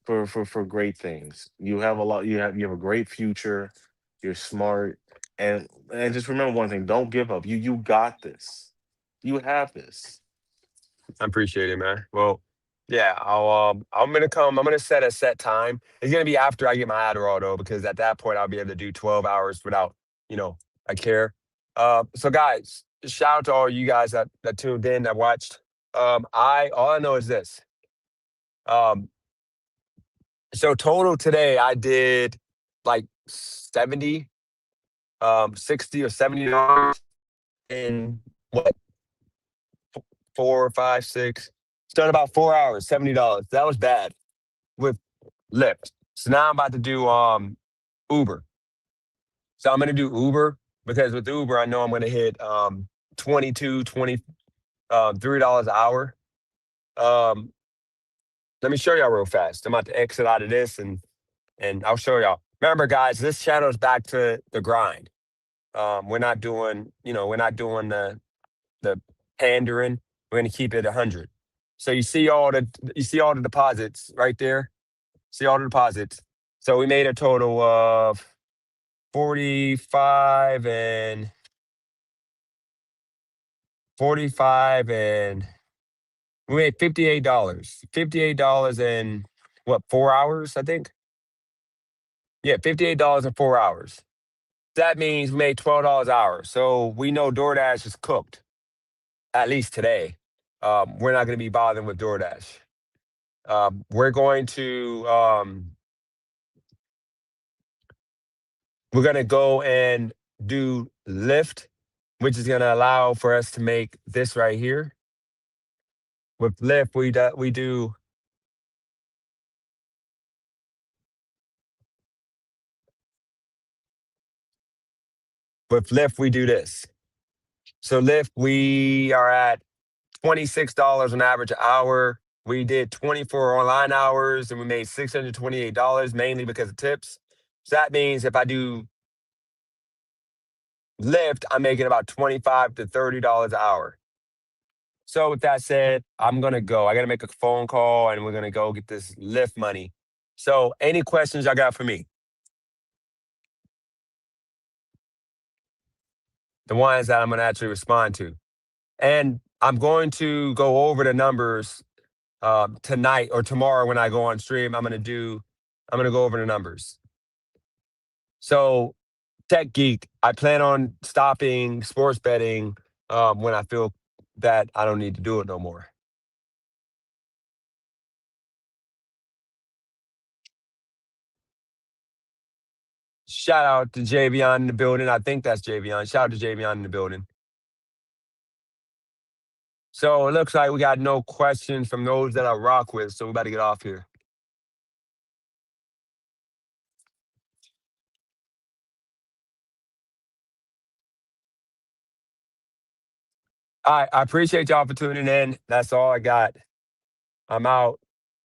for great things. You have a lot. You have a great future. You're smart, and just remember one thing: don't give up. You got this. You have this. I appreciate it, man. Well, yeah, I'm gonna come. I'm gonna set a set time. It's gonna be after I get my Adderall though, because at that point I'll be able to do 12 hours without, you know, I care. So guys, shout out to all you guys that tuned in, that watched. I all I know is this. Um, so total today I did like 70, 60 or $70 in what 4, 5, 6. It's done about 4 hours, $70. That was bad with Lyft. So now I'm about to do Uber. So I'm gonna do Uber because with Uber, I know I'm gonna hit 22, 20, $3 an hour. Um, let me show y'all real fast. I'm about to exit out of this and I'll show y'all. Remember, guys, this channel is back to the grind. We're not doing the pandering. We're gonna keep it 100. So you see all the deposits right there. See all the deposits. So we made a total of 45 and 45 and we made $58. $58 in what, 4 hours, I think? Yeah, $58 in 4 hours. That means we made $12 an hour. So we know DoorDash is cooked, at least today. We're not gonna be bothering with DoorDash. We're going to we're gonna go and do Lyft, which is going to allow for us to make this right here. With Lyft, we do with Lyft we do this. So Lyft, we are at $26 on average hour. We did 24 online hours and we made $628 mainly because of tips. So that means if I do Lyft, I'm making about $25 to $30 an hour. So with that said, I'm gonna go. I gotta make a phone call and we're gonna go get this Lyft money. So any questions y'all got for me? The ones that I'm gonna actually respond to. And I'm going to go over the numbers tonight or tomorrow when I go on stream. I'm gonna go over the numbers. So Tech Geek, I plan on stopping sports betting when I feel that I don't need to do it no more. Shout out to Javion in the building. I think that's Javion. Shout out to Javion in the building. So it looks like we got no questions from those that I rock with. So we about to get off here. All right. I appreciate y'all for tuning in. That's all I got. I'm out.